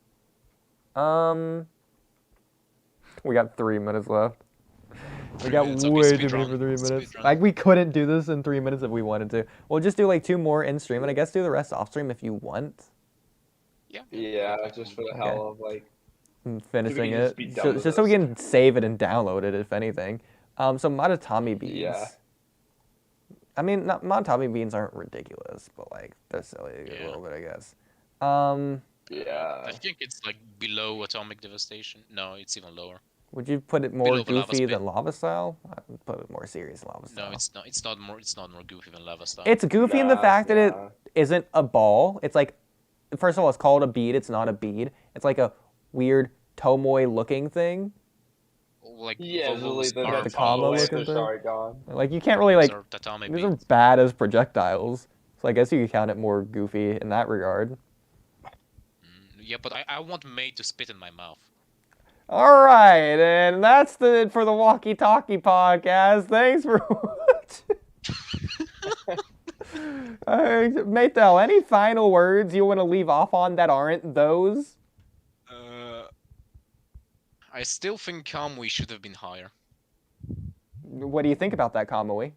We got 3 minutes left. We got It's okay, way speed too many run, for 3 speed minutes. run. Like, we couldn't do this in 3 minutes if we wanted to. We'll just do like 2 more in stream, and I guess do the rest off stream if you want. Yeah. Yeah, just for the Okay. hell of like. Finishing just it, be done so, with just so we this. can save it and download it, if anything. So Matatami beans. Yeah. I mean, Matatami beans aren't ridiculous, but like they're silly a Yeah. little bit, I guess. Yeah. I think it's like below Atomic Devastation. No, it's even lower. Would you put it more Below the lava goofy spit. than lava style? I would put it more serious than lava style. No, it's not. It's not more. It's not more goofy than Lava Style. It's goofy in the Nah, fact that it yeah. isn't a ball. It's like, first of all, it's called a bead. It's not a bead. It's like a weird Tomoe looking thing. like Yeah, those literally are the combo balls. looking thing. Sorry, gone. Like you can't really like. Those are tatami These are beans. bad as projectiles. So I guess you could count it more goofy in that regard. Yeah, but I want May to spit in my mouth. All right, and that's it for the Walkie Talkie podcast. Thanks for watching. Maytel, any final words you want to leave off on that aren't those? I still think Kamui should have been higher. What do you think about that, Kamui?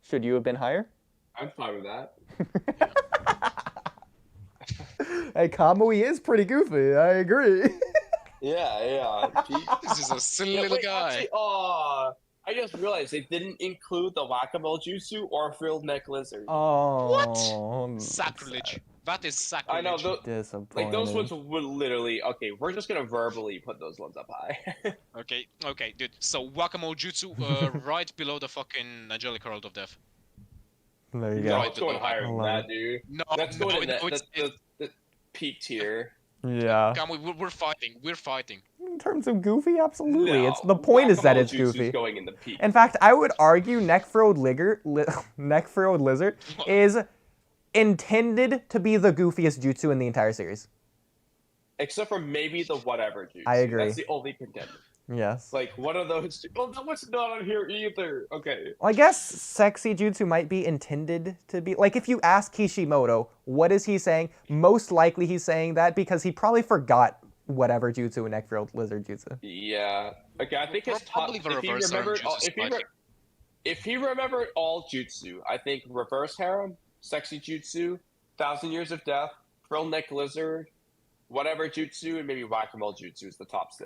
Should you have been higher? I'm fine with that. Hey, Kamui is pretty goofy. I agree. Yeah. This is a silly little guy. Actually, I just realized they didn't include the whack-a-mole jutsu or frilled neck lizard. Oh, Sacrilege. That is sacrilege. I know, disappointing. like those ones would literally. Okay, we're just gonna verbally put those ones up high. Okay, dude. So Whack-a-mole Jutsu, right below the fucking Angelic Herald of Death. There you No, go. Right it's going below. higher than that, dude. No, That's no, going in no, the peak tier. Yeah. Kamui, we're fighting. We're fighting. In terms of goofy, absolutely. No, It's the point is that Whack-a-mole it's Jutsu's goofy. going in the peak. In fact, I would argue neck-furrowed lizard is intended to be the goofiest jutsu in the entire series. Except for maybe the whatever jutsu. I agree. That's the only contender. Yes. Like, one of those. Well, that was not on here either. Okay. Well, I guess sexy jutsu might be intended to be... Like, if you ask Kishimoto, what is he saying? Most likely he's saying that because he probably forgot whatever jutsu and neck-furrowed lizard jutsu. Yeah. Okay, I think his top. Probably the If he reverse remembered, harem jutsu if he remembered all jutsu, I think reverse harem, sexy jutsu, 1,000 Years of Death, frill neck lizard, whatever jutsu, and maybe whack-a-mole jutsu is the top 6.